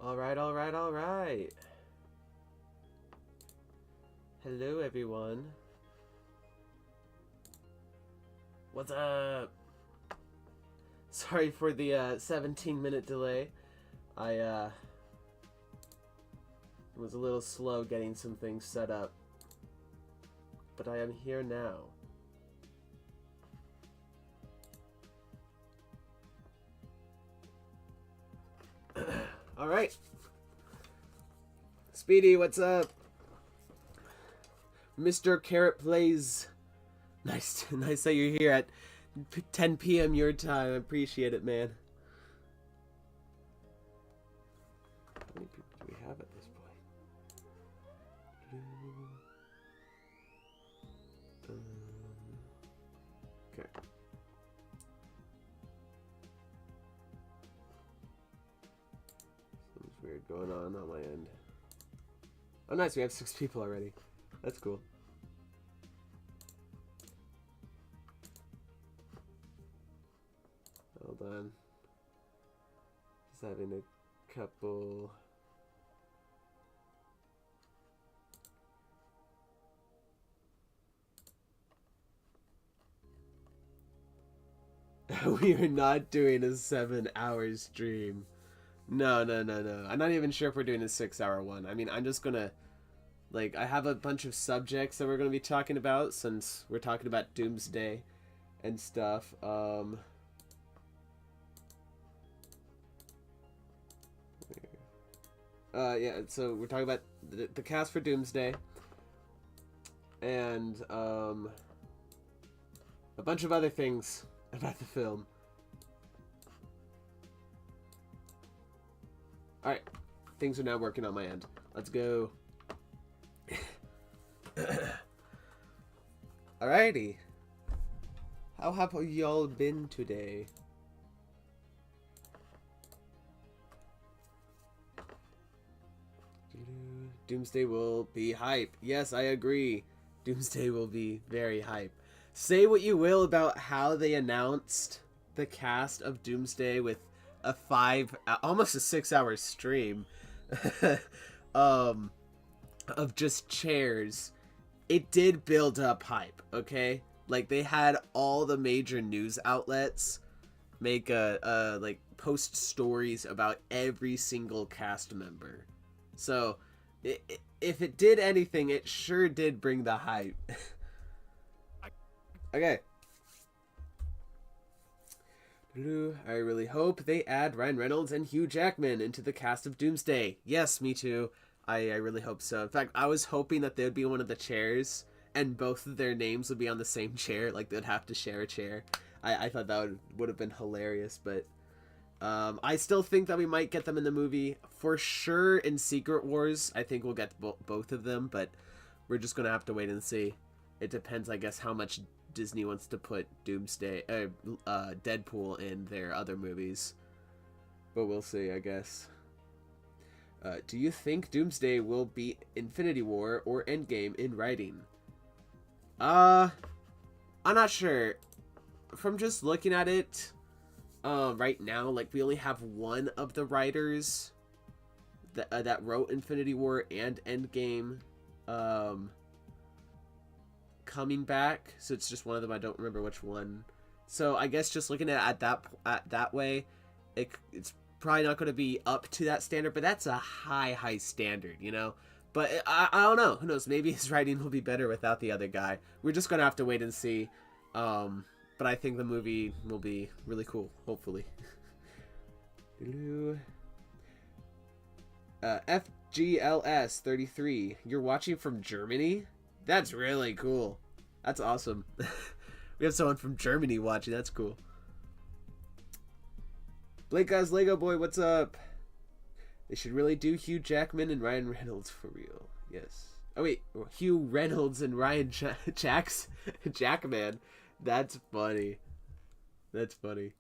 Alright, alright, alright. Hello, everyone. What's up? Sorry for the 17-minute delay. I was a little slow getting some things set up. But I am here now. Alright. Speedy, what's up? Mr. Carrot Plays. Nice that you're here at 10 p.m. your time. I appreciate it, man. How many people do we have at this point? Okay. Something's weird going on my end. Oh, nice. We have 6 people already. That's cool. Hold on. Just having a couple. We are not doing a 7-hour stream. No. I'm not even sure if we're doing a 6-hour one. I mean, I'm just gonna, like, I have a bunch of subjects that we're gonna be talking about since we're talking about Doomsday and stuff. Yeah, so we're talking about the cast for Doomsday and a bunch of other things about the film. Alright, things are now working on my end. Let's go. Alrighty. How have y'all been today? Doomsday will be hype. Yes, I agree. Doomsday will be very hype. Say what you will about how they announced the cast of Doomsday with a almost a 6-hour stream of just chairs. It did build up hype, okay? Like, they had all the major news outlets make like post stories about every single cast member. So if it did anything, it sure did bring the hype. Okay. I really hope they add Ryan Reynolds and Hugh Jackman into the cast of Doomsday. Yes, me too. I really hope so. In fact, I was hoping that they would be one of the chairs and both of their names would be on the same chair. Like, they'd have to share a chair. I thought that would have been hilarious, but I still think that we might get them in the movie. For sure in Secret Wars, I think we'll get both of them, but we're just going to have to wait and see. It depends, I guess, how much Disney wants to put Deadpool in their other movies. But we'll see, I guess. Do you think Doomsday will be Infinity War or Endgame in writing? I'm not sure. From just looking at it, right now, like, we only have one of the writers that wrote Infinity War and Endgame coming back, so it's just one of them. I don't remember which one. So I guess just looking at that way, it's probably not going to be up to that standard, but that's a high standard, you know. But I don't know. Who knows? Maybe his writing will be better without the other guy. We're just going to have to wait and see. But I think the movie will be really cool, hopefully. FGLS33, you're watching from Germany? That's really cool. That's awesome. We have someone from Germany watching. That's cool. Blake Guys Lego Boy, what's up? They should really do Hugh Jackman and Ryan Reynolds for real. Yes. Oh wait, Hugh Reynolds and Ryan Jackman. That's funny. That's funny.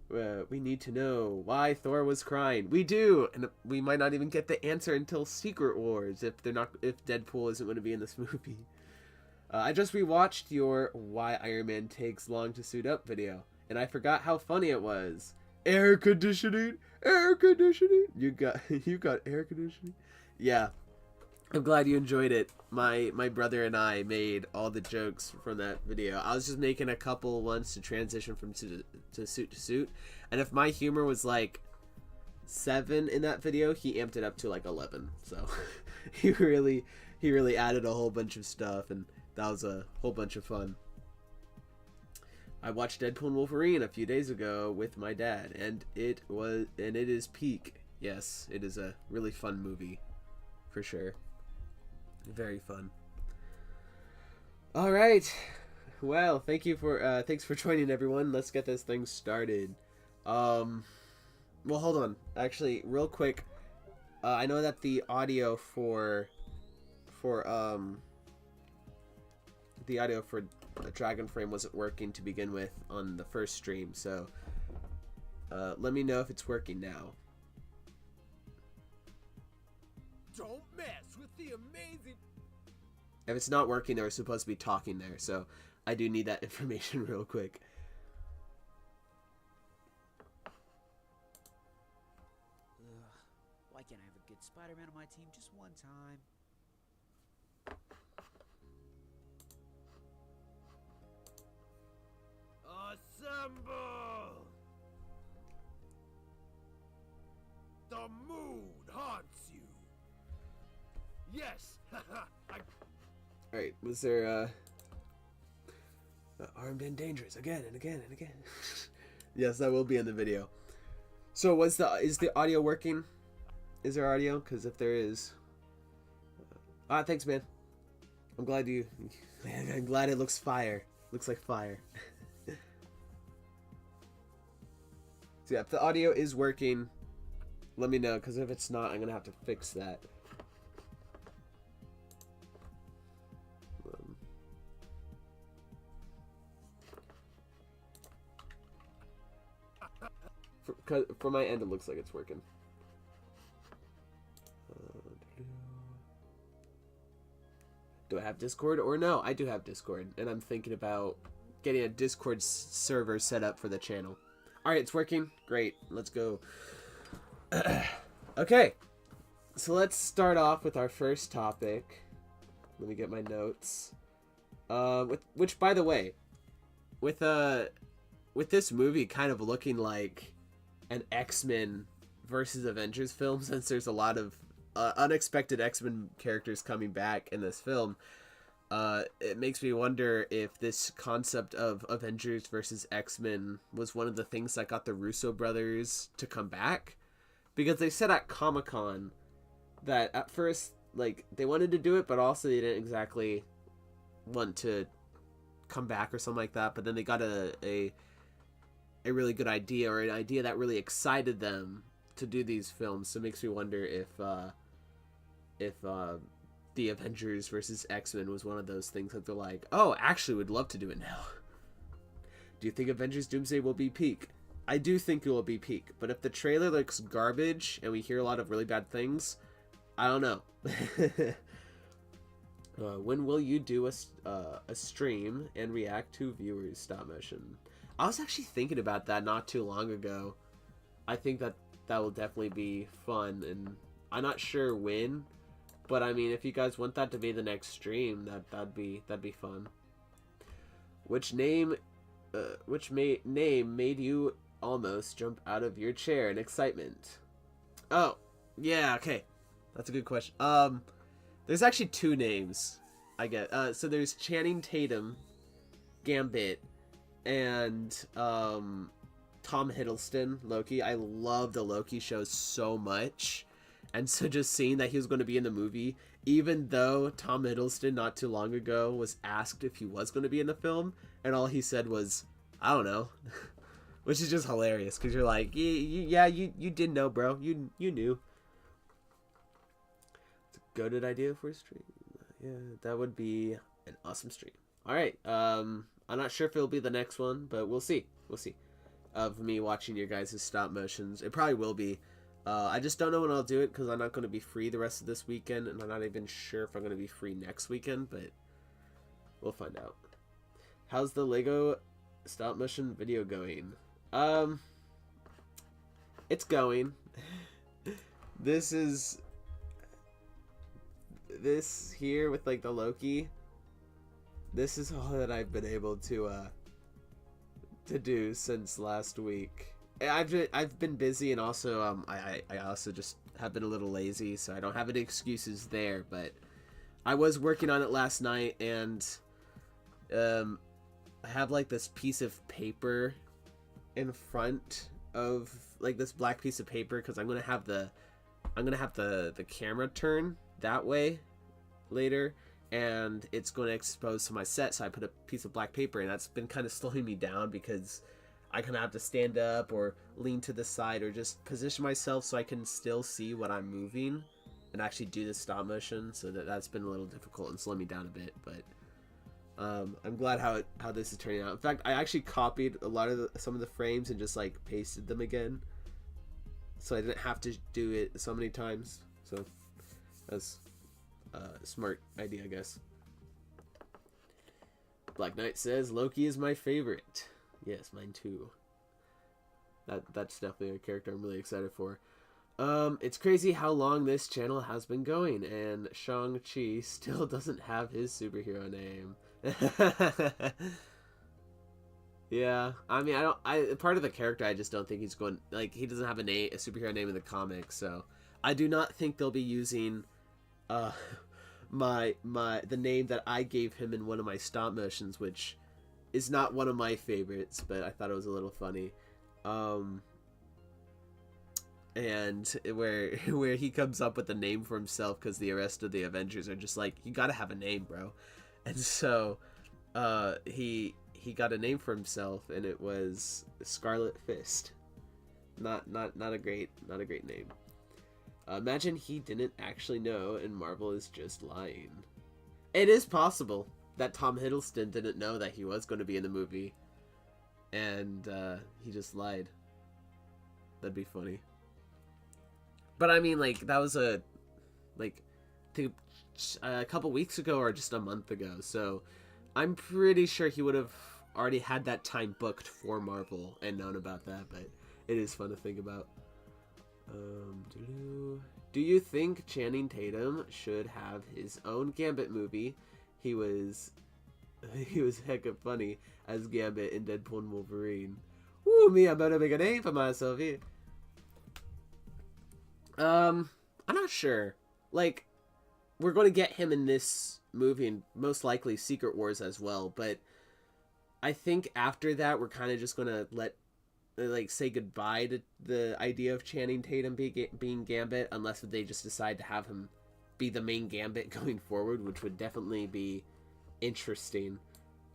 We need to know why Thor was crying. We do, and we might not even get the answer until Secret Wars if Deadpool isn't going to be in this movie. I just rewatched your Why Iron Man Takes Long to Suit Up video, and I forgot how funny it was. Air conditioning, air conditioning. You got air conditioning. Yeah, I'm glad you enjoyed it. My brother and I made all the jokes from that video. I was just making a couple ones to transition from suit to suit, and if my humor was like 7 in that video, he amped it up to like 11. So he really added a whole bunch of stuff, and that was a whole bunch of fun. I watched Deadpool and Wolverine a few days ago with my dad, and it is peak. Yes, it is a really fun movie, for sure. Very fun. All right. Well, thanks for joining, everyone. Let's get this thing started. Well, hold on. Actually, real quick, I know that the audio for the Dragon Frame wasn't working to begin with on the first stream, so let me know if it's working now. Don't mess with the amazing. If it's not working, they were supposed to be talking there, so I do need that information real quick. Why can't I have a good Spider-Man on my team just one time? Assemble! The mood haunts you. Yes, Alright, was there armed and dangerous again and again and again? Yes, that will be in the video. So is the audio working? Is there audio? Because if there is, thanks, man. I'm glad I'm glad it looks fire. Looks like fire. So yeah, if the audio is working, let me know, because if it's not, I'm gonna have to fix that. For my end, it looks like it's working. Do I have Discord or no? I do have Discord, and I'm thinking about getting a Discord server set up for the channel. Alright, it's working. Great. Let's go. Okay. So let's start off with our first topic. Let me get my notes. Which, by the way, with this movie kind of looking like an X-Men versus Avengers film, since there's a lot of unexpected X-Men characters coming back in this film, it makes me wonder if this concept of Avengers versus X-Men was one of the things that got the Russo brothers to come back, because they said at Comic-Con that at first, like, they wanted to do it, but also they didn't exactly want to come back or something like that, but then they got a really good idea, or an idea that really excited them to do these films. So it makes me wonder if the Avengers versus X-Men was one of those things that they're like, oh, actually would love to do it now. Do you think Avengers Doomsday will be peak? I do think it will be peak, but if the trailer looks garbage and we hear a lot of really bad things, I don't know. When will you do a stream and react to viewers stop motion? I was actually thinking about that not too long ago. I think that will definitely be fun, and I'm not sure when, but I mean, if you guys want that to be the next stream, that'd be fun. Which name made you almost jump out of your chair in excitement? Oh, yeah, okay. That's a good question. There's actually 2 names, I get. So there's Channing Tatum, Gambit, and Tom Hiddleston, Loki. I love the Loki show so much, and so just seeing that he was going to be in the movie, even though Tom Hiddleston not too long ago was asked if he was going to be in the film, and all he said was, I don't know. Which is just hilarious, because you're like, yeah, you did know, bro. You knew. It's a goated idea for a stream. Yeah, that would be an awesome stream. Alright, I'm not sure if it'll be the next one, but we'll see. We'll see. Of me watching your guys' stop motions. It probably will be. I just don't know when I'll do it, because I'm not going to be free the rest of this weekend, and I'm not even sure if I'm going to be free next weekend, but we'll find out. How's the Lego stop motion video going? It's going. This is this here with like the Loki. This is all that I've been able to do since last week. I've been busy, and also I also just have been a little lazy, so I don't have any excuses there. But I was working on it last night, and I have like this piece of paper in front of like this black piece of paper because I'm gonna have the camera turn that way later, and it's going to expose to my set. So I put a piece of black paper, and that's been kind of slowing me down because I kind of have to stand up or lean to the side or just position myself so I can still see what I'm moving and actually do the stop motion. So that's been a little difficult and slowed me down a bit, but I'm glad how this is turning out. In fact, I actually copied a lot of some of the frames and just like pasted them again, so I didn't have to do it so many times. So that's a smart idea, I guess. Black Knight says Loki is my favorite. Yes, mine too. That's definitely a character I'm really excited for. It's crazy how long this channel has been going, and Shang-Chi still doesn't have his superhero name. Yeah, I mean, part of the character, I just don't think he's going, like, he doesn't have a superhero name in the comics, so I do not think they'll be using the name that I gave him in one of my stop motions, which is not one of my favorites, but I thought it was a little funny. And where he comes up with a name for himself because the rest of the Avengers are just like, you gotta have a name, bro. And so he got a name for himself, and it was Scarlet Fist. Not a great name. Imagine he didn't actually know, and Marvel is just lying. It is possible that Tom Hiddleston didn't know that he was going to be in the movie, and he just lied. That'd be funny. But I mean, like, that was a couple weeks ago or just a month ago, so I'm pretty sure he would have already had that time booked for Marvel and known about that, but it is fun to think about. Do you think Channing Tatum should have his own Gambit movie? He was hecka funny as Gambit in Deadpool and Wolverine. Ooh, me, I'm about to make a name for myself here. I'm not sure. Like, we're going to get him in this movie and most likely Secret Wars as well, but I think after that we're kind of just going to say goodbye to the idea of Channing Tatum being Gambit, unless they just decide to have him be the main Gambit going forward, which would definitely be interesting.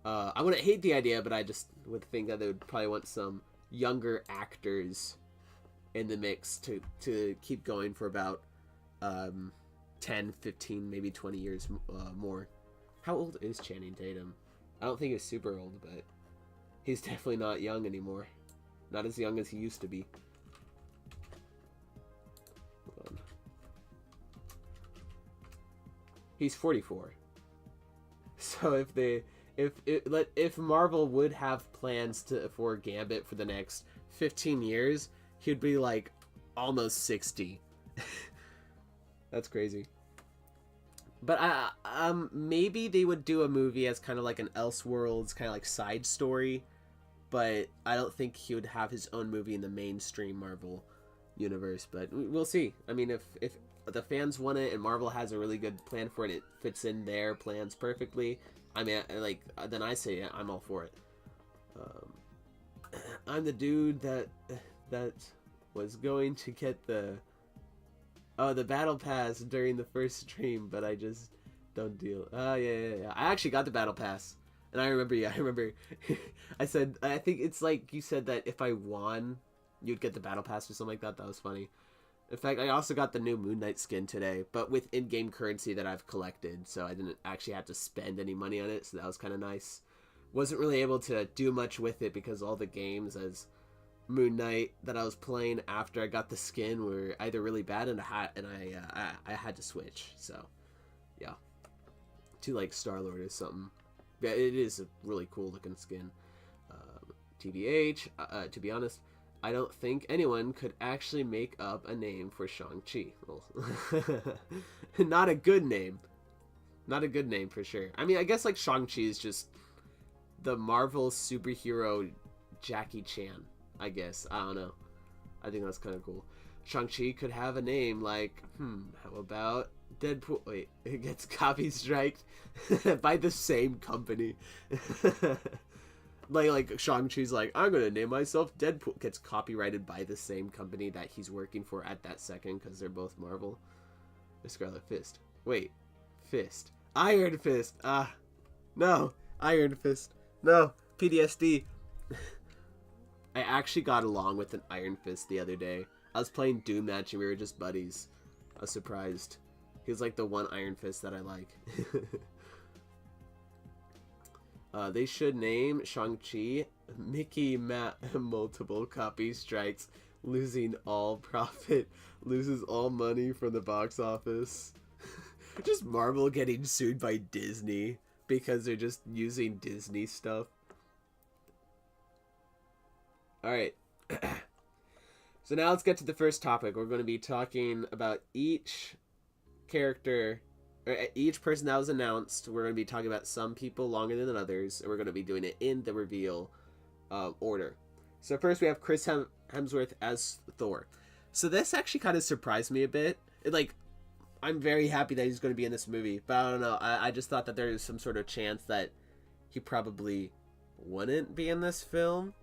I wouldn't hate the idea, but I just would think that they would probably want some younger actors in the mix to keep going for about 10, 15, maybe 20 years more. How old is Channing Tatum? I don't think he's super old, but he's definitely not young anymore. Not as young as he used to be. Hold on. He's 44. So if Marvel would have plans for Gambit for the next 15 years, he'd be like almost 60. That's crazy. But maybe they would do a movie as kind of like an Elseworlds kind of like side story, but I don't think he would have his own movie in the mainstream Marvel universe. But we'll see. I mean, if the fans want it and Marvel has a really good plan for it, it fits in their plans perfectly. I mean, then I say I'm all for it. I'm the dude that was going to get the battle pass during the first stream, but I just don't deal. Yeah. I actually got the battle pass, and I remember. I said, I think it's like you said that if I won, you'd get the battle pass or something like that. That was funny. In fact, I also got the new Moon Knight skin today, but with in-game currency that I've collected, so I didn't actually have to spend any money on it, so that was kind of nice. Wasn't really able to do much with it because all the games as Moon Knight that I was playing after I got the skin were either really bad and I had to switch. So, yeah, to like Star-Lord or something. Yeah, it is a really cool looking skin. TBH, to be honest, I don't think anyone could actually make up a name for Shang-Chi. Well, not a good name. Not a good name for sure. I mean, I guess like Shang-Chi is just the Marvel superhero Jackie Chan, I guess. I don't know. I think that's kind of cool. Shang-Chi could have a name like, how about Deadpool? Wait, it gets copy striked by the same company. like Shang-Chi's like, I'm gonna name myself Deadpool. Gets copyrighted by the same company that he's working for at that second because they're both Marvel. Scarlet Fist. Wait, Fist. Iron Fist. No. Iron Fist. No. PTSD. I actually got along with an Iron Fist the other day. I was playing Doom Match and we were just buddies. I was surprised. He was like the one Iron Fist that I like. They should name Shang-Chi Mickey multiple copy strikes, losing all profit, loses all money from the box office. Just Marvel getting sued by Disney because they're just using Disney stuff. Alright. So now let's get to the first topic. We're going to be talking about each character, or each person that was announced. We're going to be talking about some people longer than others, and we're going to be doing it in the reveal order. So first we have Chris Hemsworth as Thor. So this actually kind of surprised me a bit. I'm very happy that he's going to be in this movie, but I don't know. I just thought that there was some sort of chance that he probably wouldn't be in this film,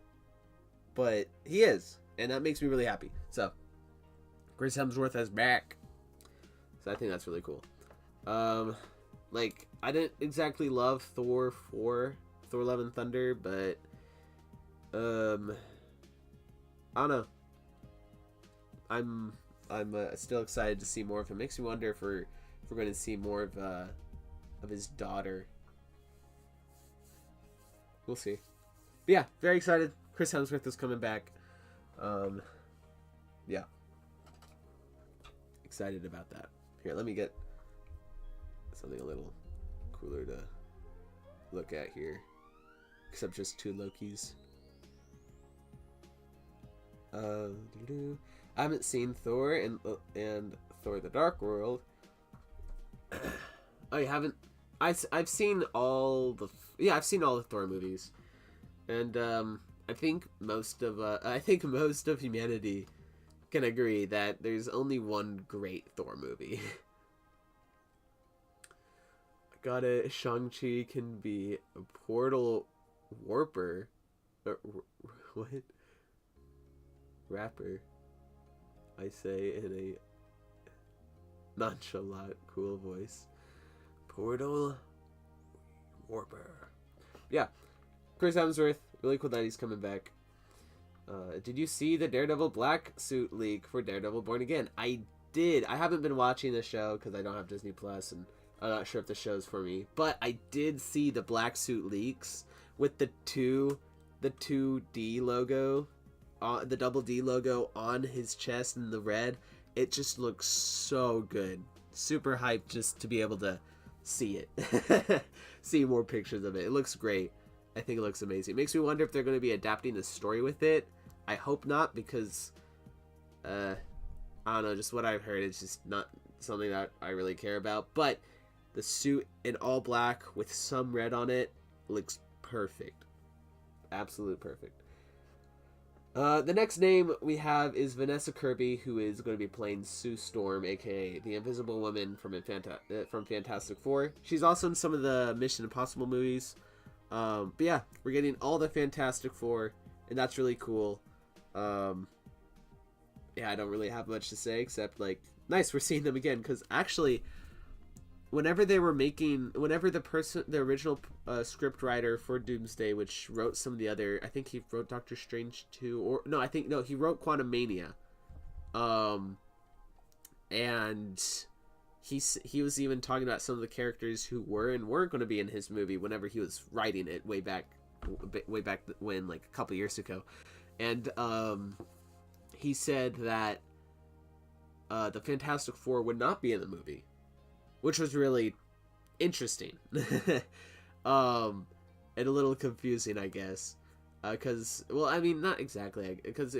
but he is, and that makes me really happy. So Chris Hemsworth is back, so I think that's really cool. I didn't exactly love Thor 4, Thor Love and Thunder, but I don't know. I'm still excited to see more of him. Makes me wonder if we're going to see more of his daughter. We'll see. But yeah, very excited. Chris Hemsworth is coming back. Yeah, excited about that. Here, let me get something a little cooler to look at here, except just two Lokis. I haven't seen Thor and Thor: The Dark World. I haven't. I've seen all the I've seen all the Thor movies, and I think most of humanity can agree that there's only one great Thor movie. Got it. Shang-Chi can be a portal warper. What? Rapper. I say in a nonchalant, cool voice. Portal warper. Yeah. Chris Hemsworth. Really cool that he's coming back. Did you see the Daredevil black suit leak for Daredevil Born Again? I did. I haven't been watching the show because I don't have Disney Plus, and I'm not sure if the show's for me. But I did see the black suit leaks with the 2D logo, the double D logo on his chest in the red. It just looks so good. Super hyped just to be able to see it. See more pictures of it. It looks great. I think it looks amazing. It makes me wonder if they're going to be adapting the story with it. I hope not, because I don't know, just what I've heard, it's just not something that I really care about. But the suit in all black with some red on it looks perfect. Absolute perfect. The next name we have is Vanessa Kirby, who is going to be playing Sue Storm, aka the Invisible Woman from Fantastic Four. She's also in some of the Mission Impossible movies. But yeah, we're getting all the Fantastic Four, and that's really cool. Yeah, I don't really have much to say except nice, we're seeing them again, because actually whenever the original script writer for Doomsday, which wrote some of the other, I think he wrote Doctor Strange 2, he wrote Quantumania, and he was even talking about some of the characters who were and weren't going to be in his movie whenever he was writing it way back when, like a couple years ago, and he said that the Fantastic Four would not be in the movie, which was really interesting. And a little confusing, I guess. Because well, I mean, not exactly, because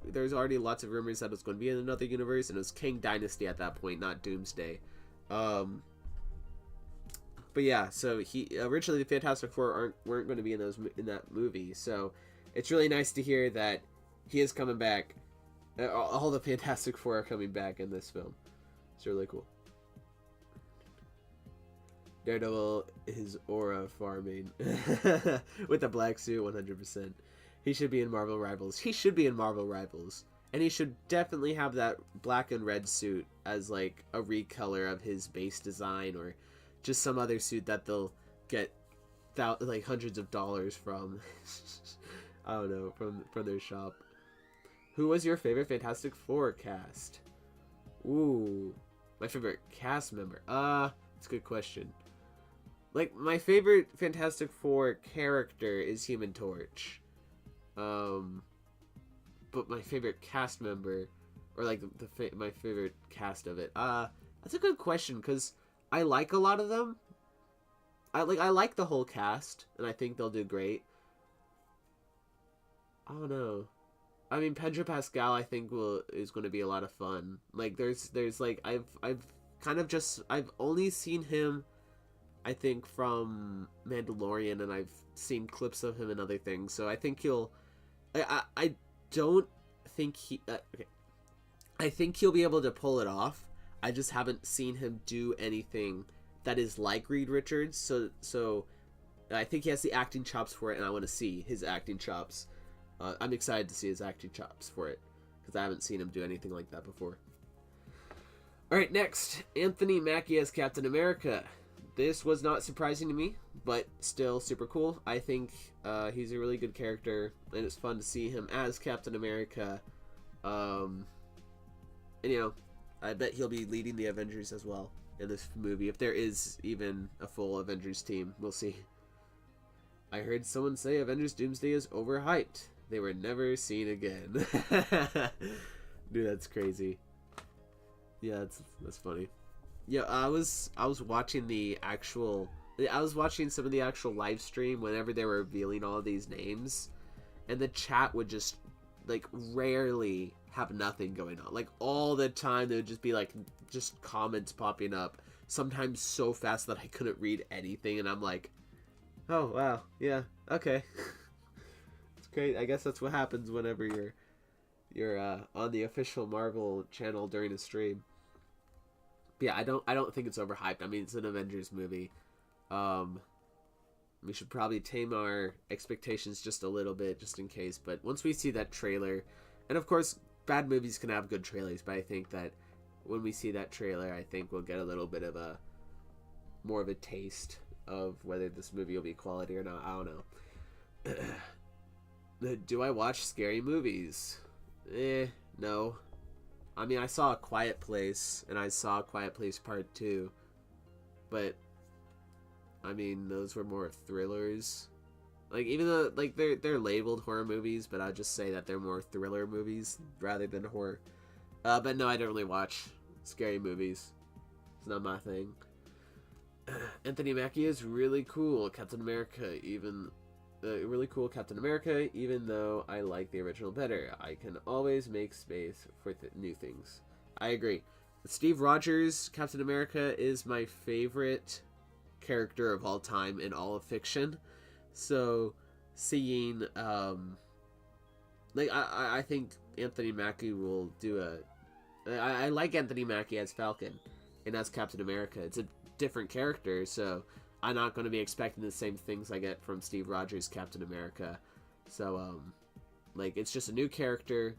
there's already lots of rumors that it was going to be in another universe, and it was Kang Dynasty at that point, not Doomsday. But yeah, so he originally the Fantastic Four weren't going to be in that movie, so it's really nice to hear that he is coming back. All the Fantastic Four are coming back in this film. It's really cool. Daredevil is aura farming with the black suit, 100%. He should be in Marvel Rivals. He should be in Marvel Rivals, and he should definitely have that black and red suit as like a recolor of his base design, or just some other suit that they'll get like hundreds of dollars from. I don't know, from their shop. Who was your favorite Fantastic Four cast? Ooh, my favorite cast member. That's a good question. Like, my favorite Fantastic Four character is Human Torch. But my favorite cast member, or like my favorite cast of it, that's a good question, because I like a lot of them. I like the whole cast, and I think they'll do great. I don't know. I mean, Pedro Pascal, I think is going to be a lot of fun. Like, there's like I've only seen him, I think, from Mandalorian, and I've seen clips of him and other things. So I think I don't think he. Okay. I think he'll be able to pull it off. I just haven't seen him do anything that is like Reed Richards. So I think he has the acting chops for it, and I want to see his acting chops. I'm excited to see his acting chops for it, because I haven't seen him do anything like that before. Alright, next, Anthony Mackie as Captain America. This was not surprising to me, but still super cool. I think he's a really good character, and it's fun to see him as Captain America. And, you know, I bet he'll be leading the Avengers as well in this movie, if there is even a full Avengers team. We'll see. I heard someone say Avengers Doomsday is overhyped. They were never seen again. Dude, that's crazy. Yeah, that's funny. Yeah, I was watching some of the actual live stream whenever they were revealing all of these names, and the chat would just like rarely have nothing going on. Like, all the time there would just be like just comments popping up, sometimes so fast that I couldn't read anything, and I'm like, oh wow, yeah, okay. It's great. I guess that's what happens whenever you're on the official Marvel channel during a stream. But yeah, I don't think it's overhyped. I mean, it's an Avengers movie. We should probably tame our expectations just a little bit, just in case. But once we see that trailer, and of course, bad movies can have good trailers, but I think that when we see that trailer, I think we'll get a little bit of more of a taste of whether this movie will be quality or not. I don't know. Do I watch scary movies? No. I mean, I saw A Quiet Place, and I saw A Quiet Place Part 2, but I mean, those were more thrillers. Like, even though like they're labeled horror movies, but I'd just say that they're more thriller movies rather than horror. But no, I don't really watch scary movies. It's not my thing. Anthony Mackie is really cool, Captain America. Really cool Captain America, even though I like the original better. I can always make space for new things. I agree. Steve Rogers, Captain America, is my favorite character of all time in all of fiction. So, seeing, I think Anthony Mackie will do I like Anthony Mackie as Falcon and as Captain America. It's a different character, so I'm not going to be expecting the same things I get from Steve Rogers' Captain America. So, it's just a new character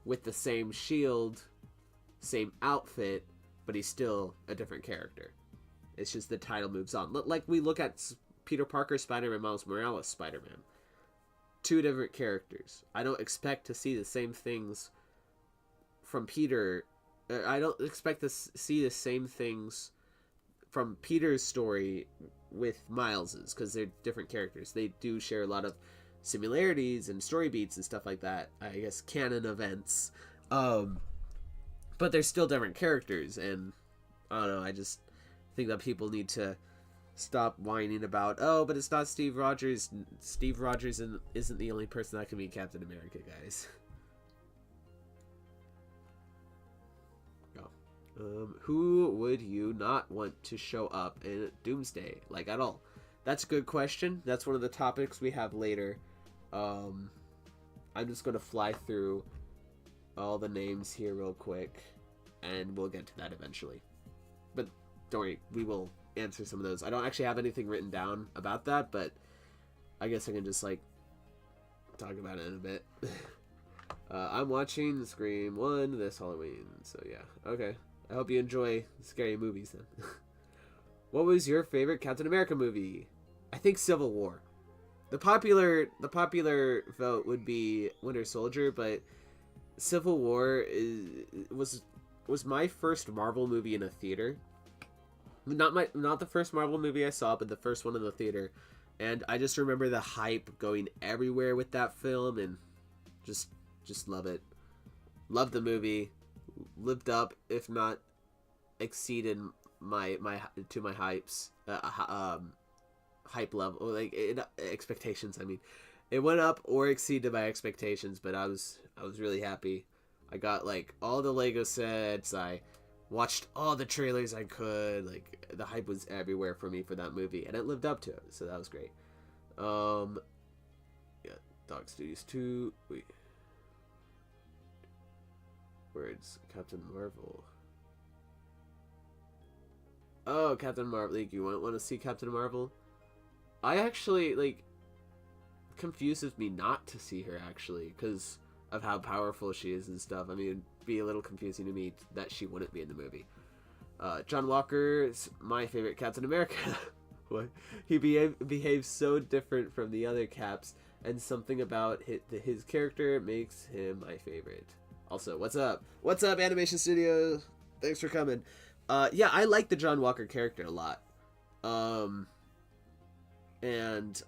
with the same shield, same outfit, but he's still a different character. It's just the title moves on. Like, we look at Peter Parker Spider-Man, Miles Morales Spider-Man. Two different characters. I don't expect to see the same things from Peter. I don't expect to see the same things from Peter's story with Miles's, because they're different characters. They do share a lot of similarities and story beats and stuff like that. I guess canon events. But they're still different characters, and I don't know, I just think that people need to stop whining about, oh, but it's not Steve Rogers. Steve Rogers isn't the only person that can be Captain America, guys. Who would you not want to show up in Doomsday, like, at all? That's a good question. That's one of the topics we have later. I'm just going to fly through all the names here real quick, and we'll get to that eventually. But don't worry, we will answer some of those. I don't actually have anything written down about that, but I guess I can just, like, talk about it in a bit. I'm watching Scream 1 this Halloween, so yeah, okay. I hope you enjoy scary movies then. What was your favorite Captain America movie? I think Civil War. The popular vote would be Winter Soldier, but Civil War was my first Marvel movie in a theater. Not the first Marvel movie I saw, but the first one in the theater. And I just remember the hype going everywhere with that film, and just love it. Love the movie. Lived up, if not exceeded my hypes, hype level, like expectations. I mean, it went up or exceeded my expectations, but I was really happy. I got like all the Lego sets. I watched all the trailers I could. Like, the hype was everywhere for me for that movie, and it lived up to it, so that was great. Yeah, Dog Studios 2. Wait. Words. Captain Marvel. Oh, Captain Marvel. Like, you want to see Captain Marvel? I actually, like, confuses me not to see her, actually, because of how powerful she is and stuff. I mean, it'd be a little confusing to me that she wouldn't be in the movie. John Walker's my favorite Captain America. What? He behaves so different from the other Caps, and something about his character makes him my favorite. Also, what's up? What's up, Animation Studios? Thanks for coming. Yeah, I like the John Walker character a lot. And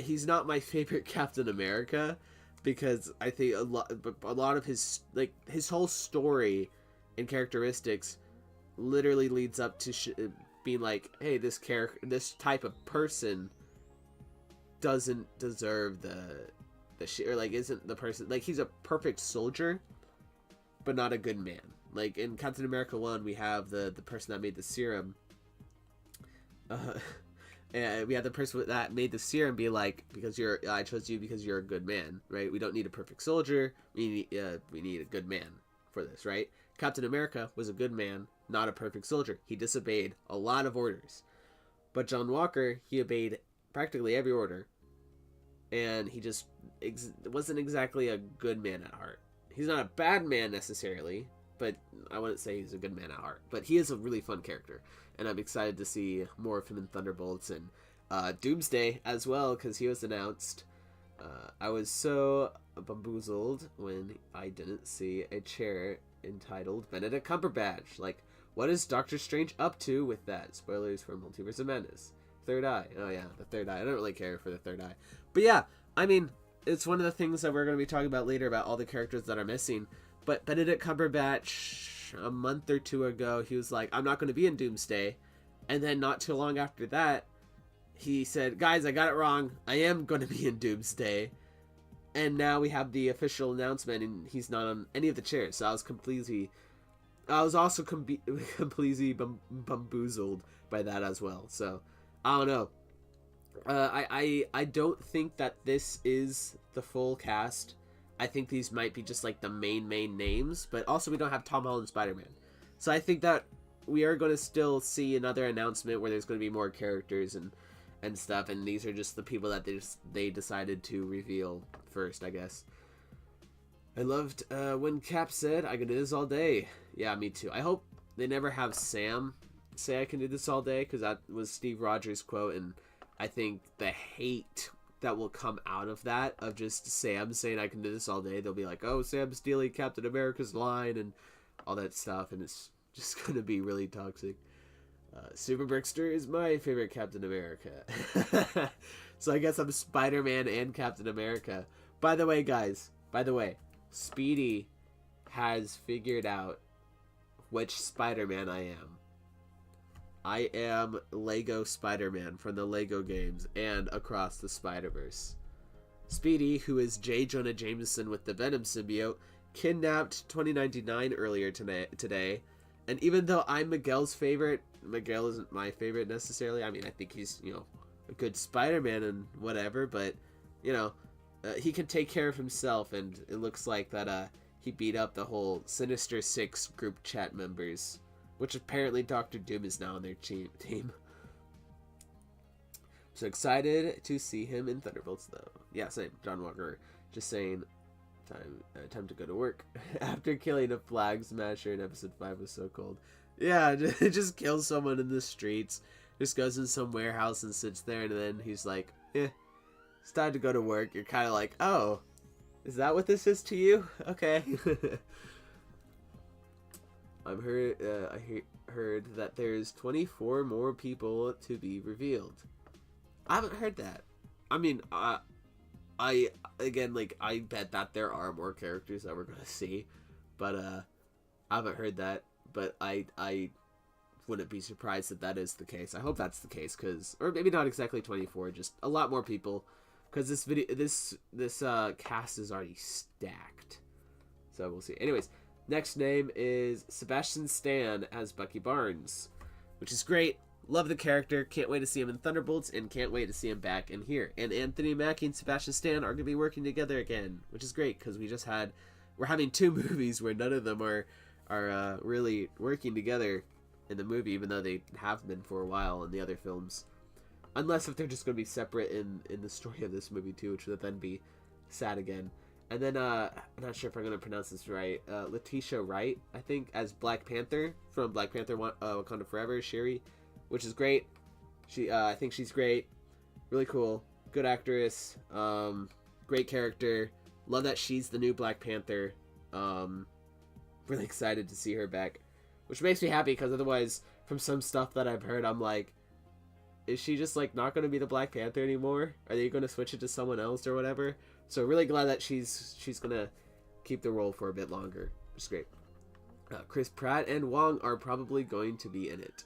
he's not my favorite Captain America, because I think a lot of his whole story and characteristics literally leads up to being like, hey, this type of person doesn't deserve the shit, or like isn't the person, like, he's a perfect soldier but not a good man. Like in Captain America 1, we have the person that made the serum. And we had the person that made the serum be like, I chose you because you're a good man, right? We don't need a perfect soldier. We need a good man for this, right? Captain America was a good man, not a perfect soldier. He disobeyed a lot of orders. But John Walker, he obeyed practically every order. And he just wasn't exactly a good man at heart. He's not a bad man necessarily, but I wouldn't say he's a good man at heart. But he is a really fun character, and I'm excited to see more of him in Thunderbolts and Doomsday as well, because he was announced. I was so bamboozled when I didn't see a chair entitled Benedict Cumberbatch. Like, what is Doctor Strange up to with that? Spoilers for Multiverse of Madness. Third Eye. Oh yeah, the Third Eye. I don't really care for the Third Eye. But yeah, I mean, it's one of the things that we're going to be talking about later about all the characters that are missing. But Benedict Cumberbatch, a month or two ago, he was like, I'm not going to be in Doomsday. And then not too long after that, he said, guys, I got it wrong. I am going to be in Doomsday. And now we have the official announcement, and he's not on any of the chairs. So I was also completely bamboozled by that as well. So I don't know. I don't think that this is the full cast. I think these might be just like the main names, but also we don't have Tom Holland Spider-Man. So I think that we are going to still see another announcement where there's going to be more characters and stuff, and these are just the people that they decided to reveal first, I guess. I loved when Cap said, I can do this all day. Yeah, me too. I hope they never have Sam say I can do this all day, because that was Steve Rogers' quote, and I think the hate that will come out of that, of just Sam saying I can do this all day, they'll be like, oh, Sam's stealing Captain America's line and all that stuff, and it's just going to be really toxic. Super Brickster is my favorite Captain America. So I guess I'm Spider-Man and Captain America. By the way, guys, Speedy has figured out which Spider-Man I am. I am Lego Spider-Man from the Lego games and Across the Spider-Verse. Speedy, who is J. Jonah Jameson with the Venom symbiote, kidnapped 2099 earlier today. And even though I'm Miguel's favorite, Miguel isn't my favorite necessarily. I mean, I think he's, a good Spider-Man and whatever, but, he can take care of himself, and it looks like that he beat up the whole Sinister Six group chat members, which apparently Doctor Doom is now on their team. So excited to see him in Thunderbolts, though. Yeah, same. John Walker just saying, time to go to work. After killing a flag smasher in episode 5 was so cold. Yeah, just kills someone in the streets. Just goes in some warehouse and sits there, and then he's like, it's time to go to work. You're kind of like, oh, is that what this is to you? Okay. I heard that there's 24 more people to be revealed. I haven't heard that. I mean, I bet that there are more characters that we're gonna see, but I haven't heard that. But I wouldn't be surprised if that is the case. I hope that's the case, or maybe not exactly 24, just a lot more people, because this cast is already stacked. So we'll see. Anyways, next name is Sebastian Stan as Bucky Barnes, which is great. Love the character. Can't wait to see him in Thunderbolts, and can't wait to see him back in here. And Anthony Mackie and Sebastian Stan are going to be working together again, which is great, because we're having 2 movies where none of them are really working together in the movie, even though they have been for a while in the other films. Unless if they're just going to be separate in the story of this movie too, which would then be sad again. And then, I'm not sure if I'm going to pronounce this right, Letitia Wright, I think, as Black Panther, from Black Panther Wakanda Forever, Shuri, which is great. I think she's great. Really cool. Good actress. Great character. Love that she's the new Black Panther. Really excited to see her back. Which makes me happy, because otherwise, from some stuff that I've heard, I'm like, is she just, like, not going to be the Black Panther anymore? Are they going to switch it to someone else or whatever? So really glad that she's going to keep the role for a bit longer. Which is great. Chris Pratt and Wong are probably going to be in it.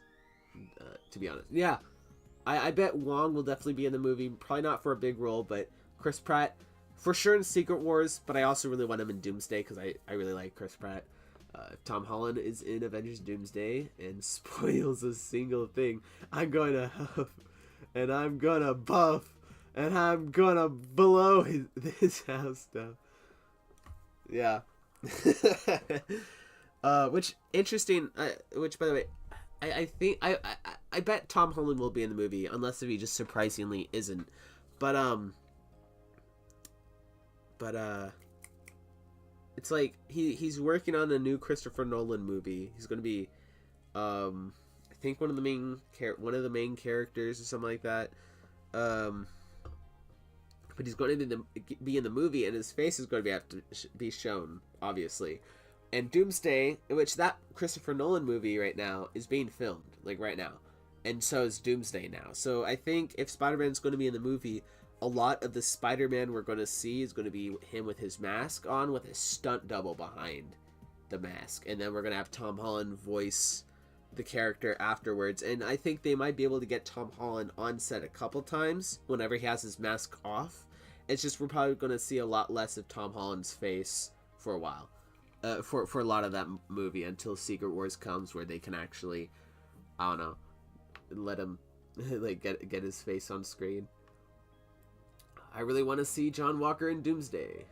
To be honest. Yeah. I bet Wong will definitely be in the movie. Probably not for a big role, but Chris Pratt, for sure in Secret Wars, but I also really want him in Doomsday, because I really like Chris Pratt. Tom Holland is in Avengers Doomsday and spoils a single thing. I'm going to huff, and I'm going to buff, and I'm going to blow his house down. Yeah. Which, interesting, which, by the way, I think, I bet Tom Holland will be in the movie, unless if he just surprisingly isn't. But it's like he's working on a new Christopher Nolan movie. He's going to be, I think one of the main characters or something like that. But he's going to be in the movie, and his face is going to have to be shown, obviously. And Doomsday, which that Christopher Nolan movie right now is being filmed, like right now, and so is Doomsday now. So I think if Spider-Man's going to be in the movie, a lot of the Spider-Man we're going to see is going to be him with his mask on, with his stunt double behind the mask. And then we're going to have Tom Holland voice the character afterwards. And I think they might be able to get Tom Holland on set a couple times whenever he has his mask off. It's just we're probably going to see a lot less of Tom Holland's face for a while. For a lot of that movie, until Secret Wars comes, where they can actually, I don't know, let him like get his face on screen. I really want to see John Walker in Doomsday.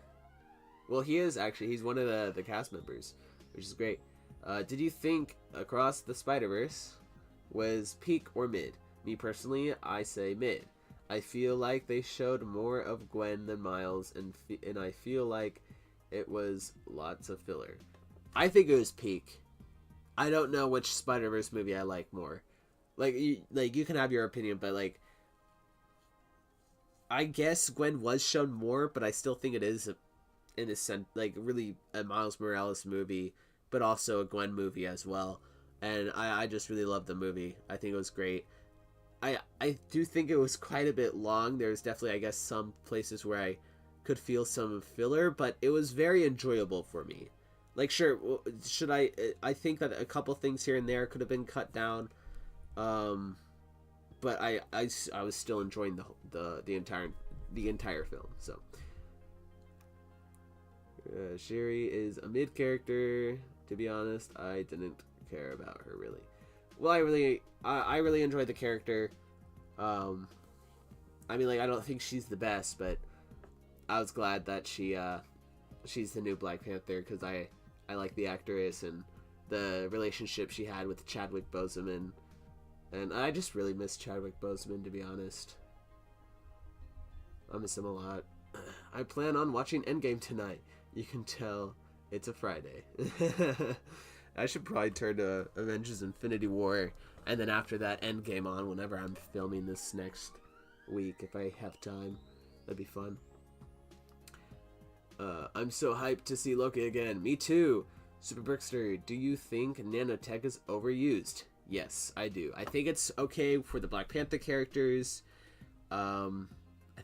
Well, he is actually. He's one of the cast members, which is great. Did you think Across the Spider-Verse was peak or mid? Me personally, I say mid. I feel like they showed more of Gwen than Miles, and I feel like it was lots of filler. I think it was peak. I don't know which Spider-Verse movie I like more. Like you can have your opinion, but like, I guess Gwen was shown more, but I still think it is, in a sense, like really a Miles Morales movie, but also a Gwen movie as well. And I just really loved the movie. I think it was great. I do think it was quite a bit long. There's definitely, I guess, some places where I could feel some filler, but it was very enjoyable for me. Like, sure, I think that a couple things here and there could have been cut down, But I was still enjoying the entire film. So Sherry is a mid character. To be honest, I didn't care about her really. Well, I really enjoyed the character. I mean, like, I don't think she's the best, but I was glad that she's the new Black Panther, because I like the actress and the relationship she had with Chadwick Boseman, and I just really miss Chadwick Boseman, to be honest. I miss him a lot. I plan on watching Endgame tonight. You can tell it's a Friday. I should probably turn to Avengers Infinity War, and then after that Endgame on whenever I'm filming this next week, if I have time. That'd be fun. I'm so hyped to see Loki again. Me too. Super Brickster, do you think nanotech is overused? Yes, I do. I think it's okay for the Black Panther characters. I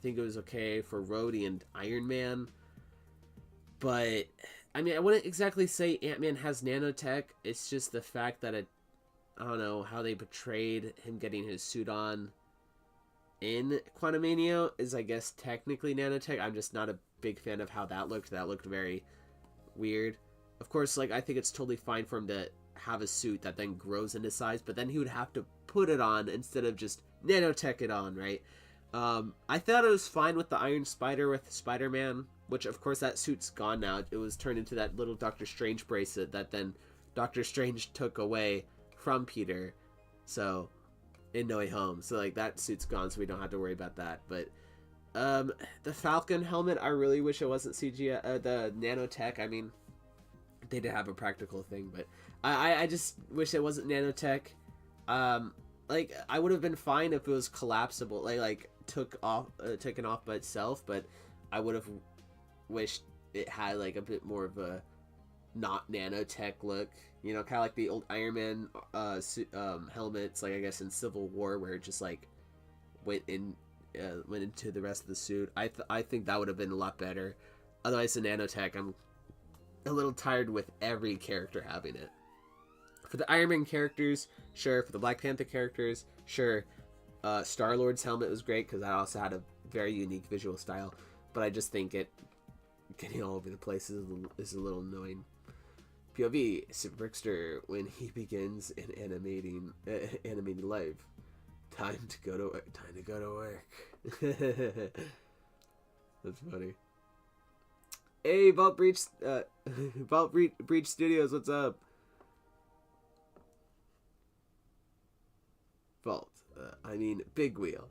think it was okay for Rhodey and Iron Man. But, I mean, I wouldn't exactly say Ant-Man has nanotech. It's just the fact that I don't know, how they portrayed him getting his suit on in Quantumania is, I guess, technically nanotech. I'm just not a big fan of how that looked. That looked very weird. Of course, like, I think it's totally fine for him to have a suit that then grows into size, but then he would have to put it on instead of just nanotech it on, right? I thought it was fine with the Iron Spider with Spider-Man, which, of course, that suit's gone now. It was turned into that little Doctor Strange bracelet that then Doctor Strange took away from Peter, so, in No Way Home. So, like, that suit's gone, so we don't have to worry about that. But, the Falcon helmet, I really wish it wasn't CGI, the nanotech. I mean, they did have a practical thing, but I just wish it wasn't nanotech. Like, I would have been fine if it was collapsible, like taken off by itself, but I would have wished it had, like, a bit more of a not nanotech look, you know, kind of like the old Iron Man helmets, like, I guess in Civil War, where it just, like, went into the rest of the suit. I think that would have been a lot better. Otherwise, the nanotech, I'm a little tired with every character having it. For the Iron Man characters, sure. For the Black Panther characters, sure. Star-Lord's helmet was great because that also had a very unique visual style, but I just think it getting all over the place is a little annoying. POV, Super Brickster, when he begins in animating life. Time to go to work. That's funny. Hey, Vault Breach Studios, what's up? Vault, Big Wheel.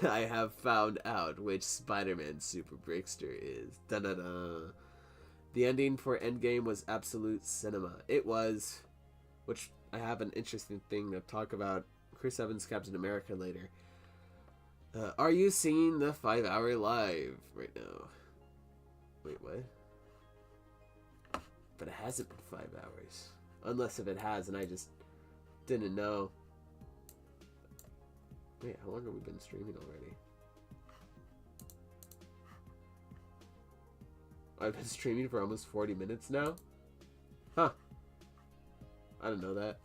I have found out which Spider-Man Super Brickster is. Da-da-da. The ending for Endgame was absolute cinema. It was, which I have an interesting thing to talk about Chris Evans' Captain America later. Are you seeing the 5-hour live right now? Wait, what? But it hasn't been 5 hours. Unless if it has and I just didn't know. Wait, how long have we been streaming already? I've been streaming for almost 40 minutes now? Huh. I didn't know that.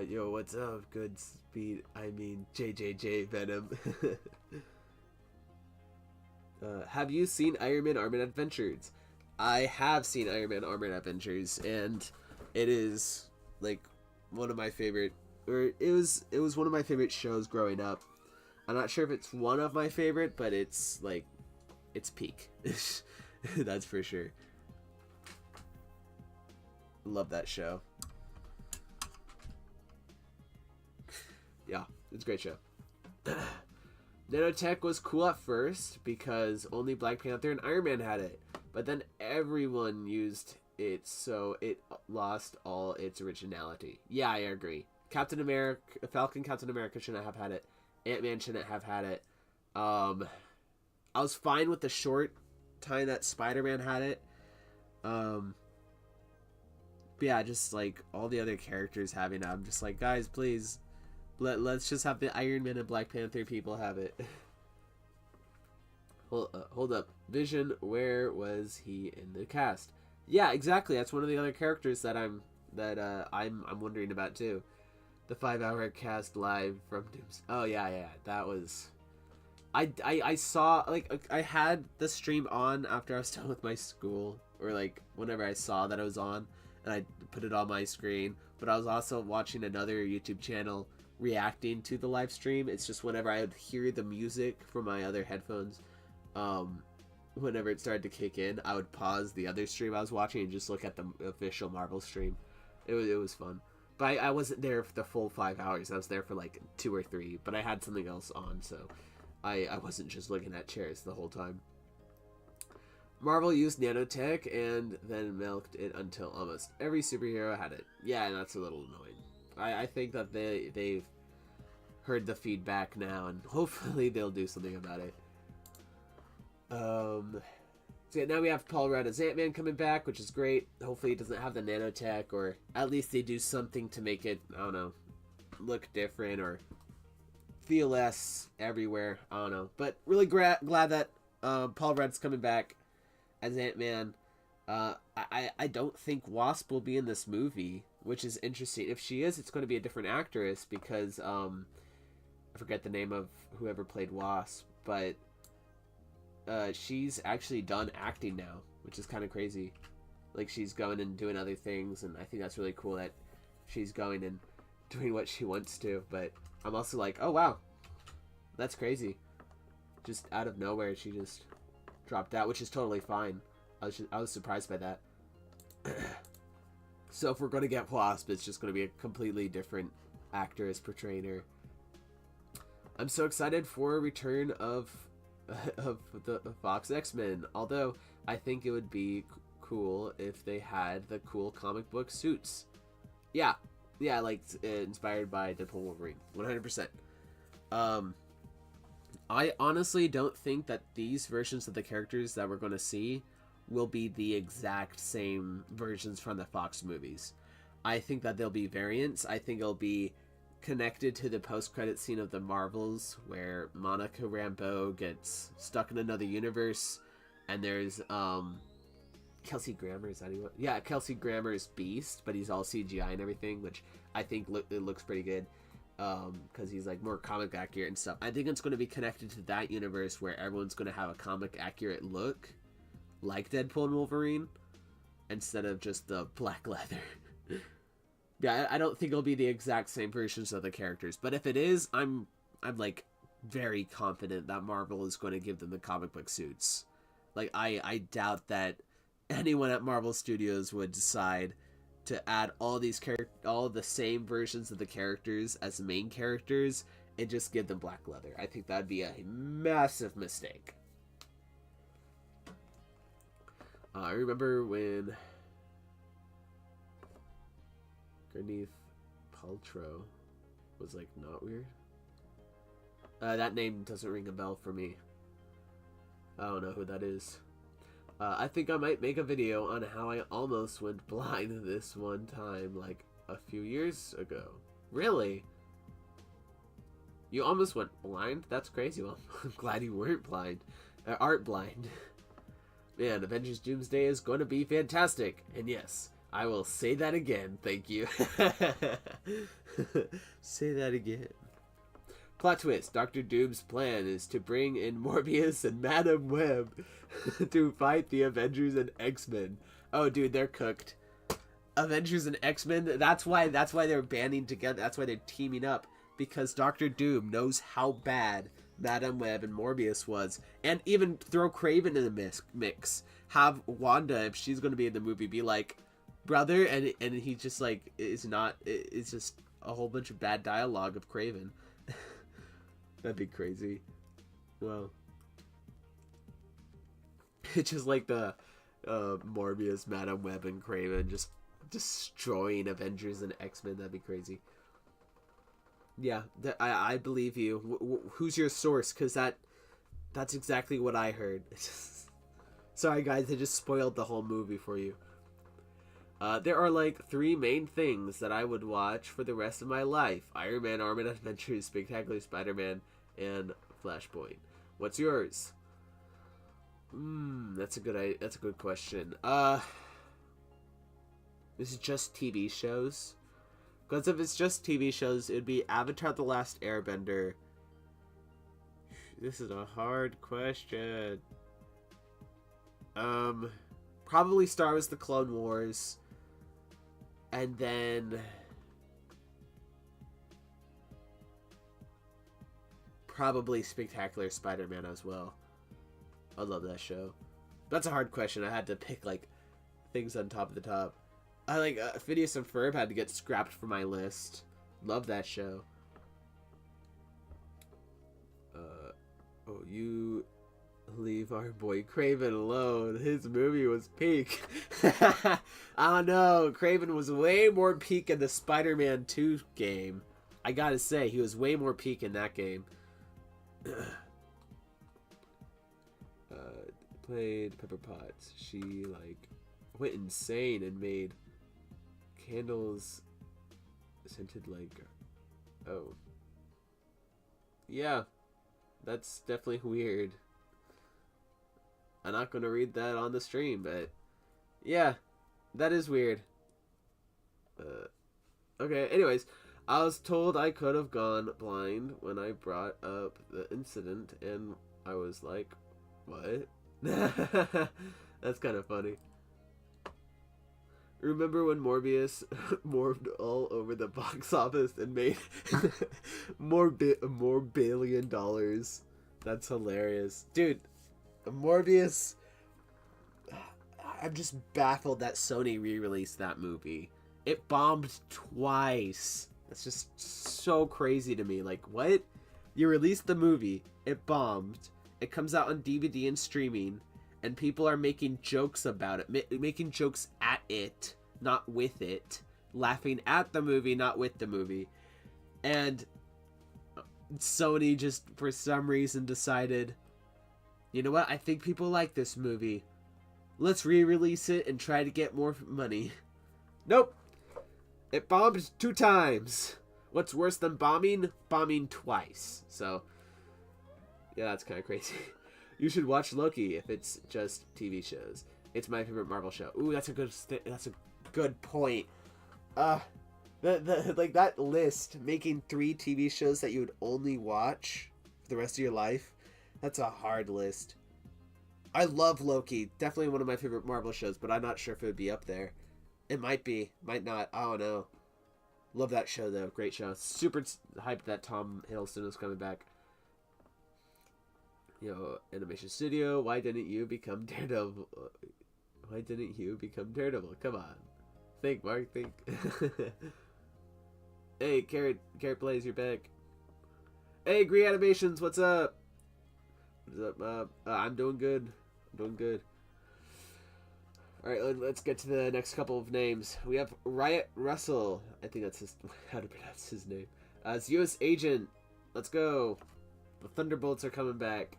Yo, what's up? Good speed. JJJ Venom. Have you seen Iron Man Armored Adventures? I have seen Iron Man Armored Adventures, and it is, like, one of my favorite, or it was one of my favorite shows growing up. I'm not sure if it's one of my favorite, but it's, like, it's peak. That's for sure. Love that show. Yeah, it's a great show. Nanotech was cool at first because only Black Panther and Iron Man had it, but then everyone used it, so it lost all its originality. Yeah, I agree. Captain America shouldn't have had it. Ant-Man shouldn't have had it. I was fine with the short time that Spider-Man had it. But yeah, just like all the other characters having it, I'm just like, guys, please, let's just have the Iron Man and Black Panther people have it. Hold up. Vision, where was he in the cast? Yeah, exactly. That's one of the other characters that I'm wondering about too. The 5 hour cast live from Dooms. Oh yeah, that was. I saw like I had the stream on after I was done with my school, or like whenever I saw that it was on, and I put it on my screen. But I was also watching another YouTube channel reacting to the live stream. It's just whenever I would hear the music from my other headphones, um, whenever it started to kick in, I would pause the other stream I was watching and just look at the official Marvel stream. It was fun. But I wasn't there for the full 5 hours. I was there for like 2 or 3, but I had something else on, so I wasn't just looking at chairs the whole time. Marvel used nanotech and then milked it until almost every superhero had it. Yeah, and that's a little annoying. I think that they've heard the feedback now, and hopefully they'll do something about it. So yeah, now we have Paul Rudd as Ant-Man coming back, which is great. Hopefully he doesn't have the nanotech, or at least they do something to make it, I don't know, look different or feel less everywhere. I don't know. But really glad that Paul Rudd's coming back as Ant-Man. I don't think Wasp will be in this movie, which is interesting. If she is, it's going to be a different actress because I forget the name of whoever played Wasp, but she's actually done acting now, which is kind of crazy. Like, she's going and doing other things, and I think that's really cool that she's going and doing what she wants to. But I'm also like, oh wow, that's crazy. Just out of nowhere, she just dropped out, which is totally fine. I was surprised by that. So if we're going to get Wasp, it's just going to be a completely different actress portraying her. I'm so excited for a return of the Fox X-Men, although I think it would be cool if they had the cool comic book suits. Yeah, like inspired by Deadpool Wolverine, 100%. I honestly don't think that these versions of the characters that we're going to see will be the exact same versions from the Fox movies. I think that there'll be variants. I think it'll be connected to the post-credit scene of the Marvels, where Monica Rambeau gets stuck in another universe, and there's Kelsey Grammer, is that anyone? Yeah, Kelsey Grammer's Beast, but he's all CGI and everything, which I think it looks pretty good, because he's like more comic accurate and stuff. I think it's going to be connected to that universe where everyone's going to have a comic accurate look, like Deadpool and Wolverine, instead of just the black leather. Yeah, I don't think it'll be the exact same versions of the characters, but if it is, I'm like very confident that Marvel is going to give them the comic book suits. Like, I doubt that anyone at Marvel Studios would decide to add all the same versions of the characters as main characters and just give them black leather. I think that'd be a massive mistake. I remember when Gwyneth Paltrow was like not weird. That name doesn't ring a bell for me. I don't know who that is. I think I might make a video on how I almost went blind this one time, like a few years ago. Really? You almost went blind? That's crazy. Well, I'm glad you weren't blind. Aren't blind. Man, Avengers Doomsday is going to be fantastic. And yes, I will say that again. Thank you. Say that again. Plot twist. Dr. Doom's plan is to bring in Morbius and Madam Web to fight the Avengers and X-Men. Oh, dude, they're cooked. Avengers and X-Men, that's why they're banding together. That's why they're teaming up. Because Dr. Doom knows how bad Madam Web and Morbius was. And even throw Kraven in the mix. Have Wanda, if she's going to be in the movie, be like, brother, and he just like is not. It's just a whole bunch of bad dialogue of Kraven. That'd be crazy. Well, it's just like the Morbius, Madam Web, and Kraven just destroying Avengers and X-Men. That'd be crazy. Yeah, I believe you. Who's your source? Because that's exactly what I heard. Sorry guys, I just spoiled the whole movie for you. There are like 3 main things that I would watch for the rest of my life: Iron Man, Armored Adventures, Spectacular Spider-Man, and Flashpoint. What's yours? That's a good question. This is just TV shows. Because if it's just TV shows, it would be Avatar: The Last Airbender. This is a hard question. Probably Star Wars: The Clone Wars. And then probably Spectacular Spider-Man as well. I love that show. That's a hard question. I had to pick like things on top of the top. I like Phineas and Ferb had to get scrapped from my list. Love that show. Oh, you leave our boy Craven alone. His movie was peak. I don't know. Craven was way more peak in the Spider-Man 2 game. I gotta say, he was way more peak in that game. Played Pepper Potts. She like went insane and made candles scented like, oh yeah, that's definitely weird. I'm not gonna read that on the stream, but yeah, that is weird. Okay, anyways, I was told I could have gone blind when I brought up the incident, and I was like, what? That's kind of funny. Remember when Morbius morphed all over the box office and made more billion dollars? That's hilarious. Dude, Morbius... I'm just baffled that Sony re-released that movie. It bombed twice. That's just so crazy to me. Like, what? You released the movie, it bombed, it comes out on DVD and streaming, and people are making jokes about it, making jokes at it, not with it, laughing at the movie, not with the movie. And Sony just, for some reason, decided, you know what, I think people like this movie. Let's re-release it and try to get more money. Nope. It bombed 2 times. What's worse than bombing? Bombing twice. So, yeah, that's kind of crazy. You should watch Loki if it's just TV shows. It's my favorite Marvel show. Ooh, that's a good point. Like that list, making 3 TV shows that you would only watch for the rest of your life. That's a hard list. I love Loki. Definitely one of my favorite Marvel shows, but I'm not sure if it would be up there. It might be. Might not. I don't know. Love that show, though. Great show. Super hyped that Tom Hiddleston is coming back. You know, Animation Studio, why didn't you become Daredevil? Why didn't you become Daredevil? Come on. Think, Mark. Think. Hey, Carrot Plays, you're back. Hey, Green Animations, what's up? What's up? I'm doing good. Alright, let's get to the next couple of names. We have Riot Russell. I think that's how to pronounce his name. It's U.S. Agent. Let's go. The Thunderbolts are coming back.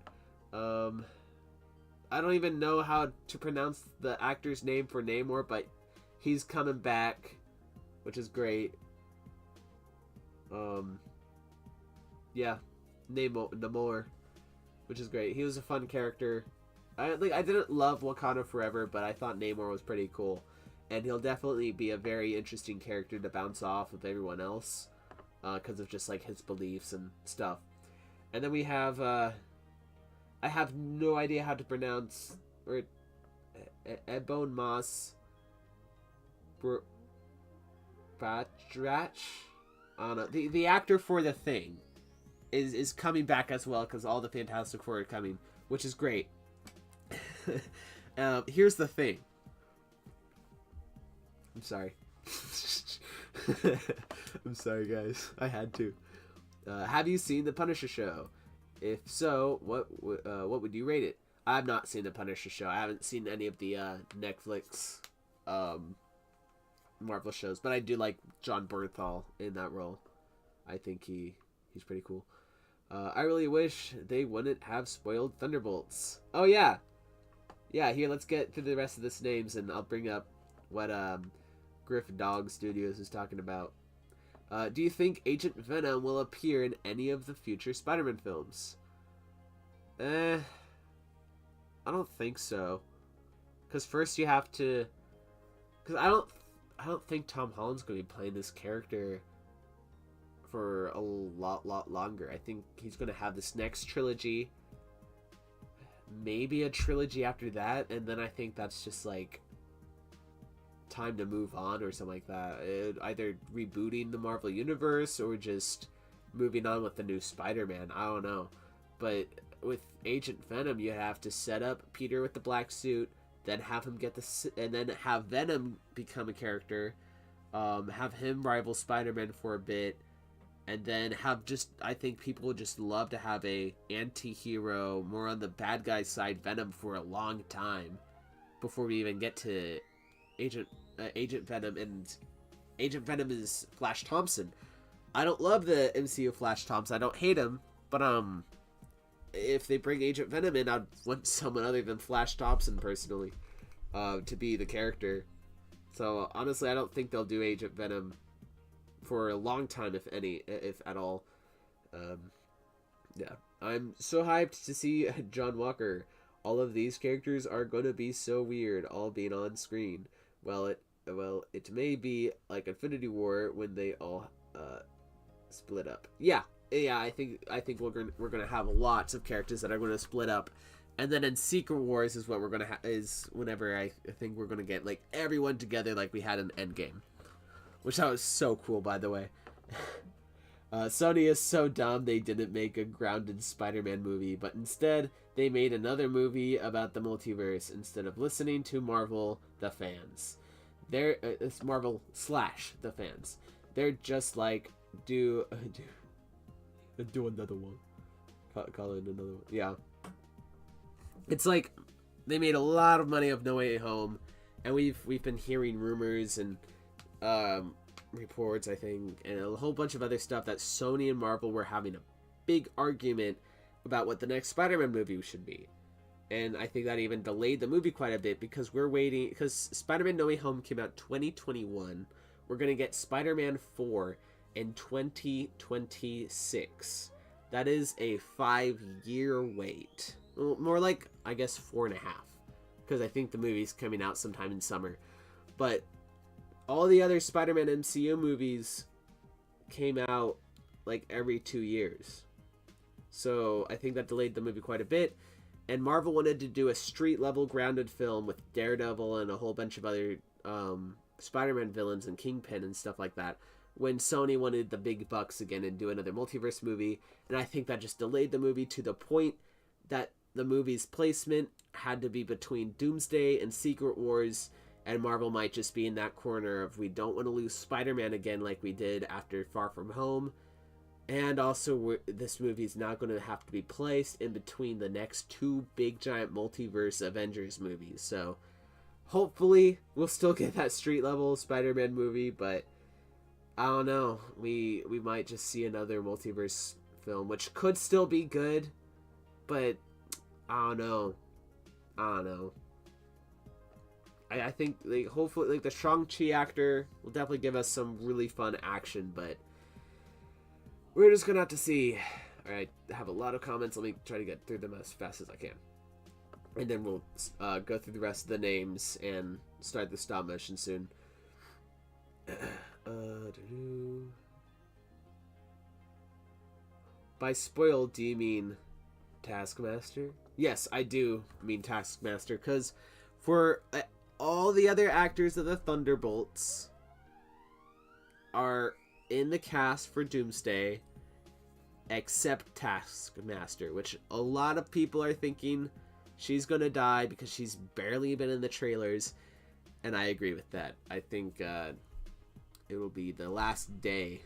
I don't even know how to pronounce the actor's name for Namor, but he's coming back, which is great. Yeah, Namor, which is great. He was a fun character. I didn't love Wakanda Forever, but I thought Namor was pretty cool, and he'll definitely be a very interesting character to bounce off of everyone else, because of just like his beliefs and stuff. And then we have I have no idea how to pronounce Ebon Moss Batrach. I don't know. The actor for The Thing is coming back as well, because all the Fantastic Four are coming, which is great. Here's the thing. I'm sorry. I'm sorry, guys. I had to. Have you seen The Punisher show? If so, what would you rate it? I've not seen The Punisher show. I haven't seen any of the Netflix Marvel shows, but I do like John Bernthal in that role. I think he's pretty cool. I really wish they wouldn't have spoiled Thunderbolts. Oh yeah. Yeah, here, let's get to the rest of this names, and I'll bring up what Griff Dog Studios is talking about. Do you think Agent Venom will appear in any of the future Spider-Man films? I don't think so. Because first you have to... Because I don't think Tom Holland's going to be playing this character for a lot longer. I think he's going to have this next trilogy, maybe a trilogy after that, and then I think that's just like time to move on or something like that. Either rebooting the Marvel Universe or just moving on with the new Spider-Man. I don't know. But with Agent Venom, you have to set up Peter with the black suit, then have him get and then have Venom become a character, have him rival Spider-Man for a bit, and then have just, I think people would just love to have a anti-hero, more on the bad guy side Venom for a long time before we even get to Agent Venom. And Agent Venom is Flash Thompson. I don't love the MCU Flash Thompson. I don't hate him, but if they bring Agent Venom in, I'd want someone other than Flash Thompson personally to be the character. So honestly, I don't think they'll do Agent Venom for a long time, if at all. Yeah, I'm so hyped to see John Walker. All of these characters are going to be so weird, all being on screen. Well, it may be like Infinity War when they all split up. Yeah, I think we're gonna have lots of characters that are going to split up, and then in Secret Wars is what we're gonna is whenever I think we're gonna get like everyone together like we had in Endgame, which that was so cool, by the way. Sony is so dumb they didn't make a grounded Spider-Man movie, but instead they made another movie about the multiverse instead of listening to Marvel the fans. It's Marvel / the fans. They're just like do another one. Call it another one. Yeah. It's like they made a lot of money of No Way Home, and we've been hearing rumors and reports, I think, and a whole bunch of other stuff that Sony and Marvel were having a big argument about what the next Spider-Man movie should be. And I think that even delayed the movie quite a bit because we're waiting, because Spider-Man No Way Home came out 2021. We're going to get Spider-Man 4 in 2026. That is a 5-year wait. Well, more like, I guess, 4.5. Because I think the movie's coming out sometime in summer. But all the other Spider-Man MCU movies came out like every 2 years. So I think that delayed the movie quite a bit. And Marvel wanted to do a street-level grounded film with Daredevil and a whole bunch of other Spider-Man villains and Kingpin and stuff like that, when Sony wanted the big bucks again and do another multiverse movie. And I think that just delayed the movie to the point that the movie's placement had to be between Doomsday and Secret Wars, and Marvel might just be in that corner of, we don't want to lose Spider-Man again like we did after Far From Home. And also, this movie's not going to have to be placed in between the next 2 big giant multiverse Avengers movies. So hopefully we'll still get that street level Spider-Man movie, but I don't know. We might just see another multiverse film, which could still be good, but I don't know. I think like hopefully like the Shang-Chi actor will definitely give us some really fun action, but we're just gonna have to see. Alright, I have a lot of comments. Let me try to get through them as fast as I can. And then we'll go through the rest of the names and start the stop motion soon. By spoiled, do you mean Taskmaster? Yes, I do mean Taskmaster, because for all the other actors of the Thunderbolts are in the cast for Doomsday, except Taskmaster, which a lot of people are thinking she's gonna die because she's barely been in the trailers, and I agree with that. I think it will be the last day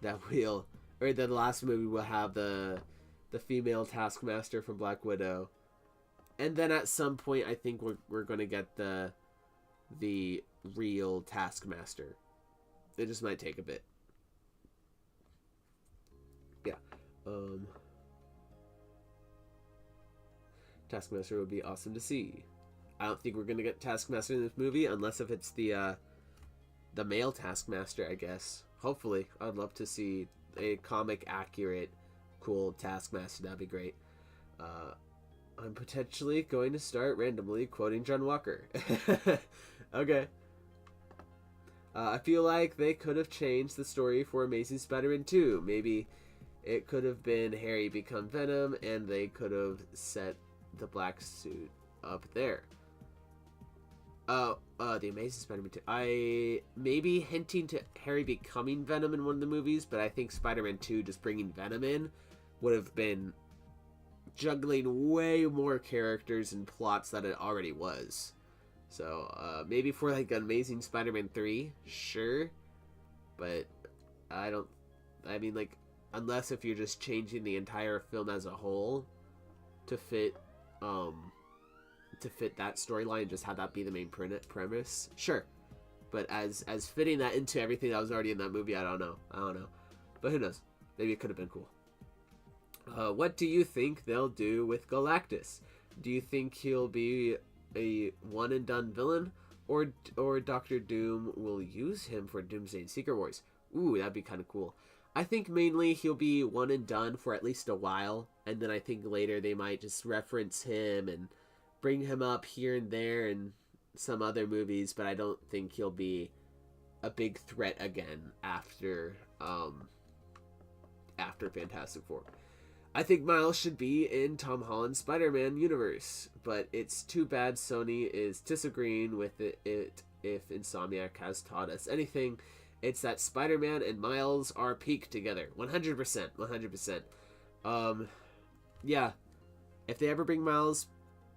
that the last movie will have the female Taskmaster from Black Widow, and then at some point I think we're gonna get the real Taskmaster. It just might take a bit. Yeah. Taskmaster would be awesome to see. I don't think we're gonna get Taskmaster in this movie unless if it's the male Taskmaster, I guess. Hopefully. I'd love to see a comic accurate, cool Taskmaster. That'd be great. I'm potentially going to start randomly quoting John Walker. Okay. I feel like they could have changed the story for Amazing Spider-Man 2. Maybe it could have been Harry become Venom, and they could have set the black suit up there. The Amazing Spider-Man 2. I maybe hinting to Harry becoming Venom in one of the movies, but I think Spider-Man 2 just bringing Venom in would have been juggling way more characters and plots that it already was. So, maybe for like Amazing Spider-Man 3, sure. But I mean, like, unless if you're just changing the entire film as a whole to fit that storyline, just have that be the main premise, sure. But as fitting that into everything that was already in that movie, I don't know. But who knows? Maybe it could have been cool. What do you think they'll do with Galactus? Do you think he'll be a one and done villain, or Doctor Doom will use him for Doomsday and Secret Wars? Ooh, that'd be kind of cool. I think mainly he'll be one and done for at least a while, and then I think later they might just reference him and bring him up here and there in some other movies, but I don't think he'll be a big threat again after Fantastic Four. I think Miles should be in Tom Holland's Spider-Man universe, but it's too bad Sony is disagreeing with it if Insomniac has taught us anything. It's that Spider-Man and Miles are peak together. 100%. 100%. Yeah. If they ever bring Miles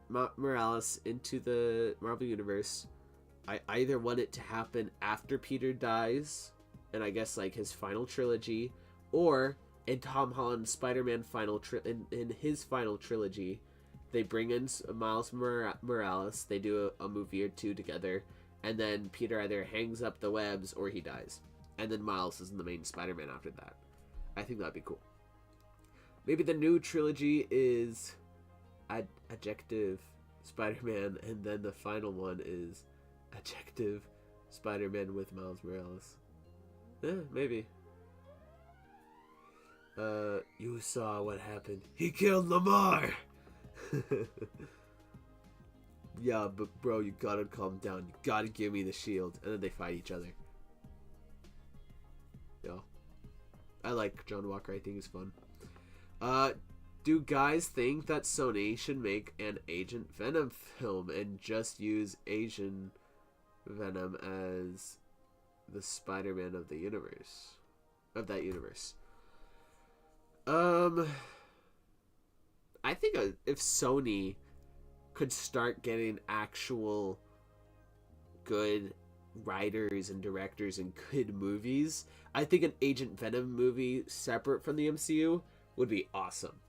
Morales into the Marvel Universe, I either want it to happen after Peter dies, and I guess like his final trilogy, or in Tom Holland's Spider-Man in his final trilogy, they bring in Miles Morales, they do a movie or two together, and then Peter either hangs up the webs or he dies. And then Miles is in the main Spider-Man after that. I think that'd be cool. Maybe the new trilogy is Adjective Spider-Man, and then the final one is Adjective Spider-Man with Miles Morales. Maybe. You saw what happened. He killed Lamar! Yeah, but bro, you gotta calm down. You gotta give me the shield. And then they fight each other. Yeah. I like John Walker. I think he's fun. Do guys think that Sony should make an Agent Venom film and just use Asian Venom as the Spider-Man of the universe? Of that universe. I think if Sony could start getting actual good writers and directors and good movies, I think an Agent Venom movie separate from the MCU would be awesome.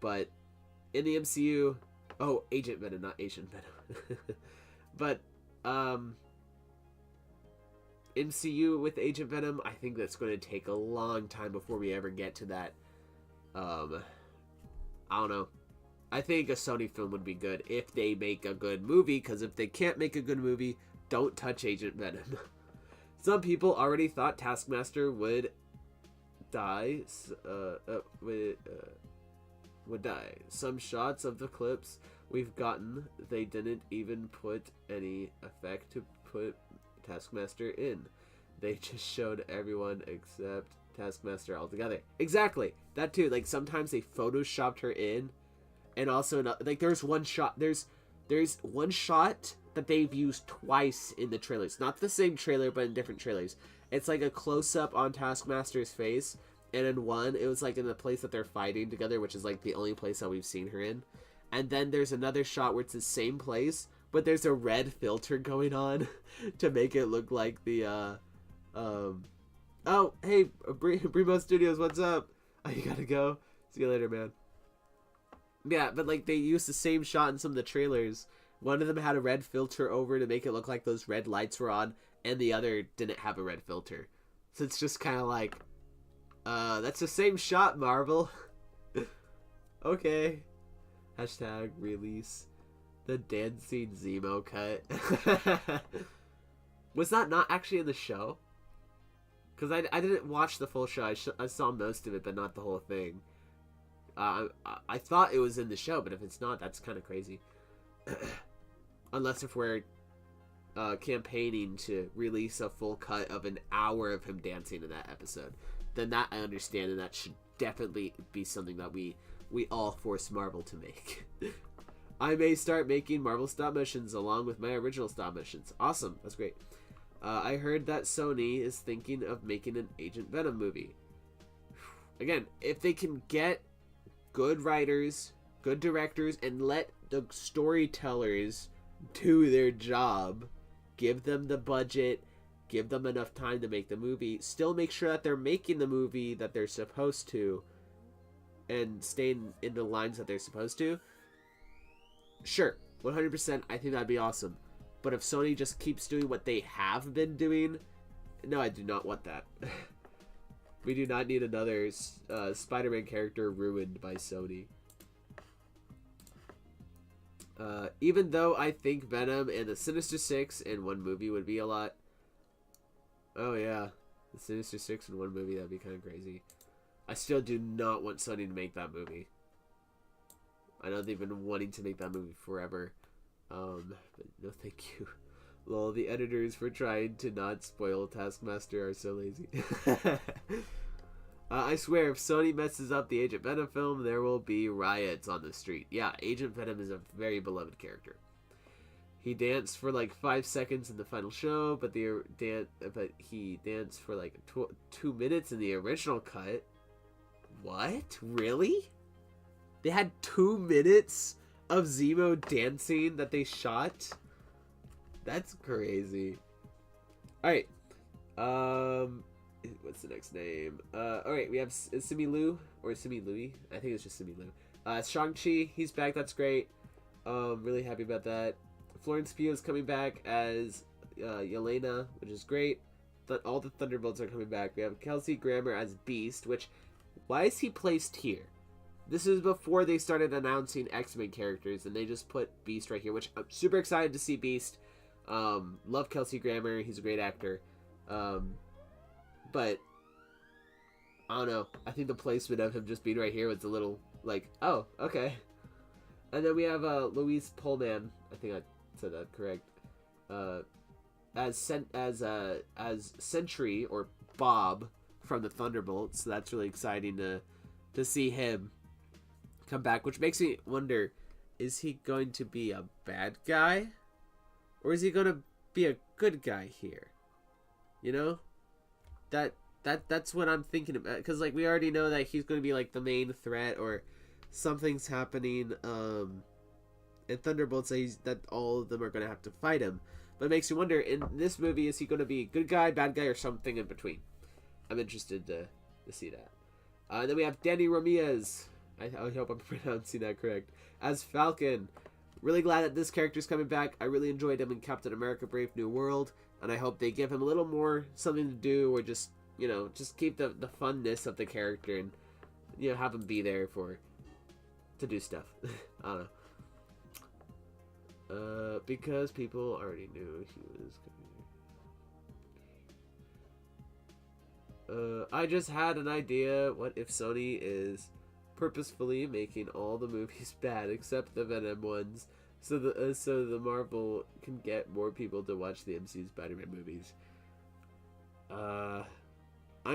But in the MCU, Agent Venom, not Asian Venom. But MCU with Agent Venom, I think that's going to take a long time before we ever get to that. I don't know. I think a Sony film would be good if they make a good movie, because if they can't make a good movie, don't touch Agent Venom. Some people already thought Taskmaster would die. Would die. Some shots of the clips we've gotten, they didn't even put any effect to put Taskmaster in. They just showed everyone except Taskmaster altogether. Exactly. That too. Like sometimes they photoshopped her in, and also like there's one shot. There's one shot that they've used twice in the trailers. Not the same trailer, but in different trailers. It's like a close up on Taskmaster's face, and in one it was like in the place that they're fighting together, which is like the only place that we've seen her in. And then there's another shot where it's the same place, but there's a red filter going on to make it look like the oh, hey, Brimo Studios, what's up? Oh, you gotta go. See you later, man. Yeah, but like they used the same shot in some of the trailers. One of them had a red filter over to make it look like those red lights were on, and the other didn't have a red filter. So it's just kind of like, that's the same shot, Marvel. Okay. Hashtag release the dancing Zemo cut. Was that not actually in the show? Because I didn't watch the full show. I saw most of it, but not the whole thing. I thought it was in the show, but if it's not, that's kind of crazy. Unless if we're campaigning to release a full cut of an hour of him dancing in that episode, then that I understand, and that should definitely be something that we all force Marvel to make. I may start making Marvel stop motions along with my original stop motions. Awesome, that's great. I heard that Sony is thinking of making an Agent Venom movie. Again, if they can get good writers, good directors, and let the storytellers do their job, give them the budget, give them enough time to make the movie, still make sure that they're making the movie that they're supposed to, and staying in the lines that they're supposed to, sure, 100%, I think that'd be awesome. But if Sony just keeps doing what they have been doing, no, I do not want that. We do not need another Spider-Man character ruined by Sony. Even though I think Venom and the Sinister Six in one movie would be a lot. Oh yeah, the Sinister Six in one movie, that'd be kind of crazy. I still do not want Sony to make that movie. I know they've been wanting to make that movie forever. But no thank you. Lol, the editors for trying to not spoil Taskmaster are so lazy. I swear, if Sony messes up the Agent Venom film, there will be riots on the street. Yeah, Agent Venom is a very beloved character. He danced for like 5 seconds in the final show, but he danced for like 2 minutes in the original cut. What? Really? They had 2 minutes of Zemo dancing that they shot? That's crazy. Alright. What's the next name? Alright, we have Simu Liu, or Simu Louis. I think it's just Simu Liu. Shang-Chi, he's back, that's great. Really happy about that. Florence Pugh is coming back as Yelena, which is great. All the Thunderbolts are coming back. We have Kelsey Grammer as Beast, which, why is he placed here? This is before they started announcing X-Men characters, and they just put Beast right here, which I'm super excited to see Beast. Love Kelsey Grammer, he's a great actor. But, I don't know, I think the placement of him just being right here was a little, like, oh, okay. And then we have Louise Pullman, I think I said that correct, as Sentry, or Bob, from the Thunderbolts, so that's really exciting to see him come back, which makes me wonder, is he going to be a bad guy? Or is he going to be a good guy here? You know? That's what I'm thinking about, because like we already know that he's going to be like the main threat, or something's happening in Thunderbolts that all of them are going to have to fight him. But it makes you wonder, in this movie, is he going to be good guy, bad guy, or something in between? I'm interested to see that. Then we have Danny Ramirez. I hope I'm pronouncing that correct. As Falcon. Really glad that this character's coming back. I really enjoyed him in Captain America Brave New World. And I hope they give him a little more something to do, or just, you know, just keep the funness of the character, and, you know, have him be there to do stuff. I don't know. Because people already knew he was coming. I just had an idea. What if Sony is purposefully making all the movies bad except the Venom ones, so the Marvel can get more people to watch the MCU Spider-Man movies? I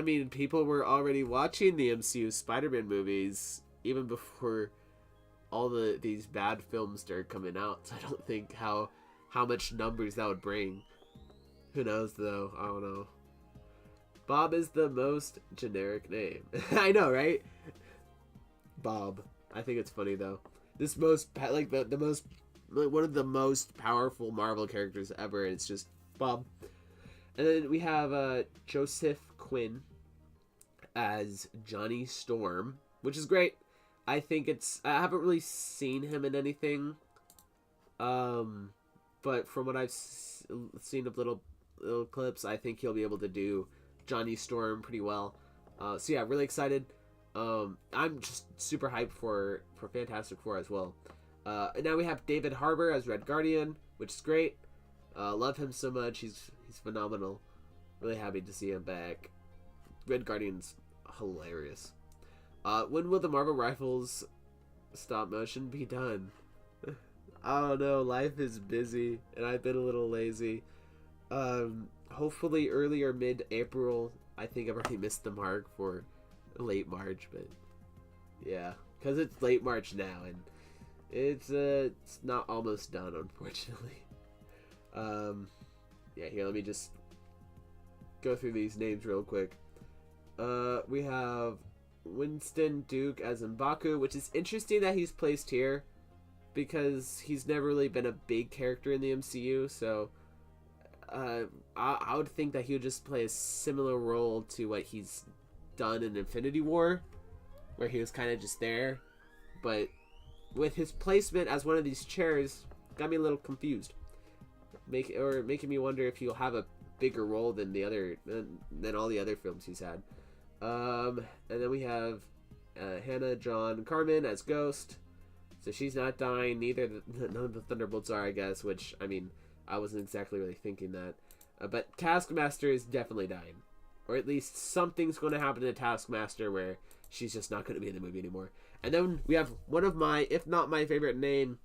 mean, people were already watching the MCU Spider-Man movies even before all these bad films started coming out, so I don't think how much numbers that would bring. Who knows, though? I don't know. Bob is the most generic name. I know, right? Bob. I think it's funny, though. This most, like, the most, like, one of the most powerful Marvel characters ever, and it's just Bob. And then we have Joseph Quinn as Johnny Storm, which is great. I think I haven't really seen him in anything, but from what I've seen of little clips, I think he'll be able to do Johnny Storm pretty well. So yeah, really excited. I'm just super hyped for Fantastic Four as well. And now we have David Harbour as Red Guardian, which is great. Love him so much. He's phenomenal. Really happy to see him back. Red Guardian's hilarious. When will the Marvel Rivals stop motion be done? I don't know. Life is busy, and I've been a little lazy. Hopefully early or mid-April. I think I've already missed the mark for late March, but yeah, because it's late March now, and it's not almost done, unfortunately. Yeah, here, let me just go through these names real quick. We have Winston Duke as M'Baku, which is interesting that he's placed here because he's never really been a big character in the MCU, so I would think that he would just play a similar role to what he's done in Infinity War, where he was kind of just there, but with his placement as one of these chairs, got me a little confused, making me wonder if he'll have a bigger role than than all the other films he's had. And then we have Hannah John Carmen as Ghost, so she's not dying. None of the Thunderbolts are, I guess. Which, I mean, I wasn't exactly really thinking that. But Taskmaster is definitely dying, or at least something's going to happen to Taskmaster where she's just not going to be in the movie anymore. And then we have one of my, if not my favorite name,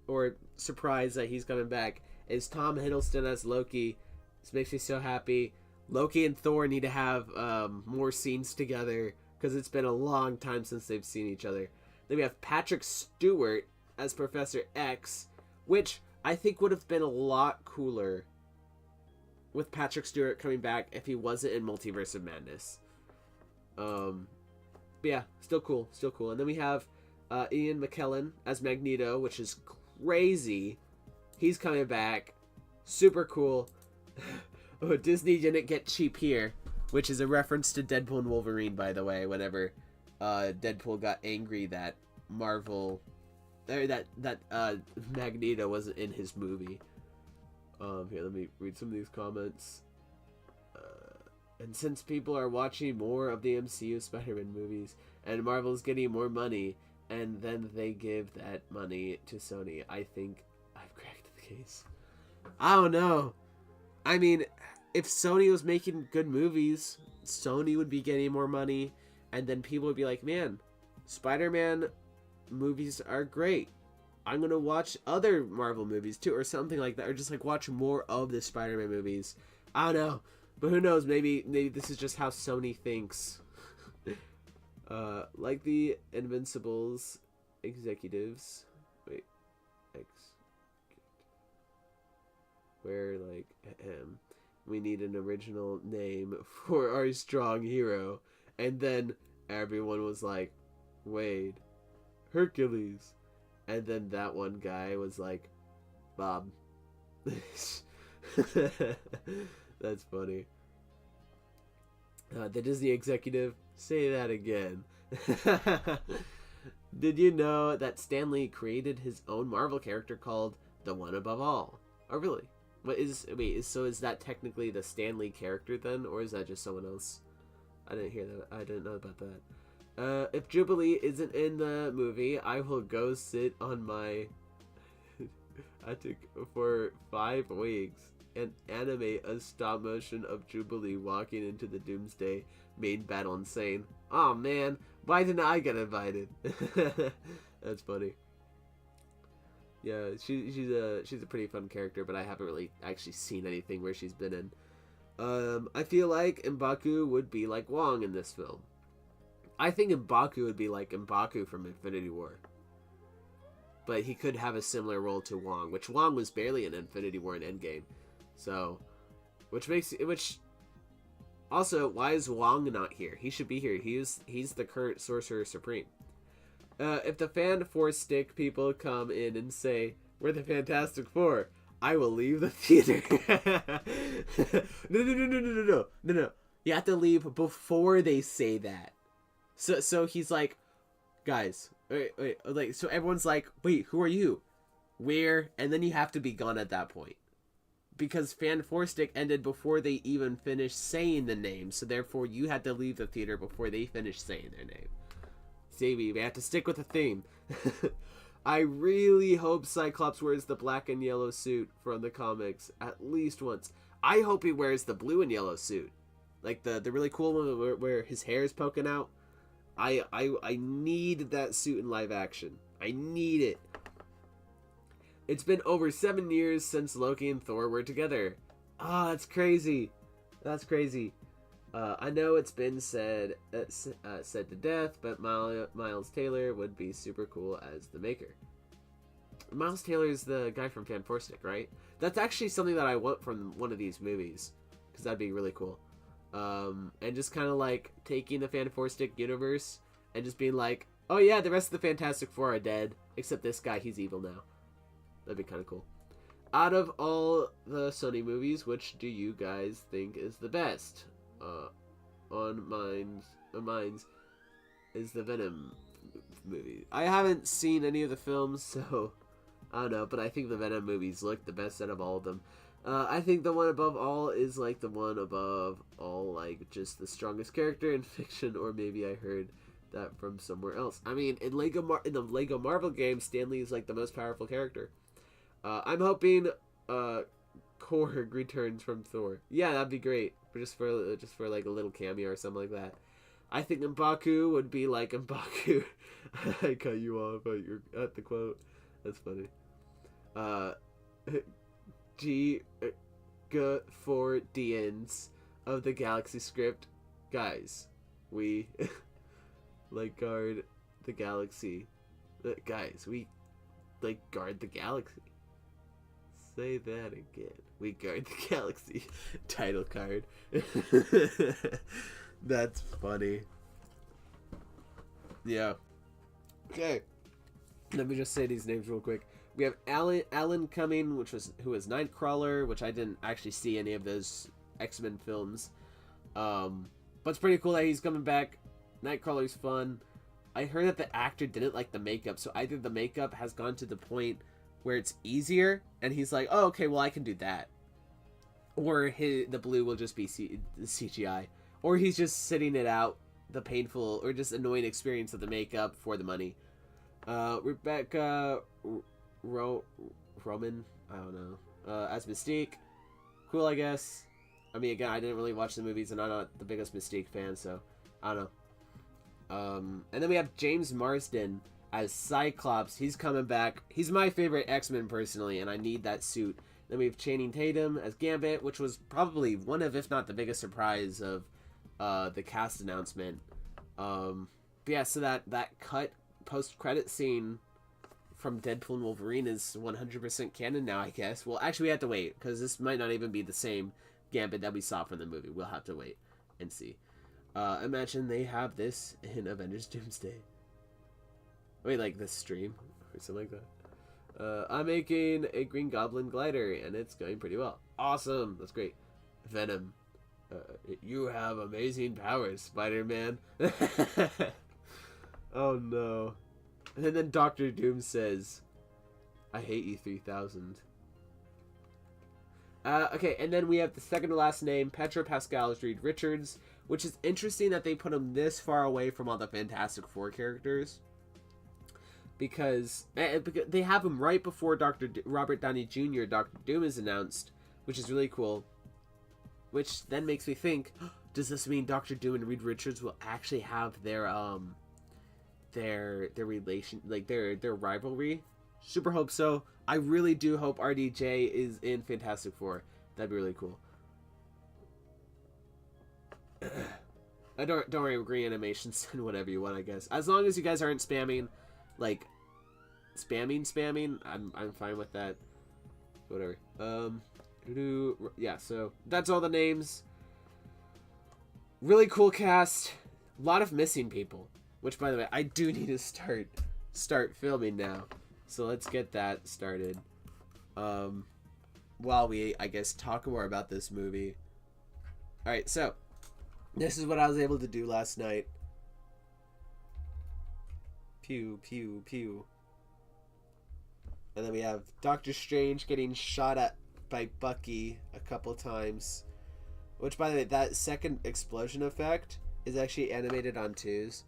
or surprise that he's coming back, is Tom Hiddleston as Loki. This makes me so happy. Loki and Thor need to have more scenes together because it's been a long time since they've seen each other. Then we have Patrick Stewart as Professor X, which I think would have been a lot cooler with Patrick Stewart coming back if he wasn't in Multiverse of Madness. But yeah, still cool. And then we have Ian McKellen as Magneto, which is crazy. He's coming back. Super cool. Oh, Disney didn't get cheap here, which is a reference to Deadpool and Wolverine, by the way, whenever Deadpool got angry that Magneto wasn't in his movie. Here, let me read some of these comments. And since people are watching more of the MCU Spider-Man movies, and Marvel's getting more money, and then they give that money to Sony, I think I've cracked the case. I don't know. I mean, if Sony was making good movies, Sony would be getting more money, and then people would be like, man, Spider-Man movies are great. I'm going to watch other Marvel movies too, or something like that, or just like watch more of the Spider-Man movies. I don't know, but who knows, maybe this is just how Sony thinks. Like the Invincibles executives. Wait, where like we need an original name for our strong hero, and then everyone was like, Wade, Hercules, and then that one guy was like, Bob. That's funny. The Disney executive, say that again. Did you know that Stan Lee created his own Marvel character called The One Above All? Oh, really? Is that technically the Stan Lee character then, or is that just someone else? I didn't hear that. I didn't know about that. If Jubilee isn't in the movie, I will go sit on my attic for 5 weeks and animate a stop motion of Jubilee walking into the Doomsday main battle and saying, "Oh man, why didn't I get invited?" That's funny. Yeah, she's a pretty fun character, but I haven't really actually seen anything where she's been in. I feel like M'Baku would be like Wong in this film. I think M'Baku would be like M'Baku from Infinity War. But he could have a similar role to Wong, which Wong was barely in Infinity War and Endgame. So, also, why is Wong not here? He should be here. He's the current Sorcerer Supreme. If the Fan Four Stick people come in and say, "We're the Fantastic Four," I will leave the theater. No. You have to leave before they say that. So he's like, guys, wait, like, so everyone's like, wait, who are you? Where? And then you have to be gone at that point. Because Fan Four Stick ended before they even finished saying the name, so therefore you had to leave the theater before they finished saying their name. See, we have to stick with the theme. I really hope Cyclops wears the black and yellow suit from the comics at least once. I hope he wears the blue and yellow suit. Like the really cool one where his hair is poking out. I need that suit in live action. I need it. It's been over 7 years since Loki and Thor were together. Ah, that's crazy. That's crazy. I know it's been said to death, but Miles Taylor would be super cool as the Maker. Miles Taylor is the guy from Fanforstic, right? That's actually something that I want from one of these movies, because that'd be really cool. And just kind of like taking the Fanforstic universe and just being like, oh yeah, the rest of the Fantastic Four are dead, except this guy, he's evil now. That'd be kind of cool. Out of all the Sony movies, which do you guys think is the best? On mine's is the Venom movie. I haven't seen any of the films, so I don't know, but I think the Venom movies look the best out of all of them. I think the one above all is like the one above all, like just the strongest character in fiction, or maybe I heard that from somewhere else. I mean, in the Lego Marvel game, Stan Lee is like the most powerful character. I'm hoping Korg returns from Thor. Yeah, that'd be great. Just for like a little cameo or something like that. I think M'Baku would be like M'Baku. I cut you off at the quote. That's funny. G4DNs of the Galaxy script. Guys, we like guard the galaxy. Guys, we like guard the galaxy. Say that again. We guard the galaxy. Title card. That's funny. Yeah. Okay. Let me just say these names real quick. We have Alan Cumming, who was Nightcrawler, which I didn't actually see any of those X-Men films. But it's pretty cool that he's coming back. Nightcrawler's fun. I heard that the actor didn't like the makeup, so either the makeup has gone to the point where it's easier, and he's like, oh, okay, well, I can do that. Or the blue will just be CGI. Or he's just sitting it out, the painful or just annoying experience of the makeup for the money. Rebecca Roman, I don't know, as Mystique. Cool, I guess. I mean, again, I didn't really watch the movies, and I'm not the biggest Mystique fan, so I don't know. And then we have James Marsden as Cyclops. He's coming back. He's my favorite X-Men personally, and I need that suit. Then we have Channing Tatum as Gambit, which was probably one of, if not the biggest surprise of the cast announcement. But yeah, so that cut post-credit scene from Deadpool and Wolverine is 100% canon now, I guess. Well, actually, we have to wait, because this might not even be the same Gambit that we saw from the movie. We'll have to wait and see. Imagine they have this in Avengers Doomsday. Wait, like this stream or something like that. I'm making a Green Goblin glider, and it's going pretty well. Awesome, that's great. Venom, you have amazing powers, Spider-Man. Oh no. And then Dr. Doom says, I hate you 3000. Okay, and then we have the second to last name, Petro Pascal's Reed Richards, which is interesting that they put him this far away from all the Fantastic Four characters. Because they have him right before Robert Downey Jr., Dr. Doom is announced, which is really cool. Which then makes me think, does this mean Dr. Doom and Reed Richards will actually have their relation, like their rivalry? Super hope so. I really do hope RDJ is in Fantastic Four. That'd be really cool. I don't worry, agree animations and whatever you want, I guess. As long as you guys aren't spamming, like spamming, I'm fine with that. Whatever. Yeah, so that's all the names. Really cool cast. A lot of missing people. Which, by the way, I do need to start filming now. So let's get that started. While we, I guess, talk more about this movie. Alright, so this is what I was able to do last night. Pew, pew, pew. And then we have Doctor Strange getting shot at by Bucky a couple times. Which, by the way, that second explosion effect is actually animated on twos.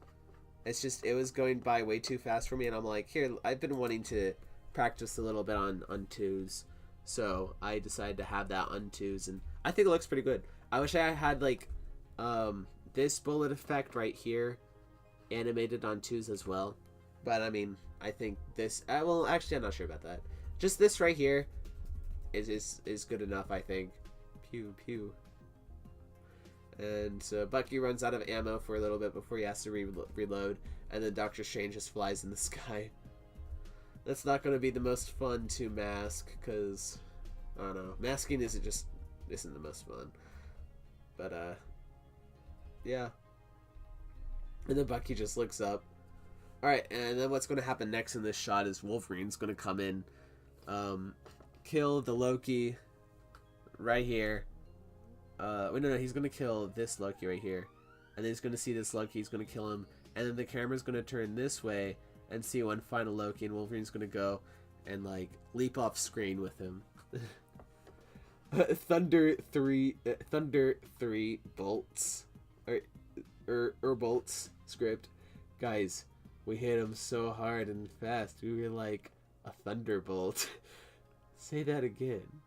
It's just, it was going by way too fast for me, and I'm like, here, I've been wanting to practice a little bit on twos. So I decided to have that on twos, and I think it looks pretty good. I wish I had, like, this bullet effect right here animated on twos as well. But, I mean, I think this... well, actually, I'm not sure about that. Just this right here is good enough, I think. Pew pew. And so Bucky runs out of ammo for a little bit before he has to reload, and then Doctor Strange just flies in the sky. That's not going to be the most fun to mask, because, I don't know, masking isn't the most fun. But, yeah. And then Bucky just looks up. Alright, and then what's going to happen next in this shot is Wolverine's going to come in, kill the Loki right here. Wait, no, he's going to kill this Loki right here. And then he's going to see this Loki, he's going to kill him. And then the camera's going to turn this way and see one final Loki, and Wolverine's going to go and, like, leap off screen with him. Thunder 3 bolts. Or bolts script. Guys, we hit him so hard and fast. We were like a thunderbolt. Say that again.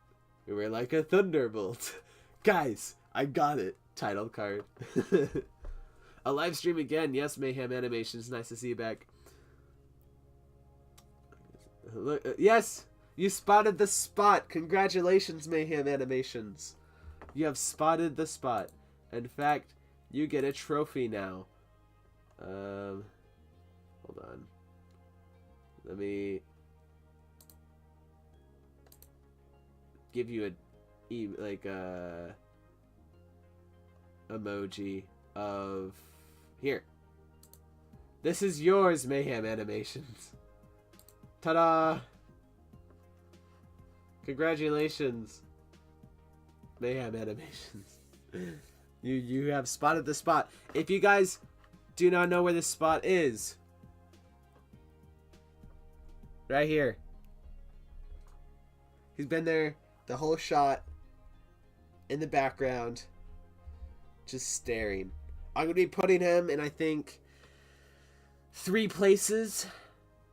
We were like a thunderbolt. Guys, I got it. Title card. A live stream again. Yes, Mayhem Animations. Nice to see you back. Look, yes, you spotted the spot. Congratulations, Mayhem Animations. You have spotted the spot. In fact, you get a trophy now. Hold on. Let me give you a emoji of here. This is yours, Mayhem Animations. Ta-da! Congratulations, Mayhem Animations. You have spotted the spot. If you guys do not know where this spot is, right here. He's been there the whole shot, in the background, just staring. I'm going to be putting him in, I think, 3 places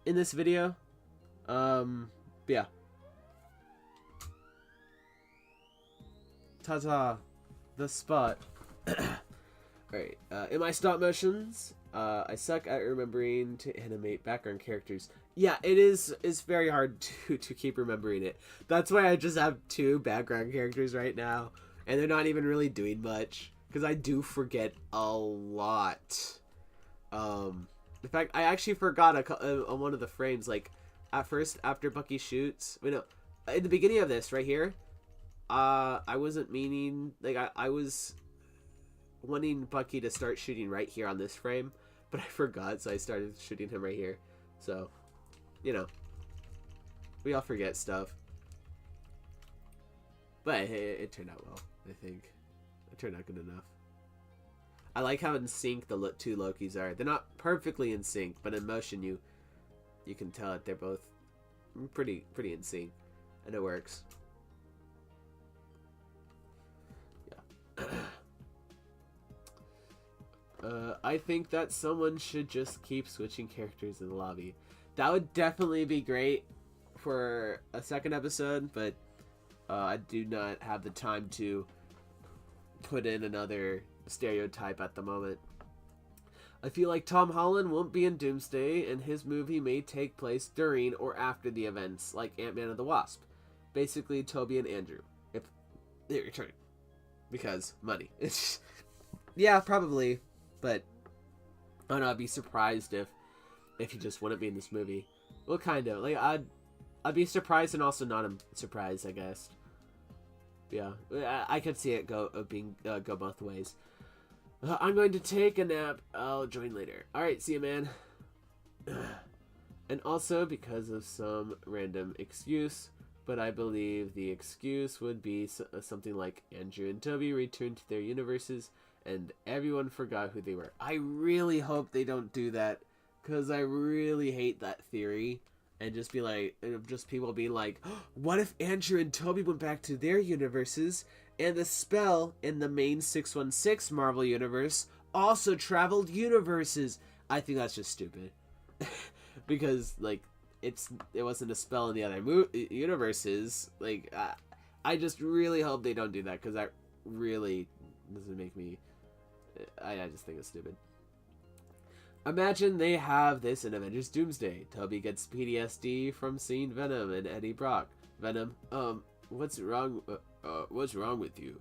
in this video. Yeah. Ta-ta. The spot. Alright, in my stop motions, I suck at remembering to animate background characters. Yeah, it's very hard to keep remembering it. That's why I just have 2 background characters right now, and they're not even really doing much, because I do forget a lot. In fact, I actually forgot on one of the frames, like, at first, after Bucky shoots, wait, no, in the beginning of this, right here, I wasn't meaning, like, I was wanting Bucky to start shooting right here on this frame, but I forgot, so I started shooting him right here. So, you know, we all forget stuff. But hey, it turned out well, I think. It turned out good enough. I like how in sync the 2 Lokis are. They're not perfectly in sync, but in motion you can tell that they're both pretty in sync, and it works. Yeah. I think that someone should just keep switching characters in the lobby. That would definitely be great for a second episode, but I do not have the time to put in another stereotype at the moment. I feel like Tom Holland won't be in Doomsday, and his movie may take place during or after the events, like Ant-Man and the Wasp. Basically, Toby and Andrew, if they return. Because money. Yeah, probably. But I don't know, I'd be surprised if he just wouldn't be in this movie. Well, kind of. Like, I'd be surprised and also not surprised, I guess. Yeah, I could see it go both ways. I'm going to take a nap. I'll join later. Alright, see you, man. And also, because of some random excuse, but I believe the excuse would be something like Andrew and Toby returned to their universes and everyone forgot who they were. I really hope they don't do that, because I really hate that theory. And just be like, just people being like, oh, what if Andrew and Toby went back to their universes and the spell in the main 616 Marvel universe also traveled universes? I think that's just stupid. Because, like, it wasn't a spell in the other universes. Like, I just really hope they don't do that, because that really doesn't make me... I just think it's stupid. Imagine they have this in Avengers Doomsday. Toby gets PTSD from seeing Venom and Eddie Brock. Venom, what's wrong with you?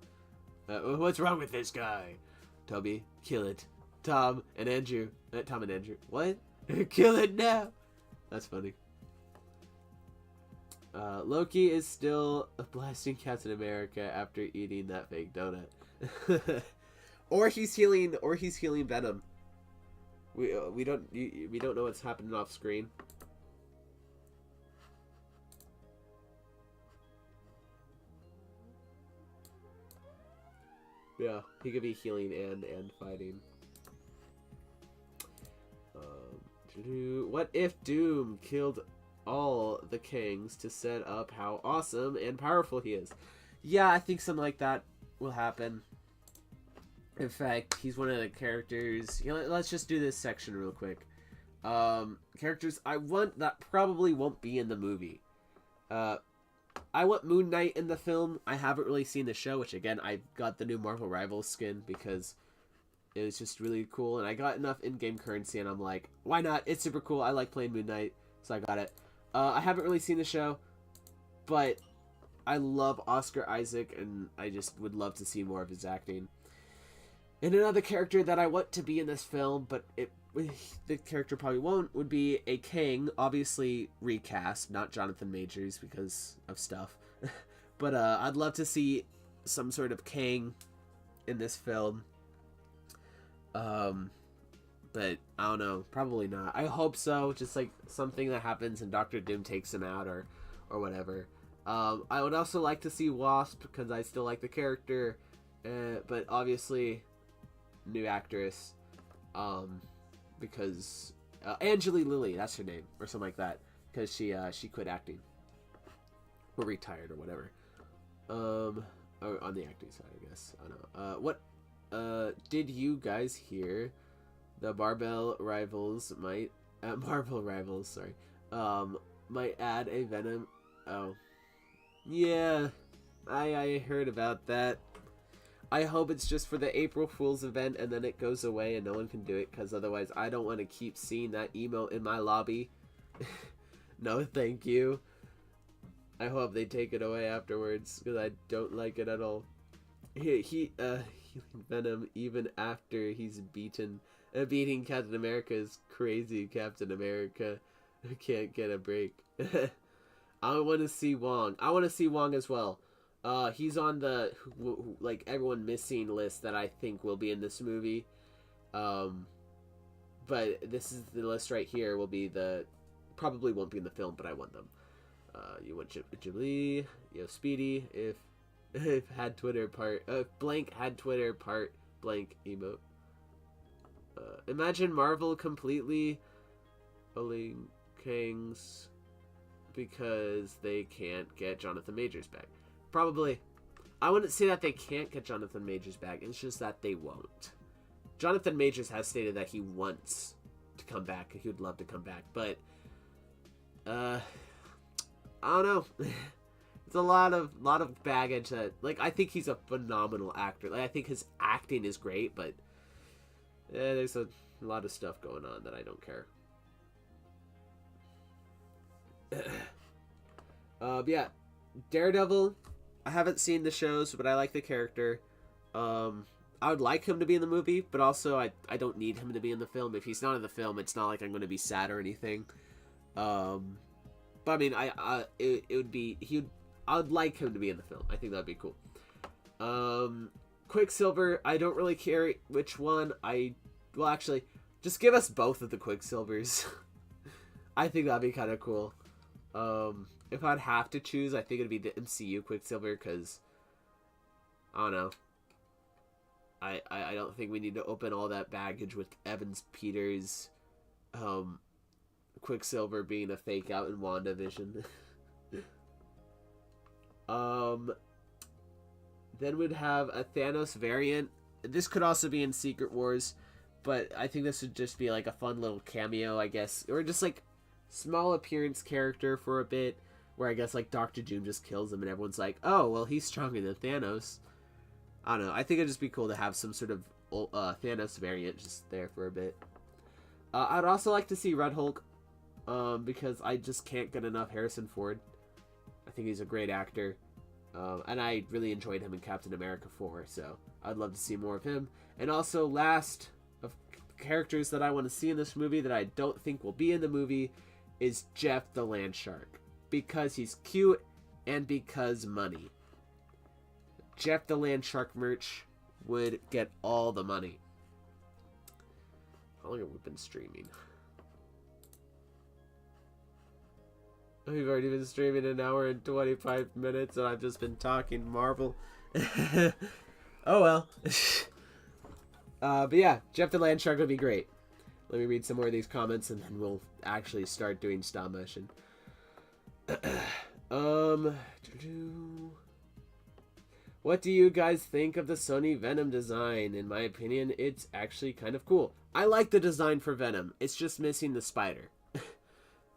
What's wrong with this guy? Toby, kill it. Tom and Andrew. What? Kill it now. That's funny. Loki is still blasting Captain America after eating that fake donut. or he's healing Venom. We don't know what's happening off screen. Yeah, he could be healing and fighting. What if Doom killed all the Kings to set up how awesome and powerful he is? Yeah, I think something like that will happen. In fact, he's one of the characters. You know, let's just do this section real quick. Characters I want that probably won't be in the movie. I want Moon Knight in the film. I haven't really seen the show, which again, I got the new Marvel Rivals skin because it was just really cool, and I got enough in-game currency, and I'm like, why not? It's super cool. I like playing Moon Knight, so I got it. I haven't really seen the show, but I love Oscar Isaac, and I just would love to see more of his acting. And another character that I want to be in this film, but the character probably won't, would be a king. Obviously recast, not Jonathan Majors because of stuff. But I'd love to see some sort of king in this film. But I don't know, probably not. I hope so, just like something that happens and Doctor Doom takes him out or whatever. I would also like to see Wasp because I still like the character, but obviously new actress, because Angela Lilly, that's her name, or something like that, because she quit acting or retired or whatever. Or on the acting side, I guess. I don't know. Did you guys hear the Marvel Rivals might add a Venom? Oh, yeah, I heard about that. I hope it's just for the April Fool's event and then it goes away and no one can do it, because otherwise I don't want to keep seeing that emote in my lobby. No, thank you. I hope they take it away afterwards, because I don't like it at all. He Venom, even after he's beating Captain America, is crazy. Captain America can't get a break. I want to see Wong. I want to see Wong as well. He's on the like everyone missing list that I think will be in this movie. But this is the list right here. Will be probably won't be in the film, but I want them. You want Ghibli, you have Speedy. If had Twitter part blank had Twitter part blank emote. Imagine Marvel completely pulling Kings because they can't get Jonathan Majors back. Probably. I wouldn't say that they can't get Jonathan Majors back. It's just that they won't. Jonathan Majors has stated that he wants to come back. He would love to come back, but I don't know. It's a lot of baggage that, like, I think he's a phenomenal actor. Like, I think his acting is great, but there's a lot of stuff going on that I don't care. Yeah, Daredevil. I haven't seen the shows, but I like the character. I would like him to be in the movie, but also I don't need him to be in the film. If he's not in the film, it's not like I'm going to be sad or anything. But I mean, I would like him to be in the film. I think that'd be cool. Quicksilver, I don't really care which one. Well, actually, just give us both of the Quicksilvers. I think that'd be kind of cool. If I'd have to choose, I think it'd be the MCU Quicksilver, because I don't know. I don't think we need to open all that baggage with Evans Peters, Quicksilver being a fake out in WandaVision. Then we'd have a Thanos variant. This could also be in Secret Wars, but I think this would just be like a fun little cameo, I guess, or just like small appearance character for a bit, where I guess like Doctor Doom just kills him and everyone's like, oh, well, he's stronger than Thanos. I don't know. I think it'd just be cool to have some sort of Thanos variant just there for a bit. I'd also like to see Red Hulk, because I just can't get enough Harrison Ford. I think he's a great actor, and I really enjoyed him in Captain America 4, so I'd love to see more of him. And also, last of characters that I want to see in this movie that I don't think will be in the movie is Jeff the Land Shark, because he's cute and because money. Jeff the Land Shark merch would get all the money. How long have we been streaming? We've already been streaming 1 hour and 25 minutes, and I've just been talking Marvel. Oh well. But yeah, Jeff the Land Shark would be great. Let me read some more of these comments, and then we'll actually start doing stop motion. What do you guys think of the Sony Venom design? In my opinion, it's actually kind of cool. I like the design for Venom. It's just missing the spider.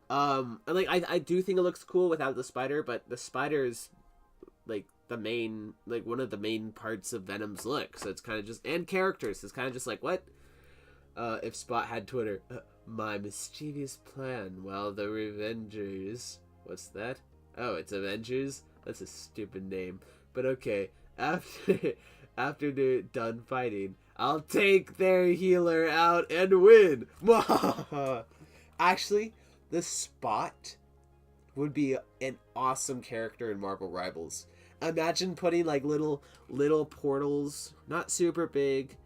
I do think it looks cool without the spider, but the spider is like the main, like one of the main parts of Venom's look. So it's kind of just, and characters. It's kind of just like, what? If Spot had Twitter, my mischievous plan. Well, the Revengers. What's that? Oh, it's Avengers? That's a stupid name. But okay, after they're done fighting, I'll take their healer out and win. Actually, the Spot would be an awesome character in Marvel Rivals. Imagine putting like little portals, not super big,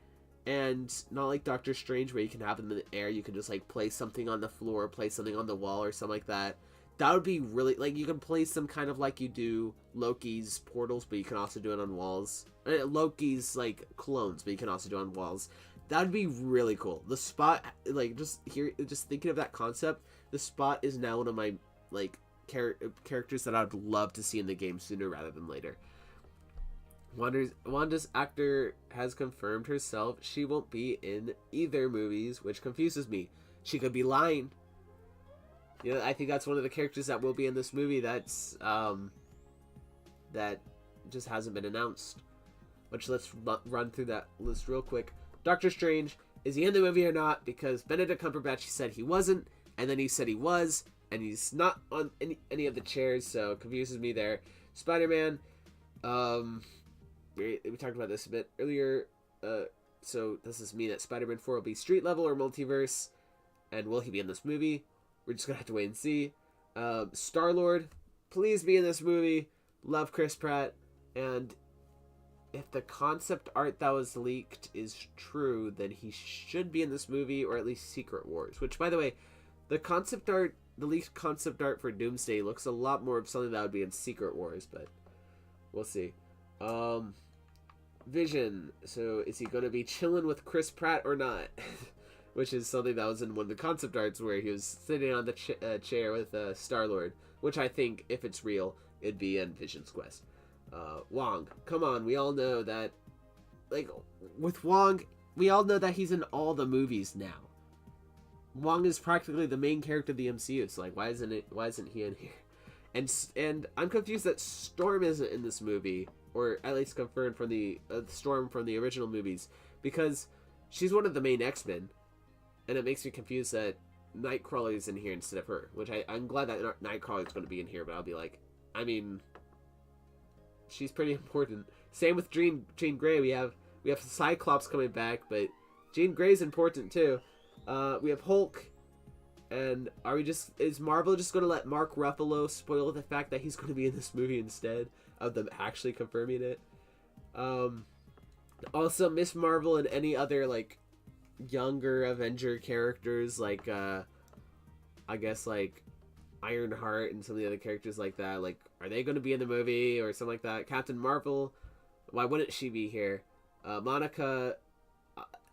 and not like Doctor Strange where you can have them in the air. You can just like place something on the floor, place something on the wall or something like that. That would be really, like, you can place them kind of like you do Loki's portals, but you can also do it on walls. Loki's, like, clones, but you can also do it on walls. That would be really cool. The Spot, like, just thinking of that concept, the Spot is now one of my, like, characters that I would love to see in the game sooner rather than later. Wanda's actor has confirmed herself she won't be in either movies, which confuses me. She could be lying. Yeah, I think that's one of the characters that will be in this movie that's, that just hasn't been announced. Which, let's run through that list real quick. Doctor Strange, is he in the movie or not? Because Benedict Cumberbatch said he wasn't, and then he said he was, and he's not on any of the chairs, so it confuses me there. Spider-Man, we talked about this a bit earlier, so does this mean that Spider-Man 4 will be street level or multiverse? And will he be in this movie? We're just gonna have to wait and see. Star-Lord, please be in this movie. Love Chris Pratt. And if the concept art that was leaked is true, then he should be in this movie, or at least Secret Wars. Which, by the way, the leaked concept art for Doomsday looks a lot more of something that would be in Secret Wars, but we'll see. Vision. So is he gonna be chilling with Chris Pratt or not? Which is something that was in one of the concept arts where he was sitting on the chair with Star-Lord. Which I think, if it's real, it'd be in Vision's quest. Wong. Come on, we all know that... Like, with Wong, we all know that he's in all the movies now. Wong is practically the main character of the MCU, so like, why isn't he in here? And I'm confused that Storm isn't in this movie, or at least confirmed from the Storm from the original movies, because she's one of the main X-Men. And it makes me confused that Nightcrawler is in here instead of her. Which I'm glad that Nightcrawler is going to be in here, but I'll be like, I mean, she's pretty important. Same with Jean Grey. We have Cyclops coming back, but Jean Grey's important too. We have Hulk, and is Marvel just going to let Mark Ruffalo spoil the fact that he's going to be in this movie instead of them actually confirming it? Also, Miss Marvel and any other like younger Avenger characters, like I guess like Ironheart and some of the other characters like that, like, are they going to be in the movie or something like that? Captain Marvel, why wouldn't she be here? Monica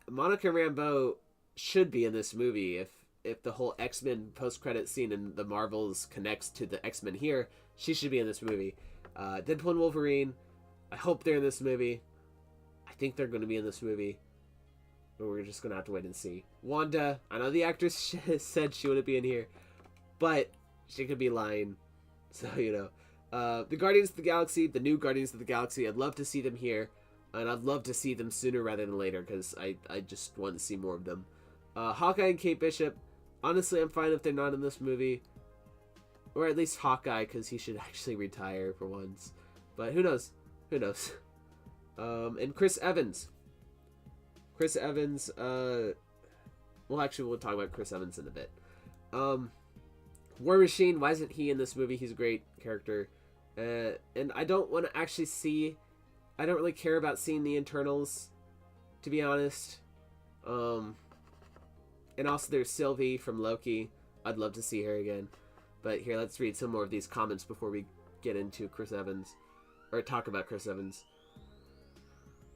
Rambeau should be in this movie. If the whole X-Men post-credit scene in the Marvels connects to the X-Men here, she should be in this movie. Deadpool and Wolverine, I hope they're in this movie. I think they're going to be in this movie. But we're just going to have to wait and see. Wanda, I know the actress said she wouldn't be in here, but she could be lying. So, you know. The Guardians of the Galaxy, the new Guardians of the Galaxy, I'd love to see them here. And I'd love to see them sooner rather than later, because I just want to see more of them. Hawkeye and Kate Bishop. Honestly, I'm fine if they're not in this movie. Or at least Hawkeye, because he should actually retire for once. But who knows? Who knows? And Chris Evans. Chris Evans, well, actually, we'll talk about Chris Evans in a bit. War Machine, why isn't he in this movie? He's a great character. And I don't want to actually see... I don't really care about seeing the Internals, to be honest. And also there's Sylvie from Loki. I'd love to see her again. But here, let's read some more of these comments before we get into Chris Evans. Or talk about Chris Evans.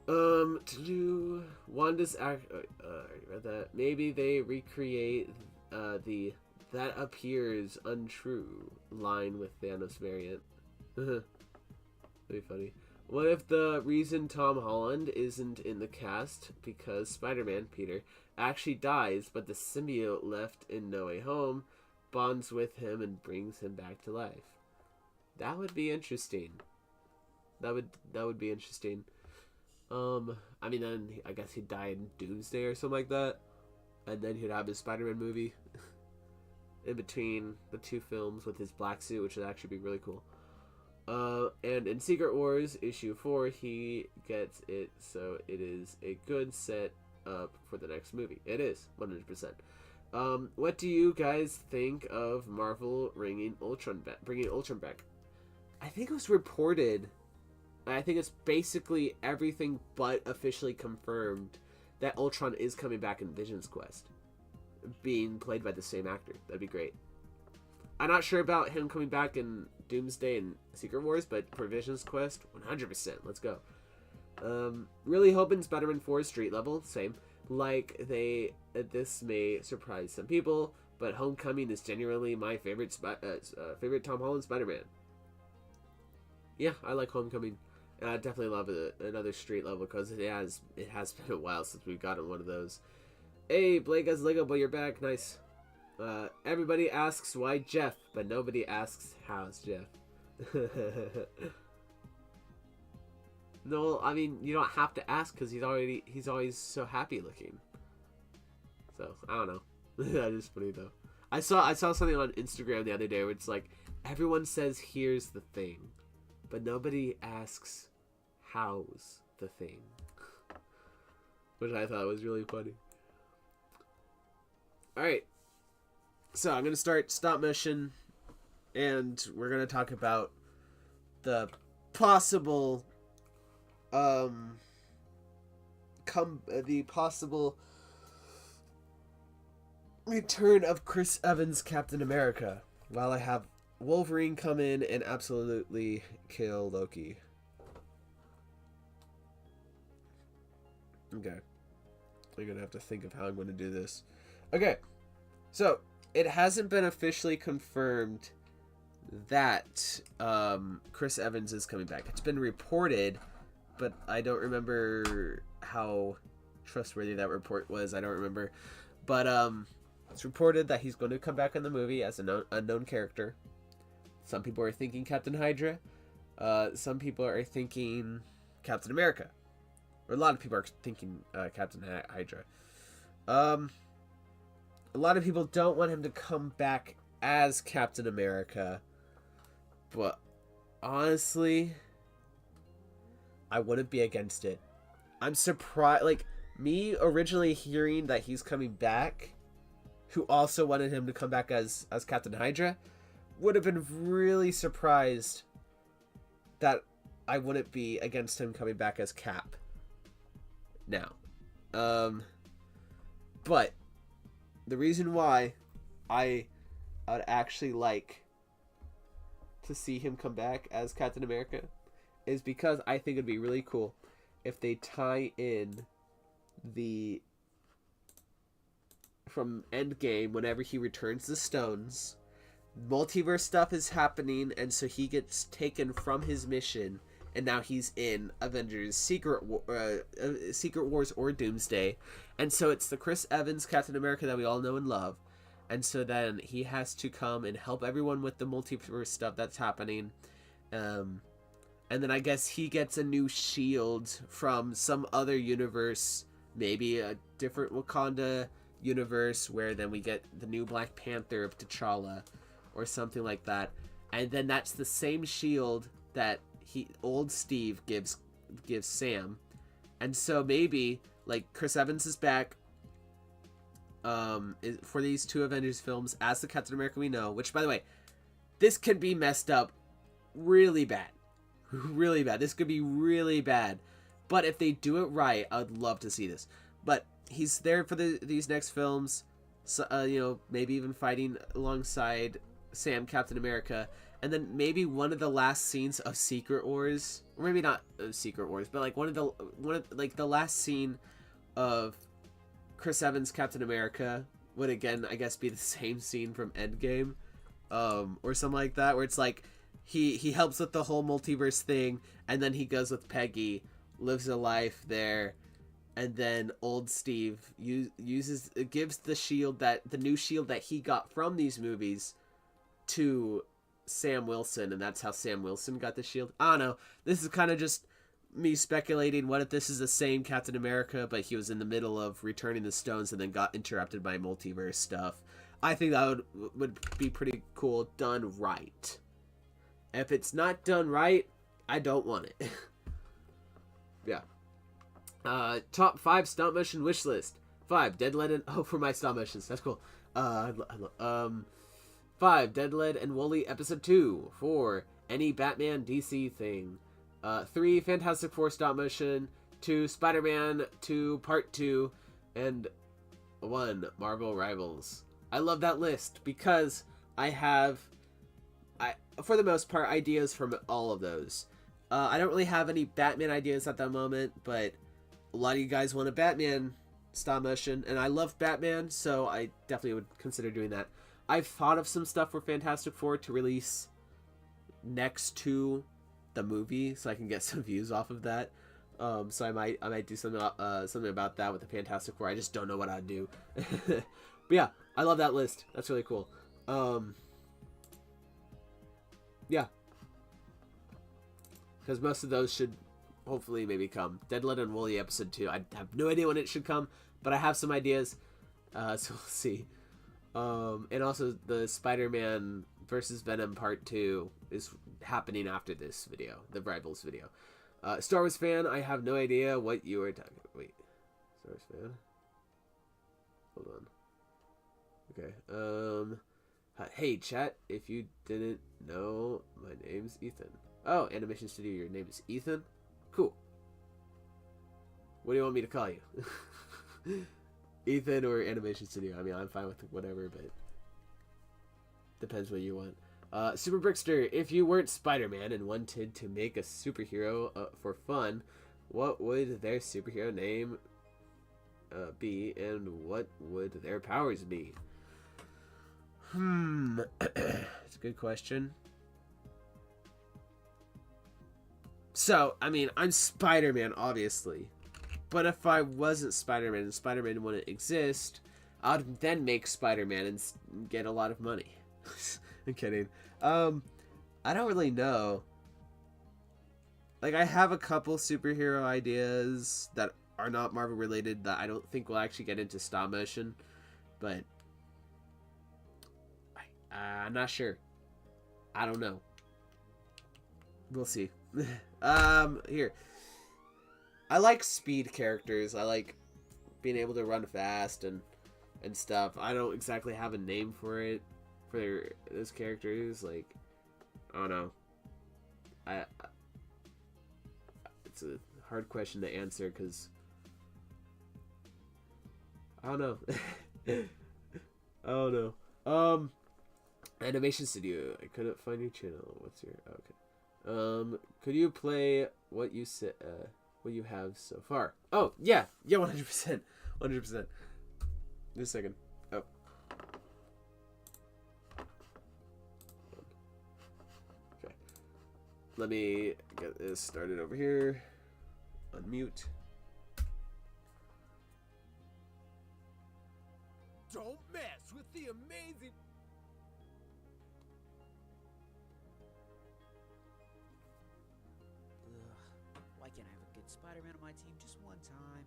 To do... Wanda's act... I already read that. Maybe they recreate the "that appears untrue" line with Thanos variant. That'd be funny. What if the reason Tom Holland isn't in the cast because Spider-Man, Peter, actually dies, but the symbiote left in No Way Home bonds with him and brings him back to life? That would be interesting. That would be interesting. I mean, then I guess he'd die in Doomsday or something like that, and then he'd have his Spider-Man movie in between the two films with his black suit, which would actually be really cool. And in Secret Wars issue 4, he gets it, so it is a good set up for the next movie. It is 100%. What do you guys think of Marvel bringing Ultron back? I think it was reported. I think it's basically everything but officially confirmed that Ultron is coming back in Vision's Quest, being played by the same actor. That'd be great. I'm not sure about him coming back in Doomsday and Secret Wars, but for Vision's Quest, 100%. Let's go. Really hoping Spider-Man 4 is street level. Same. Like, this may surprise some people, but Homecoming is genuinely my favorite favorite Tom Holland Spider-Man. Yeah, I like Homecoming. And I definitely love another street level because it has been a while since we've gotten one of those. Hey, Blake has Lego, but you're back. Nice. Everybody asks why Jeff, but nobody asks how's Jeff. No, I mean, you don't have to ask because he's always so happy looking. So I don't know. That is funny though. I saw something on Instagram the other day where it's like everyone says here's the thing, but nobody asks how's the thing, which I thought was really funny. All right. So I'm going to start stop motion, and we're going to talk about the possible return of Chris Evans Captain America, while I have Wolverine come in and absolutely kill Loki. Okay. I'm going to have to think of how I'm going to do this. Okay. So, it hasn't been officially confirmed that Chris Evans is coming back. It's been reported, but I don't remember how trustworthy that report was. I don't remember. But it's reported that he's going to come back in the movie as an unknown character. Some people are thinking Captain Hydra. Some people are thinking Captain America. Or a lot of people are thinking Captain Hydra. A lot of people don't want him to come back as Captain America. But honestly, I wouldn't be against it. I'm surprised. Like, me originally hearing that he's coming back, who also wanted him to come back as Captain Hydra, would have been really surprised that I wouldn't be against him coming back as Cap now. But the reason why I would actually like to see him come back as Captain America is because I think it'd be really cool if they tie in the from Endgame, whenever he returns the stones, multiverse stuff is happening, and so he gets taken from his mission, and now he's in Avengers Secret Wars or Doomsday, and so it's the Chris Evans Captain America that we all know and love, and so then he has to come and help everyone with the multiverse stuff that's happening, and then I guess he gets a new shield from some other universe, maybe a different Wakanda universe where then we get the new Black Panther of T'Challa or something like that, and then that's the same shield that old Steve gives Sam. And so maybe like Chris Evans is back for these 2 Avengers films as the Captain America we know, which, by the way, this can be messed up really bad. Really bad. This could be really bad. But if they do it right, I would love to see this. But he's there for these next films, so, maybe even fighting alongside Sam, Captain America, and then maybe one of the last scenes of Secret Wars, or maybe not Secret Wars, but like one of the last scene of Chris Evans, Captain America would again, I guess, be the same scene from Endgame, or something like that, where it's like he helps with the whole multiverse thing, and then he goes with Peggy, lives a life there, and then old Steve gives the new shield that he got from these movies to Sam Wilson, and that's how Sam Wilson got the shield. I don't know. This is kind of just me speculating. What if this is the same Captain America, but he was in the middle of returning the stones and then got interrupted by multiverse stuff? I think that would be pretty cool done right. If it's not done right, I don't want it. Yeah. Top 5 stop motion wish list. 5 Dead Lead and for my stop motions. That's cool. 5 Dead Lead and Wooly episode 2. 4 any Batman DC thing. 3 Fantastic Four stop motion. 2 Spider-Man 2 Part 2, and 1 Marvel Rivals. I love that list because I have, for the most part, ideas from all of those. I don't really have any Batman ideas at the moment, but a lot of you guys want a Batman stop motion, and I love Batman, so I definitely would consider doing that. I've thought of some stuff for Fantastic Four to release next to the movie, so I can get some views off of that. So I might do something about that with the Fantastic Four. I just don't know what I'd do. But yeah, I love that list. That's really cool. Yeah, because most of those should hopefully maybe come. Dead Lead and Wooly episode 2. I have no idea when it should come, but I have some ideas. So we'll see. And also the Spider-Man versus Venom Part 2 is happening after this video, the Rivals video. Star Wars fan, I have no idea what you are talking about. Wait. Star Wars fan? Hold on. Okay. Hey, chat, if you didn't know, my name's Ethan. Oh, Animation Studio, your name is Ethan? Cool. What do you want me to call you? Ethan or Animation Studio? I mean, I'm fine with whatever, but depends what you want. Super Brickster, if you weren't Spider-Man and wanted to make a superhero for fun, what would their superhero name be, and what would their powers be? It's a good question. So, I mean, I'm Spider-Man, obviously. But if I wasn't Spider-Man and Spider-Man wouldn't exist, I'd then make Spider-Man and get a lot of money. I'm kidding. I don't really know. Like, I have a couple superhero ideas that are not Marvel related that I don't think will actually get into stop motion. But I'm not sure. I don't know. We'll see. Here. I like speed characters. I like being able to run fast and stuff. I don't exactly have a name for it, for those characters. Like, I don't know. It's a hard question to answer because I don't know. I don't know. Animation Studio. I couldn't find your channel. What's your okay? Could you play what you said? What you have so far? Oh yeah, 100%, 100%. Just a second. Oh. Okay. Let me get this started over here. Unmute. Don't mess with the amazing... Why can't I have a good Spider-Man on my team just one time?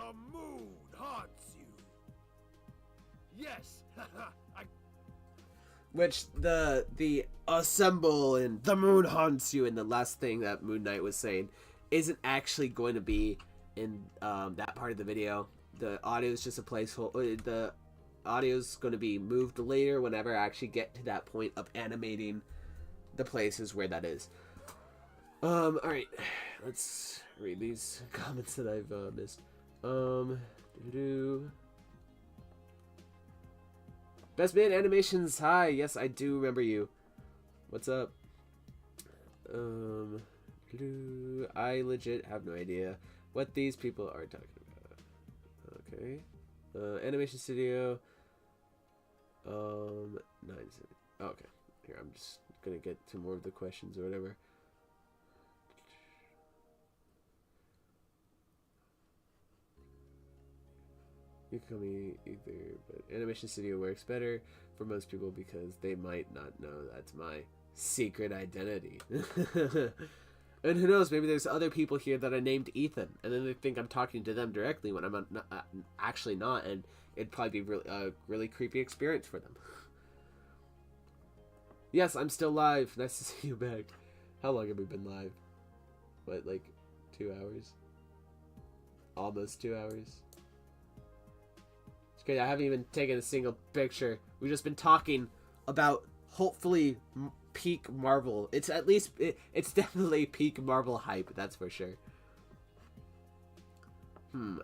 The moon haunts you. Yes, I Which the assemble and the moon haunts you, and the last thing that Moon Knight was saying isn't actually going to be in that part of the video. The audio is just a placeholder. The audio is going to be moved later whenever I actually get to that point of animating the places where that is. All right, let's read these comments that I've missed. Best Man Animations, hi. Yes, I do remember you. What's up? I legit have no idea what these people are talking about. Okay. Animation Studio. 970. Okay. Here, I'm just gonna get to more of the questions or whatever. You can call me either, but Animation Studio works better for most people because they might not know that's my secret identity. And who knows, maybe there's other people here that are named Ethan, and then they think I'm talking to them directly when I'm actually not, and it'd probably be a really creepy experience for them. Yes, I'm still live. Nice to see you back. How long have we been live? What, like 2 hours? Almost 2 hours? Okay, I haven't even taken a single picture. We've just been talking about hopefully peak Marvel. It's at least it's definitely peak Marvel hype, that's for sure.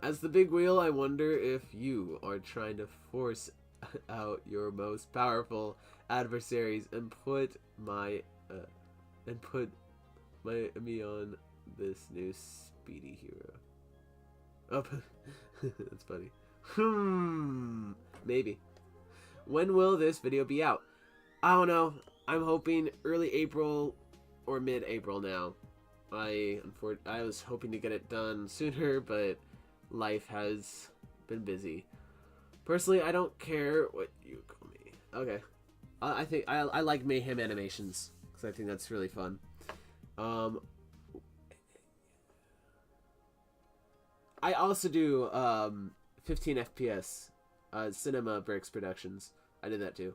As the big wheel, I wonder if you are trying to force out your most powerful adversaries and put me on this new speedy hero. Oh, that's funny. Maybe. When will this video be out? I don't know. I'm hoping early April or mid-April now. I was hoping to get it done sooner, but life has been busy. Personally, I don't care what you call me. Okay. I think I like Mayhem Animations because I think that's really fun. I also do 15 FPS Cinema Bricks Productions. I did that too.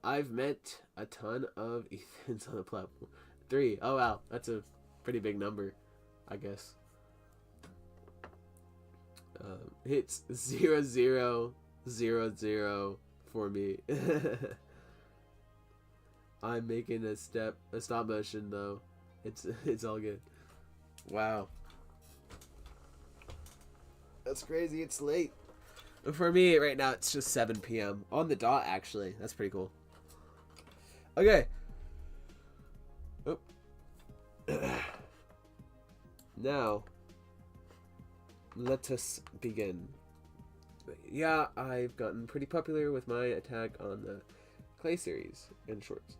I've met a ton of Ethans on the platform. 3. Oh wow, that's a pretty big number, I guess. It's 0000 for me. I'm making a stop motion though. It's all good. Wow. That's crazy. It's late. For me, right now, it's just 7 p.m. On the dot, actually. That's pretty cool. Okay. Oh. Now, let us begin. Yeah, I've gotten pretty popular with my attack on the Clay series and shorts.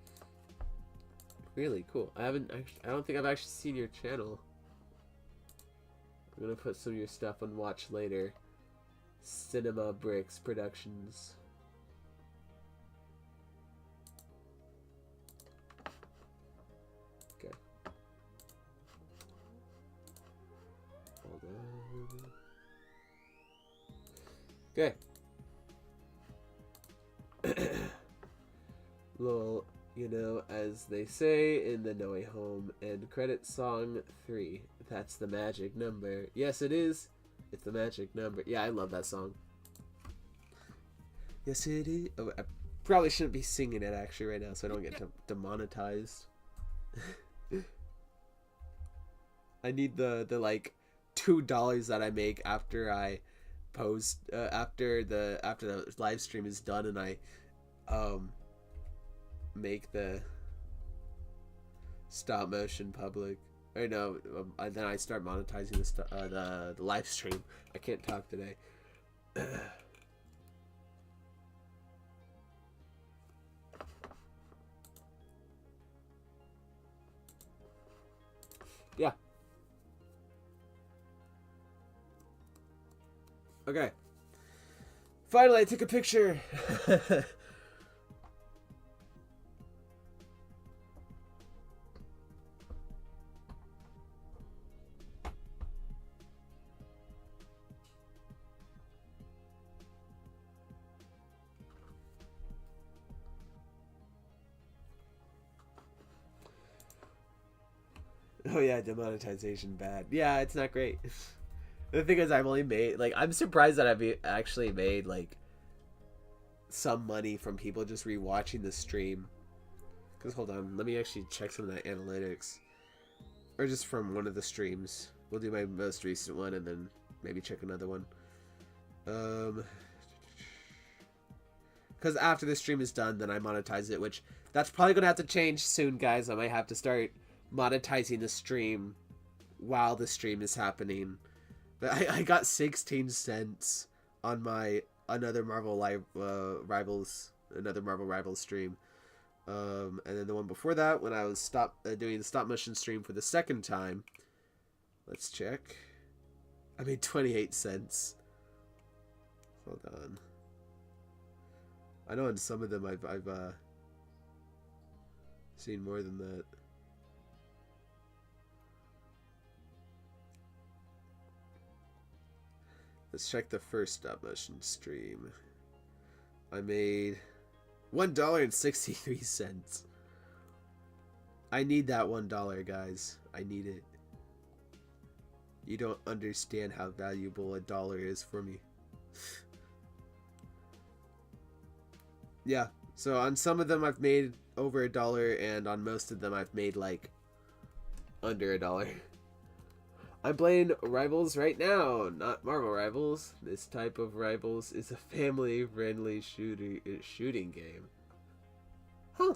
Really cool. I don't think I've actually seen your channel. I'm gonna put some of your stuff on watch later. Cinema Bricks Productions. Okay. Hold on. Okay. Well, you know, as they say in the No Way Home end credit song 3, that's the magic number. Yes, it is. It's the magic number. Yeah, I love that song. Yes, it is. Oh, I probably shouldn't be singing it actually right now so I don't get demonetized. I need the like $2 that I make after I post after the live stream is done and I make the stop motion public. Or no, then I start monetizing the live stream. I can't talk today. Yeah. Okay. Finally, I took a picture. Oh yeah, demonetization bad. Yeah, it's not great. The thing is, I've only made like I'm surprised that I've actually made like some money from people just rewatching the stream. Cause hold on, let me actually check some of the analytics, or just from one of the streams. We'll do my most recent one and then maybe check another one. Because after the stream is done, then I monetize it, which that's probably gonna have to change soon, guys. I might have to start monetizing the stream while the stream is happening. But I got 16 cents on my another Marvel Rivals stream. And then the one before that, when I was doing the stop motion stream for the second time, let's check. I made 28 cents. Hold on. I know in some of them I've seen more than that. Let's check the first stop motion stream. I made $1.63. I need that $1, guys. I need it. You don't understand how valuable $1 is for me. Yeah, so on some of them I've made over $1, and on most of them I've made like under $1. I'm playing Rivals right now, not Marvel Rivals. This type of Rivals is a family-friendly shooting game. Huh.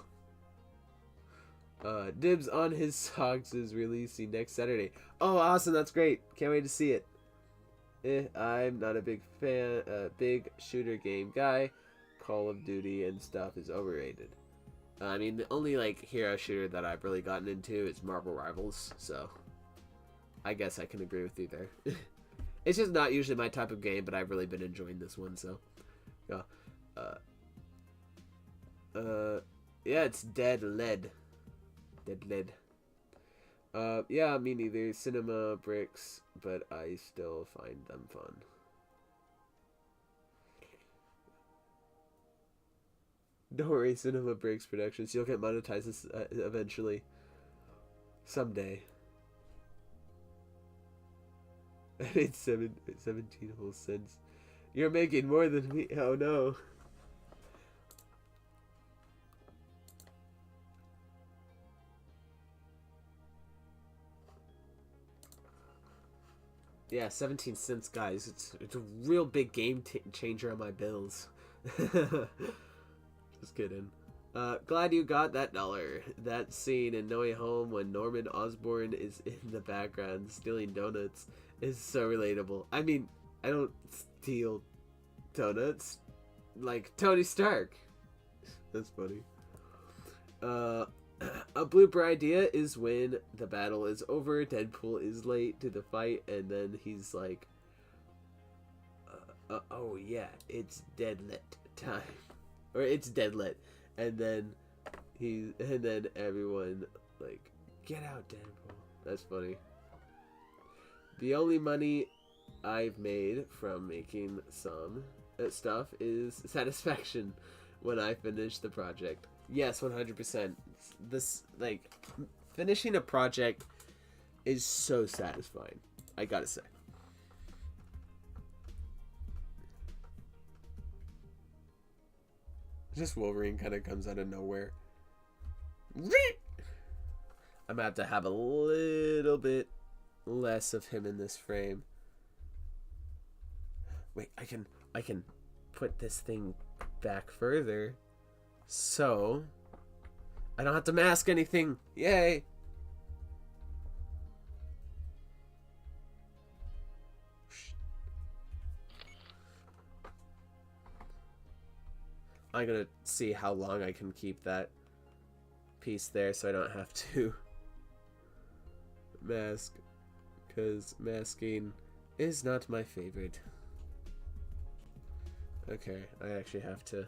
Dibs on His Socks is releasing next Saturday. Oh, awesome! That's great. Can't wait to see it. I'm not a big shooter game guy. Call of Duty and stuff is overrated. I mean, the only like hero shooter that I've really gotten into is Marvel Rivals, so I guess I can agree with you there. It's just not usually my type of game, but I've really been enjoying this one, so yeah. Yeah, it's Dead Lead. Yeah, me neither. Cinema bricks, but I still find them fun. Don't worry, Cinema Breaks Productions. You'll get monetized this, eventually. Someday. I made 17 whole cents. You're making more than me. Oh no. Yeah, 17 cents, guys. It's a real big game changer on my bills. Just kidding. Glad you got that $1. That scene in No Way Home when Norman Osborn is in the background stealing donuts is so relatable. I mean, I don't steal donuts like Tony Stark. That's funny. A blooper idea is when the battle is over, Deadpool is late to the fight, and then he's like, oh yeah, it's deadlit time. Or it's deadlit. And then everyone like, get out, Deadpool. That's funny. The only money I've made from making some stuff is satisfaction when I finish the project. Yes, 100%. This, like, finishing a project is so satisfying, I gotta say. Just Wolverine kind of comes out of nowhere. I'm gonna have to have a little bit less of him in this frame. Wait, I can put this thing back further, so I don't have to mask anything. Yay! I'm gonna see how long I can keep that piece there so I don't have to mask, because masking is not my favorite. Okay, I actually have to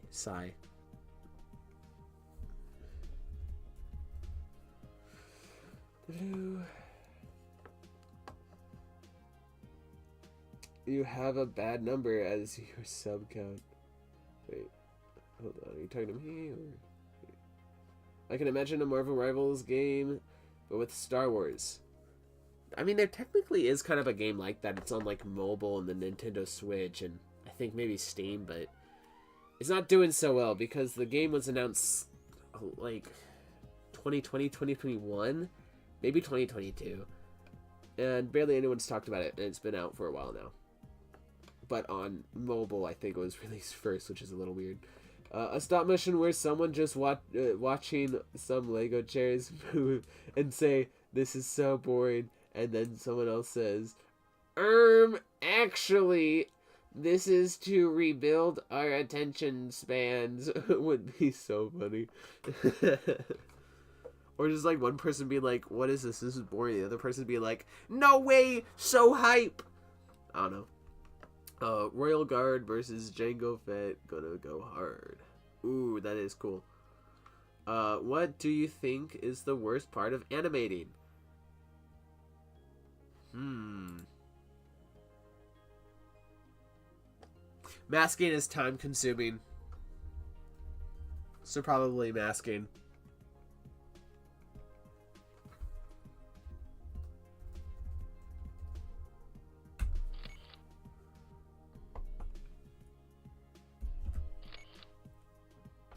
sigh. You have a bad number as your sub count. Wait, hold on. Are you talking to me or? I can imagine a Marvel Rivals game, but with Star Wars. I mean, there technically is kind of a game like that. It's on like mobile and the Nintendo Switch, and I think maybe Steam, but it's not doing so well because the game was announced like 2020, 2021, maybe 2022, and barely anyone's talked about it, and it's been out for a while now. But on mobile, I think it was released first, which is a little weird. A stop motion where someone just watching some Lego chairs move and say, "This is so boring," and then someone else says, actually, this is to rebuild our attention spans," would be so funny. Or just like one person being like, "What is this? This is boring." The other person being like, "No way, so hype." I don't know. Royal Guard versus Jango Fett, gonna go hard. Ooh, that is cool. What do you think is the worst part of animating? Masking is time consuming. So probably masking.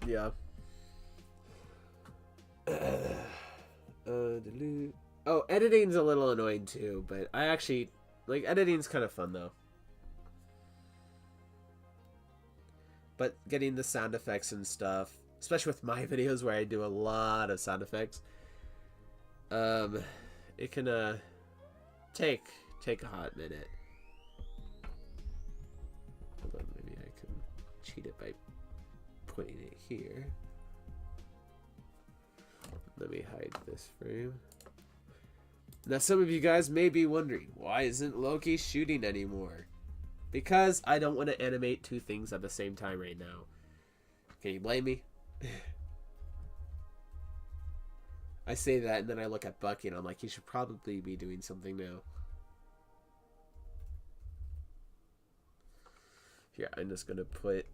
Yeah. Oh, editing's a little annoying too, but I actually like editing's kind of fun though. But getting the sound effects and stuff, especially with my videos where I do a lot of sound effects, it can take a hot minute. Hold on, maybe I can cheat it by putting it here. Let me hide this frame. Now some of you guys may be wondering, why isn't Loki shooting anymore? Because I don't want to animate two things at the same time right now. Can you blame me? I say that and then I look at Bucky and I'm like, he should probably be doing something now. Here, I'm just going to put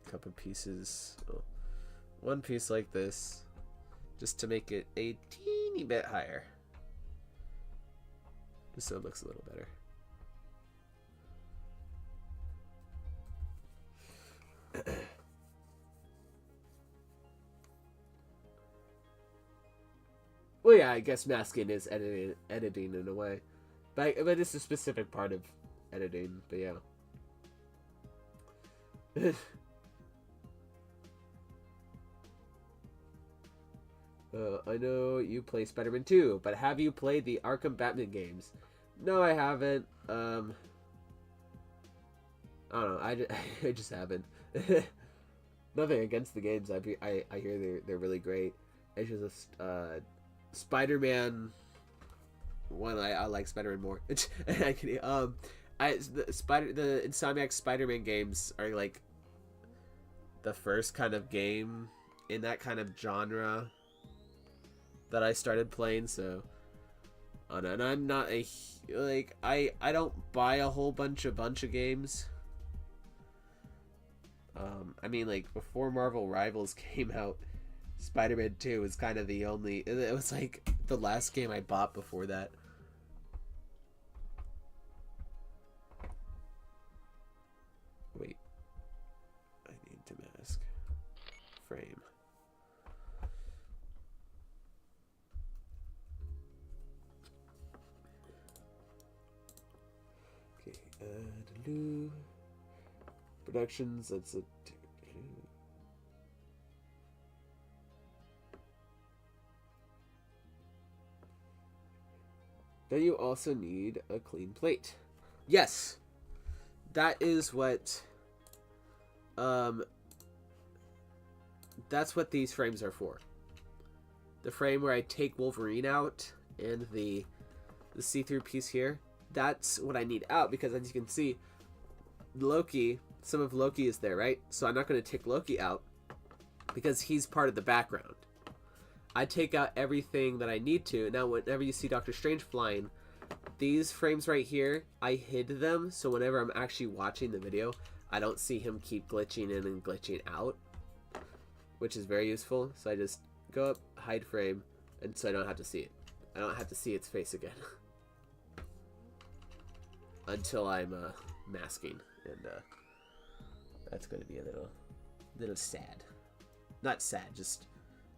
a couple pieces, one piece like this, just to make it a teeny bit higher. Just so it looks a little better. Well, yeah, I guess masking is editing in a way, but it's a specific part of editing. But yeah. I know you play Spider-Man 2, but have you played the Arkham Batman games? No, I haven't. I don't know. I just haven't. Nothing against the games. I hear they're really great. It's just Spider-Man. One, I like Spider-Man more. The Insomniac Spider-Man games are like the first kind of game in that kind of genre that I started playing. So, and I'm not a like I don't buy a whole bunch of games. I mean, like before Marvel Rivals came out, Spider-Man 2 was kind of the only. It was like the last game I bought before that. Wait, I need to mask frame. Okay, productions. That's a. Then you also need a clean plate. Yes, that is what. That's what these frames are for. The frame where I take Wolverine out and the see-through piece here. That's what I need out because, as you can see, Loki. Some of Loki is there, right? So I'm not going to take Loki out because he's part of the background. I take out everything that I need to. Now, whenever you see Doctor Strange flying, these frames right here, I hid them, so whenever I'm actually watching the video, I don't see him keep glitching in and glitching out. which is very useful. So I just go up, hide frame, and so I don't have to see it. I don't have to see its face again. Until I'm masking, and that's going to be a little sad. Not sad, just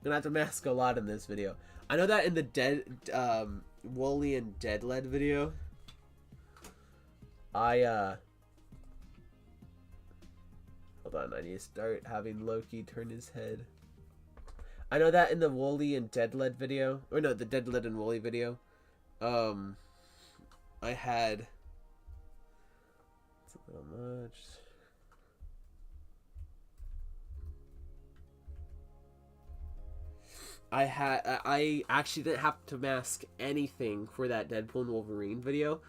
gonna have to mask a lot in this video. I know that in the Wooly and Deadled video, hold on, I need to start having Loki turn his head. I know that in the Wooly and Deadled video, or no, the Deadled and Wooly video, I had, it's a little much. I actually didn't have to mask anything for that Deadpool and Wolverine video,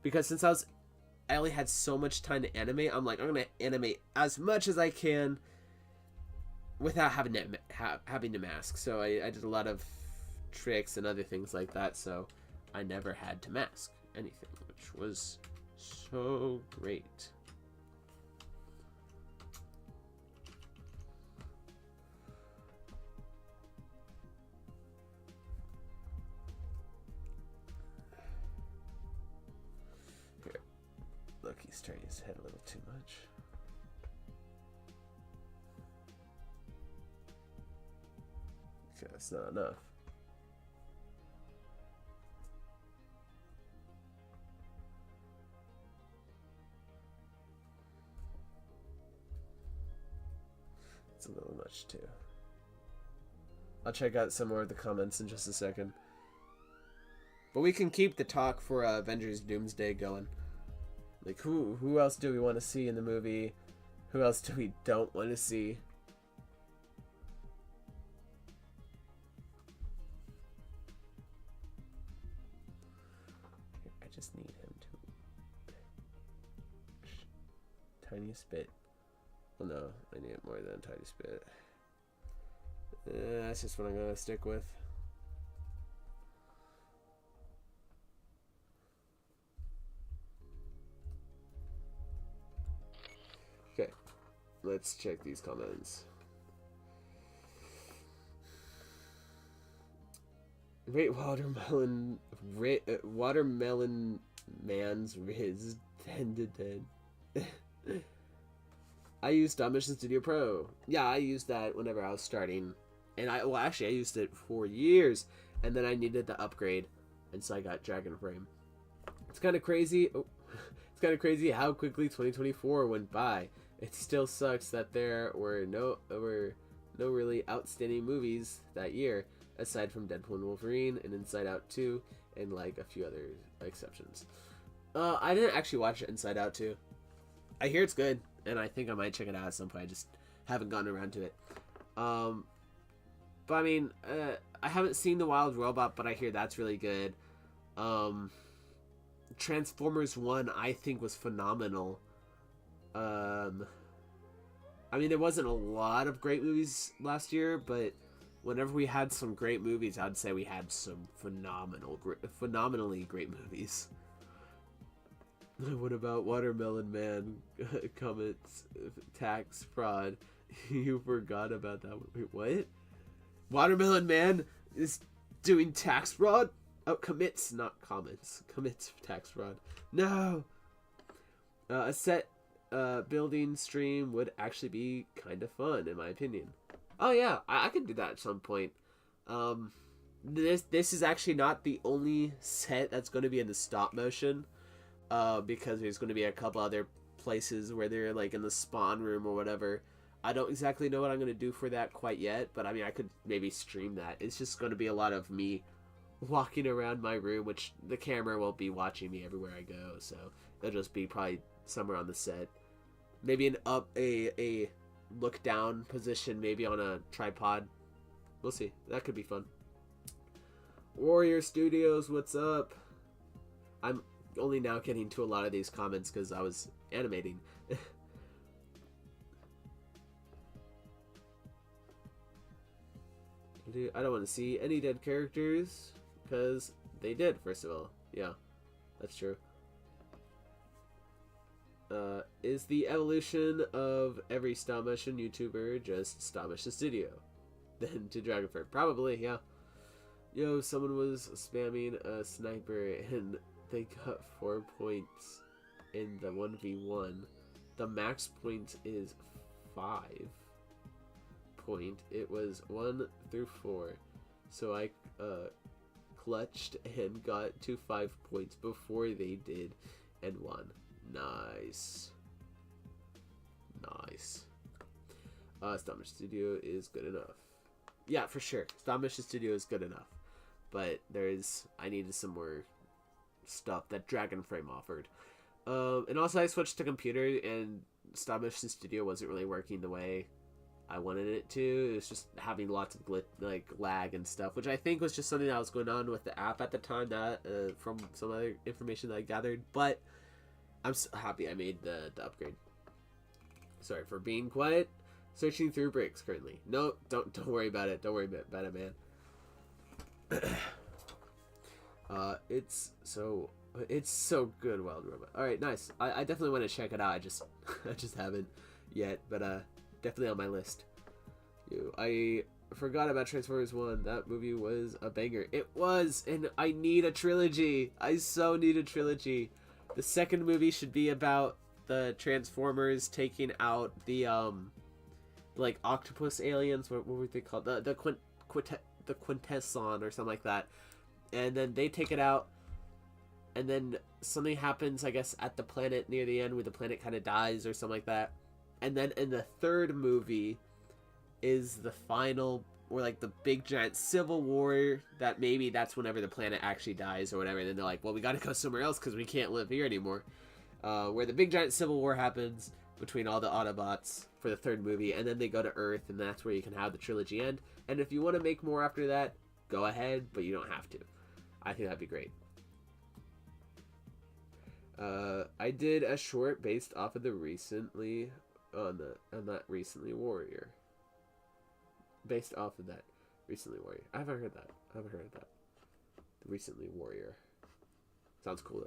because since I only had so much time to animate, I'm like, I'm gonna animate as much as I can without having to mask. So I did a lot of tricks and other things like that, so I never had to mask anything, which was so great. Look, he's turning his head a little too much. Okay, that's not enough. It's a little much too. I'll check out some more of the comments in just a second. But we can keep the talk for Avengers Doomsday going. Like, who else do we want to see in the movie? Who else do we don't want to see? I just need him to... Tiniest bit. Well, no, I need it more than a tiniest bit. That's just what I'm going to stick with. Okay, let's check these comments. Watermelon man's Riz 10 to 10. I used Mission Studio Pro. Yeah, I used that whenever I was starting, and I used it for years, and then I needed the upgrade, and so I got Dragon Frame. It's kind of crazy. It's kind of crazy how quickly 2024 went by. It still sucks that there were no really outstanding movies that year, aside from Deadpool and Wolverine and Inside Out 2 and like a few other exceptions. I didn't actually watch Inside Out 2. I hear it's good, and I think I might check it out at some point. I just haven't gotten around to it. But I mean, I haven't seen The Wild Robot, but I hear that's really good. Transformers 1 I think was phenomenal. I mean, there wasn't a lot of great movies last year, but whenever we had some great movies, I'd say we had some phenomenally great movies. What about Watermelon Man? Comments, tax fraud. You forgot about that one. Wait, what? Watermelon Man is doing tax fraud? Oh, commits, not comments. Commits tax fraud. No! A set building stream would actually be kind of fun, in my opinion. Oh yeah, I could do that at some point. This is actually not the only set that's going to be in the stop motion, because there's going to be a couple other places where they're like in the spawn room or whatever. I don't exactly know what I'm going to do for that quite yet, but I mean, I could maybe stream that. It's just going to be a lot of me walking around my room, which the camera won't be watching me everywhere I go, so it'll just be probably somewhere on the set. Maybe a look down position, maybe on a tripod. We'll see. That could be fun. Warrior Studios, what's up? I'm only now getting to a lot of these comments because I was animating. I don't want to see any dead characters because they did, first of all. Yeah, that's true. Is the evolution of every stop motion YouTuber just stop motion studio? Then to Dragonford. Probably, yeah. Yo, someone was spamming a sniper and they got 4 points in the 1v1. The max point is 5 point. It was 1 through 4. So I clutched and got to 5 points before they did and won. Nice. Nice. Stop Motion Studio is good enough. Yeah, for sure. Stop Motion Studio is good enough. But I needed some more stuff that Dragon Frame offered. And also I switched to computer and Stop Motion Studio wasn't really working the way I wanted it to. It was just having lots of lag and stuff, which I think was just something that was going on with the app at the time, that from some other information that I gathered. But I'm so happy I made the upgrade. Sorry for being quiet. Searching through bricks currently. No, don't worry about it. Don't worry about it, man. It's so good, Wild Robot. All right, nice. I definitely want to check it out. I just haven't yet, but definitely on my list. I forgot about Transformers 1. That movie was a banger. It was, and I need a trilogy. I so need a trilogy. The second movie should be about the Transformers taking out the like octopus aliens. What were they called? The Quintesson or something like that. And then they take it out, and then something happens, I guess, at the planet near the end where the planet kind of dies or something like that. And then in the third movie is the final, or like the big giant civil war, that maybe that's whenever the planet actually dies or whatever. And then they're like, well, we gotta go somewhere else because we can't live here anymore. Where the big giant civil war happens between all the Autobots for the third movie, and then they go to Earth, and that's where you can have the trilogy end. And if you want to make more after that, go ahead, but you don't have to. I think that'd be great. I did a short based off of the recently on that Recently Warrior. Based off of that Recently Warrior. I haven't heard that. The Recently Warrior. Sounds cool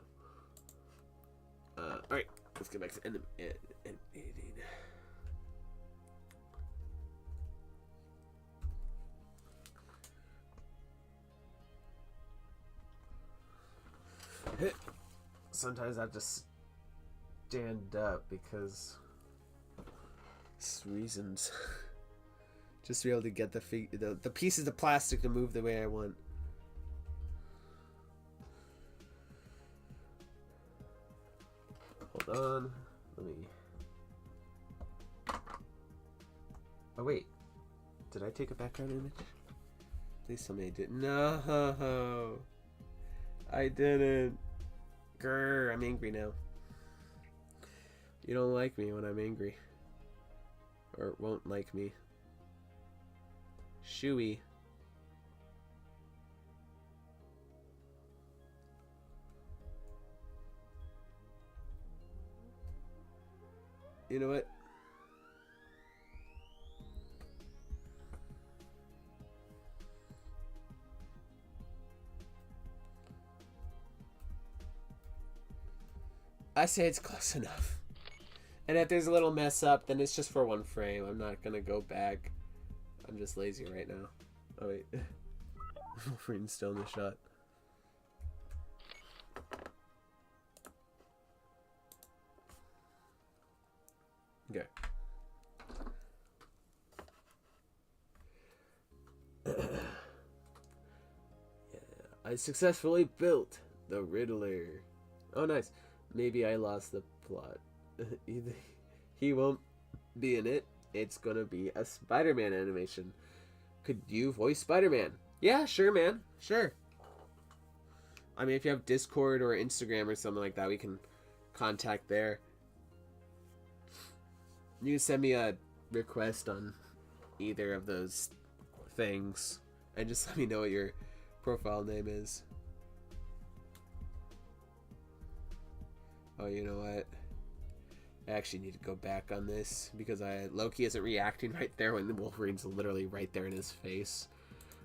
though. Alright, let's get back to editing. Sometimes I have to stand up because reasons. Just to be able to get the pieces of plastic to move the way I want. Hold on. Let me. Oh wait. Did I take a background image? Please tell me I didn't. No. I didn't. Grr, I'm angry now. You don't like me when I'm angry. Or won't like me. Shooey. You know what? I say it's close enough. And if there's a little mess up, then it's just for one frame. I'm not gonna go back. I'm just lazy right now. Oh wait. Wolverine's still in the shot. Okay. Yeah, I successfully built the Riddler. Oh nice. Maybe I lost the plot. He won't be in it. It's gonna be a Spider-Man animation. Could you voice Spider-Man? Yeah, sure, man. Sure. I mean, if you have Discord or Instagram or something like that, we can contact there. You can send me a request on either of those things and just let me know what your profile name is. Oh, you know what? I actually need to go back on this because Loki isn't reacting right there when the Wolverine's literally right there in his face.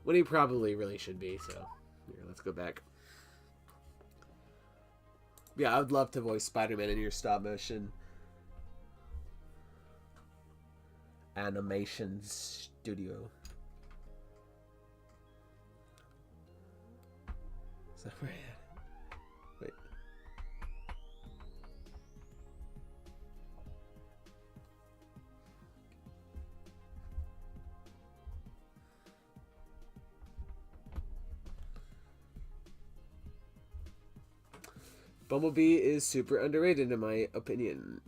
When he probably really should be, so here, let's go back. Yeah, I would love to voice Spider-Man in your stop motion animation studio. So wait. Bumblebee is super underrated in my opinion.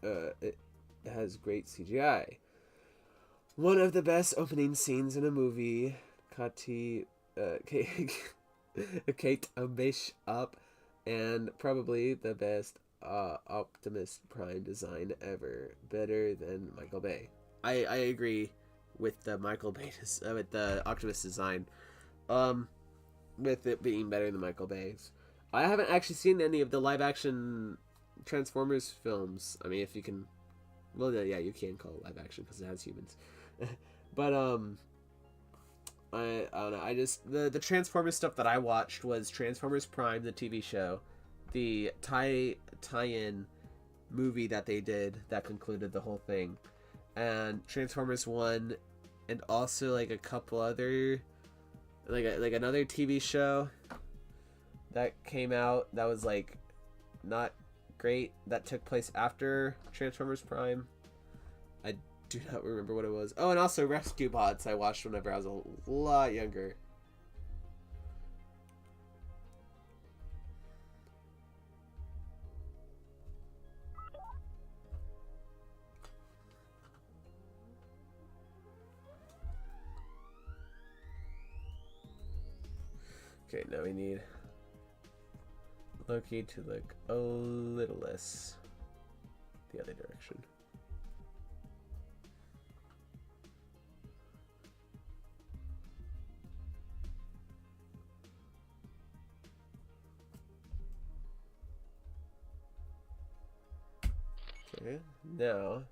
It has great CGI. One of the best opening scenes in a movie. Kate Bish up, and probably the best Optimus Prime design ever. Better than Michael Bay. I agree with the Michael Bay with the Optimus design. With it being better than Michael Bay's. I haven't actually seen any of the live action Transformers films. I mean, if you can, well, yeah, you can call it live action because it has humans. But I don't know. I just the Transformers stuff that I watched was Transformers Prime, the TV show, the tie-in movie that they did that concluded the whole thing, and Transformers 1, and also like a couple other like another TV show that came out that was like not great that took place after Transformers Prime. I do not remember what it was. Oh, and also Rescue Bots I watched whenever I was a lot younger. Okay, now we need Loki to look a little less the other direction. Okay, now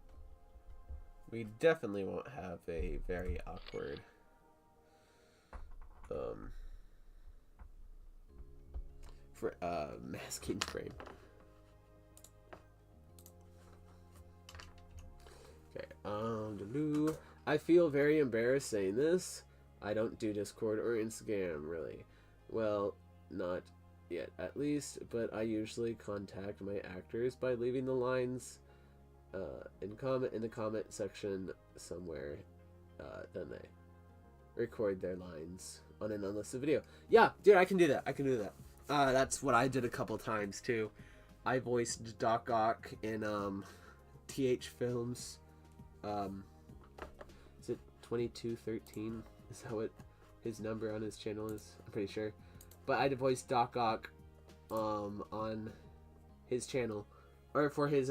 we definitely won't have a very awkward masking frame. Okay, I feel very embarrassed saying this. I don't do Discord or Instagram, really. Well, not yet, at least, but I usually contact my actors by leaving the lines in the comment section somewhere. Then they record their lines on an unlisted video. Yeah, dude, I can do that. That's what I did a couple times too. I voiced Doc Ock in TH Films. Is it 2213? Is that what his number on his channel is? I'm pretty sure. But I voiced Doc Ock on his channel, or for his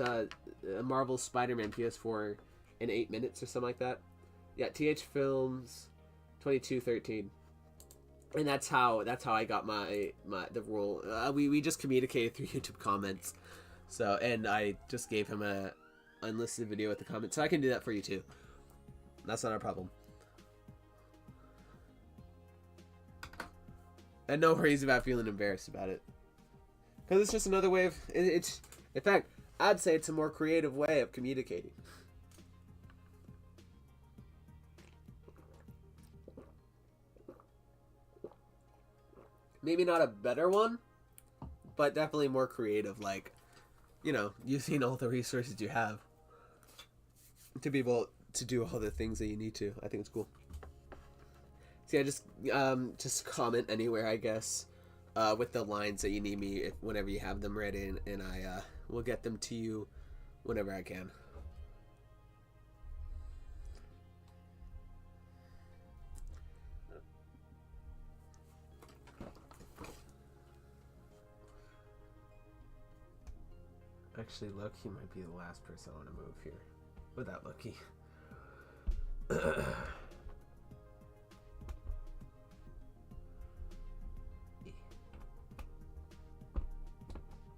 Marvel Spider-Man PS4 in 8 minutes or something like that. Yeah, TH Films 2213. And that's how I got the role. We just communicated through YouTube comments. So, and I just gave him a unlisted video with the comments. So I can do that for you too. That's not a problem. And no worries about feeling embarrassed about it. Because it's just another way of... It's in fact, I'd say it's a more creative way of communicating. Maybe not a better one, but definitely more creative. Like, you know, using all the resources you have to be able to do all the things that you need to. I think it's cool. So yeah, just comment anywhere, I guess, with the lines that you need me whenever you have them ready, and I will get them to you whenever I can. Actually, Loki might be the last person I want to move here. Without Loki.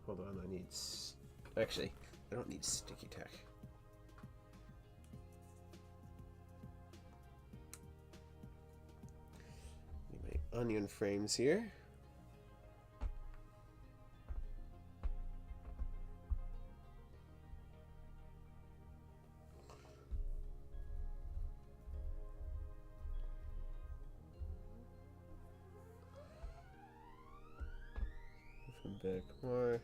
Hold on, I need... Actually, I don't need sticky tack. Need my onion frames here. back more.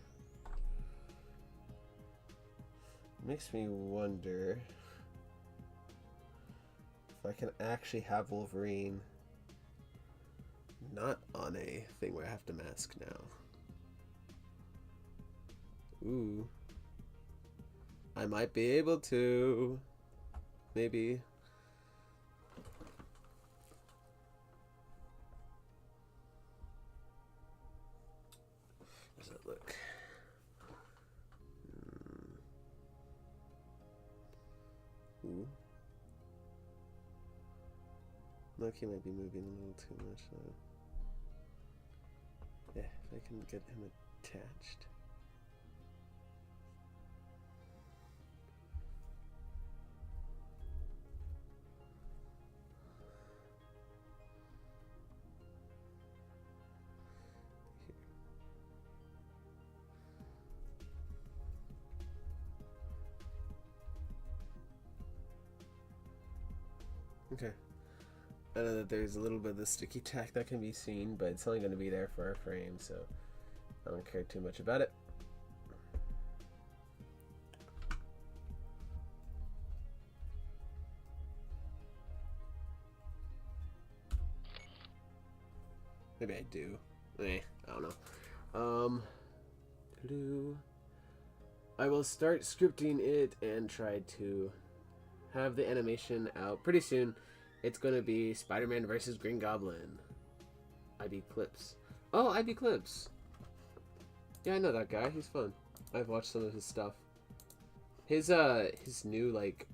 Makes me wonder if I can actually have Wolverine not on a thing where I have to mask now. Ooh. I might be able to. Maybe. How does that look? Ooh. Loki might be moving a little too much though. Yeah, if I can get him attached. Okay. I know that there's a little bit of the sticky tack that can be seen, but it's only going to be there for our frame, so I don't care too much about it. Maybe I do. I don't know. I will start scripting it and try to have the animation out pretty soon. It's gonna be Spider-Man versus Green Goblin. IB Clips. Oh, IB Clips. Yeah, I know that guy. He's fun. I've watched some of his stuff. His new like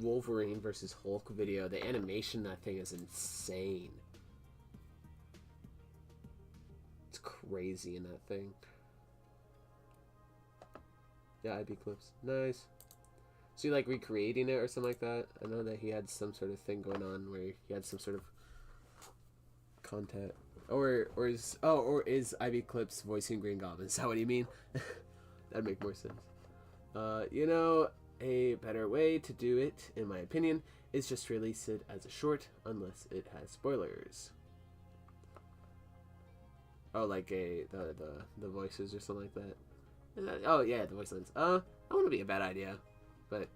Wolverine versus Hulk video. The animation that thing is insane. It's crazy in that thing. Yeah, IB Clips. Nice. So you like recreating it or something like that? I know that he had some sort of thing going on where he had some sort of content. Or is IB Clips voicing Green Goblin? Is that what you mean? That'd make more sense. You know, a better way to do it, in my opinion, is just release it as a short, unless it has spoilers. Oh, like the voices or something like that. Oh yeah, the voice lines. That wouldn't be a bad idea, but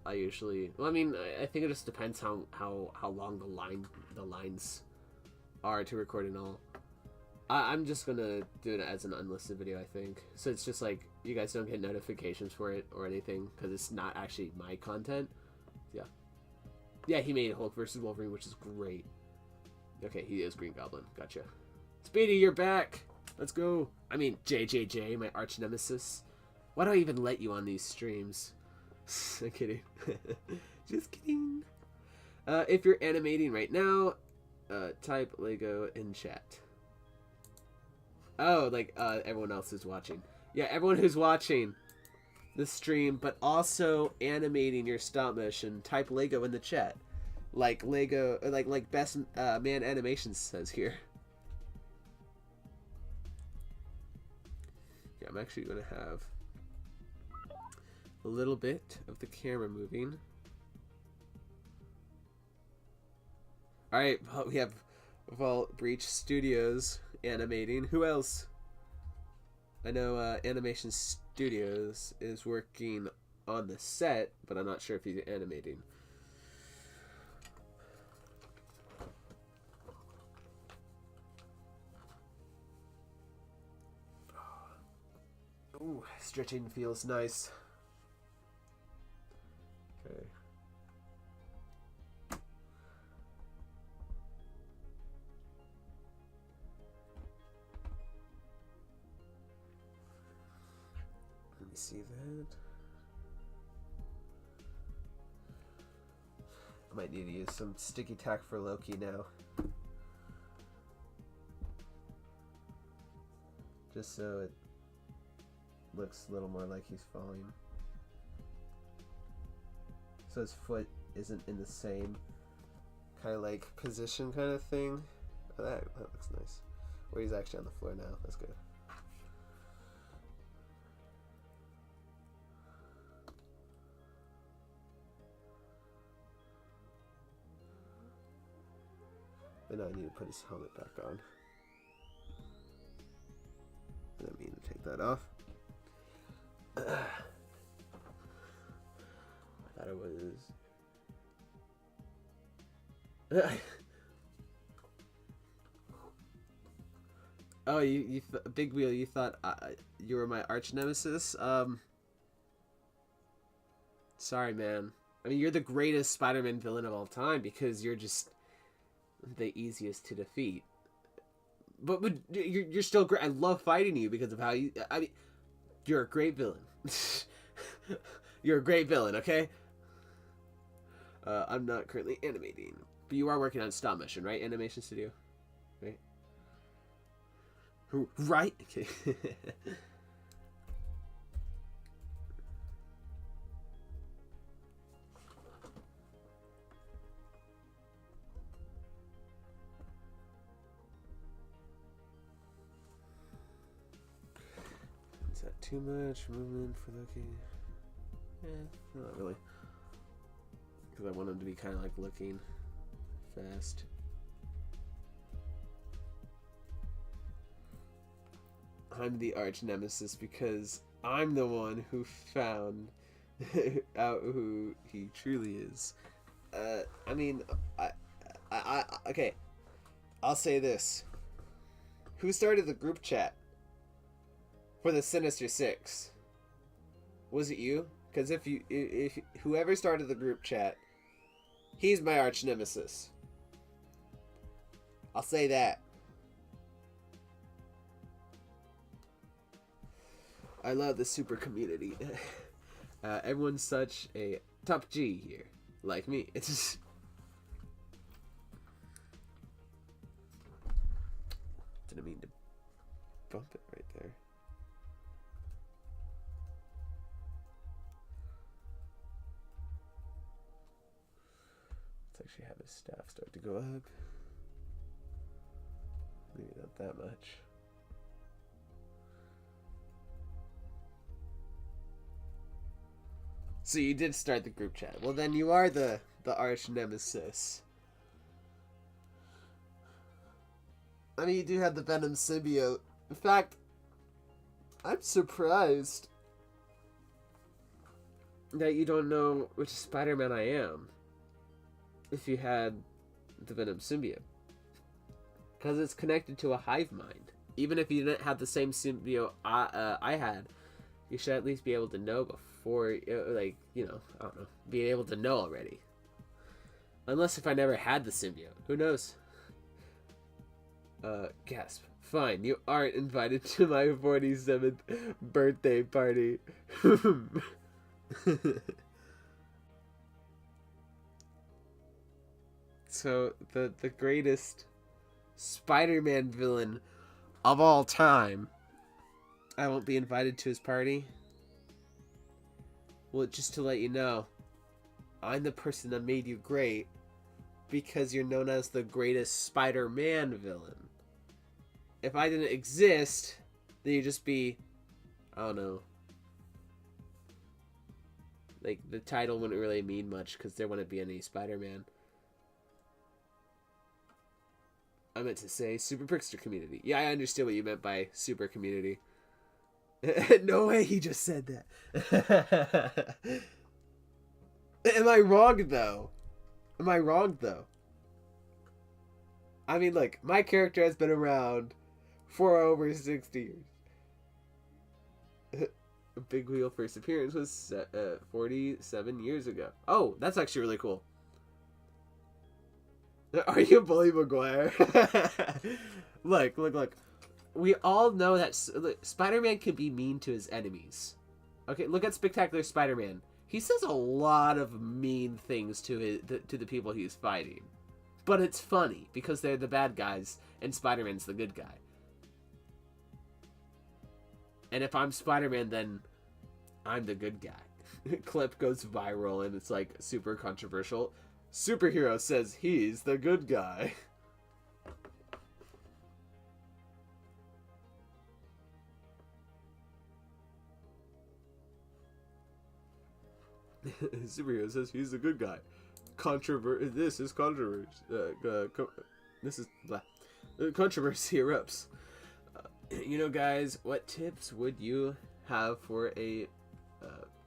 I usually. Well, I mean, I think it just depends how long the lines are to record and all. I'm just gonna do it as an unlisted video, I think. So it's just like you guys don't get notifications for it or anything because it's not actually my content. Yeah. Yeah, he made Hulk versus Wolverine, which is great. Okay, he is Green Goblin. Gotcha. Speedy, you're back. Let's go. I mean, JJJ, my arch nemesis. Why do I even let you on these streams? I'm kidding. Just kidding. If you're animating right now, type Lego in chat. Oh, like everyone else is watching. Yeah, everyone who's watching the stream, but also animating your stop motion, type Lego in the chat. Like Lego, like best man animations says here. Yeah, I'm actually gonna have a little bit of the camera moving. All right, well, we have Vault Breach Studios animating. Who else? I know Animation Studios is working on the set, but I'm not sure if he's animating. Ooh, stretching feels nice. Okay. Let me see that. I might need to use some sticky tack for Loki now. Just so it looks a little more like he's falling. So his foot isn't in the same kind of like position kind of thing. Oh, that looks nice. Where he's actually on the floor now. That's good. But now I need to put his helmet back on. that off. I thought it was. Oh, Big Wheel, you thought you were my arch nemesis? Sorry, man. I mean, you're the greatest Spider-Man villain of all time because you're just the easiest to defeat. But you're still great. I love fighting you because of how you... I mean, you're a great villain. You're a great villain, okay? I'm not currently animating. But you are working on stop motion, right? Animation studio? Right? Right? Okay. Is that too much movement for looking? Yeah, not really. Because I want him to be kind of like looking fast. I'm the arch nemesis because I'm the one who found out who he truly is. I mean, okay. I'll say this. Who started the group chat for the Sinister Six? Was it you? Because if whoever started the group chat, he's my arch nemesis. I'll say that. I love the super community. Everyone's such a top G here, like me. It's just... Didn't mean to bump it right there. Let's actually have his staff start to go up. Maybe not that much. So you did start the group chat. Well, then you are the arch nemesis. I mean, you do have the Venom symbiote. In fact, I'm surprised that you don't know which Spider-Man I am if you had the Venom symbiote. Because it's connected to a hive mind. Even if you didn't have the same symbiote I had, you should at least be able to know before, like, you know, I don't know, being able to know already. Unless if I never had the symbiote. Who knows? Gasp. Fine, you aren't invited to my 47th birthday party. So, the greatest Spider-Man villain of all time, I won't be invited to his party. Well, just to let you know, I'm the person that made you great because you're known as the greatest Spider-Man villain. If I didn't exist, then you'd just be, I don't know, like, the title wouldn't really mean much because there wouldn't be any Spider-Man. I meant to say Super Prickster community. Yeah, I understood what you meant by super community. No way he just said that. Am I wrong, though? Am I wrong, though? I mean, look, my character has been around for over 60 years. Big Wheel first appearance was 47 years ago. Oh, that's actually really cool. Are you Bully Maguire? Look. We all know that Spider-Man can be mean to his enemies. Okay, look at Spectacular Spider-Man. He says a lot of mean things to the people he's fighting. But it's funny, because they're the bad guys, and Spider-Man's the good guy. And if I'm Spider-Man, then I'm the good guy. Clip goes viral, and it's like super controversial. Superhero says he's the good guy. Superhero says he's the good guy. This is controversy. This is controversy erupts. You know, guys, what tips would you have for a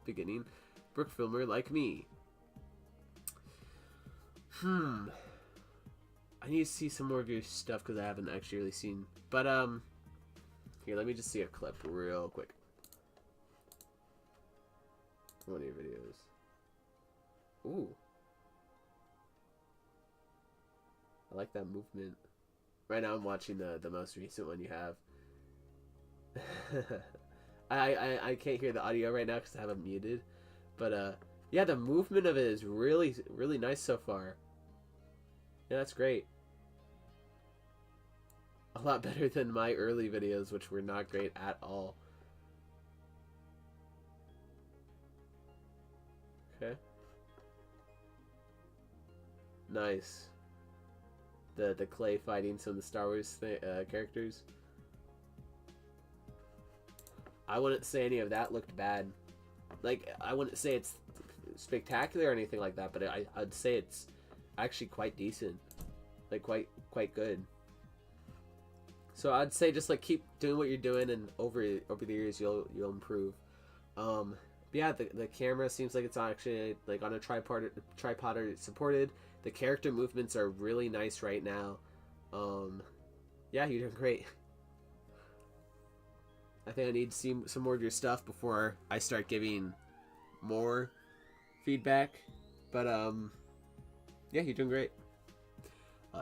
beginning book filmer like me? I need to see some more of your stuff because I haven't actually really seen. But here, let me just see a clip real quick. One of your videos. Ooh, I like that movement. Right now, I'm watching the most recent one you have. I can't hear the audio right now because I have it muted. But yeah, the movement of it is really nice so far. Yeah, that's great. A lot better than my early videos, which were not great at all. Okay. Nice. The clay fighting some of the Star Wars characters. I wouldn't say any of that looked bad. Like, I wouldn't say it's spectacular or anything like that, but I'd say it's actually quite decent. Like, quite good. So I'd say just like keep doing what you're doing, and over the years you'll improve. But yeah, the camera seems like it's actually like on a tripod supported. The character movements are really nice right now. Yeah, you're doing great. I think I need to see some more of your stuff before I start giving more feedback. But yeah, you're doing great.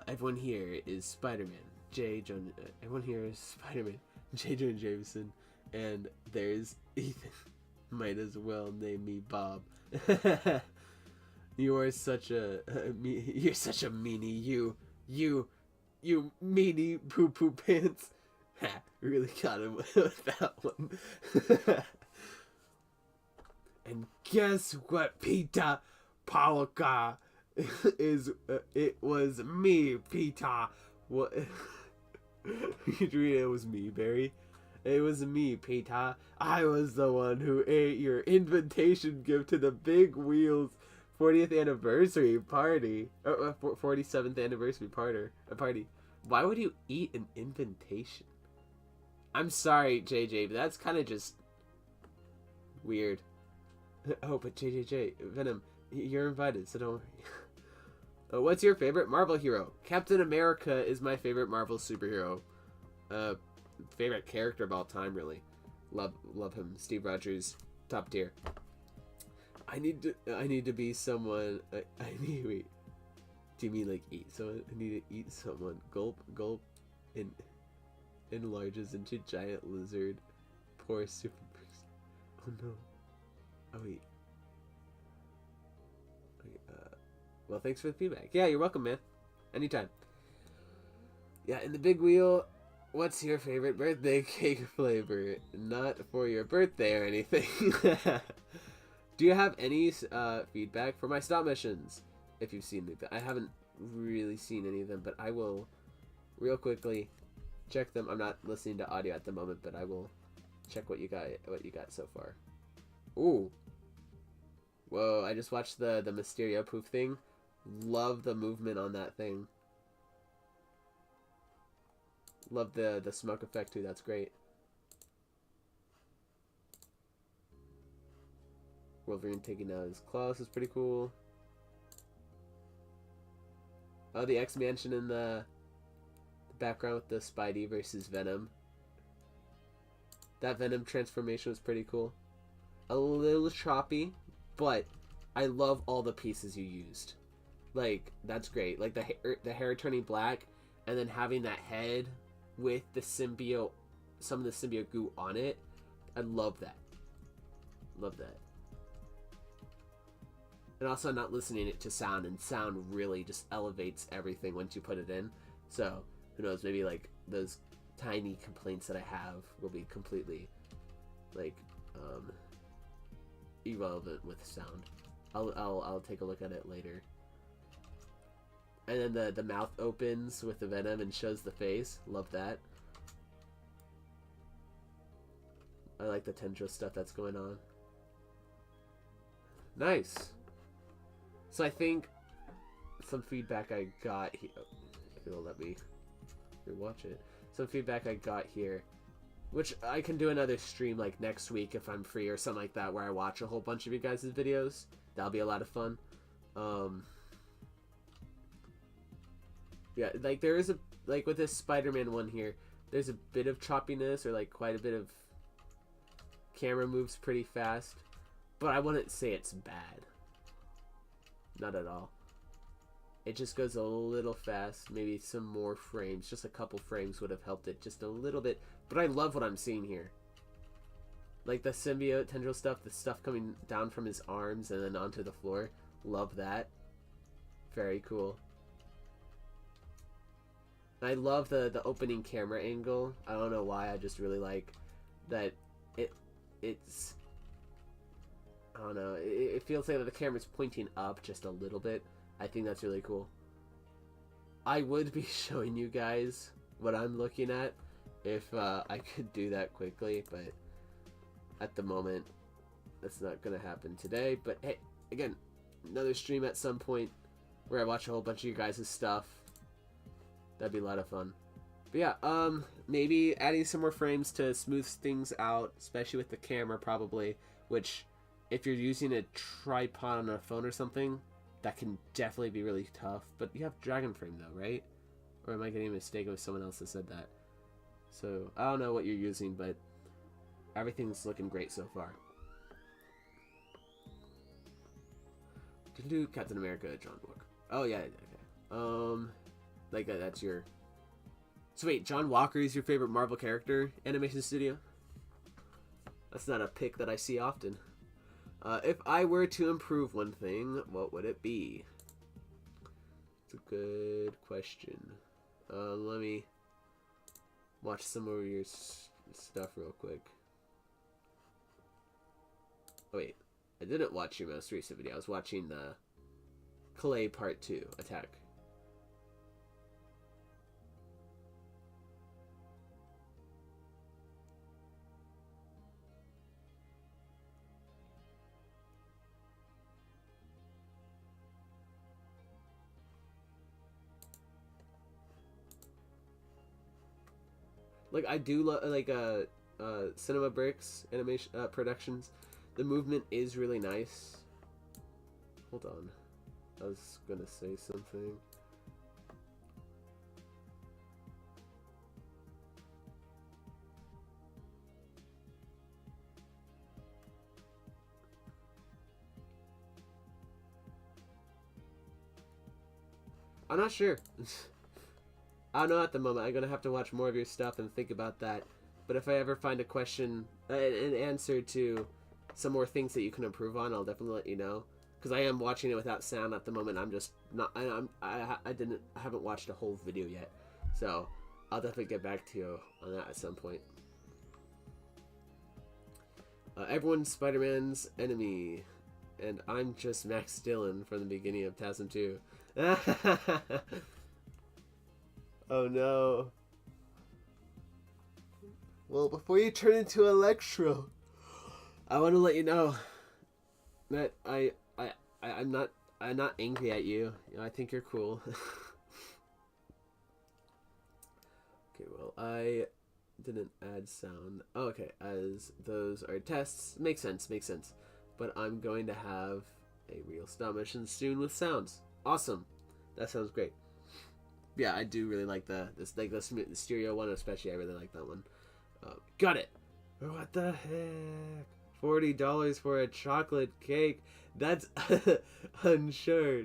Everyone here is Spider-Man. Everyone here is Spider-Man. J. Jonah Jameson, and there's Ethan. Might as well name me Bob. You are such a you're such a meanie. You meanie poo poo pants. Ha! Really got him with that one. And guess what, Peter Polka is? It was me, Peter. What? It was me, Barry. It was me, Peter. I was the one who ate your invitation gift to the Big Wheels 40th anniversary party. 47th anniversary party. Why would you eat an invitation? I'm sorry, JJ, but that's kind of just weird. Oh, but JJ, Venom, you're invited, so don't worry. What's your favorite Marvel hero? Captain America is my favorite Marvel superhero. Favorite character of all time, really. Love him. Steve Rogers, top tier. I need to be someone. Wait. Do you mean like eat someone? I need to eat someone. Gulp. Enlarges into giant lizard. Poor super. Oh no. Oh wait. Well, thanks for the feedback. Yeah, you're welcome, man. Anytime. Yeah, in the big wheel. What's your favorite birthday cake flavor? Not for your birthday or anything. Do you have any feedback for my stop missions? If you've seen them. I haven't really seen any of them, but I will real quickly check them. I'm not listening to audio at the moment, but I will check what you got so far. Ooh. Whoa, I just watched the Mysterio poof thing. Love the movement on that thing. Love the smoke effect too, that's great. Wolverine taking out his claws is pretty cool. Oh, the X-Mansion in the background with the Spidey versus Venom. That Venom transformation was pretty cool. A little choppy, but I love all the pieces you used. Like, that's great. Like the hair turning black, and then having that head with the symbiote, some of the symbiote goo on it. I love that. Love that. And also not listening it to sound, and sound really just elevates everything once you put it in. So, who knows, maybe like those tiny complaints that I have will be completely like irrelevant with sound. I'll take a look at it later. And then the mouth opens with the Venom and shows the face. Love that. I like the tendril stuff that's going on. Nice. So I think some feedback I got here. If it'll let me rewatch it. Some feedback I got here Which I can do another stream like next week if I'm free or something like that, where I watch a whole bunch of you guys' videos. That'll be a lot of fun. Yeah, like there is a, like with this Spider-Man one here, there's a bit of choppiness, or like quite a bit of camera moves pretty fast, but I wouldn't say it's bad. Not at all. It just goes a little fast. Maybe some more frames, just a couple frames would have helped it just a little bit. But I love what I'm seeing here. Like the symbiote tendril stuff, the stuff coming down from his arms and then onto the floor. Love that. Very cool. I love the opening camera angle. I don't know why, I just really like that it's I don't know, it feels like the camera's pointing up just a little bit. I think that's really cool. I would be showing you guys what I'm looking at if I could do that quickly, but at the moment that's not gonna happen today. But hey, again, another stream at some point where I watch a whole bunch of you guys' stuff. That'd be a lot of fun. But yeah, maybe adding some more frames to smooth things out, especially with the camera probably, which if you're using a tripod on a phone or something, that can definitely be really tough. But you have Dragon Frame though, right? Or am I getting mistaken with someone else that said that? So I don't know what you're using, but everything's looking great so far. Didn't do Captain America, John Walker. Oh yeah, okay. Like that's your. So wait, John Walker is your favorite Marvel character, animation studio? That's not a pick that I see often. If I were to improve one thing, what would it be? It's a good question. Let me watch some of your stuff real quick. Oh wait, I didn't watch your most recent video. I was watching the Clay Part 2 Attack. Like I do like Cinema Bricks animation productions. The movement is really nice. Hold on, I was gonna say something. I'm not sure. I don't know at the moment. I'm gonna have to watch more of your stuff and think about that. But if I ever find a question, an answer to some more things that you can improve on, I'll definitely let you know. Because I am watching it without sound at the moment. I'm just not. I haven't watched a whole video yet, so I'll definitely get back to you on that at some point. Everyone's Spider-Man's enemy, and I'm just Max Dillon from the beginning of TASM 2. Oh no. Well, before you turn into Electro, I want to let you know that I'm not angry at you. You know, I think you're cool. Okay, well, I didn't add sound. Oh, okay, as those are tests. Makes sense. But I'm going to have a real stop motion soon with sounds. Awesome. That sounds great. Yeah, I do really like the stereo one, especially. I really like that one. Got it. What the heck? $40 for a chocolate cake? That's unsure.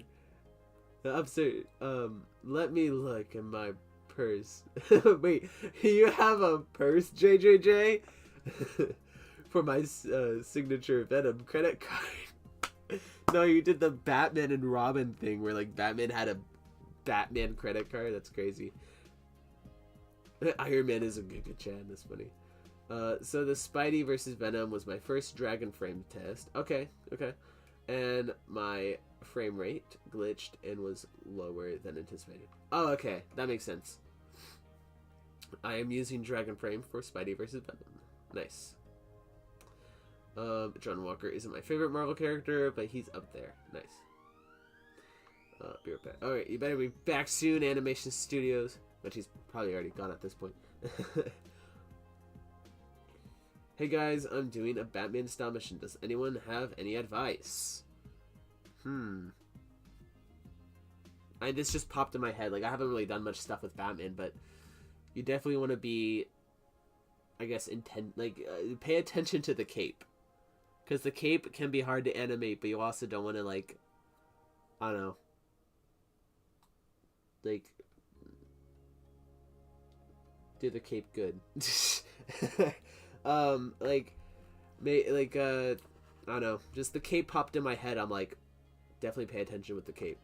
Absurd. Let me look in my purse. Wait, you have a purse, JJJ? For my signature Venom credit card. No, you did the Batman and Robin thing where like Batman had a Batman credit card. That's crazy. Iron Man is a good Chan. That's funny. So the Spidey versus Venom was my first Dragon Frame test. Okay. And my frame rate glitched and was lower than anticipated. Oh, okay. That makes sense. I am using Dragon Frame for Spidey versus Venom. Nice. John Walker isn't my favorite Marvel character, but he's up there. Nice. Be right back. Alright, you better be back soon, Animation Studios. But he's probably already gone at this point. Hey guys, I'm doing a Batman style mission. Does anyone have any advice? This just popped in my head. Like, I haven't really done much stuff with Batman, but you definitely want to be, I guess, pay attention to the cape. Because the cape can be hard to animate, but you also don't want to, like, I don't know, like, do the cape good. I don't know, just the cape popped in my head. I'm like, definitely pay attention with the cape,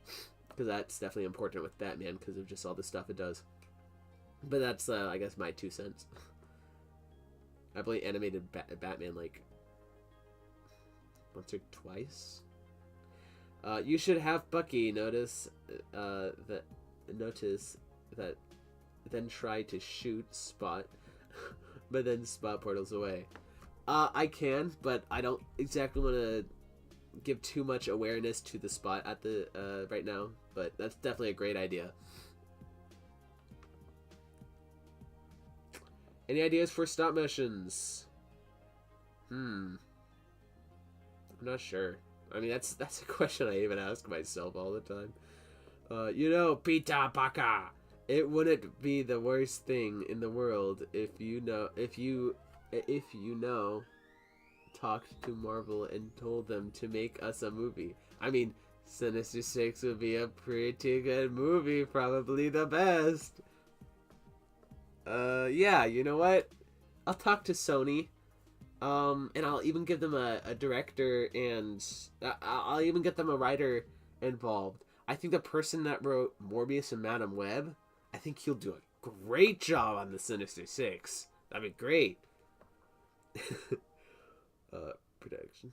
because that's definitely important with Batman because of just all the stuff it does. But that's, I guess, my 2 cents. I believe animated Batman, like, once or twice. You should have Bucky notice that, then try to shoot Spot, but then Spot portals away. I can, but I don't exactly want to give too much awareness to the Spot at the right now. But that's definitely a great idea. Any ideas for stop motions? I'm not sure. I mean, that's a question I even ask myself all the time. Peter Parker, it wouldn't be the worst thing in the world if you talked to Marvel and told them to make us a movie. I mean, Sinister Six would be a pretty good movie, probably the best. Yeah, you know what? I'll talk to Sony. And I'll even give them a director, and I'll even get them a writer involved. I think the person that wrote Morbius and Madam Web, I think he'll do a great job on the Sinister Six. That'd be great. Production.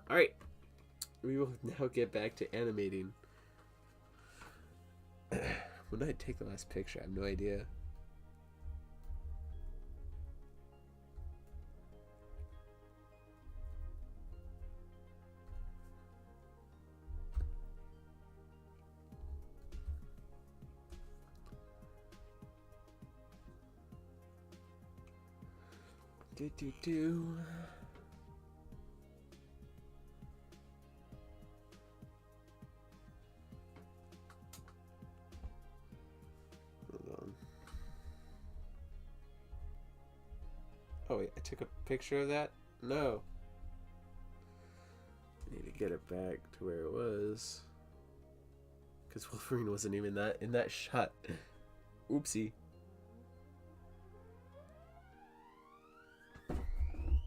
Alright. We will now get back to animating. When did I take the last picture? I have no idea. Do. Oh wait, I took a picture of that? No. I need to get it back to where it was. Because Wolverine wasn't even in that shot. Oopsie.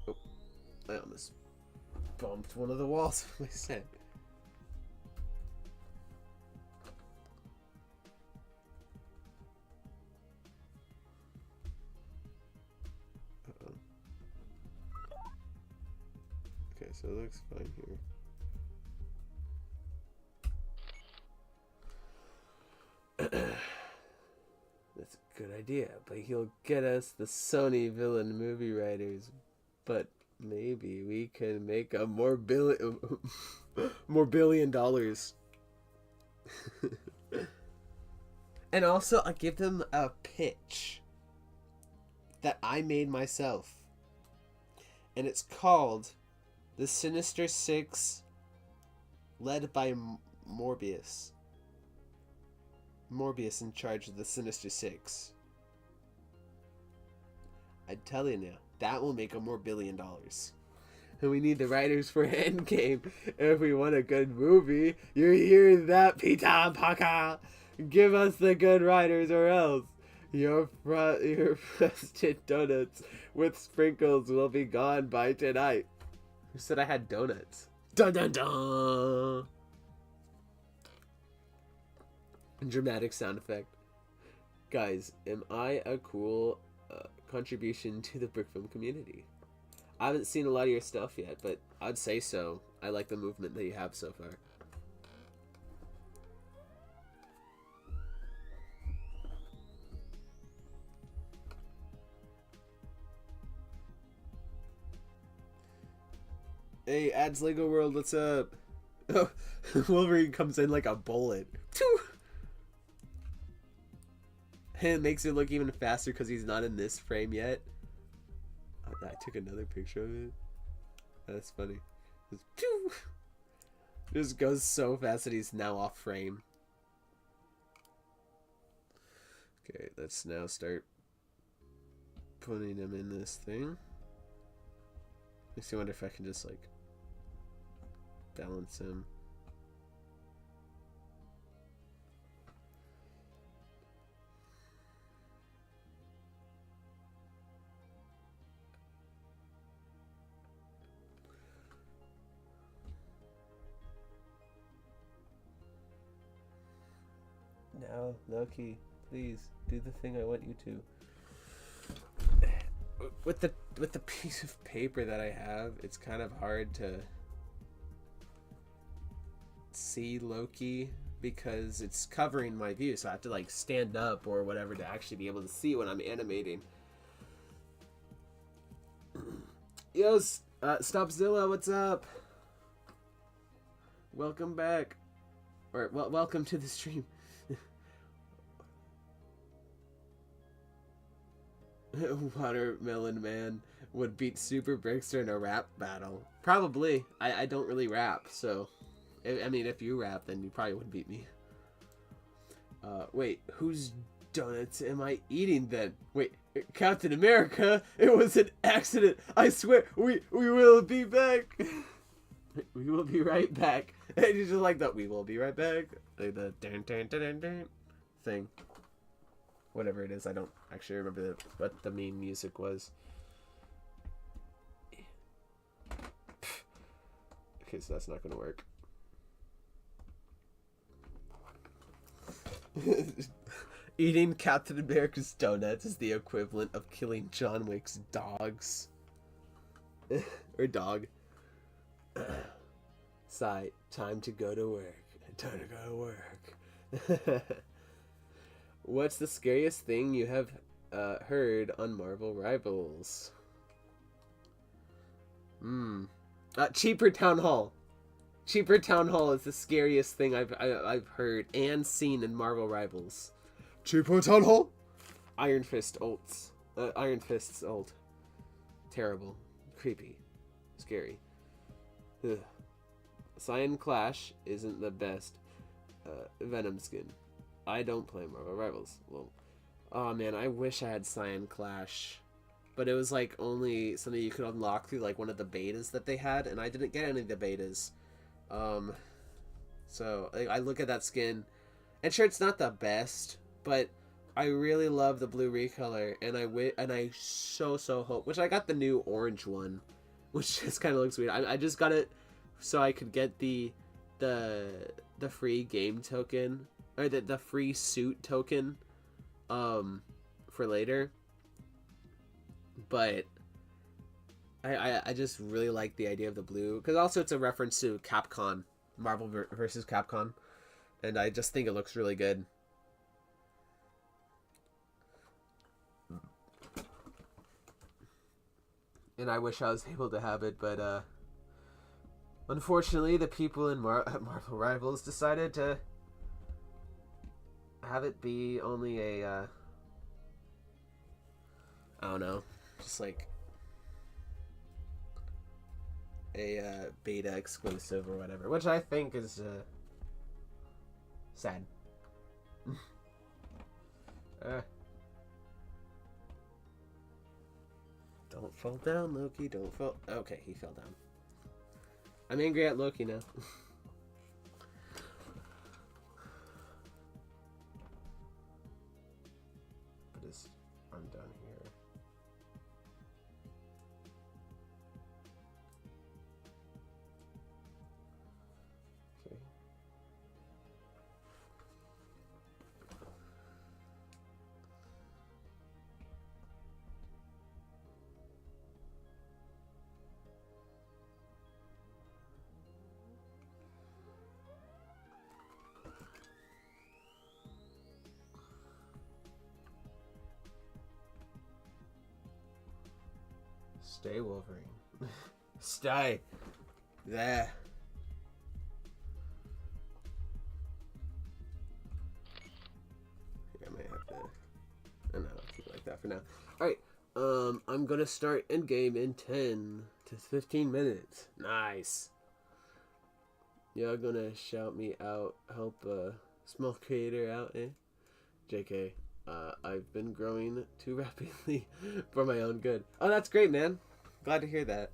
Oh, I almost bumped one of the walls with my set. Okay, so it looks fine here. That's a good idea, but he'll get us the Sony villain movie writers. But maybe we can make a more billion dollars. And also, I'll give them a pitch that I made myself. And it's called The Sinister Six, led by Morbius. Morbius in charge of the Sinister Six. I'm telling you, that will make $1 billion. And we need the writers for Endgame if we want a good movie. You hear that, Peter Parker? Give us the good writers, or else your frosted donuts with sprinkles will be gone by tonight. Who said I had donuts? Dun dun dun! Dramatic sound effect. Guys, am I a cool contribution to the brick film community? I haven't seen a lot of your stuff yet, but I'd say so. I like the movement that you have so far. Hey, Ads Lego World, what's up? Oh, Wolverine comes in like a bullet. And it makes it look even faster because he's not in this frame yet. I took another picture of it. That's funny. Just goes so fast that he's now off frame. Okay, let's now start putting him in this thing. Makes me wonder if I can just like balance him. Now, Loki, please do the thing I want you to. With the piece of paper that I have, it's kind of hard to see Loki because it's covering my view, so I have to like stand up or whatever to actually be able to see when I'm animating. Yo, Stopzilla, what's up? Welcome back, or welcome to the stream. Watermelon Man would beat Super Brickster in a rap battle. Probably. I don't really rap, so... I mean, if you rap, then you probably would beat me. Wait, whose donuts am I eating then? Wait, Captain America? It was an accident! I swear, we will be back! We will be right back. And you just like that, we will be right back. Like the dun dun dun dun dun thing. Whatever it is, I don't actually remember what the main music was. Okay, so that's not gonna work. Eating Captain America's donuts is the equivalent of killing John Wick's dogs. Or dog. Sigh, time to go to work. Time to go to work. What's the scariest thing you have heard on Marvel Rivals? Cheaper Town Hall. Cheaper Town Hall is the scariest thing I've heard and seen in Marvel Rivals. Cheaper Town Hall. Iron Fist ults. Iron Fist's ult. Terrible, creepy, scary. Ugh. Cyan Clash isn't the best. Venom skin. I don't play Marvel Rivals. Well, oh man, I wish I had Cyan Clash, but it was like only something you could unlock through like one of the betas that they had, and I didn't get any of the betas. So I look at that skin, and sure, it's not the best, but I really love the blue recolor, and I so hope, which I got the new orange one, which just kind of looks weird. I just got it so I could get the free game token. Or the free suit token for later. But I just really like the idea of the blue, because also it's a reference to Capcom, Marvel versus Capcom, and I just think it looks really good. And I wish I was able to have it, but unfortunately the people in Marvel Rivals decided to have it be only a I don't know, just like a beta exclusive or whatever, which I think is sad. Don't fall down, Loki, don't fall. Okay, he fell down. I'm angry at Loki now. I'm done here. Okay. Stay Wolverine. Stay. There. that for now. Alright, I'm gonna start endgame in 10 to 15 minutes. Nice. Y'all gonna shout me out, help a small creator out, eh? JK, I've been growing too rapidly for my own good. Oh, that's great, man. Glad to hear that.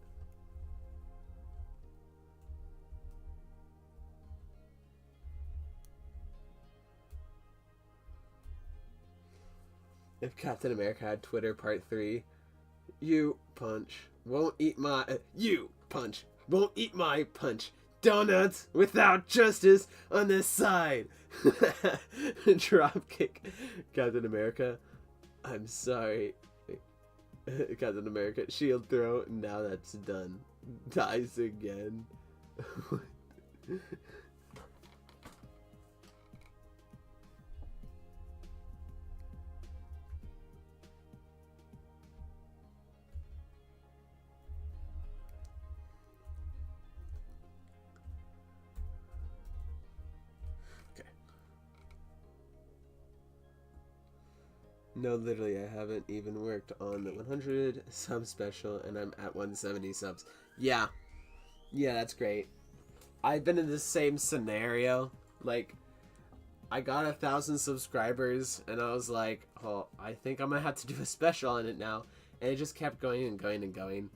If Captain America had Twitter Part 3, you punch won't eat my punch. Donuts without justice on this side. Dropkick. Captain America, I'm sorry. Captain America, shield throw. Now that's done. Dies again. No, literally, I haven't even worked on the 100 sub special, and I'm at 170 subs. Yeah. Yeah, that's great. I've been in the same scenario. Like, I got 1,000 subscribers, and I was like, oh, I think I'm gonna have to do a special on it now. And it just kept going and going and going.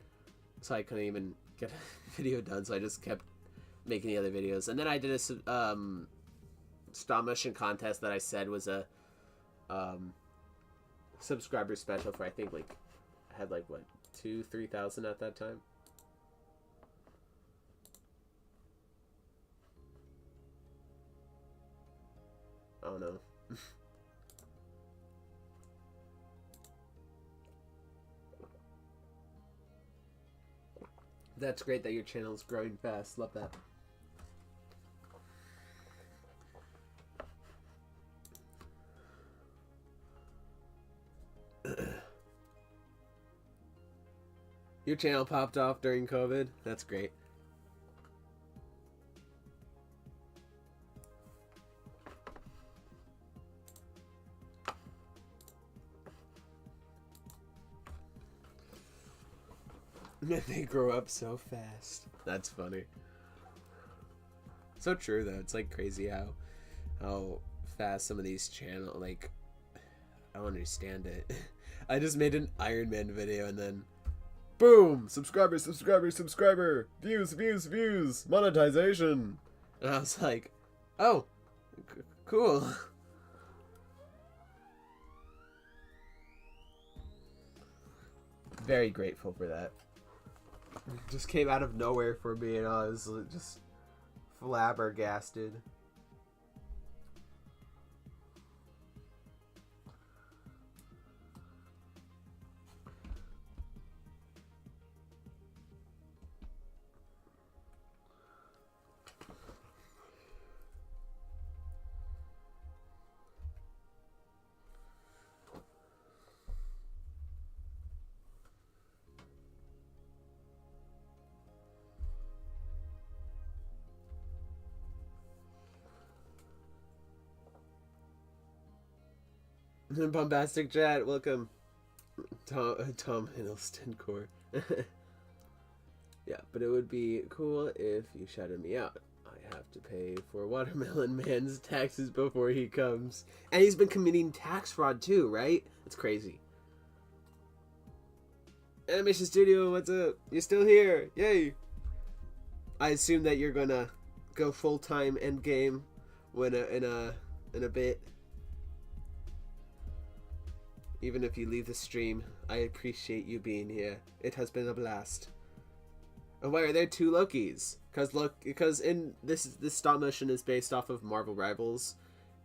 So I couldn't even get a video done, so I just kept making the other videos. And then I did a stop motion contest that I said was a subscriber special for, I think, like, I had like what, 2,000-3,000 at that time. Oh no. That's great that your channel's growing fast. Love that. Your channel popped off during COVID? That's great. They grow up so fast. That's funny. So true though. It's like crazy how fast some of these channels, like, I don't understand it. I just made an Iron Man video and then boom! Subscriber, views, monetization. And I was like, oh, cool. Very grateful for that. It just came out of nowhere for me, and I was just flabbergasted. Bombastic chat, welcome. Tom Hiddleston core. Yeah, but it would be cool if you shouted me out. I have to pay for Watermelon Man's taxes before he comes. And he's been committing tax fraud too, right? It's crazy. Animation Studio, what's up? You're still here. Yay. I assume that you're gonna go full-time endgame when in a bit. Even if you leave the stream, I appreciate you being here. It has been a blast. And why are there two Lokis? Because in this stop motion is based off of Marvel Rivals,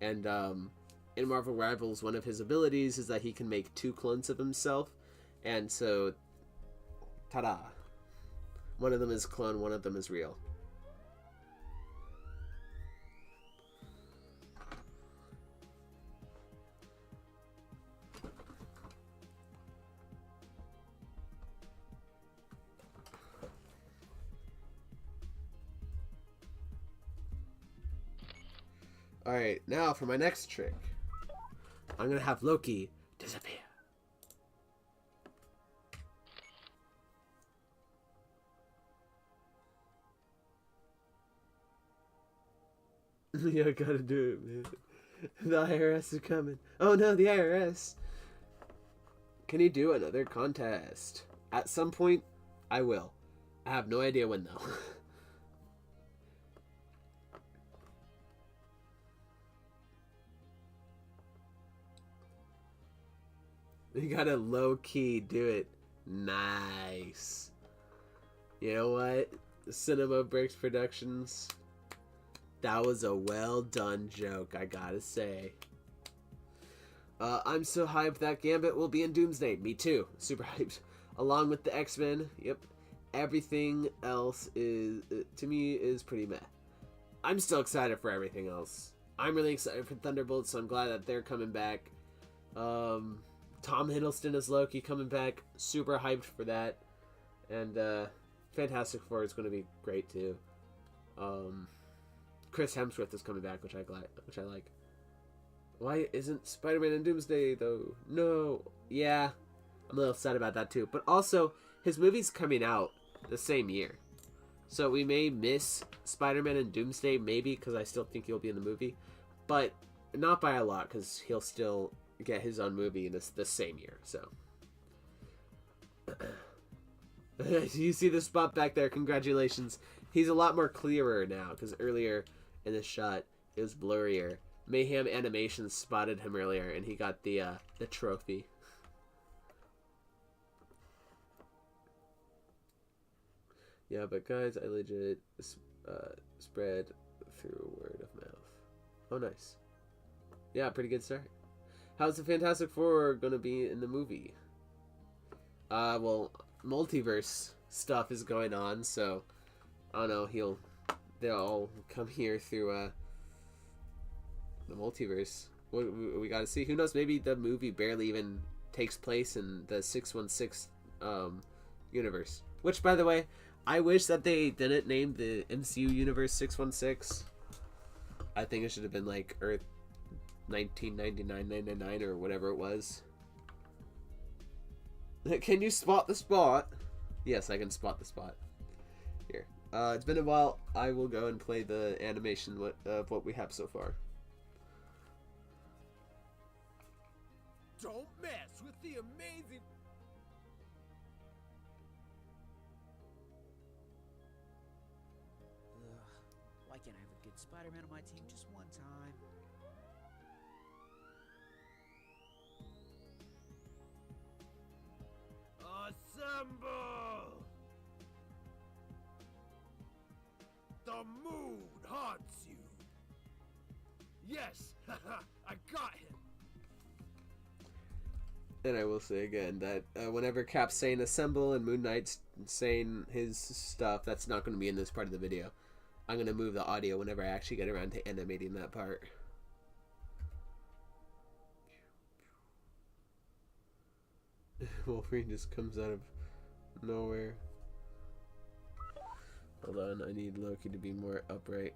and in Marvel Rivals, one of his abilities is that he can make two clones of himself, and so, ta-da! One of them is clone, one of them is real. Alright, now for my next trick. I'm gonna have Loki disappear. Yeah, gotta do it, man. The IRS is coming. Oh no, the IRS. Can you do another contest? At some point, I will. I have no idea when though. You gotta low-key do it. Nice. You know what? Cinema Breaks Productions. That was a well done joke, I gotta say. I'm so hyped that Gambit will be in Doomsday. Me too. Super hyped. Along with the X-Men. Yep. Everything else is, to me, is pretty meh. I'm still excited for everything else. I'm really excited for Thunderbolts, so I'm glad that they're coming back. Tom Hiddleston as Loki coming back. Super hyped for that. And Fantastic Four is going to be great too. Chris Hemsworth is coming back, which I like. Why isn't Spider-Man in Doomsday though? No. Yeah, I'm a little sad about that too. But also, his movie's coming out the same year, so we may miss Spider-Man in Doomsday, maybe, because I still think he'll be in the movie, but not by a lot, because he'll still get his own movie in the same year. So, you see the spot back there? Congratulations. He's a lot more clearer now, because earlier in the shot it was blurrier. Mayhem Animations spotted him earlier, and he got the trophy. Yeah, but guys, I legit spread through word of mouth. Oh, nice. Yeah, pretty good start. How's the Fantastic Four gonna be in the movie? Well, multiverse stuff is going on, so I don't know. They'll all come here through the multiverse. We gotta see. Who knows? Maybe the movie barely even takes place in the 616 universe. Which, by the way, I wish that they didn't name the MCU universe 616. I think it should have been like Earth 1999 or whatever it was. Can you spot the spot? Yes, I can spot the spot. Here. It's been a while. I will go and play the animation of what we have so far. Don't mess with the amazing... Why can't I have a good Spider-Man on my team just one time? Assemble! The mood haunts you. Yes, I got him. And I will say again that whenever Cap's saying assemble and Moon Knight's saying his stuff, that's not going to be in this part of the video. I'm going to move the audio whenever I actually get around to animating that part. Wolverine just comes out of nowhere. Hold on, I need Loki to be more upright.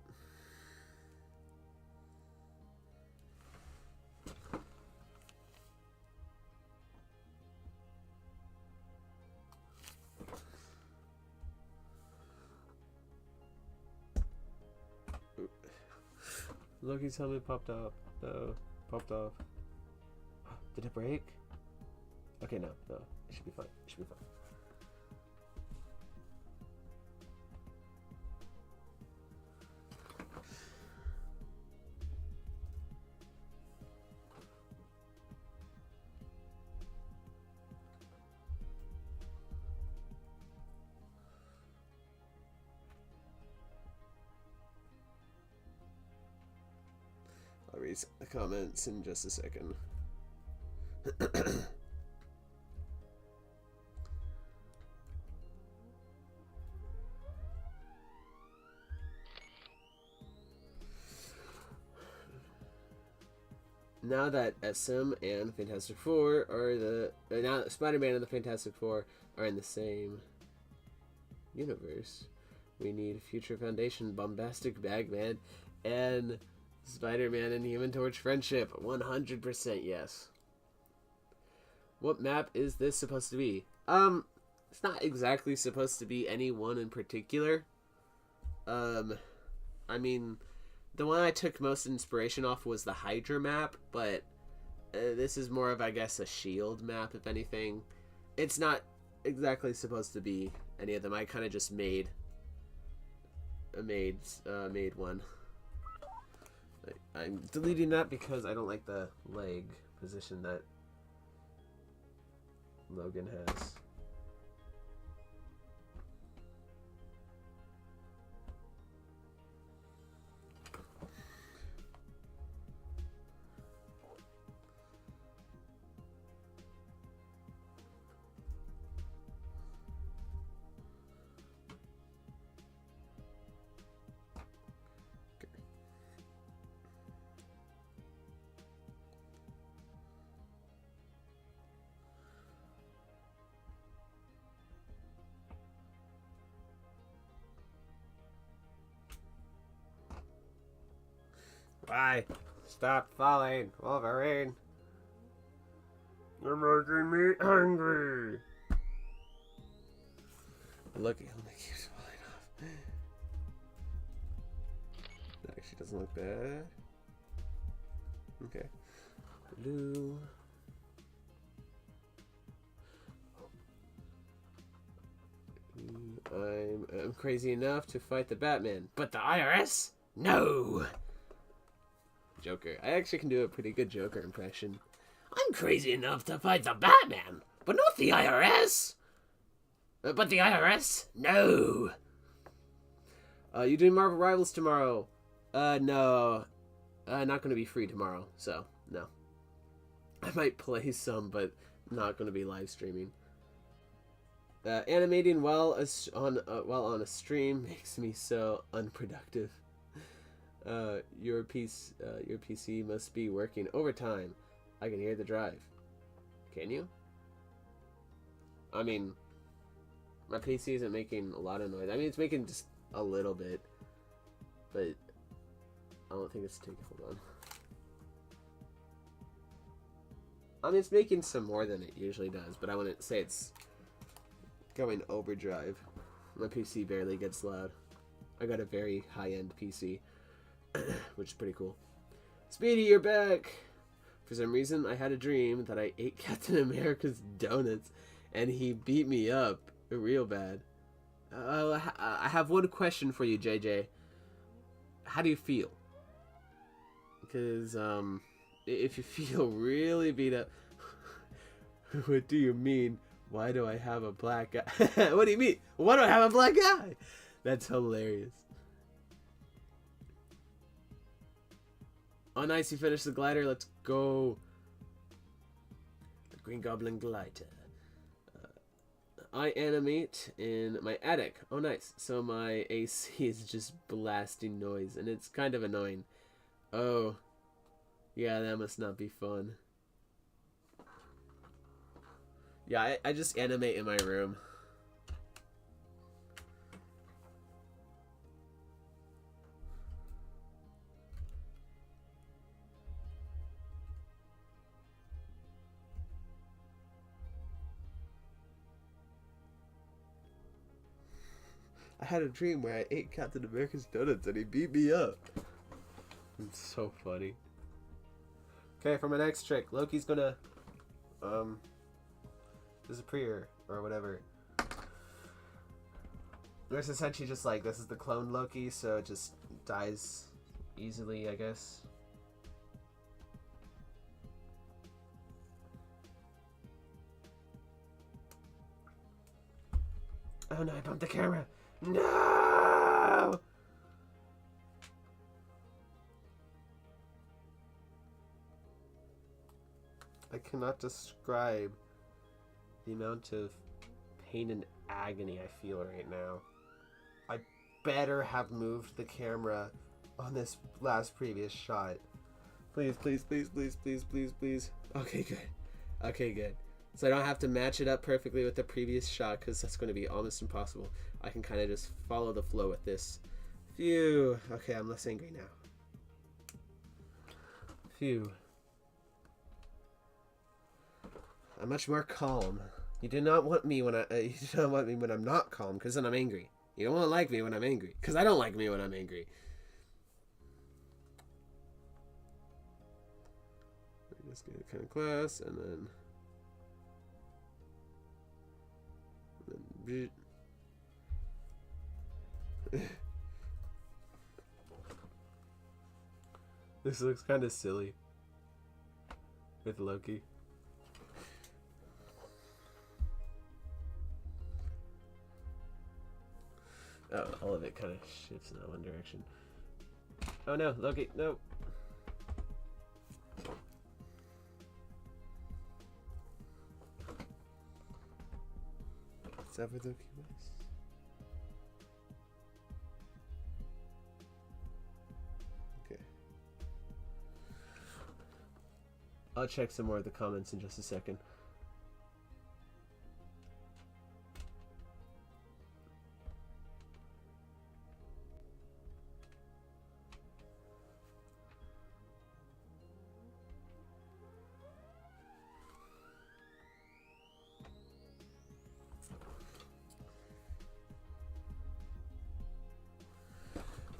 Loki's helmet popped off. No, popped off. Did it break? Okay, no, it should be fine. It should be fine. I'll read the comments in just a second. Now that SM and Fantastic Four are now that Spider-Man and the Fantastic Four are in the same universe, we need Future Foundation, Bombastic Bagman, and Spider-Man and Human Torch friendship. 100% yes. What map is this supposed to be? It's not exactly supposed to be any one in particular. I mean, the one I took most inspiration off was the Hydra map, but this is more of, I guess, a shield map, if anything. It's not exactly supposed to be any of them. I kind of just made one. I'm deleting that because I don't like the leg position that Logan has. Why? Stop falling, Wolverine. You're making me angry. Look, it only keeps falling off. That actually doesn't look bad. Okay. Blue. I'm crazy enough to fight the Batman, but the IRS? No! Joker. I actually can do a pretty good Joker impression. I'm crazy enough to fight the Batman, but not the IRS. But the IRS? No. You doing Marvel Rivals tomorrow? No. Not gonna be free tomorrow, so no. I might play some, but not gonna be live streaming. Animating while on a stream makes me so unproductive. Your PC must be working overtime. I can hear the drive. Can you? I mean, my PC isn't making a lot of noise. I mean, it's making just a little bit, but I don't think it's taking. Hold on. I mean, it's making some more than it usually does, but I wouldn't say it's going overdrive. My PC barely gets loud. I got a very high-end PC. Which is pretty cool. Speedy, you're back! For some reason, I had a dream that I ate Captain America's donuts, and he beat me up real bad. I have one question for you, JJ. How do you feel? Because, if you feel really beat up... What do you mean? Why do I have a black eye? What do you mean? Why do I have a black eye? That's hilarious. Oh, nice, you finished the glider. Let's go. The Green Goblin glider. I animate in my attic. Oh, nice. So my AC is just blasting noise, and it's kind of annoying. Oh. Yeah, that must not be fun. Yeah, I just animate in my room. I had a dream where I ate Captain America's donuts and he beat me up. It's so funny. Okay, for my next trick, Loki's gonna disappear or whatever. It's essentially just like, this is the clone Loki, so it just dies easily, I guess. Oh no, I bumped the camera. No! I cannot describe the amount of pain and agony I feel right now. I better have moved the camera on this previous shot. Please, please, please, please, please, please, please. Okay, good. Okay, good. So I don't have to match it up perfectly with the previous shot, because that's going to be almost impossible. I can kind of just follow the flow with this. Phew. Okay, I'm less angry now. Phew. I'm much more calm. You do not want me when you do not want me when I'm not calm, because then I'm angry. You don't want to like me when I'm angry, because I don't like me when I'm angry. Let's get a kind of class, and then this looks kind of silly with Loki. Oh, all of it kind of shifts in that one direction. Oh no, Loki, no. Is that where Loki was? Okay. I'll check some more of the comments in just a second.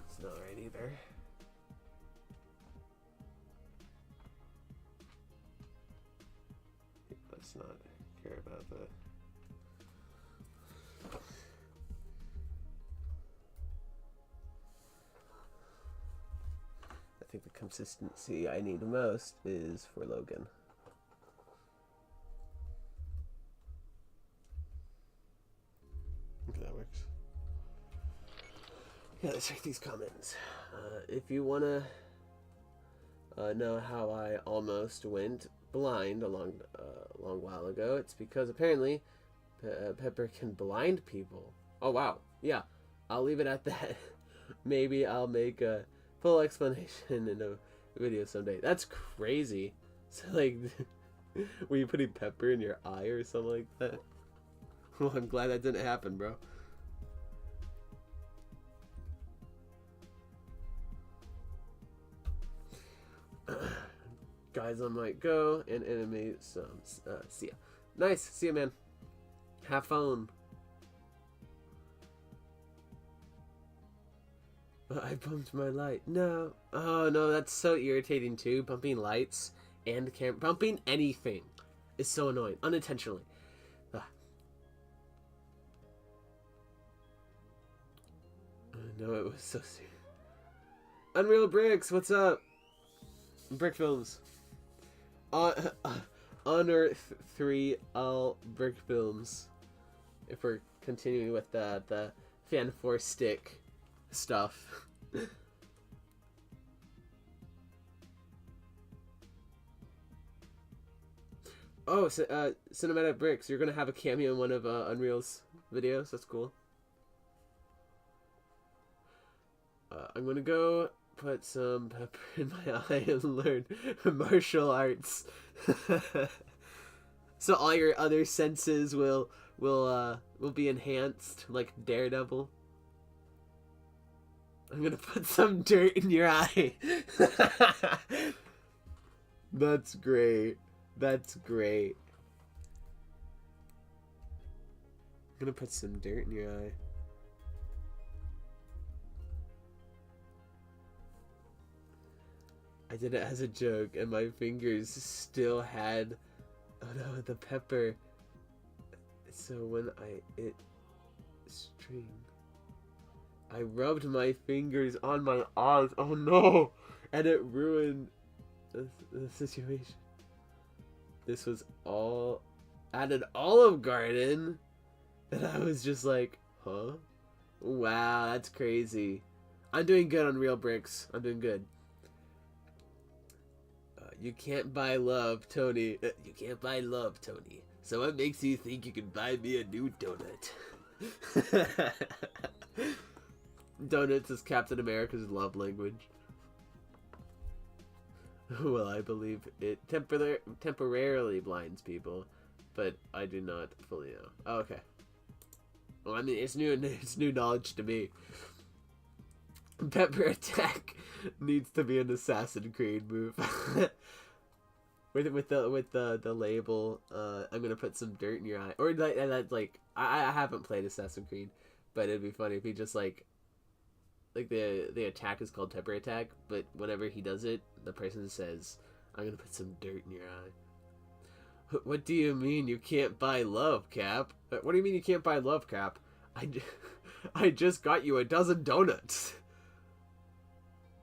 It's not right either. Let's not care about that. I think the consistency I need most is for Logan. Okay, that works. Yeah, let's check these comments. If you want to know how I almost went blind a long while ago, it's because apparently Pepper can blind people. Oh, wow. Yeah, I'll leave it at that. Maybe I'll make a full explanation in a video someday. That's crazy. So, like, were you putting pepper in your eye or something like that? Well, I'm glad that didn't happen, bro. Guys, I might go and animate some. See ya. Nice. See ya, man. Have fun. I bumped my light. No. Oh, no, that's so irritating, too. Bumping lights and bumping anything is so annoying. Unintentionally. No, it was so serious. Unreal Bricks, what's up? Brick Films. Unearth 3 all Brick Films. If we're continuing with the Fan 4 stick stuff. Oh, so, Cinematic Bricks, you're gonna have a cameo in one of Unreal's videos. That's cool. I'm gonna go put some pepper in my eye and learn martial arts. So all your other senses will be enhanced, like Daredevil. I'm gonna put some dirt in your eye. That's great. That's great. I'm gonna put some dirt in your eye. I did it as a joke, and my fingers still had, oh no, the pepper. So when it string, I rubbed my fingers on my eyes. Oh no, and it ruined the situation. This was all at an Olive Garden, and I was just like, huh? Wow, that's crazy. I'm doing good on Real Bricks. I'm doing good. You can't buy love, Tony. You can't buy love, Tony. So what makes you think you can buy me a new donut? Donuts is Captain America's love language. Well, I believe it temporarily blinds people, but I do not fully know. Oh, okay. Well, I mean, it's new knowledge to me. Pepper attack needs to be an Assassin's Creed move. with the label, I'm gonna put some dirt in your eye, or like I haven't played Assassin's Creed, but it'd be funny if he just like the attack is called Pepper attack, but whenever he does it, the person says, I'm gonna put some dirt in your eye. What do you mean you can't buy love, Cap? What do you mean you can't buy love, Cap? I just got you a dozen donuts.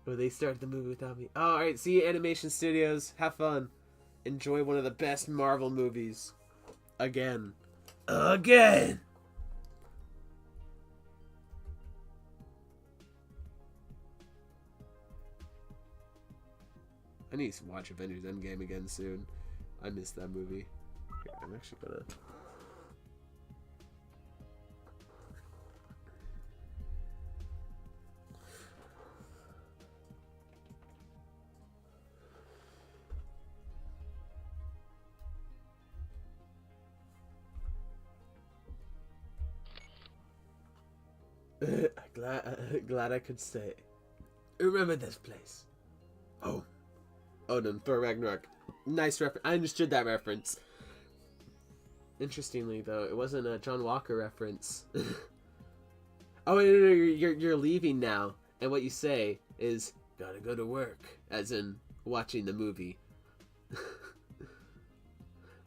Oh, they started the movie without me. Oh, alright, see you, Animation Studios. Have fun. Enjoy one of the best Marvel movies. Again. Again! I need to watch Avengers Endgame again soon. I missed that movie. Here, I'm actually gonna... glad I could stay. Remember this place. Oh. Odin, Thor Ragnarok. Nice reference. I understood that reference. Interestingly, though, it wasn't a John Walker reference. Oh, no, you're leaving now. And what you say is, gotta go to work. As in, watching the movie.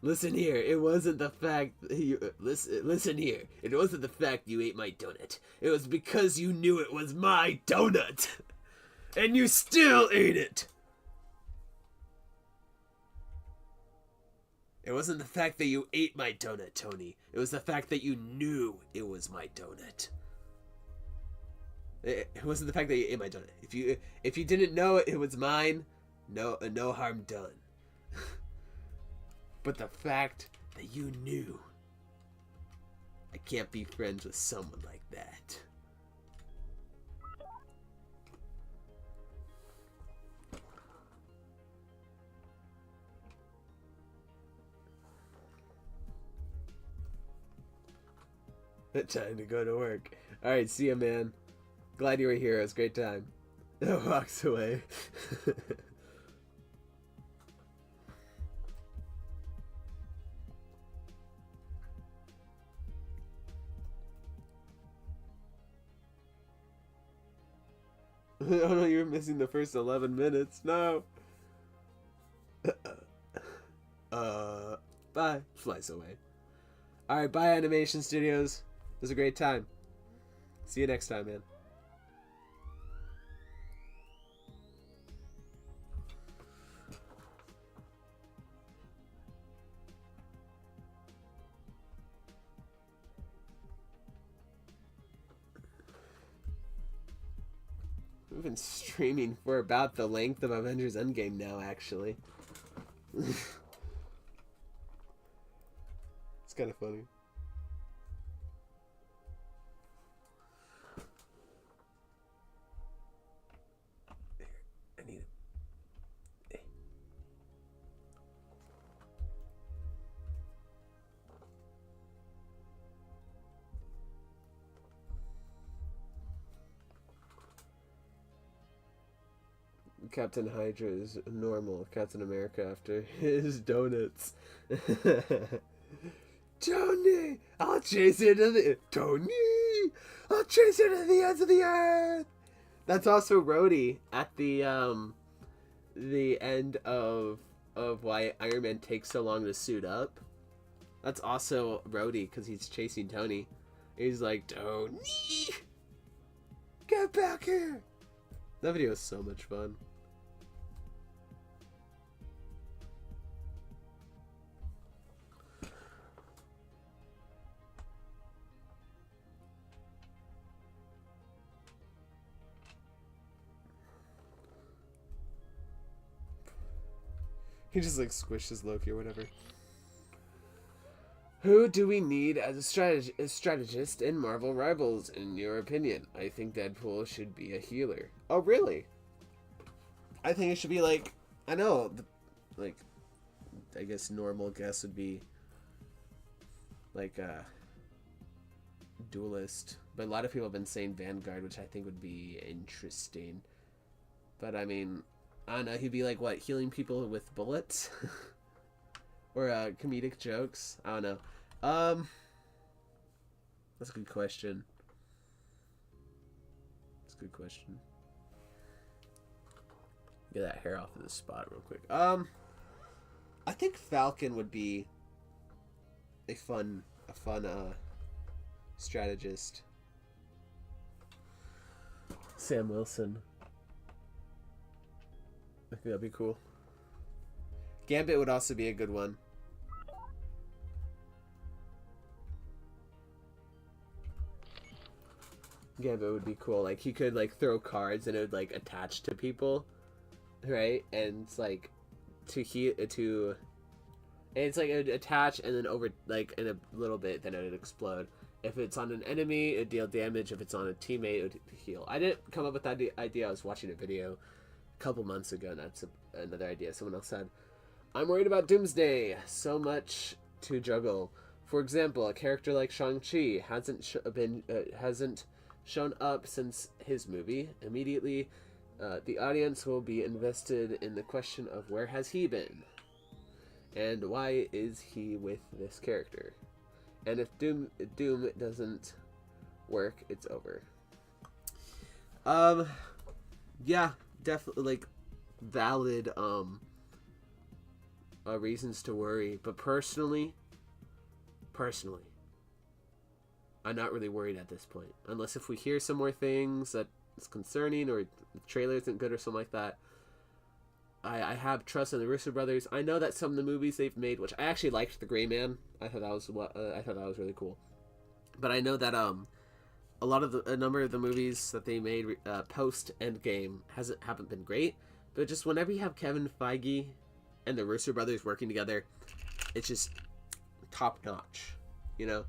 Listen here, it wasn't the fact you... Listen here, it wasn't the fact you ate my donut. It was because you knew it was my donut. And you still ate it. It wasn't the fact that you ate my donut, Tony. It was the fact that you knew it was my donut. It wasn't the fact that you ate my donut. If you didn't know it was mine, no harm done. But the fact that you knew, I can't be friends with someone like that. Time to go to work. Alright, see ya, man. Glad you were here. It was a great time. Walks away. Oh no, you're missing the first 11 minutes. No. Bye. Flies away. Alright, bye, Animation Studios. It was a great time. See you next time, man. We've been streaming for about the length of Avengers Endgame now, actually. It's kind of funny. I need it. Hey. Captain Hydra is normal. Captain America after his donuts. Tony! I'll chase you to the... Tony! I'll chase you to the ends of the earth! That's also Rhodey at the end of why Iron Man takes so long to suit up. That's also Rhodey, because he's chasing Tony. He's like, Tony! Get back here! That video is so much fun. He just like squishes Loki or whatever. Who do we need as a strategist in Marvel Rivals, in your opinion? I think Deadpool should be a healer. Oh, really? I think it should be like, I know, like, I guess normal guess would be like a duelist. But a lot of people have been saying Vanguard, which I think would be interesting. But I mean, I don't know, he'd be like, what, healing people with bullets? Or comedic jokes? I don't know. That's a good question. That's a good question. Get that hair off of this spot real quick. I think Falcon would be a fun strategist. Sam Wilson. I think that'd be cool. Gambit would also be a good one. Gambit would be cool. Like, he could, like, throw cards and it would, like, attach to people. Right? And it's, like, and it's, like, it would attach and then over, like, in a little bit, then it would explode. If it's on an enemy, it would deal damage. If it's on a teammate, it would heal. I didn't come up with that idea. I was watching a video a couple months ago, and that's another idea someone else had. I'm worried about Doomsday. So much to juggle. For example, a character like Shang-Chi hasn't shown up since his movie. Immediately, the audience will be invested in the question of where has he been? And why is he with this character? And if Doom doesn't work, it's over. Yeah, definitely, like, valid reasons to worry. But personally, I'm not really worried at this point. Unless if we hear some more things that is concerning, or the trailer isn't good or something like that. I have trust in the Russo brothers. I know that some of the movies they've made, which I actually liked The Gray Man. I thought that was really cool. But I know that a number of the movies that they made post Endgame haven't been great. But just whenever you have Kevin Feige and the Russo brothers working together, it's just top notch, you know.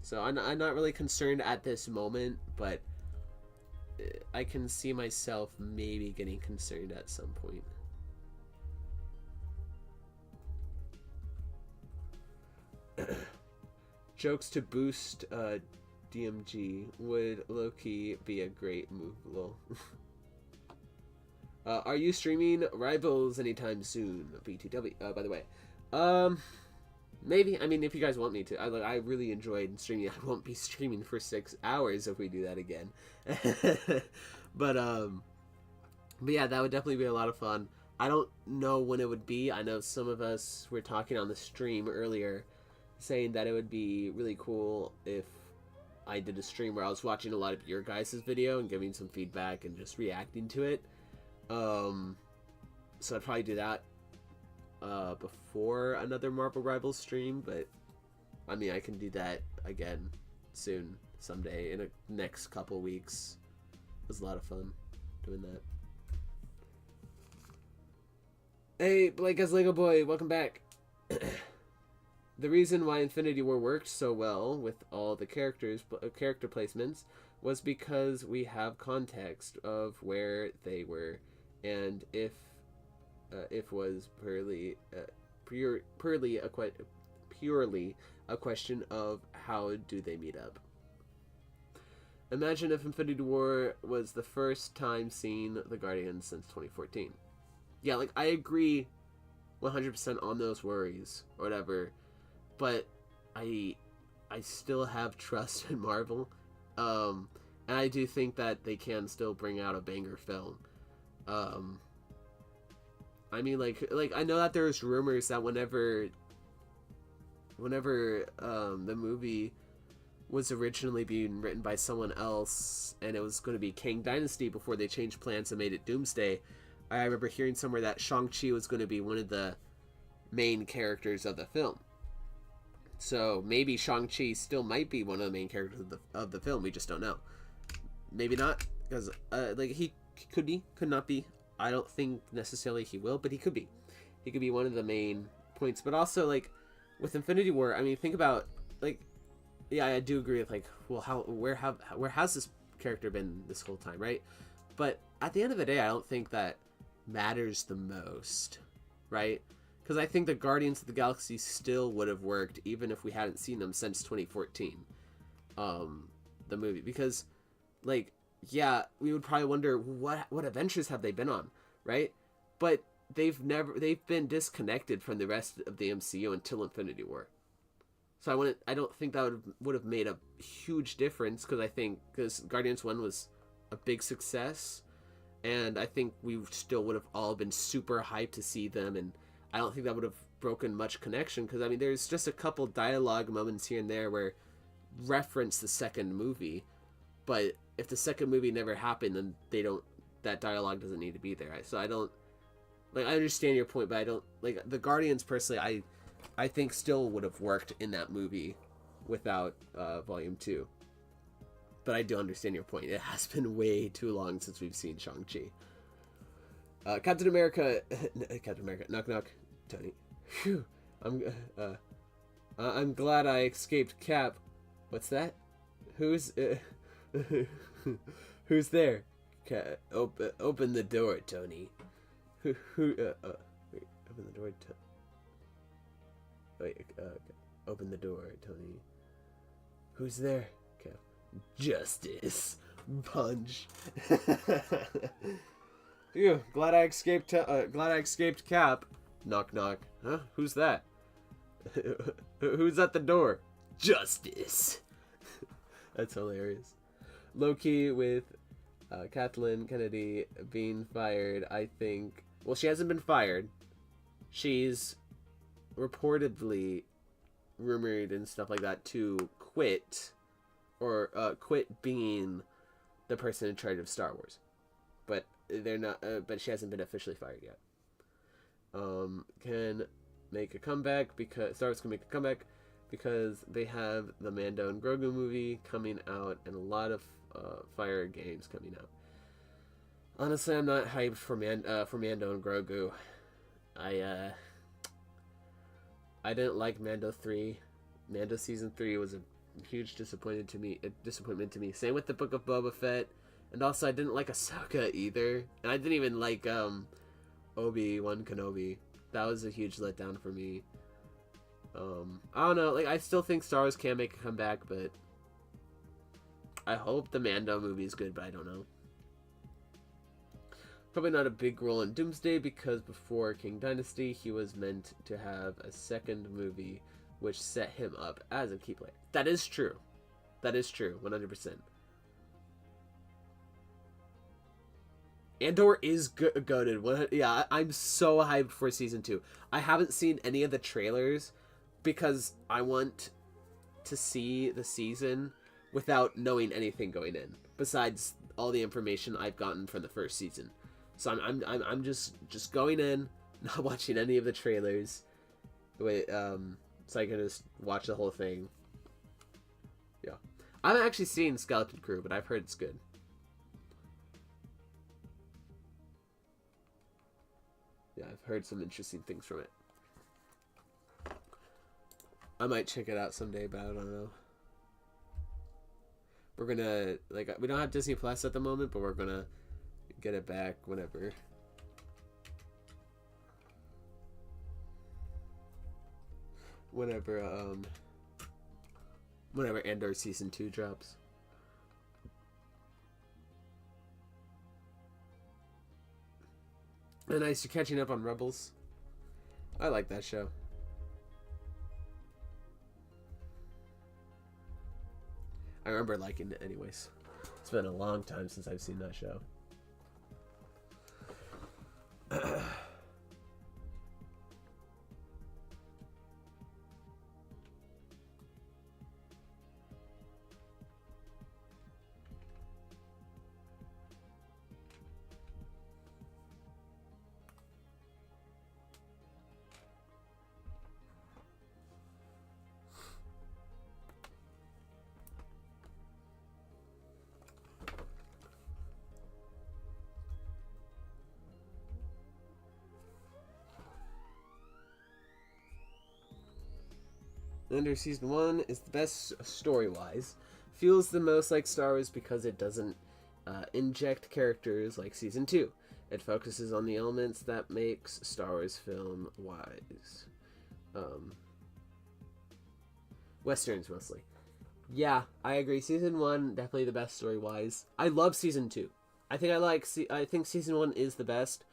So I'm not really concerned at this moment, but I can see myself maybe getting concerned at some point. Jokes to boost DMG would low-key be a great move. Lol. Are you streaming Rivals anytime soon? BTW. By the way, maybe. I mean, if you guys want me to. I really enjoyed streaming. I won't be streaming for 6 hours if we do that again. but yeah, that would definitely be a lot of fun. I don't know when it would be. I know some of us were talking on the stream earlier, saying that it would be really cool if I did a stream where I was watching a lot of your guys' video and giving some feedback and just reacting to it. So I'd probably do that before another Marvel Rivals stream, but I mean, I can do that again soon, someday, in the next couple weeks. It was a lot of fun doing that. Hey, Blake as Lego Boy, welcome back. The reason why Infinity War worked so well with all the character placements was because we have context of where they were, and if was purely a question of how do they meet up. Imagine if Infinity War was the first time seeing the Guardians since 2014. Yeah, like, I agree 100% on those worries or whatever, but I still have trust in Marvel, and I do think that they can still bring out a banger film. I mean, like I know that there's rumors that whenever the movie was originally being written by someone else, and it was going to be Kang Dynasty before they changed plans and made it Doomsday, I remember hearing somewhere that Shang-Chi was going to be one of the main characters of the film. So maybe Shang-Chi still might be one of the main characters of the film. We just don't know. Maybe not, because like he could be, could not be. I don't think necessarily he will, but he could be. He could be one of the main points. But also, like, with Infinity War, I mean, think about, like, yeah, I do agree with, like, well, where has this character been this whole time, right? But at the end of the day, I don't think that matters the most, right? Because I think the Guardians of the Galaxy still would have worked even if we hadn't seen them since 2014, the movie. Because, like, yeah, we would probably wonder what adventures have they been on, right? But they've been disconnected from the rest of the MCU until Infinity War. So I don't think that would have made a huge difference, because Guardians 1 was a big success, and I think we still would have all been super hyped to see them, and I don't think that would have broken much connection, because I mean there's just a couple dialogue moments here and there where reference the second movie, but if the second movie never happened, then that dialogue doesn't need to be there. So I don't, like, I understand your point, but I don't, like, the Guardians personally, I think still would have worked in that movie without Volume 2. But I do understand your point. It has been way too long since we've seen Shang-Chi. Captain America, knock knock, Tony. Phew, I'm glad I escaped Cap. What's that? Who's who's there? Open the door, Tony. Wait, open the door, open the door, Tony. Who's there? Cap. Justice. Punch. Phew, glad I escaped Cap. Knock knock. Huh? Who's that? Who's at the door? Justice. That's hilarious. Loki with Kathleen Kennedy being fired, I think. Well, she hasn't been fired. She's reportedly rumored and stuff like that to quit, or quit being the person in charge of Star Wars. But they're not. But she hasn't been officially fired yet. Can make a comeback because Star Wars can make a comeback because they have the Mando and Grogu movie coming out and a lot of Fire games coming out. Honestly, I'm not hyped for Mando and Grogu. I didn't like Mando 3. Mando Season 3 was a huge disappointment to me. Same with the Book of Boba Fett. And also, I didn't like Ahsoka either. And I didn't even like Obi-Wan Kenobi. That was a huge letdown for me. I don't know. Like, I still think Star Wars can make a comeback, but I hope the Mando movie is good, but I don't know. Probably not a big role in Doomsday because before King Dynasty, he was meant to have a second movie which set him up as a key player. That is true. That is true, 100%. Andor is goated. Yeah, I'm so hyped for Season 2. I haven't seen any of the trailers because I want to see the season without knowing anything going in, besides all the information I've gotten from the first season. So I'm just going in, not watching any of the trailers, so I can just watch the whole thing. Yeah, I haven't actually seen Skeleton Crew, but I've heard it's good. Yeah, I've heard some interesting things from it. I might check it out someday, but I don't know. We're gonna, like, we don't have Disney Plus at the moment, but we're gonna get it back whenever. Whenever Andor Season 2 drops. And nice, you're catching up on Rebels. I like that show. I remember liking it anyways. It's been a long time since I've seen that show. Andor Season 1 is the best story-wise. Feels the most like Star Wars because it doesn't inject characters like Season 2. It focuses on the elements that makes Star Wars film-wise. Westerns, mostly. Yeah, I agree. Season 1, definitely the best story-wise. I love Season 2. I think Season 1 is the best.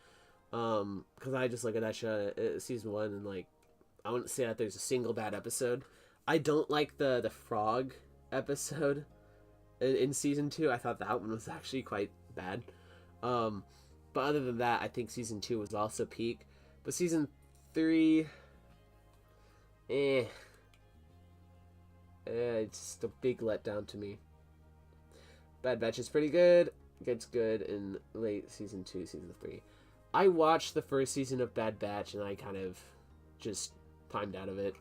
Because I just look at that show, Season 1, and, like, I wouldn't say that there's a single bad episode. I don't like the frog episode in Season 2. I thought that one was actually quite bad. But other than that, I think season 2 was also peak. But season 3, it's just a big letdown to me. Bad Batch is pretty good. Gets good in late season 2, season 3. I watched the first season of Bad Batch and I kind of just timed out of it.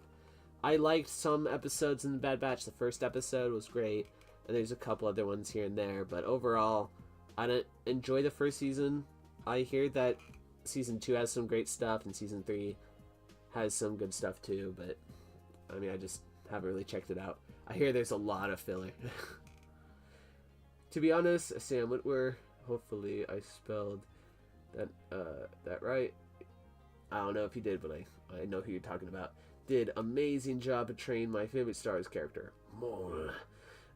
I liked some episodes in the Bad Batch. The first episode was great, and there's a couple other ones here and there, but overall, I didn't enjoy the first season. I hear that season 2 has some great stuff, and season 3 has some good stuff too, but I mean, I just haven't really checked it out. I hear there's a lot of filler. To be honest, Sam Witwer, hopefully I spelled that right. I don't know if you did, but I know who you're talking about. Did amazing job portraying my favorite Star Wars character, Maul.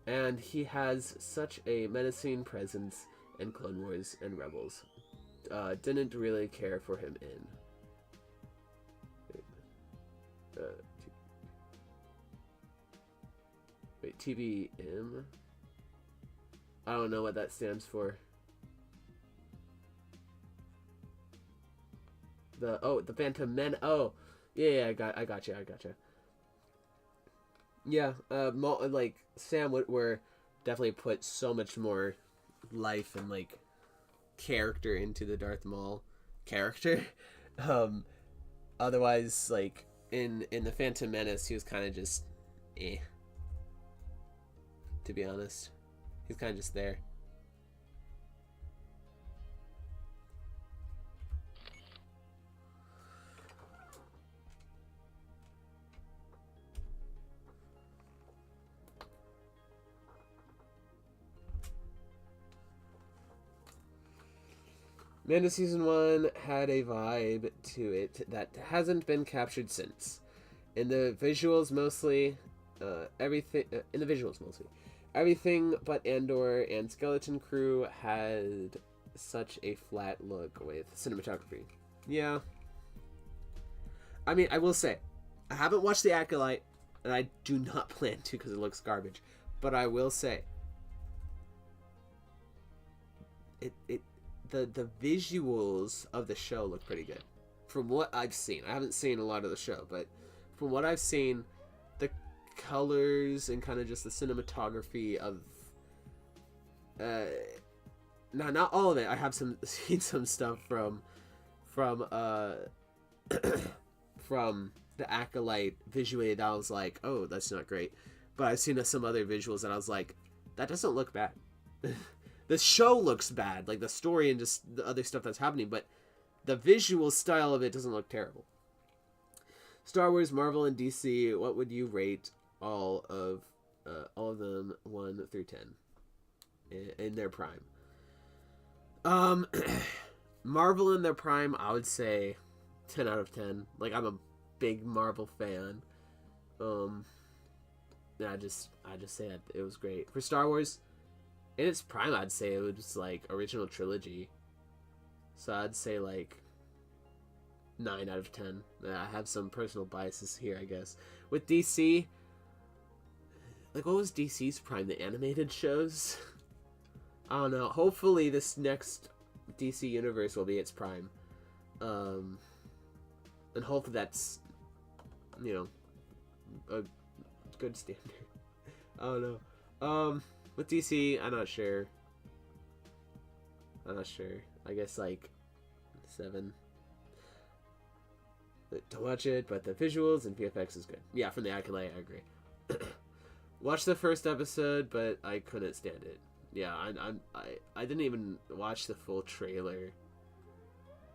And he has such a menacing presence in Clone Wars and Rebels. Didn't really care for him in. Wait, TBM? I don't know what that stands for. The Phantom Men. Oh, yeah, I got you. Yeah, like Sam Witwer definitely put so much more life and like character into the Darth Maul character. Otherwise, like in the Phantom Menace, he was kind of just, to be honest, he's kind of just there. Mando Season 1 had a vibe to it that hasn't been captured since. In the visuals mostly, everything but Andor and Skeleton Crew had such a flat look with cinematography. Yeah. I mean, I will say, I haven't watched The Acolyte, and I do not plan to because it looks garbage. But I will say, the visuals of the show look pretty good. From what I've seen. I haven't seen a lot of the show, but from what I've seen, the colors and kind of just the cinematography of not all of it. I have seen some stuff from from the Acolyte visually that I was like, oh, that's not great. But I've seen some other visuals and I was like, that doesn't look bad. The show looks bad, like the story and just the other stuff that's happening, but the visual style of it doesn't look terrible. Star Wars, Marvel, and DC, what would you rate all of them 1 through 10 in their prime? Marvel in their prime, I would say 10 out of 10. Like, I'm a big Marvel fan. I just say that it was great. For Star Wars, in its prime, I'd say it was like original trilogy. So I'd say like 9 out of 10. I have some personal biases here, I guess. With DC, like, what was DC's prime? The animated shows? I don't know. Hopefully this next DC universe will be its prime. And hopefully that's, you know, a good standard. I don't know. With DC, I'm not sure. I guess like 7. Don't watch it, but the visuals and VFX is good. Yeah, from the Acolyte, I agree. Watched the first episode, but I couldn't stand it. Yeah, I didn't even watch the full trailer.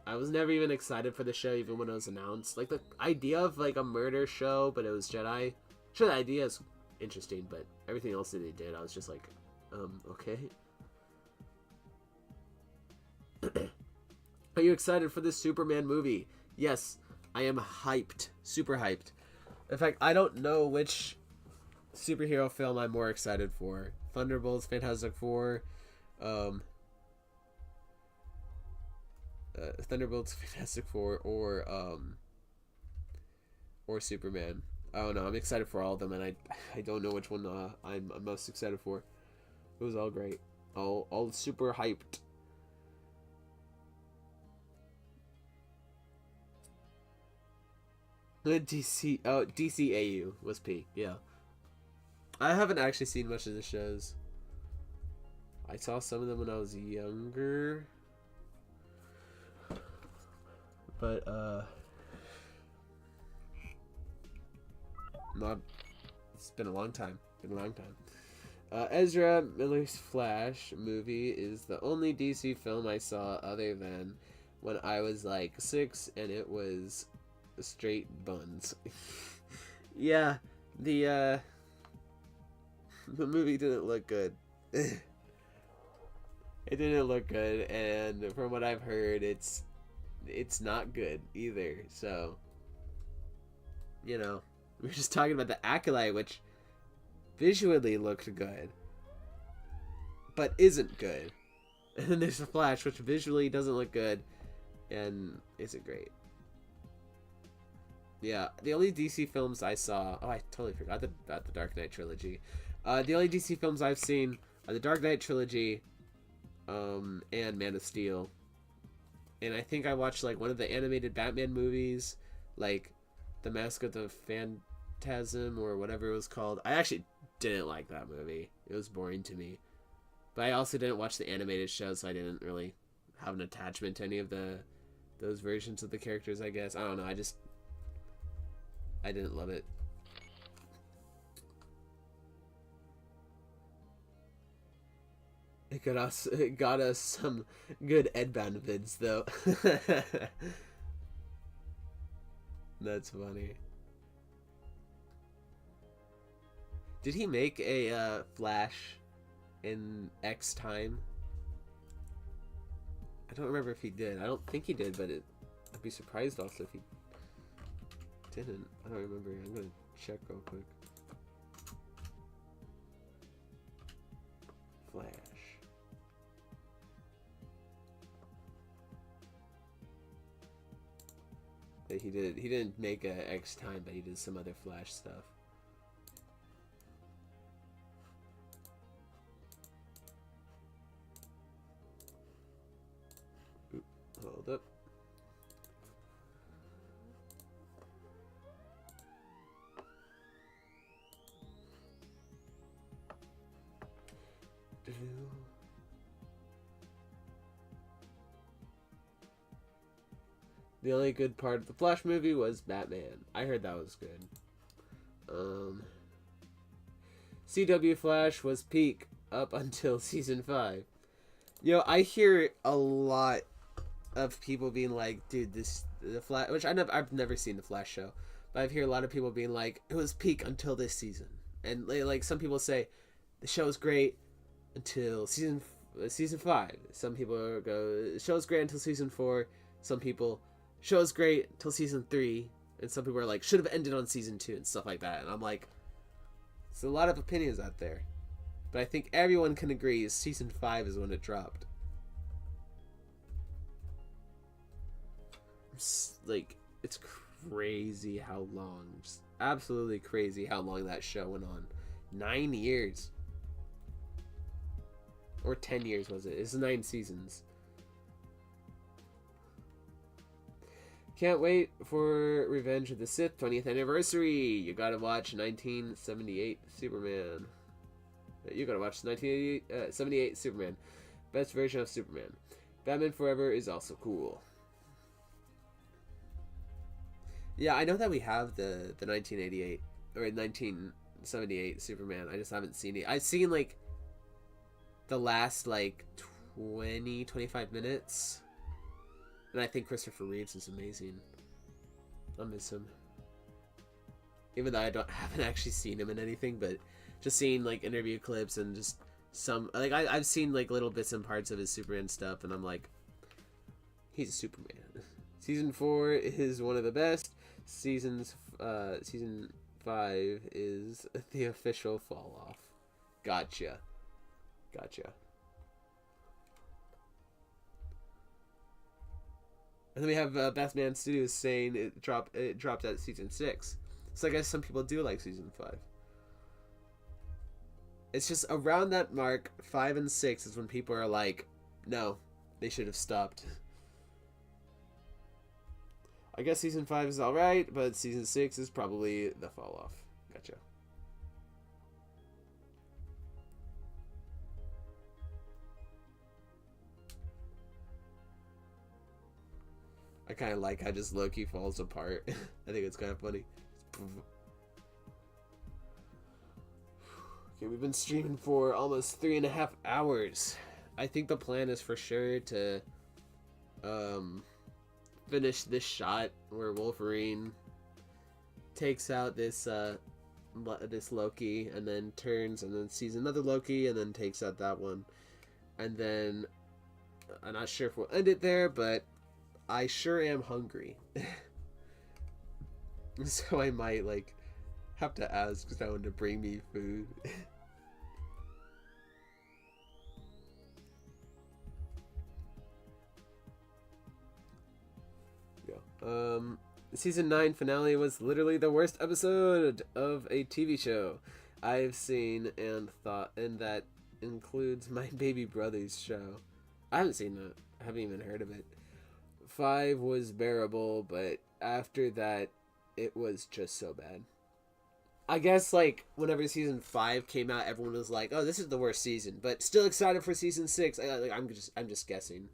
I was never even excited for the show, even when it was announced. Like, the idea of like a murder show, but it was Jedi. Sure, the idea is interesting, but everything else that they did, I was just like, okay. Are you excited for this Superman movie? Yes, I am hyped. Super hyped. In fact, I don't know which superhero film I'm more excited for. Thunderbolts, Fantastic Four, Thunderbolts, Fantastic Four, or Superman. I don't know. I'm excited for all of them, and I don't know which one I'm most excited for. It was all great, all super hyped. DC. Oh, DCAU was peak. Yeah. I haven't actually seen much of the shows. I saw some of them when I was younger. But, not. It's been a long time. Ezra Miller's Flash movie is the only DC film I saw other than when I was like 6 and it was straight buns. Yeah, the movie didn't look good. It didn't look good, and from what I've heard, it's not good either. So, you know, we were just talking about the Acolyte, which visually looked good, but isn't good. And then there's the Flash, which visually doesn't look good and isn't great. Yeah, the only DC films I saw... Oh, I totally forgot about the Dark Knight trilogy. The only DC films I've seen are the Dark Knight trilogy, and Man of Steel. And I think I watched, like, one of the animated Batman movies, like, The Mask of the Phantasm, or whatever it was called. I actually didn't like that movie. It was boring to me. But I also didn't watch the animated show, so I didn't really have an attachment to any of those versions of the characters, I guess. I don't know, I didn't love it. It got us some good Edbound vids, though. That's funny. Did he make a Flash in X time? I don't remember if he did. I don't think he did, but I'd be surprised also if he didn't. I don't remember. I'm gonna check real quick. Flash. But he didn't make a X time, but he did some other Flash stuff. Oop, hold up. The only good part of the Flash movie was Batman. I heard that was good. CW Flash was peak up until season 5. I hear a lot of people being like, dude, the Flash, which I've never seen the Flash show, but I've heard a lot of people being like, it was peak until this season. And like some people say the show's great until season 5. Some people go, the show's great until season 4. Some people, show's great until season 3. And some people are like, should have ended on season 2 and stuff like that. And I'm like, there's a lot of opinions out there. But I think everyone can agree season 5 is when it dropped. Like, it's crazy how long, just absolutely crazy how long that show went on. 9 years. Or 10 years was it? It's 9 seasons. Can't wait for Revenge of the Sith 20th anniversary. You gotta watch 1978 Superman. You gotta watch 1978 Superman. Best version of Superman. Batman Forever is also cool. Yeah, I know that we have the 1988 or 1978 Superman. I just haven't seen it. I've seen like the last like 25 minutes. And I think Christopher Reeves is amazing. I miss him. Even though I haven't actually seen him in anything, but just seeing like interview clips and just some like I've seen like little bits and parts of his Superman stuff, and I'm like, he's a Superman. Season 4 is one of the best. Season 5 is the official fall off. Gotcha. And then we have Batman Studios saying it dropped at season 6. So I guess some people do like season 5. It's just around that mark, 5 and 6 is when people are like, no, they should have stopped. I guess season 5 is alright, but season 6 is probably the fall off. Gotcha. I kind of like how just Loki falls apart. I think it's kind of funny. Okay, we've been streaming for almost 3.5 hours. I think the plan is for sure to finish this shot where Wolverine takes out this this Loki and then turns and then sees another Loki and then takes out that one. And then I'm not sure if we'll end it there, but I sure am hungry. So I might like have to ask someone to bring me food. Yeah. Season 9 finale was literally the worst episode of a TV show I've seen and thought, and that includes my baby brother's show. I haven't seen that. I haven't even heard of it. 5 was bearable, but after that, it was just so bad. I guess, like, whenever season 5 came out, everyone was like, oh, this is the worst season, but still excited for season 6. I'm just guessing,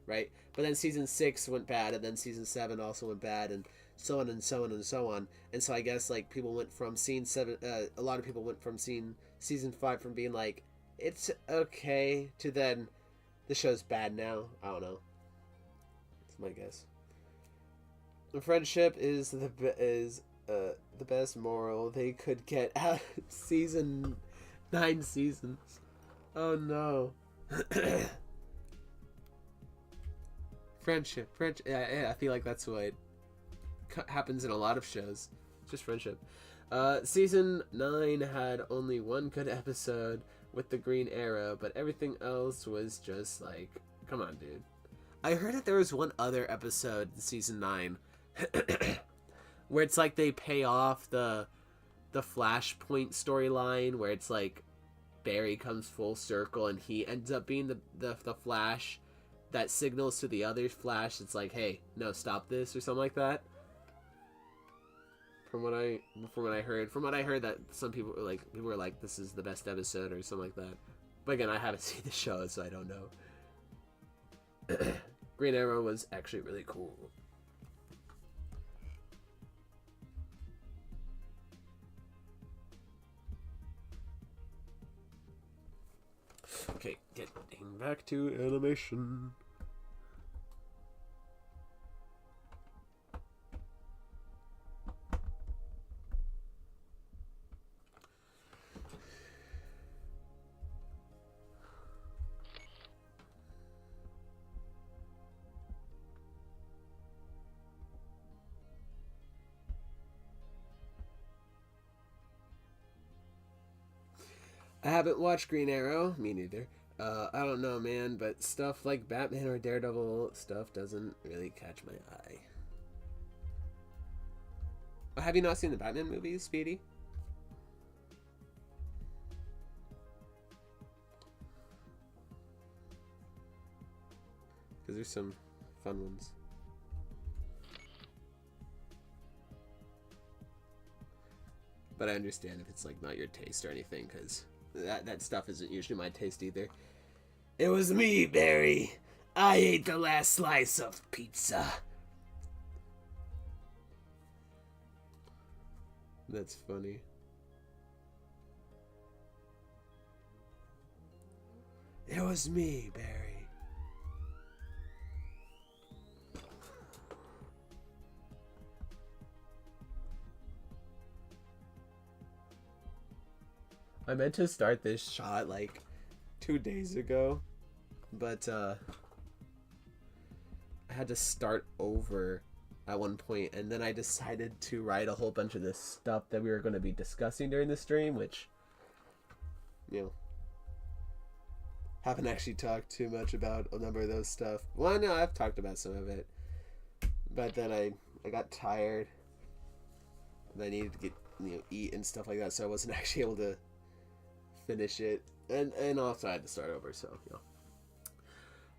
right? But then season 6 went bad, and then season 7 also went bad, and so on and so on and so on. And so I guess, like, people went from seeing a lot of people went from seeing season 5 from being like, it's okay, to then, the show's bad now. I don't know. That's my guess. Friendship is the best moral they could get out of season 9 seasons. Oh no. Friendship. Yeah, I feel like that's what happens in a lot of shows. Just friendship. Season 9 had only one good episode with the Green Arrow, but everything else was just like, come on, dude. I heard that there was one other episode in season 9 where it's like they pay off the Flashpoint storyline, where it's like Barry comes full circle and he ends up being the Flash that signals to the other Flash. It's like, hey, no, stop this, or something like that. From what I heard, that some people were like, this is the best episode or something like that. But again, I haven't seen the show, so I don't know. Green Arrow was actually really cool. Okay, getting back to animation. I haven't watched Green Arrow. Me neither. I don't know, man, but stuff like Batman or Daredevil stuff doesn't really catch my eye. Have you not seen the Batman movies, Speedy? Because there's some fun ones. But I understand if it's like not your taste or anything, because that stuff isn't usually my taste either. It was me, Barry. I ate the last slice of pizza. That's funny. It was me, Barry. I meant to start this shot like 2 days ago, but I had to start over at one point, and then I decided to write a whole bunch of this stuff that we were going to be discussing during the stream, which, you know, haven't actually talked too much about a number of those stuff. Well, no, I've talked about some of it, but then I got tired, and I needed to get, eat and stuff like that, so I wasn't actually able to finish it, and also I had to start over, so,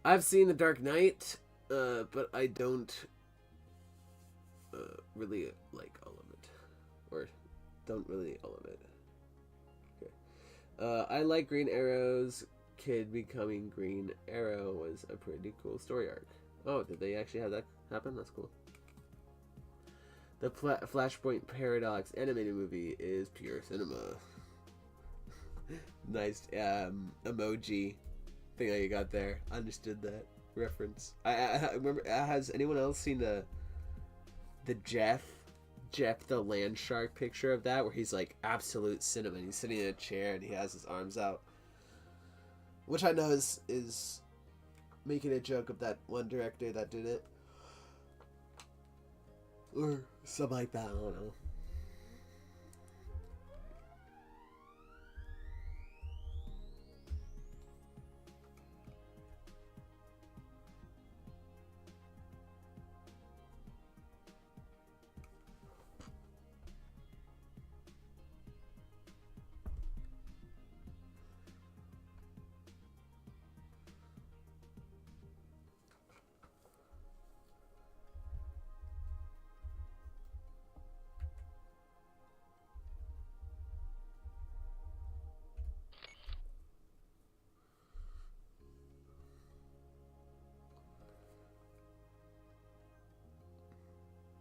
I've seen The Dark Knight, but I don't really like all of it, or don't really all of it. Okay. I like Green Arrow's kid becoming Green Arrow was a pretty cool story arc. Oh, did they actually have that happen? That's cool. The Flashpoint Paradox animated movie is pure cinema. Nice emoji thing that you got there. Understood that reference. I remember. Has anyone else seen the Jeff the land shark picture of that, where he's like absolute cinema? He's sitting in a chair and he has his arms out, which I know is making a joke of that one director that did it, or something like that. I don't know.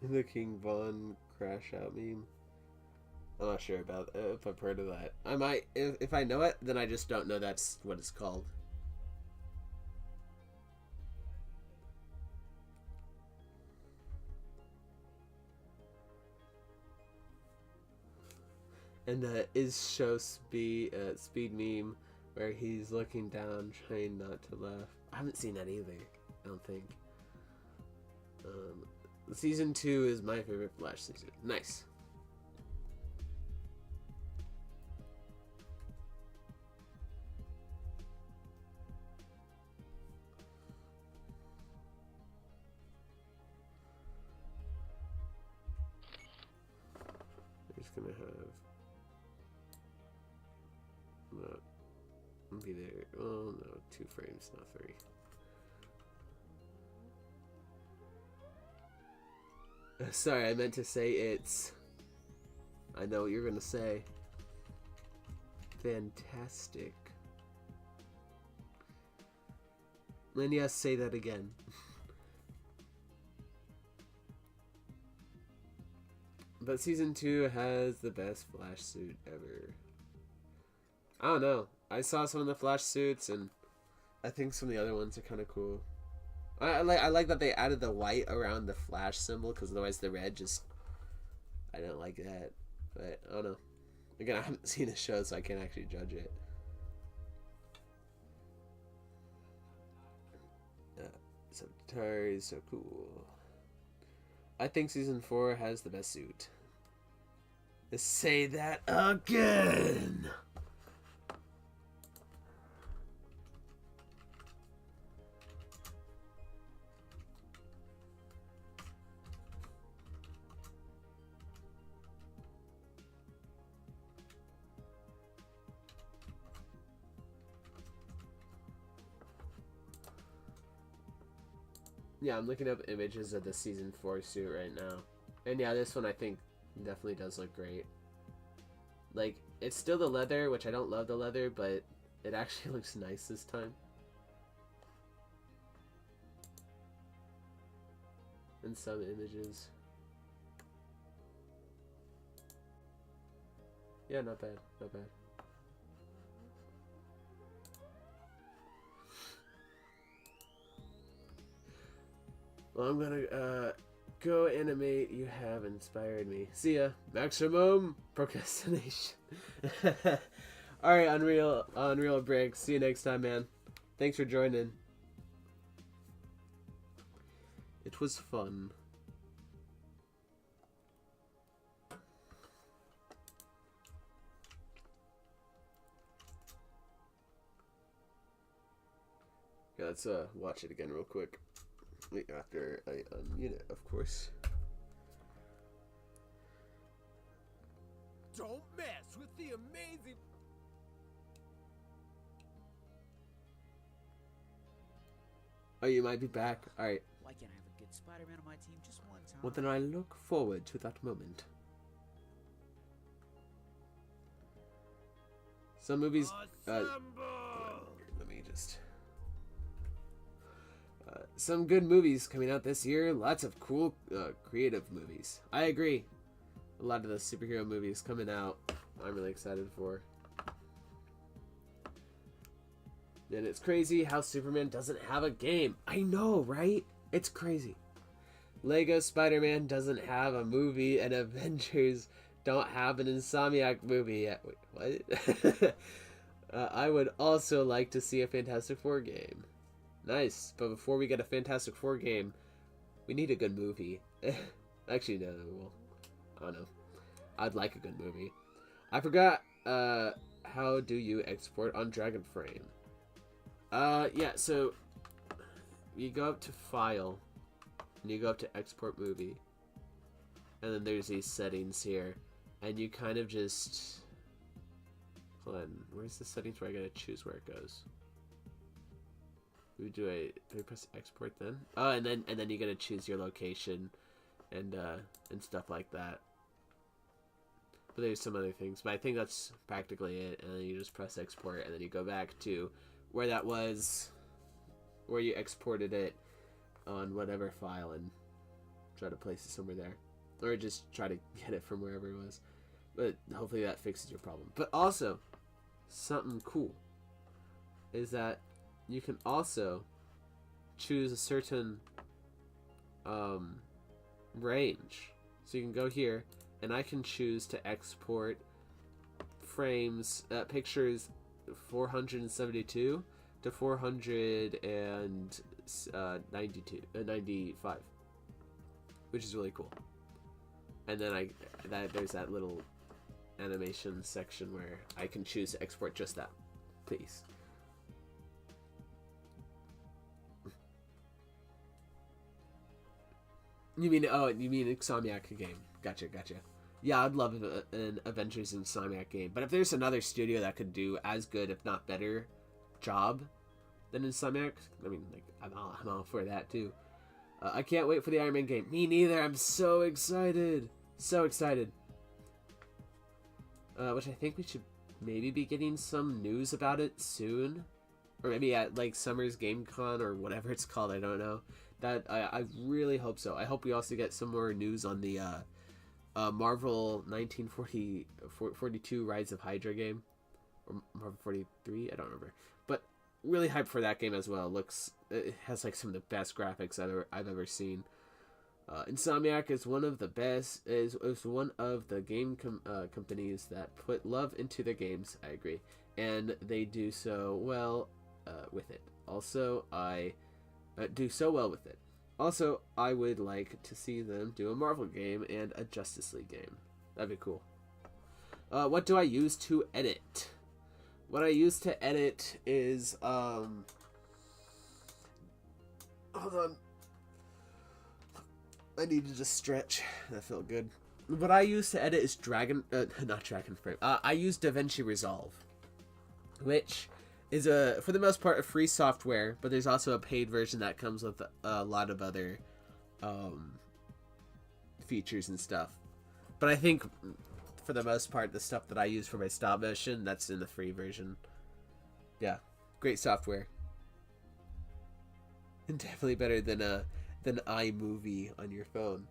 The King Von crash out meme. I'm not sure about if I've heard of that. I might, if I know it, then I just don't know that's what it's called. And the is show speed meme where he's looking down trying not to laugh. I haven't seen that either, I don't think. Season 2 is my favorite Flash season. Nice. I'm just gonna have be there. Oh no, 2 frames, not 3. Sorry, I meant to say it's... I know what you're gonna say. Fantastic. And yes, say that again. But season 2 has the best Flash suit ever. I don't know. I saw some of the Flash suits, and I think some of the other ones are kind of cool. I like that they added the white around the Flash symbol, because otherwise the red just... I don't like that. But, I don't know. Again, I haven't seen the show, so I can't actually judge it. Sabatari is so cool. I think season 4 has the best suit. Let's say that again! Yeah, I'm looking up images of the season 4 suit right now. And yeah, this one I think definitely does look great. Like, it's still the leather, which I don't love the leather, but it actually looks nice this time. In some images. Yeah, not bad, not bad. Well, I'm gonna go animate. You have inspired me. See ya. Maximum procrastination. Alright, Unreal Break. See you next time, man. Thanks for joining. It was fun. Yeah, let's watch it again real quick. Wait, after I unmute it, of course. Don't mess with the amazing... Oh, you might be back. Alright. Why can't I have a good get Spider-Man on my team just one time. Well, then I look forward to that moment. Some movies... let me just... some good movies coming out this year. Lots of cool, creative movies. I agree. A lot of the superhero movies coming out, I'm really excited for. And it's crazy how Superman doesn't have a game. I know, right? It's crazy. Lego Spider-Man doesn't have a movie, and Avengers don't have an Insomniac movie yet. Wait, what? I would also like to see a Fantastic Four game. Nice, but before we get a Fantastic Four game, we need a good movie. Actually, no, well, I don't know. I'd like a good movie. I forgot, how do you export on Dragon Frame? Yeah, so you go up to File, and you go up to Export Movie, and then there's these settings here, and you kind of just... Hold on, where's the settings where I gotta choose where it goes? Do I press export then? Oh, and then you gotta choose your location and stuff like that. But there's some other things, but I think that's practically it. And then you just press export, and then you go back to where that was, where you exported it on whatever file, and try to place it somewhere there, or just try to get it from wherever it was. But hopefully that fixes your problem. But also, something cool is that you can also choose a certain range. So you can go here, and I can choose to export frames, pictures 472 to 495, which is really cool. And then there's that little animation section where I can choose to export just that, please. You mean Insomniac game? Gotcha. Yeah, I'd love an Avengers Insomniac game, but if there's another studio that could do as good, if not better, job than Insomniac, I mean, like, I'm all for that too. I can't wait for the Iron Man game. Me neither. I'm so excited. So excited. Which I think we should maybe be getting some news about it soon, or maybe at like Summer's Game Con or whatever it's called. I don't know. That I really hope so. I hope we also get some more news on the Marvel 1942 Rise of Hydra game, or Marvel 43. I don't remember, but really hyped for that game as well. It has like some of the best graphics I've ever seen. Insomniac is one of the best. Is one of the game companies that put love into their games. I agree, and they do so well with it. Also, I do so well with it. Also, I would like to see them do a Marvel game and a Justice League game. That'd be cool. What do I use to edit? What I use to edit is hold on. I need to just stretch. That felt good. What I use to edit is not Dragon Frame. I use DaVinci Resolve, which is for the most part a free software, but there's also a paid version that comes with a lot of other features and stuff. But I think for the most part, the stuff that I use for my stop motion, that's in the free version. Yeah, great software, and definitely better than iMovie on your phone.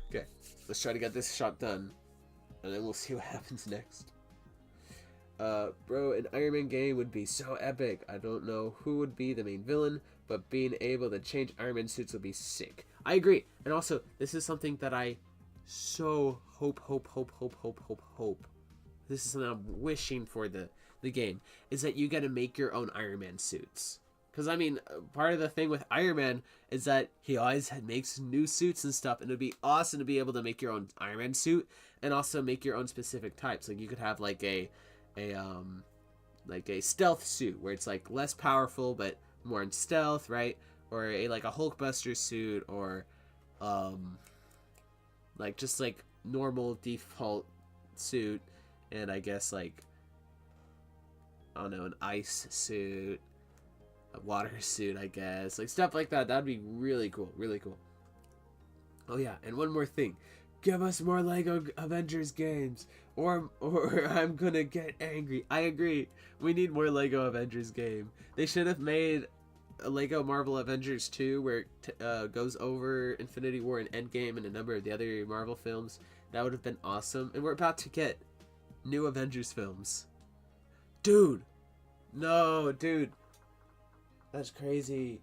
Okay, let's try to get this shot done, and then we'll see what happens next. Bro, an Iron Man game would be so epic. I don't know who would be the main villain, but being able to change Iron Man suits would be sick. I agree, and also, this is something that I so hope. This is something I'm wishing for the game, is that you get to make your own Iron Man suits. Because, I mean, part of the thing with Iron Man is that he always makes new suits and stuff, and it would be awesome to be able to make your own Iron Man suit, and also make your own specific types. Like, you could have, like, a stealth suit, where it's, like, less powerful, but more in stealth, right? Or, like, a Hulkbuster suit, or, like, just, like, normal default suit, and I guess like, I don't know, an ice suit, a water suit, I guess, like stuff like that. That'd be really cool, really cool. Oh yeah, and one more thing, give us more Lego Avengers games, or I'm gonna get angry. I agree. We need more Lego Avengers game. They should have made a Lego Marvel Avengers 2 where it goes over Infinity War and Endgame and a number of the other Marvel films. That would have been awesome. And we're about to get new Avengers films. Dude! No, dude. That's crazy.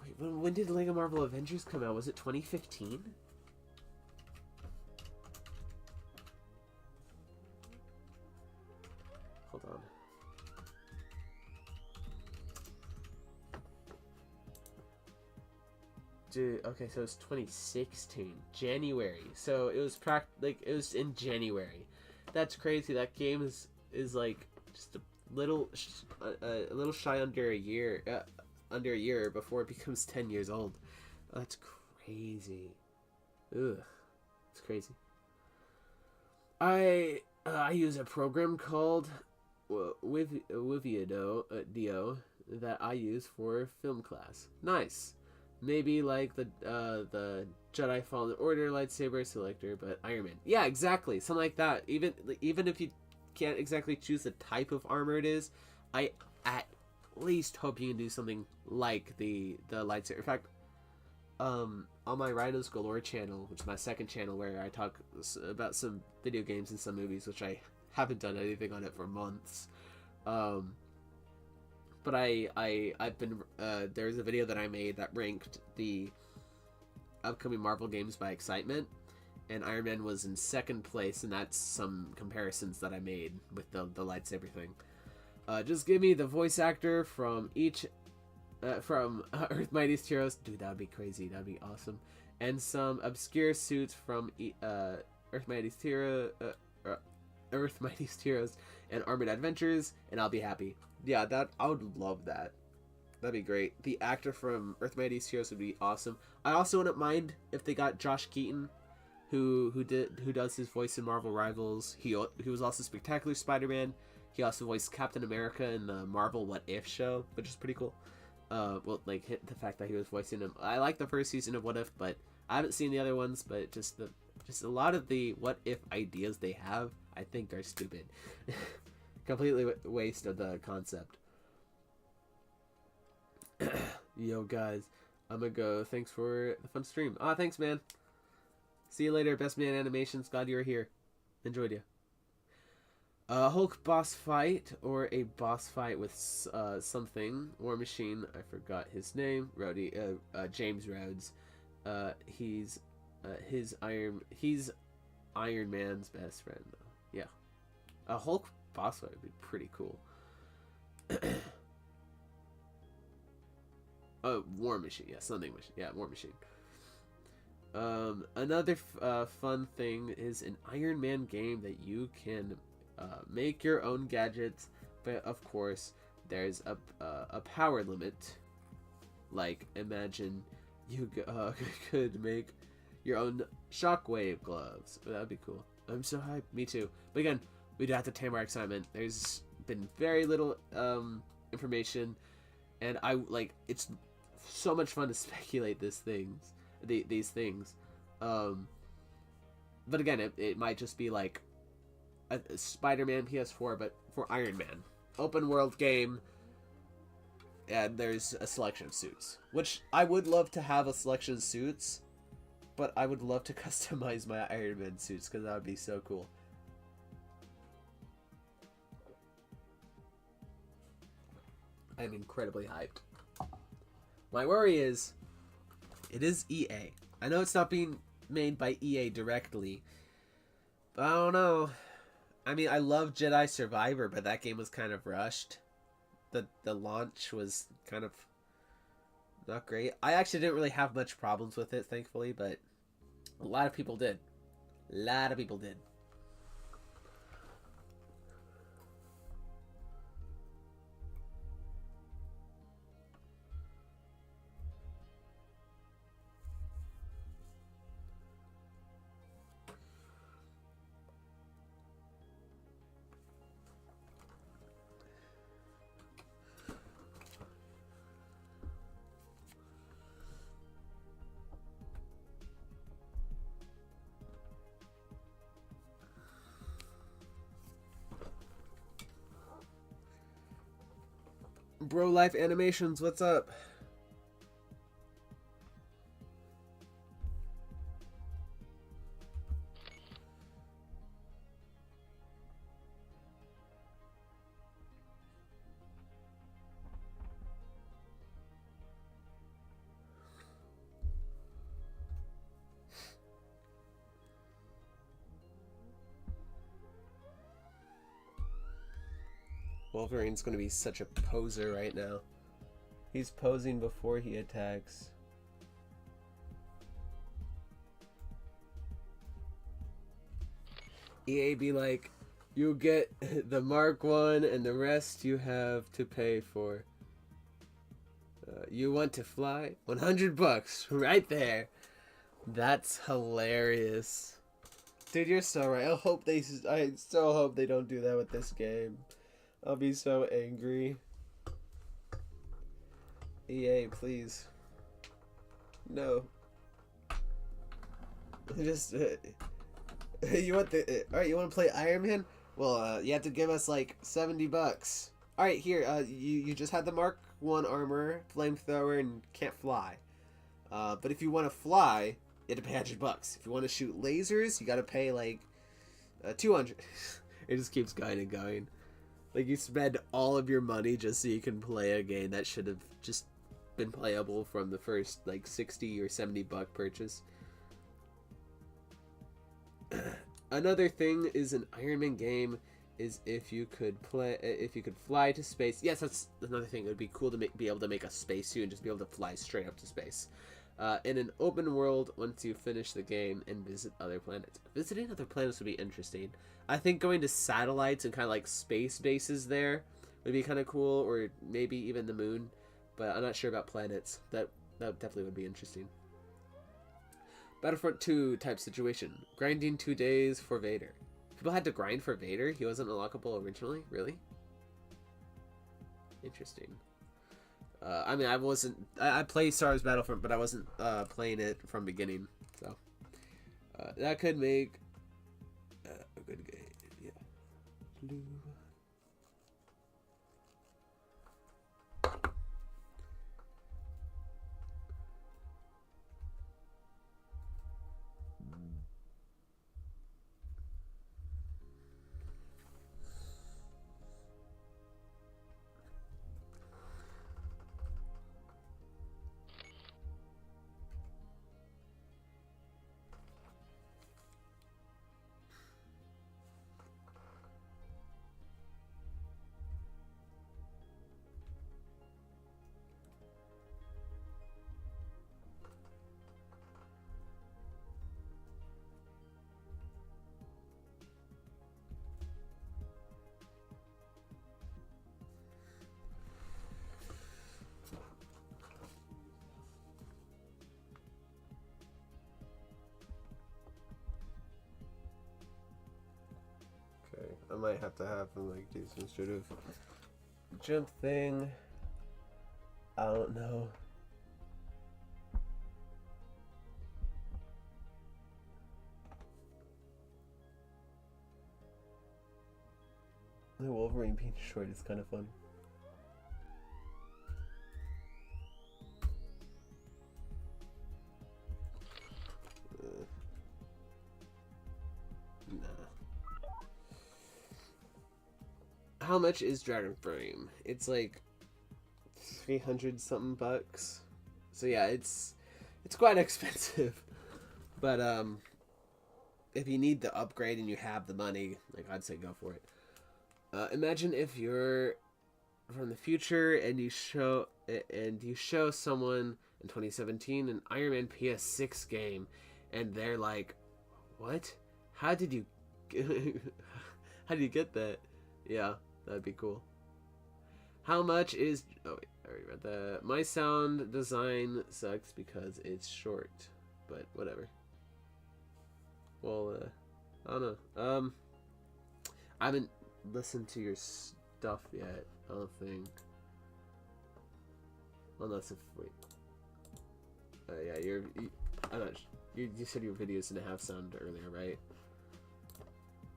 Wait, when did Lego Marvel Avengers come out? Was it 2015? Hold on. Dude, okay, so it's 2016 January. So it was it was in January. That's crazy. That game is like just a little shy under a year before it becomes 10 years old. Oh, that's crazy. Ugh, it's crazy. I use a program called Wivio that I use for film class. Nice. Maybe like the Jedi Fallen Order lightsaber selector, but Iron Man. Yeah, exactly. Something like that. Even if you can't exactly choose the type of armor it is, I at least hope you can do something like the lightsaber. In fact, on my Rhinos Galore channel, which is my second channel where I talk about some video games and some movies, which I haven't done anything on it for months. But I've been there's a video that I made that ranked the upcoming Marvel games by excitement, and Iron Man was in second place, and that's some comparisons that I made with the lightsaber thing. Just give me the voice actor from each from Earth Mightiest Heroes. Dude, that would be crazy. That'd be awesome. And some obscure suits from Earth Mightiest Heroes and Armored Adventures, and I'll be happy. Yeah, I would love that. That'd be great. The actor from Earth Mightiest Heroes would be awesome. I also wouldn't mind if they got Josh Keaton, who does his voice in Marvel Rivals. He was also Spectacular Spider-Man. He also voiced Captain America in the Marvel What If show, which is pretty cool. Well, like the fact that he was voicing him. I like the first season of What If, but I haven't seen the other ones. But just a lot of the What If ideas they have, I think, are stupid. Completely waste of the concept. Yo, guys, I'm gonna go. Thanks for the fun stream. Thanks, man. See you later. Best man animations. Glad you were here. Enjoyed you. Hulk boss fight or a boss fight with something. War Machine. I forgot his name. James Rhodes. He's Iron Man's best friend, though. Yeah. A Hulk boss fight would be pretty cool. War Machine. Yeah, something machine. Yeah, War Machine. Another fun thing is an Iron Man game that you can make your own gadgets, but of course there's a power limit. Like, imagine you could make your own shockwave gloves. That'd be cool. I'm so hyped. Me too. But again, we'd have to tame our excitement. There's been very little information, and it's so much fun to speculate these things. But again, it might just be like a Spider-Man PS4, but for Iron Man. Open world game, and there's a selection of suits. Which I would love to have a selection of suits, but I would love to customize my Iron Man suits, because that would be so cool. I'm incredibly hyped. My worry is, it is EA. I know it's not being made by EA directly, but I don't know. I mean, I love Jedi Survivor, but that game was kind of rushed. The launch was kind of not great. I actually didn't really have much problems with it, thankfully, but a lot of people did. A lot of people did. Bro Life Animations, what's up? Wolverine's gonna be such a poser right now. He's posing before he attacks. EA be like, you get the Mark 1 and the rest you have to pay for. You want to fly? $100 right there. That's hilarious. Dude, you're so right. I so hope they don't do that with this game. I'll be so angry. EA, please. No. Just you want the all right? You want to play Iron Man? Well, you have to give us like $70. All right, here. You just had the Mark 1 armor, flamethrower, and can't fly. But if you want to fly, you have to pay $100. If you want to shoot lasers, you got to pay like 200. It just keeps going and going. Like, you spend all of your money just so you can play a game that should have just been playable from the first like 60 or $70 purchase. Another thing is an Iron Man game is if you could fly to space. Yes, that's another thing. It would be cool to be able to make a spacesuit and just be able to fly straight up to space. In an open world, once you finish the game and visit other planets. Visiting other planets would be interesting. I think going to satellites and kind of like space bases there would be kind of cool, or maybe even the moon. But I'm not sure about planets. That definitely would be interesting. Battlefront 2 type situation. Grinding 2 days for Vader. People had to grind for Vader? He wasn't unlockable originally? Really? Interesting. I mean, I played Star Wars Battlefront, but I wasn't playing it from beginning. So, that could make a good game. Yeah. Blue. I might have to have them like do some sort of jump thing. I don't know. The Wolverine being short is kind of fun. How much is Dragon Frame? It's like 300 something bucks. So yeah, it's quite expensive. But if you need the upgrade and you have the money, like, I'd say go for it. Imagine if you're from the future and you show someone in 2017 an Iron Man PS6 game, and they're like, "What? How did you get that?" Yeah. That'd be cool. How much is... Oh, wait. I already read that. My sound design sucks because it's short. But whatever. Well, I don't know. I haven't listened to your stuff yet, I don't think. Unless if... Wait. Yeah, I'm not... You said your videos didn't have sound earlier, right?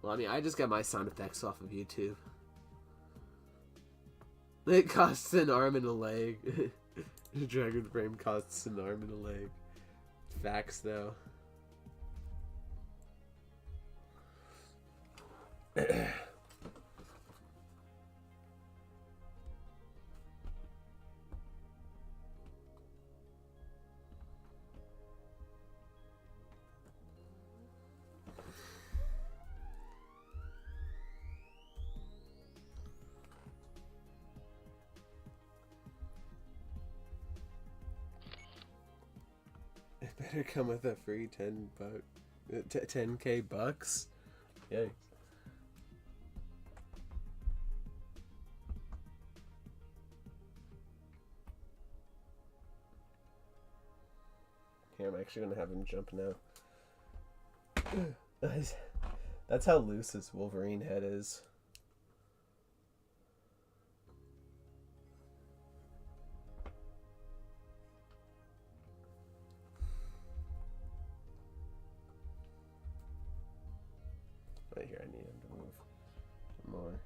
Well, I mean, I just got my sound effects off of YouTube. It costs an arm and a leg. Dragon frame costs an arm and a leg. Facts, though. It better come with a free 10k bucks. Yikes. Here, I'm actually gonna have him jump now. That's how loose his Wolverine head is. Right here, I need him to move more.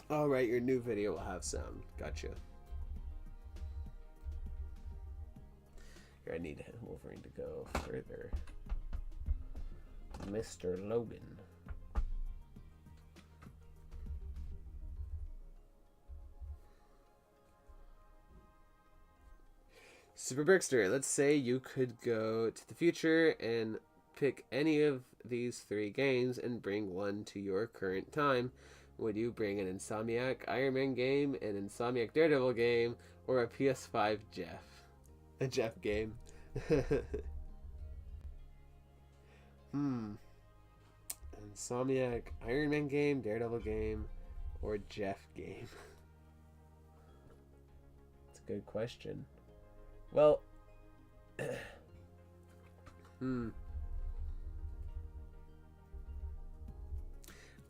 All right, your new video will have sound. Gotcha. Here, I need Wolverine to go further. Mr. Logan. Super Brickster, let's say you could go to the future and pick any of these 3 games and bring one to your current time. Would you bring an Insomniac Iron Man game, an Insomniac Daredevil game, or a PS5 Jeff? A Jeff game. Insomniac Iron Man game, Daredevil game, or Jeff game? That's a good question. Well,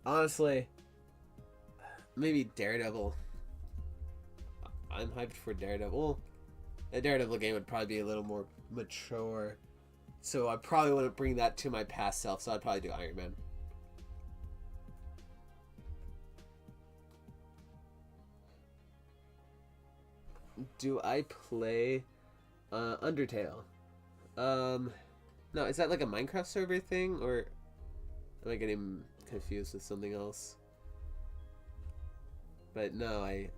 honestly, maybe Daredevil. I'm hyped for Daredevil. A Daredevil game would probably be a little more mature, so I probably wouldn't bring that to my past self, so I'd probably do Iron Man. Do I play Undertale? No, is that like a Minecraft server thing, or am I getting confused with something else? But no, I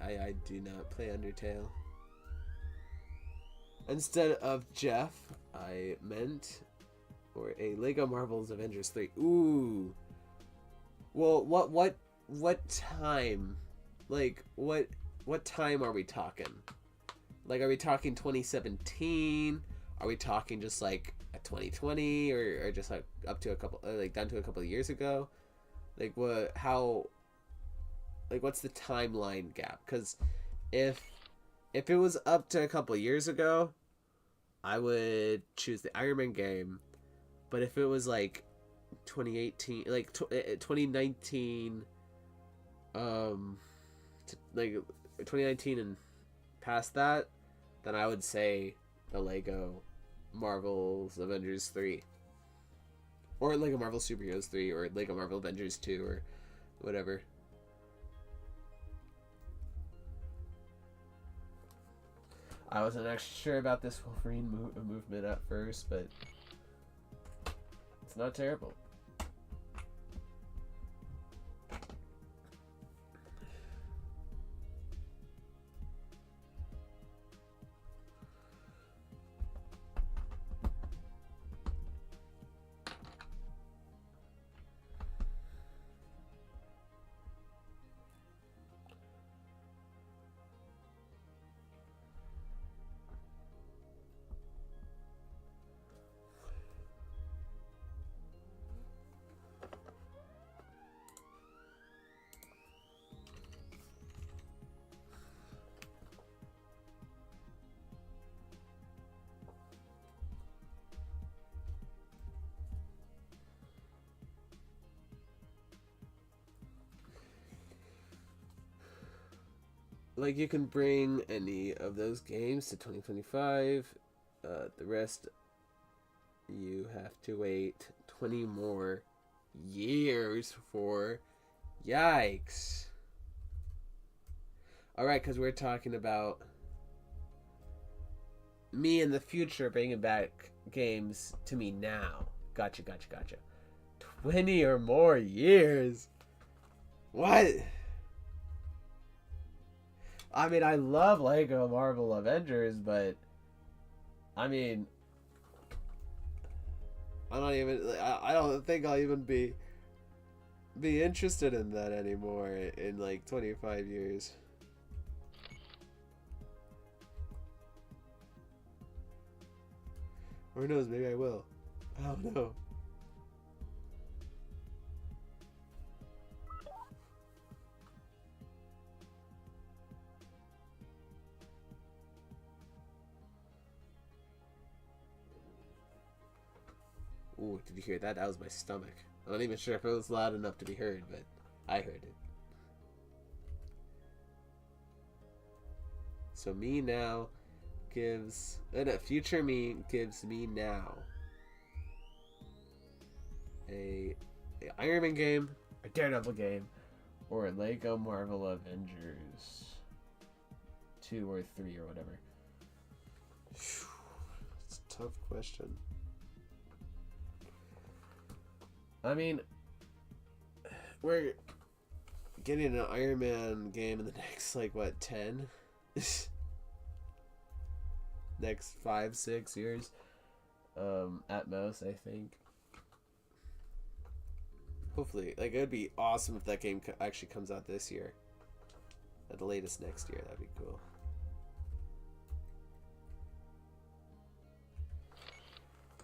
do not play Undertale. Instead of Jeff, I meant, or a Lego Marvel's Avengers 3. Ooh. Well, what time? Like, what time are we talking? Like, are we talking 2017? Are we talking just like a 2020, or just like up to a couple, like down to a couple of years ago? Like, what? How? Like, what's the timeline gap? Because if it was up to a couple of years ago, I would choose the Iron Man game. But if it was like 2018, like 2019, like 2019 and past that, then I would say the Lego Marvel's Avengers 3. Or Lego Marvel Superheroes 3, or Lego Marvel Avengers 2, or whatever. I wasn't actually sure about this Wolverine movement at first, but it's not terrible. like you can bring any of those games to 2025. The rest you have to wait 20 more years for. Yikes. Alright, because we're talking about me in the future bringing back games to me now. Gotcha. 20 or more years? What? I mean, I love Lego Marvel Avengers, but I mean, I don't think I'll even be interested in that anymore in like 25 years. Or who knows, maybe I will. I don't know. Ooh, did you hear that? That was my stomach. I'm not even sure if it was loud enough to be heard, but I heard it. So me now gives... future me gives me now a Iron Man game, a Daredevil game, or a Lego Marvel Avengers 2 or 3 or whatever. It's a tough question. I mean, we're getting an Iron Man game in the next, like, what, 10? Next 5-6 years, at most, I think. Hopefully, like, it would be awesome if that game actually comes out this year. At the latest next year, that'd be cool.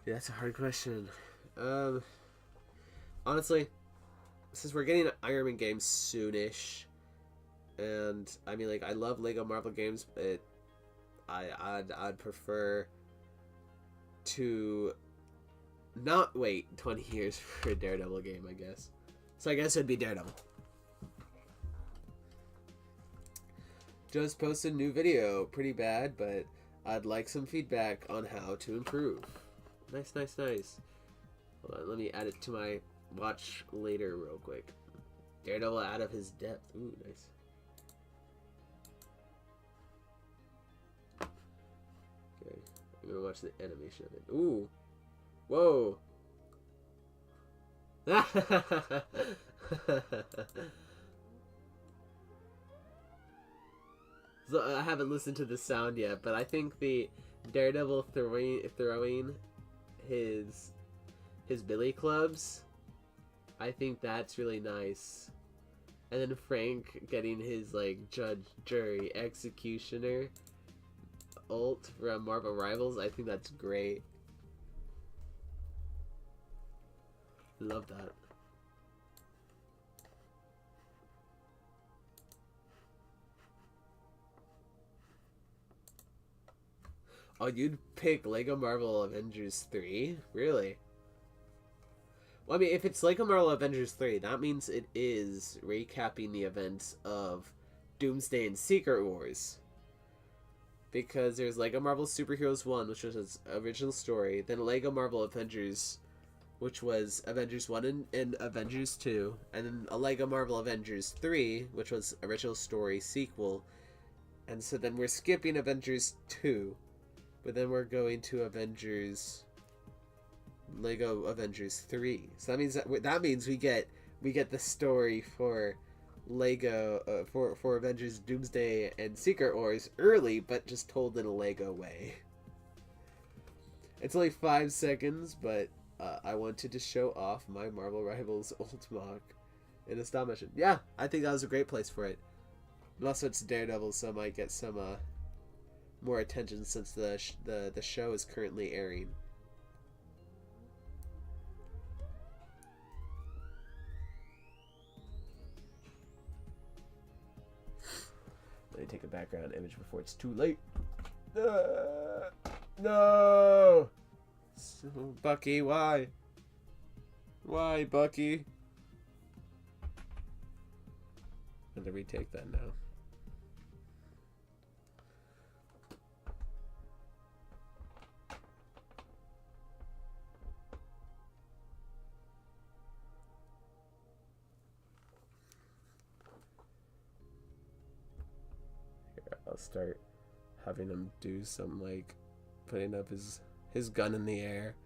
Yeah, that's a hard question. Honestly, since we're getting an Iron Man game soonish, and I mean, like, I love Lego Marvel games, but I'd prefer to not wait 20 years for a Daredevil game, I guess. So I guess it'd be Daredevil. Just posted a new video. Pretty bad, but I'd like some feedback on how to improve. Nice. Hold on, let me add it to my watch later real quick. Daredevil out of his depth. Ooh, nice. Okay, I'm gonna watch the animation of it. Ooh. Whoa. So I haven't listened to the sound yet, but I think the Daredevil throwing his billy clubs, I think that's really nice. And then Frank getting his, like, judge, jury, executioner ult from Marvel Rivals, I think that's great. Love that. Oh, you'd pick Lego Marvel Avengers 3? Really? Well, I mean, if it's Lego Marvel Avengers 3, that means it is recapping the events of Doomsday and Secret Wars. Because there's Lego Marvel Superheroes 1, which was its original story, then Lego Marvel Avengers, which was Avengers 1 and Avengers 2, and then a Lego Marvel Avengers 3, which was original story sequel. And so then we're skipping Avengers 2, but then we're going to Lego Avengers 3. So that means we get the story for Lego for Avengers Doomsday and Secret Wars early, but just told in a Lego way. It's only 5 seconds, but I wanted to show off my Marvel Rivals ult mock in a stop motion. Yeah, I think that was a great place for it. And also, it's Daredevil, so I might get some more attention since the show is currently airing. Let me take a background image before it's too late. No! So, Bucky, why? Why, Bucky? I'm gonna retake that now. start having him do some, like, putting up his gun in the air.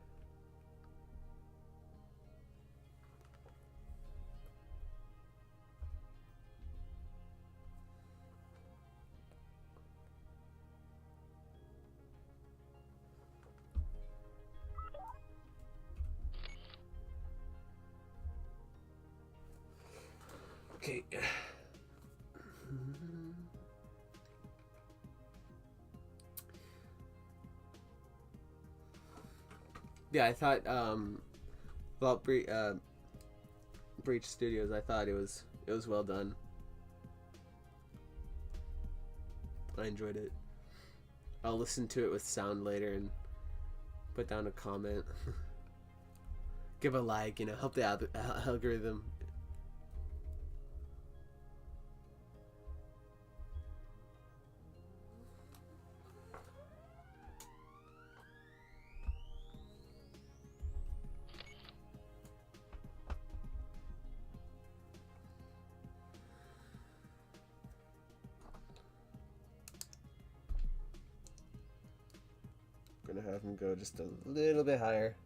Okay. Yeah, I thought about Breach Studios. I thought it was well done. I enjoyed it. I'll listen to it with sound later and put down a comment. Give a like, you know, help the algorithm. Gonna have him go just a little bit higher,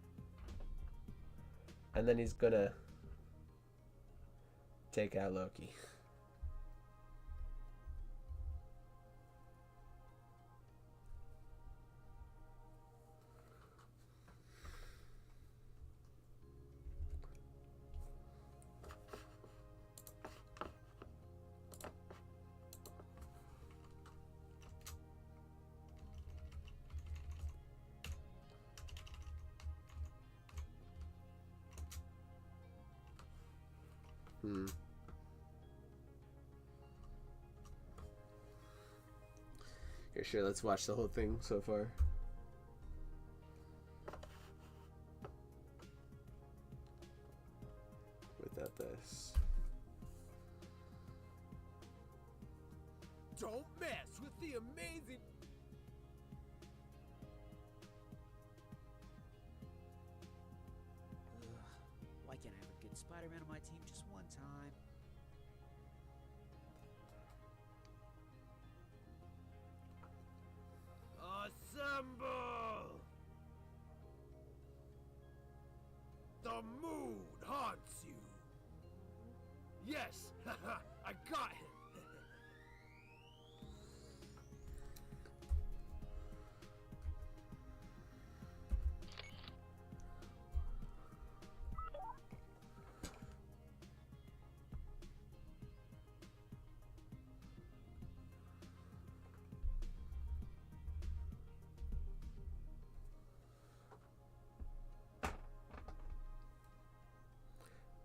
and then he's gonna take out Loki. Here, sure, let's watch the whole thing so far. Without this. Don't mess with the amazing... Why can't I have a good Spider-Man on my team just one time? Assemble! The mood haunts you. Yes, I got him.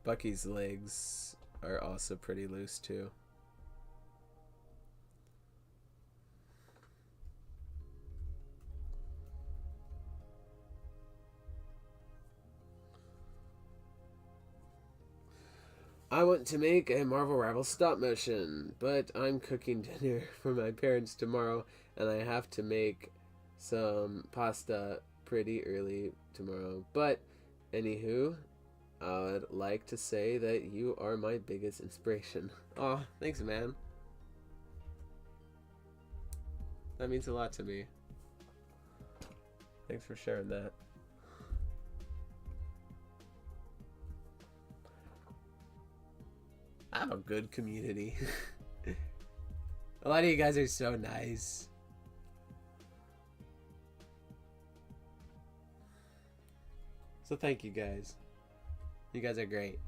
Bucky's legs are also pretty loose too. I want to make a Marvel Rivals stop motion, but I'm cooking dinner for my parents tomorrow, and I have to make some pasta pretty early tomorrow. But, anywho, I would like to say that you are my biggest inspiration. Aw, thanks, man. That means a lot to me. Thanks for sharing that. I have a good community. A lot of you guys are so nice. So thank you guys. You guys are great.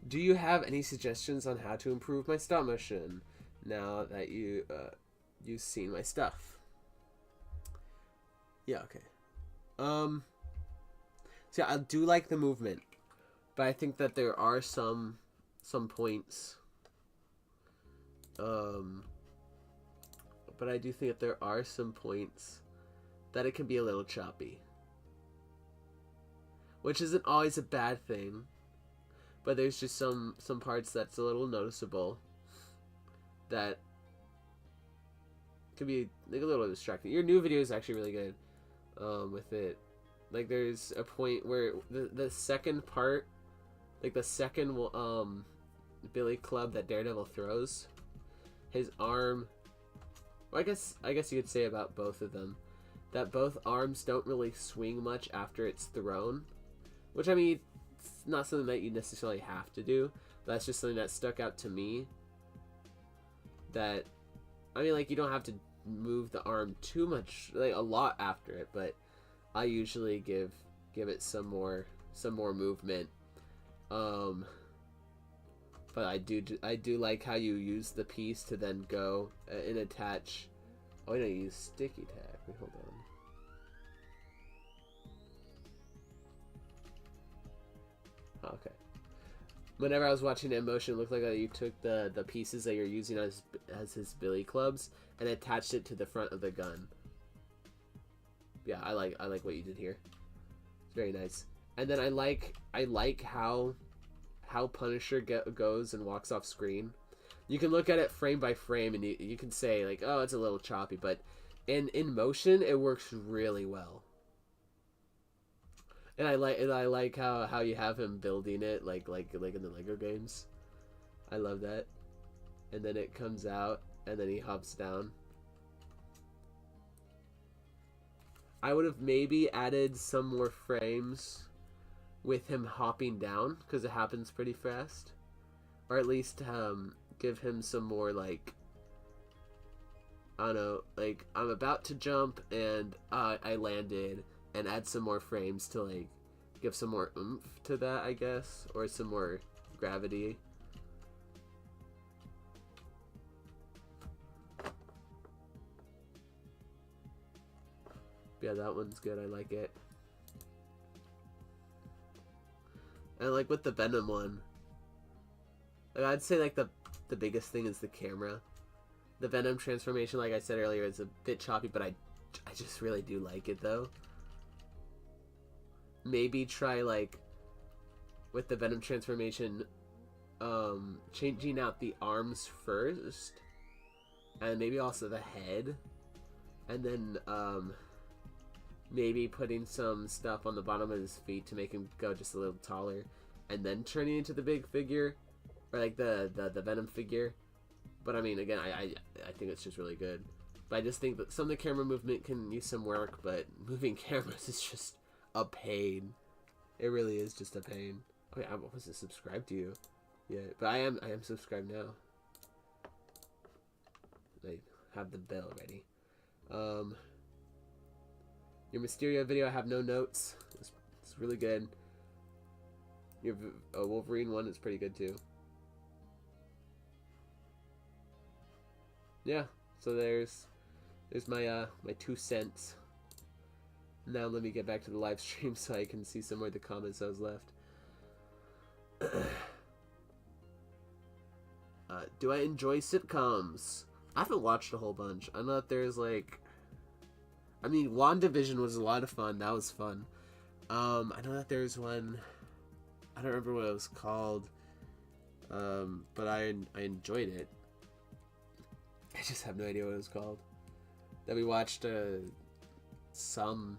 Do you have any suggestions on how to improve my stop motion now that you've seen my stuff? Yeah, okay. So yeah, I do like the movement, but I think that there are some points but I do think that there are some points that it can be a little choppy, which isn't always a bad thing, but there's just some parts that's a little noticeable that can be like a little distracting. Your new video is actually really good with it. Like there's a point where the second part, like the second billy club that Daredevil throws, his arm, well, I guess you could say about both of them that both arms don't really swing much after it's thrown, which I mean it's not something that you necessarily have to do, but that's just something that stuck out to me. That I mean, like, you don't have to move the arm too much, like a lot after it, but I usually give it some more movement. But I do like how you use the piece to then go and attach. Oh, I don't use sticky tack. Wait, hold on. Oh, okay. Whenever I was watching it in motion, it looked like you took the pieces that you're using as his billy clubs and attached it to the front of the gun. Yeah, I like what you did here. It's very nice. And then I like how Punisher goes and walks off screen. You can look at it frame by frame and you can say like, oh, it's a little choppy, but in motion it works really well. And I like how you have him building it like in the Lego games. I love that. And then it comes out and then he hops down. I would have maybe added some more frames with him hopping down because it happens pretty fast, or at least give him some more, like, I don't know, like I'm about to jump and I landed, and add some more frames to like give some more oomph to that, I guess, or some more gravity. Yeah, that one's good. I like it. And like with the Venom one, like I'd say like the biggest thing is the camera. The Venom transformation, like I said earlier, is a bit choppy, but I just really do like it though. Maybe try like with the Venom transformation, changing out the arms first, and maybe also the head, and then maybe putting some stuff on the bottom of his feet to make him go just a little taller, and then turning into the big figure, or like the Venom figure. But I mean, again, I think it's just really good. But I just think that some of the camera movement can use some work, but moving cameras is just a pain. It really is just a pain. Okay, I wasn't subscribed to you yet, but I am subscribed now. I have the bell ready. Your Mysterio video, I have no notes. It's really good. Your Wolverine one is pretty good too. Yeah, so there's my my 2 cents. Now let me get back to the live stream so I can see some more of the comments that was left. Do I enjoy sitcoms? I haven't watched a whole bunch. I know that there's like, I mean, WandaVision was a lot of fun. That was fun. I know that there's one, I don't remember what it was called, but I enjoyed it. I just have no idea what it was called. That we watched some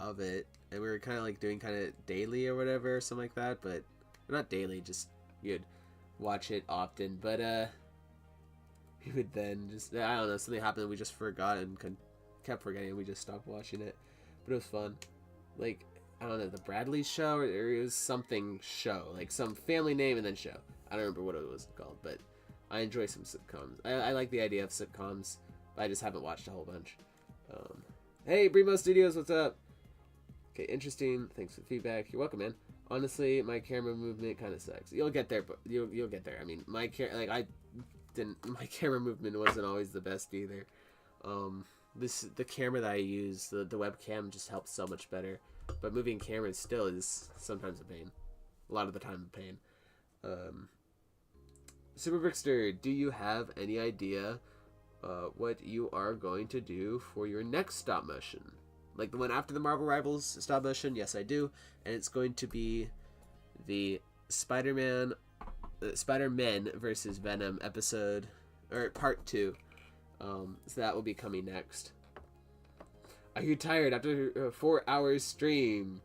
of it, and we were kind of like doing kind of daily or whatever, or something like that, but not daily, just you'd watch it often, but we would then just, I don't know, something happened and we just forgot and kept forgetting, and we just stopped watching it. But it was fun. Like, I don't know, the Bradley Show, or it was something show, like some family name and then show. I don't remember what it was called, but I enjoy some sitcoms. I like the idea of sitcoms, but I just haven't watched a whole bunch. Hey, Brimo Studios, what's up? Okay, interesting. Thanks for the feedback. You're welcome, man. Honestly, my camera movement kind of sucks. You'll get there, but you'll get there. I mean, my camera movement wasn't always the best either. The camera that I use, the webcam, just helps so much better. But moving cameras still is sometimes a pain. A lot of the time a pain. Super Brickster, do you have any idea what you are going to do for your next stop motion. Like the one after the Marvel Rivals stop motion, yes I do. And it's going to be the Spider-Man versus Venom episode, or part 2. So that will be coming next. Are you tired after a 4 hours stream?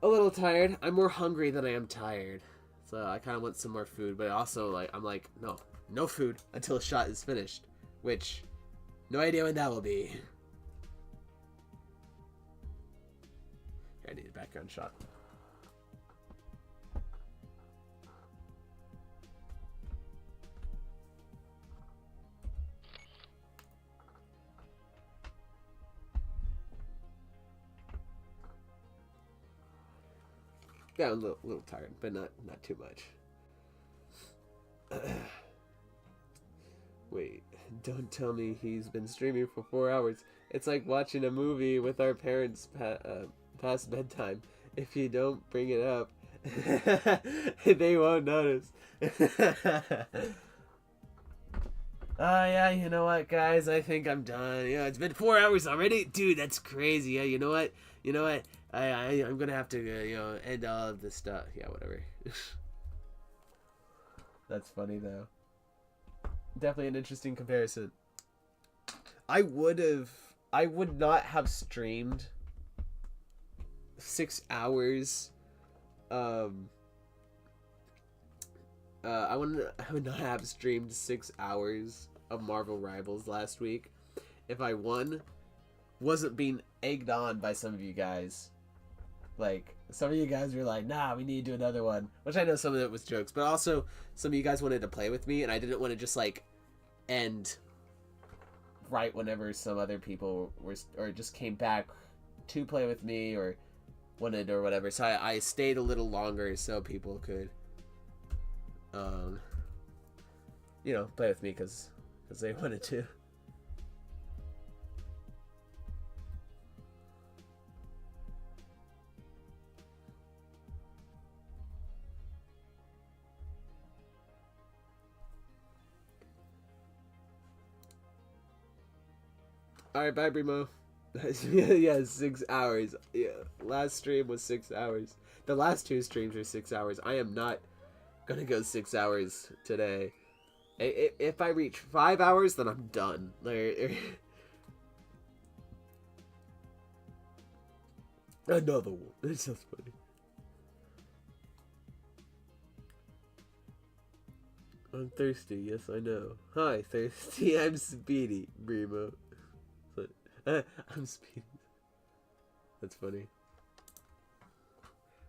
A little tired. I'm more hungry than I am tired. So I kind of want some more food, but also like I'm like, no food until a shot is finished. Which, no idea when that will be. I need a background shot. Yeah, I'm a little tired, but not too much. Wait, don't tell me he's been streaming for 4 hours. It's like watching a movie with our parents past bedtime. If you don't bring it up, they won't notice. Yeah, you know what, guys? I think I'm done. Yeah, it's been 4 hours already? Dude, that's crazy. Yeah, you know what? I'm gonna have to, end all of this stuff. Yeah, whatever. That's funny, though. Definitely an interesting comparison. I would not have streamed 6 hours. I would not have streamed 6 hours of Marvel Rivals last week if I wasn't being egged on by some of you guys. Like, some of you guys were like, nah, we need to do another one. Which I know some of it was jokes, but also some of you guys wanted to play with me, and I didn't want to just, like, end right whenever some other people were, or just came back to play with me, or wanted, or whatever. So I stayed a little longer so people could, play with me because they wanted to. Alright, bye, Brimo. Yeah, 6 hours. Yeah, last stream was 6 hours. The last 2 streams were 6 hours. I am not gonna go 6 hours today. If I reach 5 hours, then I'm done. Another one. It's so funny. I'm thirsty. Yes, I know. Hi, thirsty. I'm Speedy, Brimo. I'm Speedy. That's funny.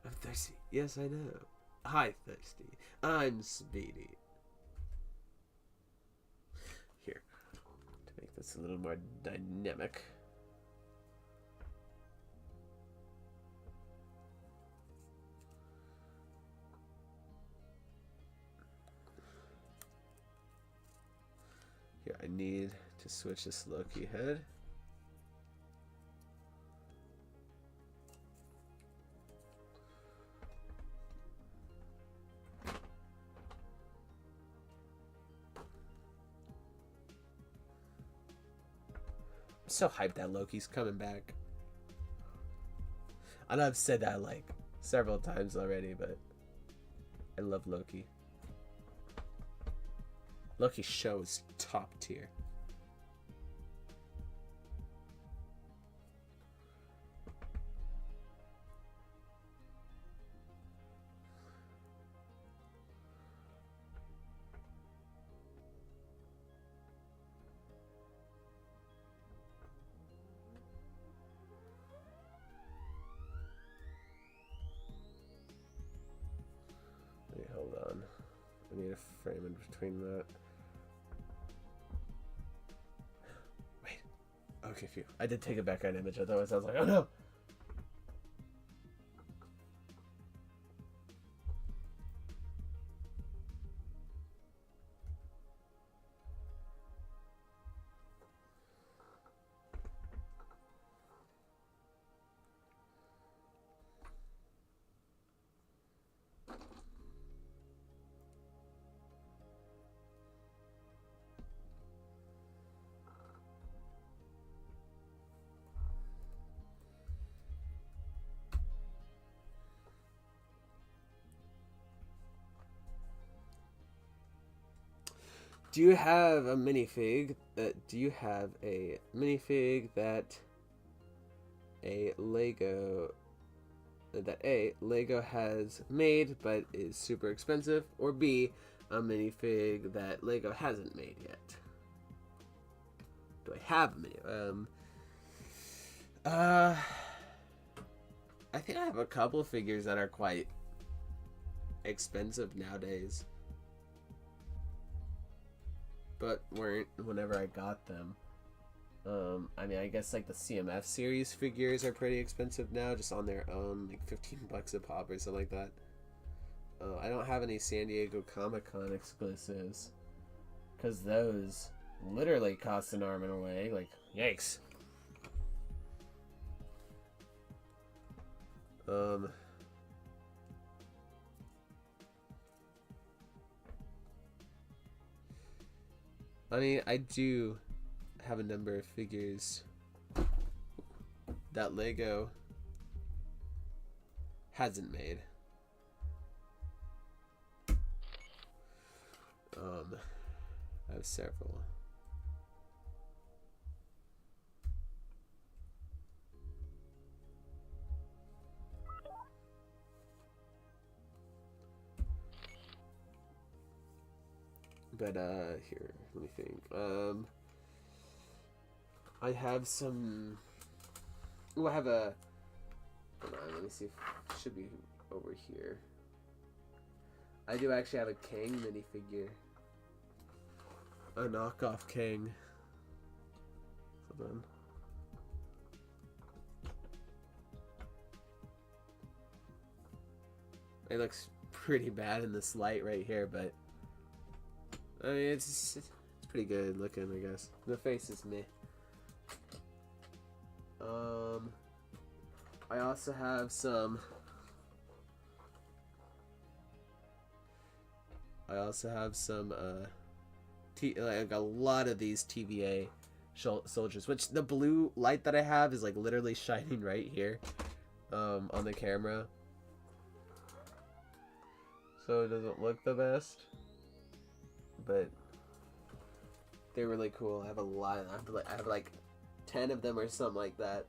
I'm thirsty. Yes, I know. Hi, thirsty. I'm Speedy. Here, to make this a little more dynamic. Here, I need to switch this Loki head. I'm so hyped that Loki's coming back. I know I've said that like several times already, but I love Loki. Loki's show is top tier. Wait, hold on. I need a frame in between that. Wait. Okay, phew. I did take a background image, otherwise I was like, oh no! Do you have a minifig? Do you have a minifig that Lego has made but is super expensive, or B, a minifig that Lego hasn't made yet? Do I have a mini? I think I have a couple of figures that are quite expensive nowadays, but weren't whenever I got them. I mean, I guess like the CMF series figures are pretty expensive now, just on their own, like $15 a pop or something like that. I don't have any San Diego Comic-Con exclusives, because those literally cost an arm and a leg. Like, yikes. I mean, I do have a number of figures that Lego hasn't made. I have several. But here, let me think. I have some. Oh, I have a. Hold on, let me see if it should be over here. I do actually have a Kang minifigure. A knockoff Kang. Hold on. It looks pretty bad in this light right here, but I mean, it's pretty good looking, I guess. The face is meh. I also have some. Like a lot of these TVA soldiers, which the blue light that I have is like literally shining right here, on the camera. So it doesn't look the best, but they're really cool. I have a lot of them. I have like 10 of them or something like that.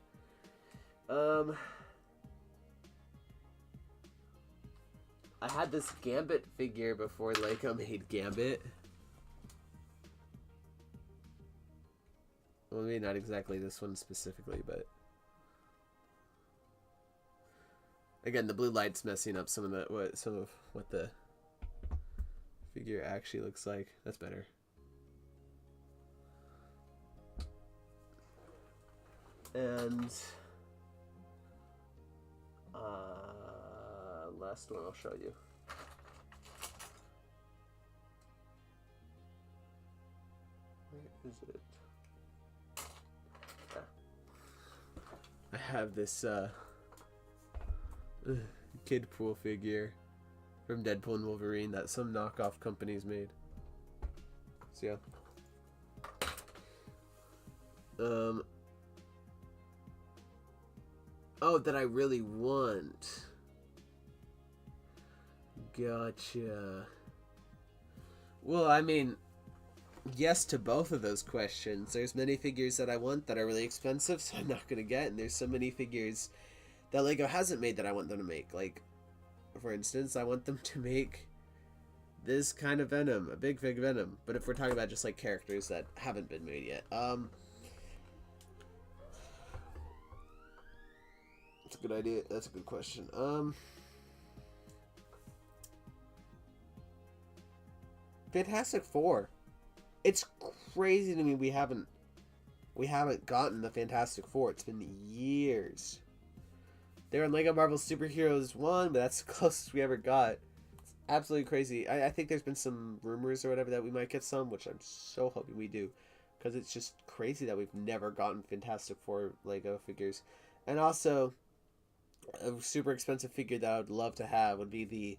I had this Gambit figure before Lego made Gambit. Well, maybe not exactly this one specifically, but again, the blue light's messing up some of what the figure actually looks like. That's better. And last one I'll show you. Where is it? I have this Kidpool figure from Deadpool and Wolverine that some knockoff companies made. So yeah. Oh, that I really want. Gotcha. Well, I mean, yes to both of those questions. There's many figures that I want that are really expensive, so I'm not gonna get, and there's so many figures that Lego hasn't made that I want them to make. Like, for instance, I want them to make this kind of Venom, a big fig Venom. But if we're talking about just like characters that haven't been made yet, that's a good idea. That's a good question. Fantastic Four. It's crazy to me we haven't gotten the Fantastic Four. It's been years. They're in Lego Marvel Superheroes 1, but that's the closest we ever got. It's absolutely crazy. I think there's been some rumors or whatever that we might get some, which I'm so hoping we do. Because it's just crazy that we've never gotten Fantastic Four Lego figures. And also, a super expensive figure that I would love to have would be the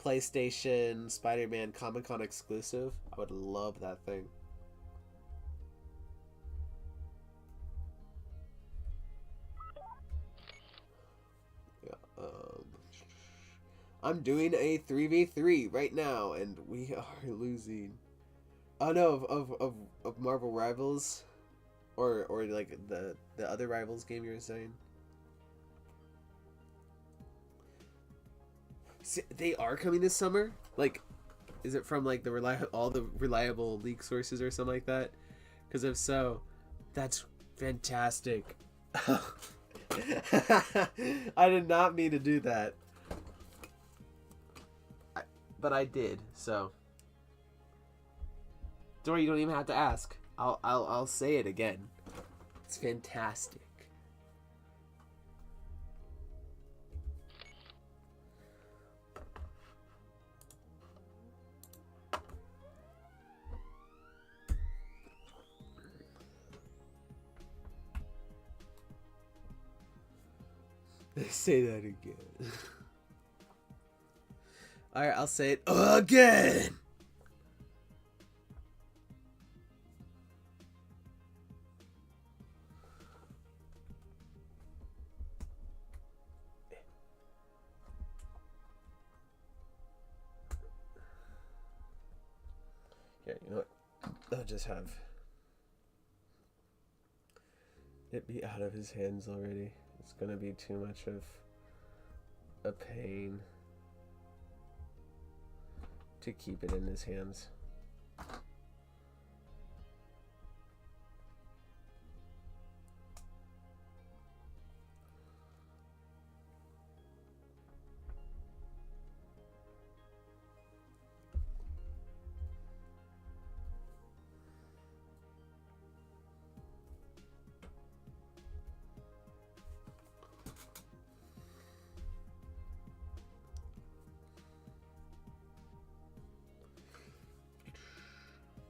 PlayStation Spider-Man Comic-Con exclusive. I would love that thing. Yeah, I'm doing a 3v3 right now, and we are losing. Oh no, of Marvel Rivals, or like the other Rivals game you were saying. See, they are coming this summer. Like, is it from like all the reliable leak sources or something like that? Because if so, that's fantastic. I did not mean to do that, but I did. So, Dory, you don't even have to ask. I'll say it again. It's fantastic. Say that again. Alright, I'll say it again. Yeah, you know what? I'll just have it be out of his hands already. It's gonna be too much of a pain to keep it in his hands.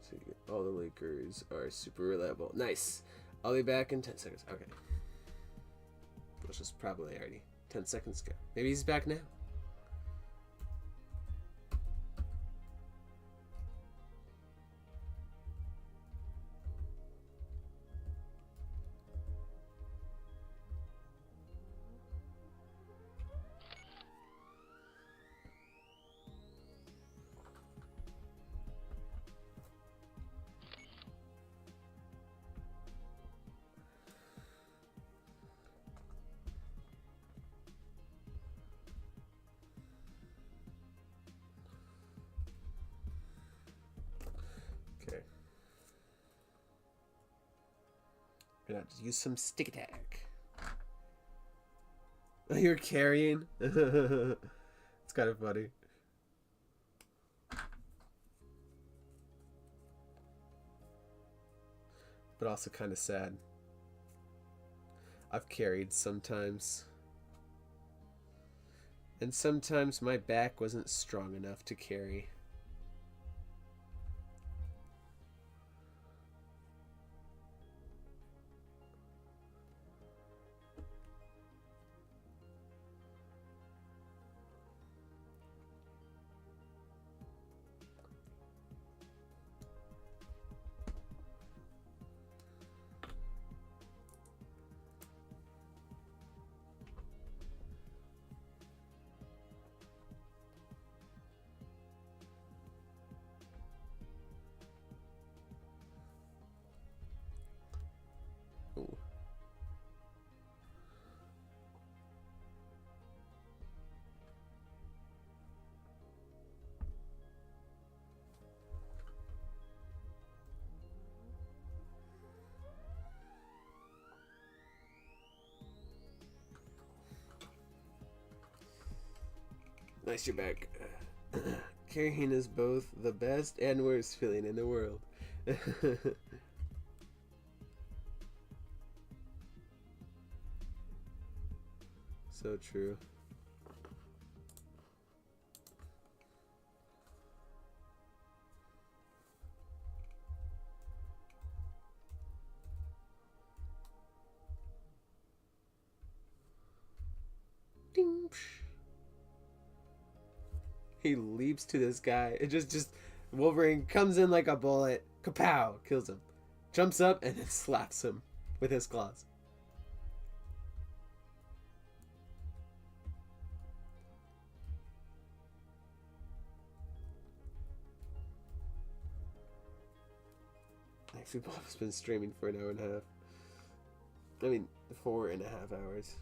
See, all the Lakers are super reliable. Nice. I'll be back in 10 seconds. Okay. Which is probably already 10 seconds ago. Maybe he's back now. Okay. Gonna have to use some stick attack. You're carrying? It's kind of funny. But also kind of sad. I've carried sometimes. And sometimes my back wasn't strong enough to carry. Ooh. Nice, you're back. Carrying is both the best and worst feeling in the world. So true. Ding. He leaps to this guy. It just Wolverine comes in like a bullet. Kapow! Kills him. Jumps up and then slaps him with his claws. Super Bob's been streaming for an hour and a half. I mean, 4.5 hours.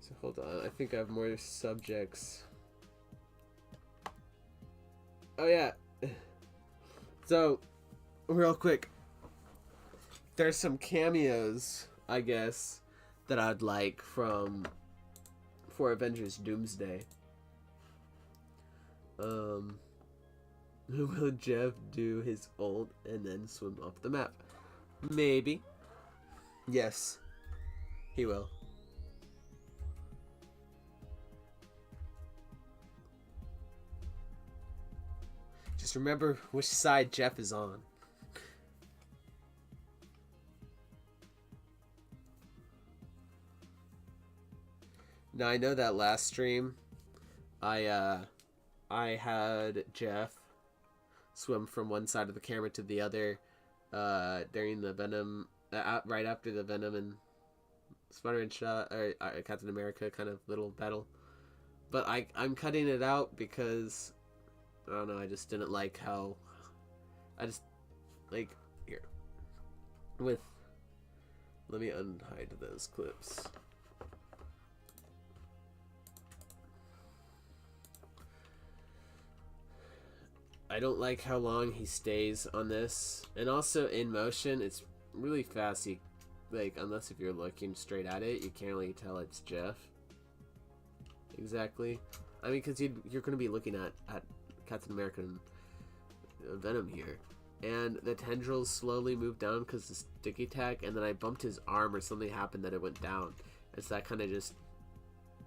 So hold on, I think I have more subjects. Oh yeah. So, real quick, there's some cameos, I guess, that I'd like for Avengers Doomsday. Will Jeff do his ult and then swim off the map? Maybe. Yes, he will. Just remember which side Jeff is on. Now I know that last stream, I had Jeff swim from one side of the camera to the other during the Venom, right after the Venom and Spider-Man shot, or Captain America kind of little battle. But I'm cutting it out because, I don't know, I just didn't like how, here, let me unhide those clips. I don't like how long he stays on this, and also in motion, it's really fast. Unless if you're looking straight at it, you can't really tell it's Jeff. Exactly. I mean, because you're going to be looking at Captain America and Venom here, and the tendrils slowly move down because the sticky tack, and then I bumped his arm or something happened that it went down. It's that kind of just,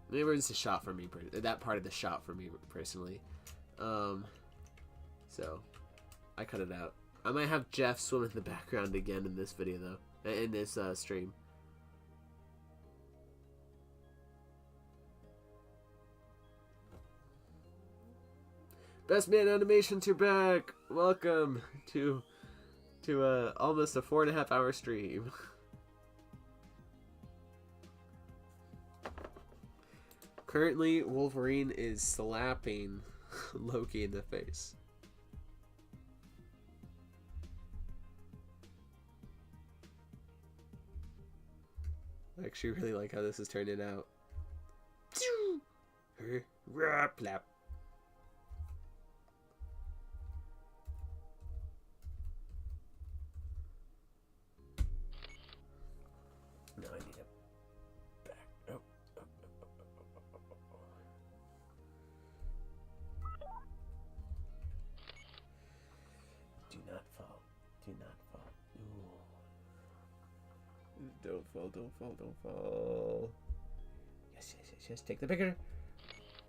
maybe it's a shot for me. That part of the shot for me personally. So, I cut it out. I might have Jeff swim in the background again in this video, though. In this stream. Best Man Animations, you're back! Welcome to almost a 4.5 hour stream. Currently, Wolverine is slapping Loki in the face. I actually really like how this is turning out. Plap. No, I need a back. Oh. Do not fall. Do not fall. Ooh. Don't fall, don't fall, don't fall. Yes, yes, yes, yes. Take the picker.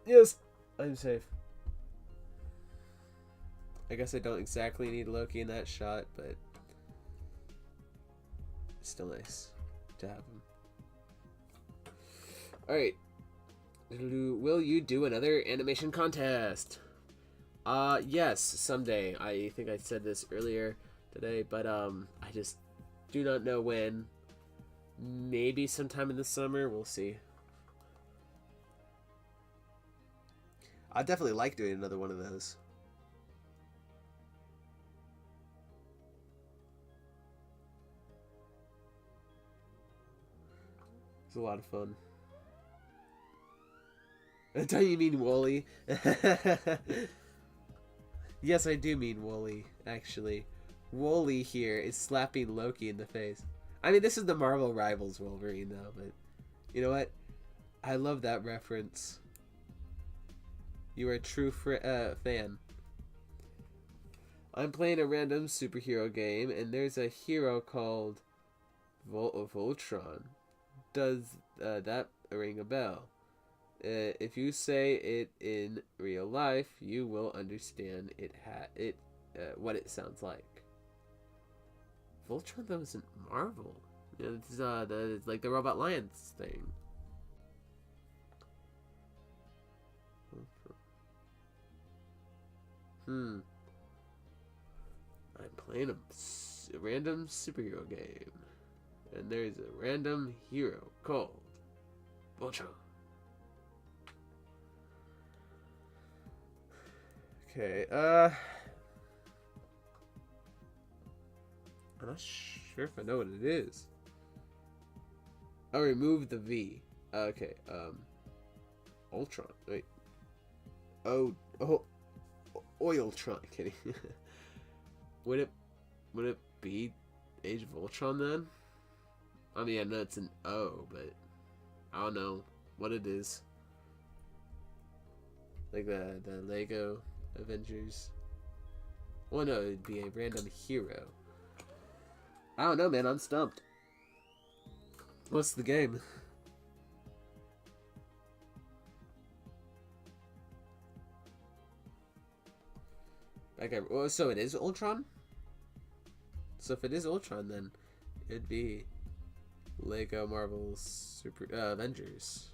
Yes! I'm safe. I guess I don't exactly need Loki in that shot, but it's still nice to have him. Alright. Will you do another animation contest? Yes, someday. I think I said this earlier today, but I just do not know when. Maybe sometime in the summer, we'll see. I'd definitely like doing another one of those. It's a lot of fun. Don't you mean Wooly? Yes, I do mean Wooly, actually. Wooly here is slapping Loki in the face. I mean, this is the Marvel Rivals Wolverine, though, but you know what? I love that reference. You are a true fan. I'm playing a random superhero game, and there's a hero called Voltron. Does that ring a bell? If you say it in real life, you will understand what it sounds like. Voltron, that wasn't Marvel. It's like the Robot Lions thing. I'm playing a random superhero game, and there's a random hero called Voltron. Okay, I'm not sure if I know what it is. Oh, remove the V. Okay, Ultron. Wait. Oh, Oiltron. Kidding. Would it be Age of Ultron then? I mean, I know it's an O, but I don't know what it is. Like the Lego Avengers. Well, no, it'd be a random hero. I don't know, man. I'm stumped. What's the game? Okay, well, so it is Ultron? So if it is Ultron, then it'd be Lego Marvel's Avengers.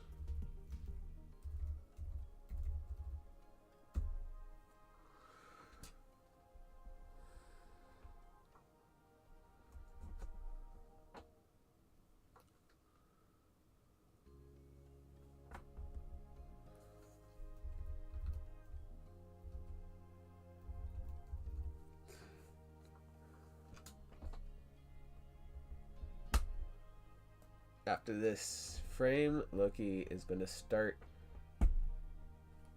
After this frame, Loki is going to start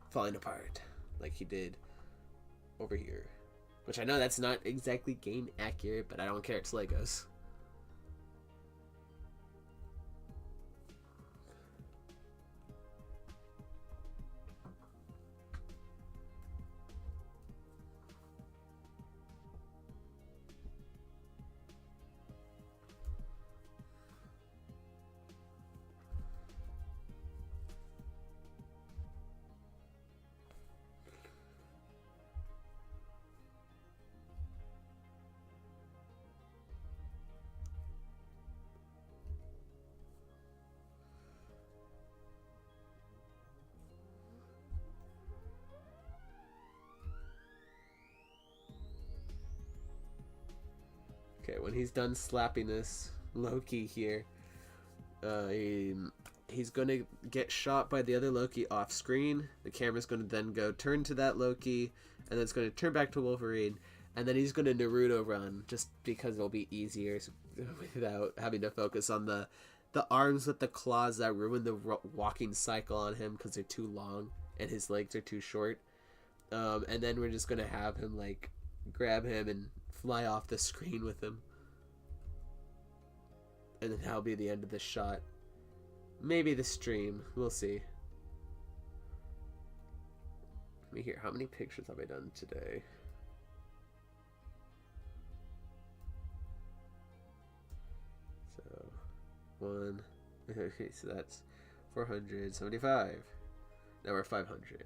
falling apart like he did over here. Which I know that's not exactly game accurate, but I don't care. It's Legos. Okay, when he's done slapping this Loki here, he's going to get shot by the other Loki off screen. The camera's going to then go turn to that Loki, and then it's going to turn back to Wolverine, and then he's going to Naruto run, just because it'll be easier without having to focus on the arms with the claws that ruin the walking cycle on him because they're too long and his legs are too short. And then we're just going to have him, like, grab him and fly off the screen with him. And then that'll be the end of the shot. Maybe the stream. We'll see. Let me hear. How many pictures have I done today? So, 1. Okay, so that's 475. Now we're 500.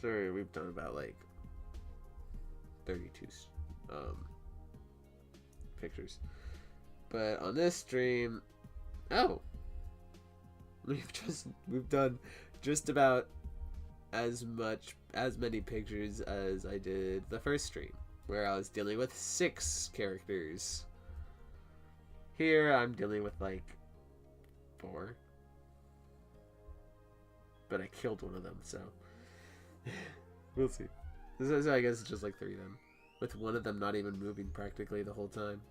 Sorry, we've done about like 32 pictures, but on this stream, we've done just about as many pictures as I did the first stream, where I was dealing with 6 characters. Here I'm dealing with like 4, but I killed one of them, so. We'll see. So I guess it's just like 3 then, with one of them not even moving practically the whole time.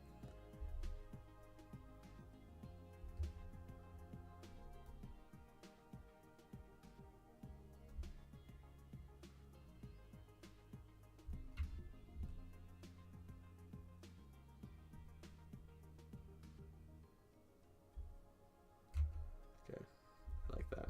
Okay, I like that.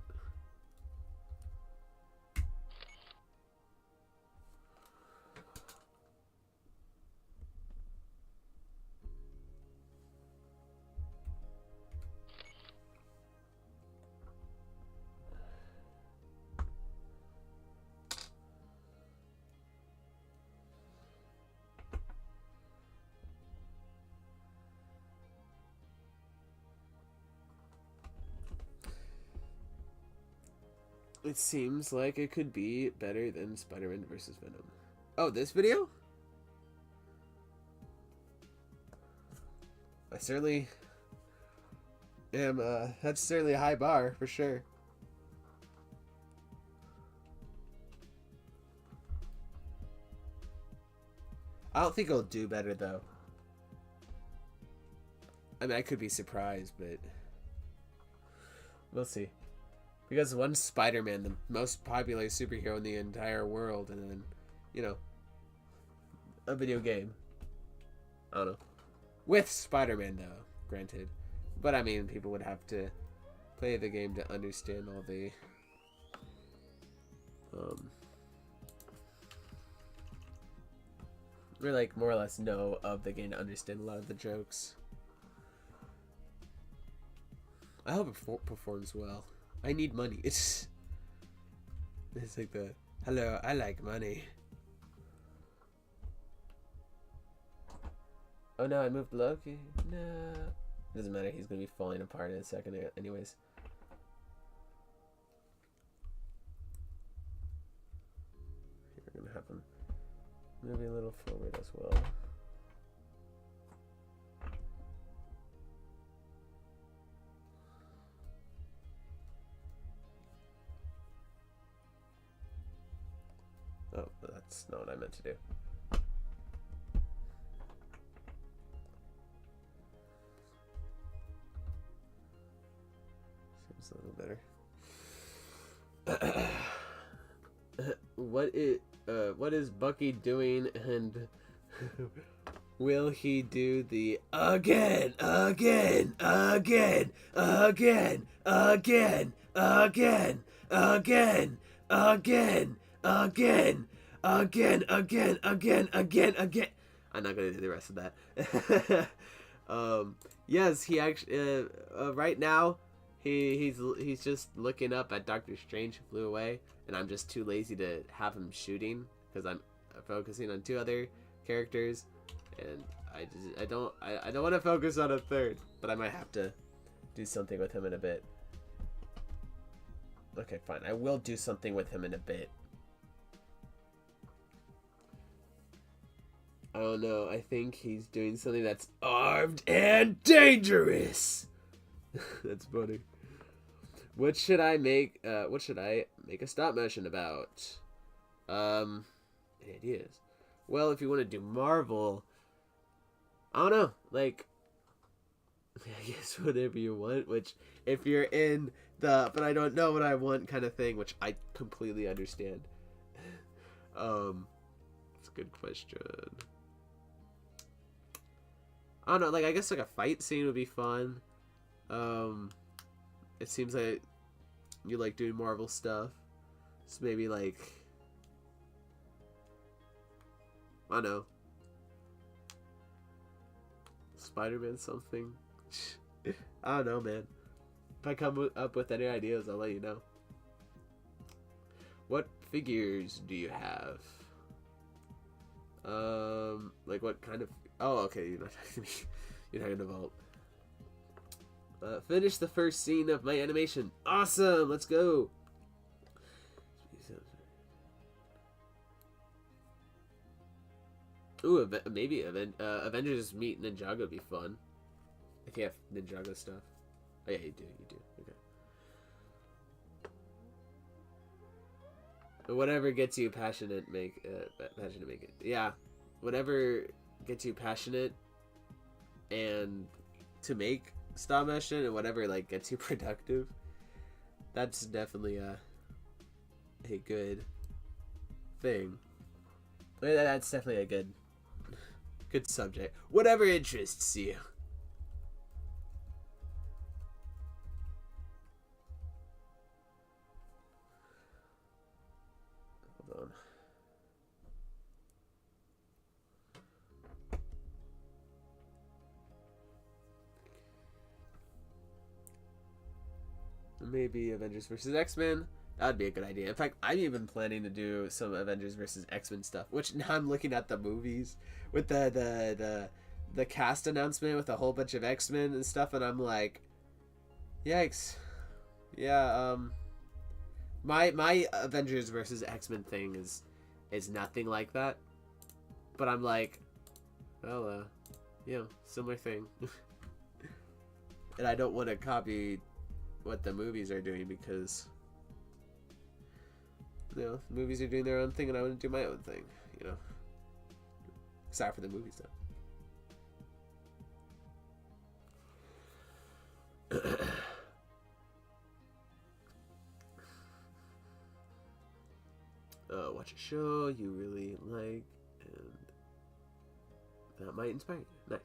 It seems like it could be better than Spider-Man vs. Venom. Oh, this video? I certainly am that's certainly a high bar for sure. I don't think he'll do better though. I mean, I could be surprised, but we'll see. Because one's Spider-Man, the most popular superhero in the entire world, and then, you know, a video game. I don't know. With Spider-Man, though, granted. But, I mean, people would have to play the game to understand all the... or, like, more or less know of the game to understand a lot of the jokes. I hope it performs well. I need money. It's like the, hello, I like money. Oh no, I moved Loki. No. Doesn't matter, he's gonna be falling apart in a second anyways. Here, we're gonna have him moving a little forward as well. Oh, that's not what I meant to do. Seems a little better. What is Bucky doing, and will he do the again, again, again, again, again, again, again, again, again, again, again, again, again, again? I'm not gonna do the rest of that. Yes, he actually right now he's just looking up at Doctor Strange, who flew away, and I'm just too lazy to have him shooting because I'm focusing on 2 other characters, and I don't want to focus on a third, but I might have to do something with him in a bit. Okay, fine. I will do something with him in a bit. I don't know. I think he's doing something that's armed and dangerous. That's funny. What should I make a stop motion about? Any ideas? Well, if you want to do Marvel, I don't know. Like, I guess whatever you want. Which, if you're in the but I don't know what I want kind of thing, which I completely understand. It's a good question. I don't know, like, I guess like a fight scene would be fun. It seems like you like doing Marvel stuff. So maybe like, I don't know, Spider-Man something. I don't know, man. If I come up with any ideas, I'll let you know. What figures do you have? Like what kind of... Oh, okay, you're not talking to me. You're talking to Vault. Finish the first scene of my animation. Awesome! Let's go! Ooh, maybe Avengers meet Ninjago would be fun. If you have Ninjago stuff. Oh yeah, you do. Okay. But whatever gets you passionate, make it. Yeah, whatever gets you passionate and to make stop motion, and whatever like gets you productive. That's definitely a good thing. That's definitely a good subject. Whatever interests you. Hold on. Maybe Avengers versus X-Men. That would be a good idea. In fact, I'm even planning to do some Avengers versus X-Men stuff. Which now I'm looking at the movies with the cast announcement with a whole bunch of X-Men and stuff, and I'm like, yikes. Yeah. My Avengers versus X-Men thing is nothing like that. But I'm like, well, similar thing. And I don't want to copy what the movies are doing because, you know, the movies are doing their own thing and I want to do my own thing, you know. Except for the movies, though. Watch a show you really like, and that might inspire you. Nice.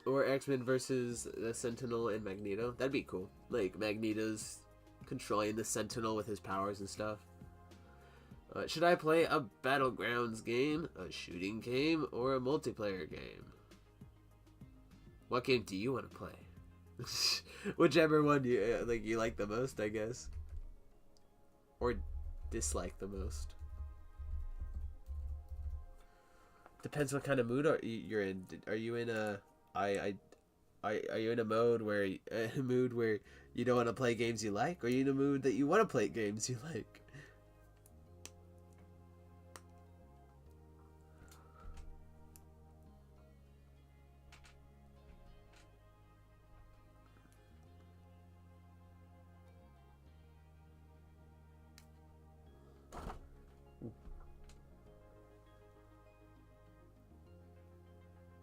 Or X-Men versus the Sentinel and Magneto. That'd be cool. Like, Magneto's controlling the Sentinel with his powers and stuff. Should I play a Battlegrounds game, a shooting game, or a multiplayer game? What game do you want to play? Whichever one you like the most, I guess. Or dislike the most. Depends what kind of mood you're in. Are you in a are you in a mode where you don't want to play games you like, or are you in a mood that you want to play games you like?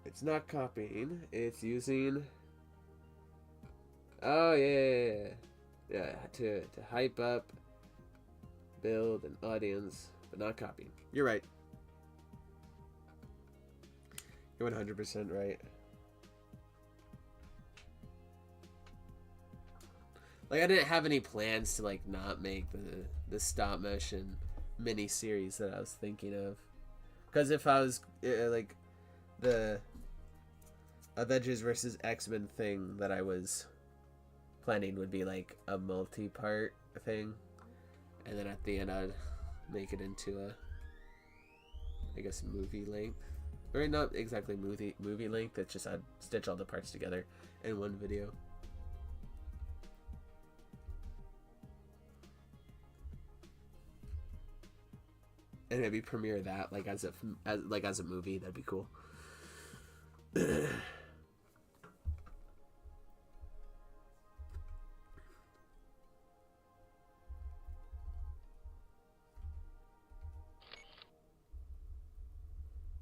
It's not copying, it's using... Oh, yeah, to hype up, build an audience, but not copying. You're right. You're 100% right. Like, I didn't have any plans to, like, not make the stop motion mini series that I was thinking of. Because if I was, like, the Avengers versus X-Men thing that I was planning would be like a multi-part thing, and then at the end I'd make it into a, I guess, movie length, or not exactly movie length. It's just I'd stitch all the parts together in one video. And maybe premiere that like as a movie. That'd be cool.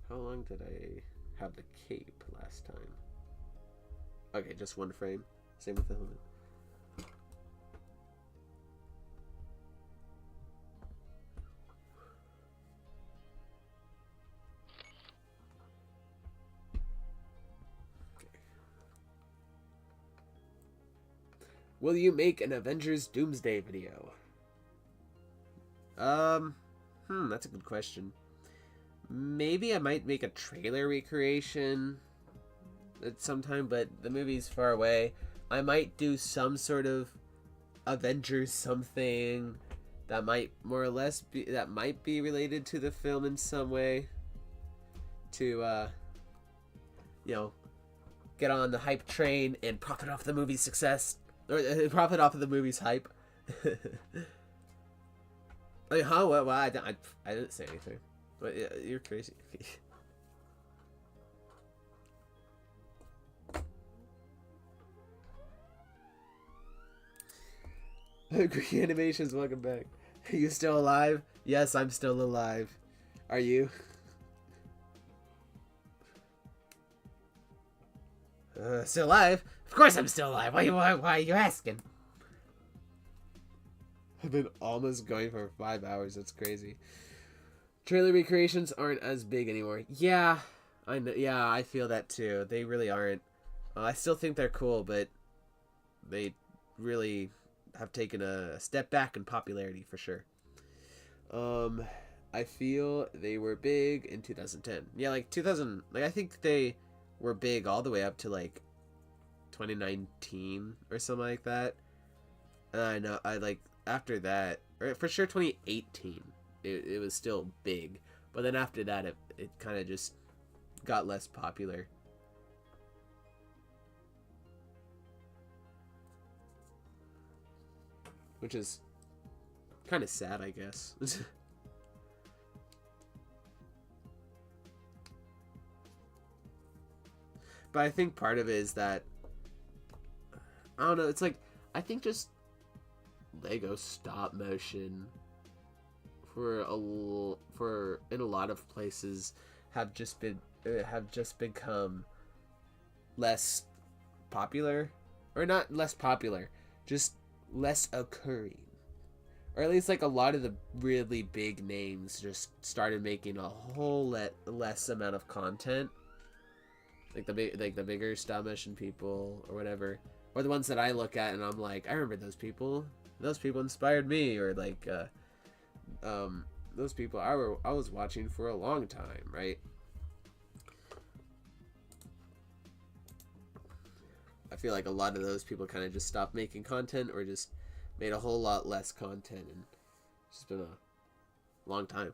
How long did I have the cape last time? Okay, just one frame. Same with the helmet. Okay. Will you make an Avengers Doomsday video? That's a good question. Maybe I might make a trailer recreation at some time, but the movie's far away. I might do some sort of Avengers something that might more or less be related to the film in some way. To get on the hype train and profit off the movie's success, or profit off of the movie's hype. Like, huh? Well, I didn't say anything. But you're crazy. Greek Animations, welcome back. Are you still alive? Yes, I'm still alive. Are you? Still alive? Of course I'm still alive. Why are you asking? I've been almost going for 5 hours. That's crazy. Trailer recreations aren't as big anymore. Yeah, I know. Yeah, I feel that too. They really aren't. I still think they're cool, but they really have taken a step back in popularity for sure. I feel they were big in 2010. Yeah, like 2000. Like I think they were big all the way up to like 2019 or something like that. And I know after that, or for sure 2018. It was still big, but then after that it kind of just got less popular. Which is kind of sad, I guess. but I think part of it is that I don't know. It's like I think just Lego stop motion for in a lot of places have just become less popular, or not less popular, just less occurring, or at least like a lot of the really big names just started making a whole less amount of content, like the bigger stop motion people or whatever, or the ones that I look at and I'm like, I remember those people inspired me, or like those people I was watching for a long time, right? I feel like a lot of those people kind of just stopped making content, or just made a whole lot less content, and it's just been a long time.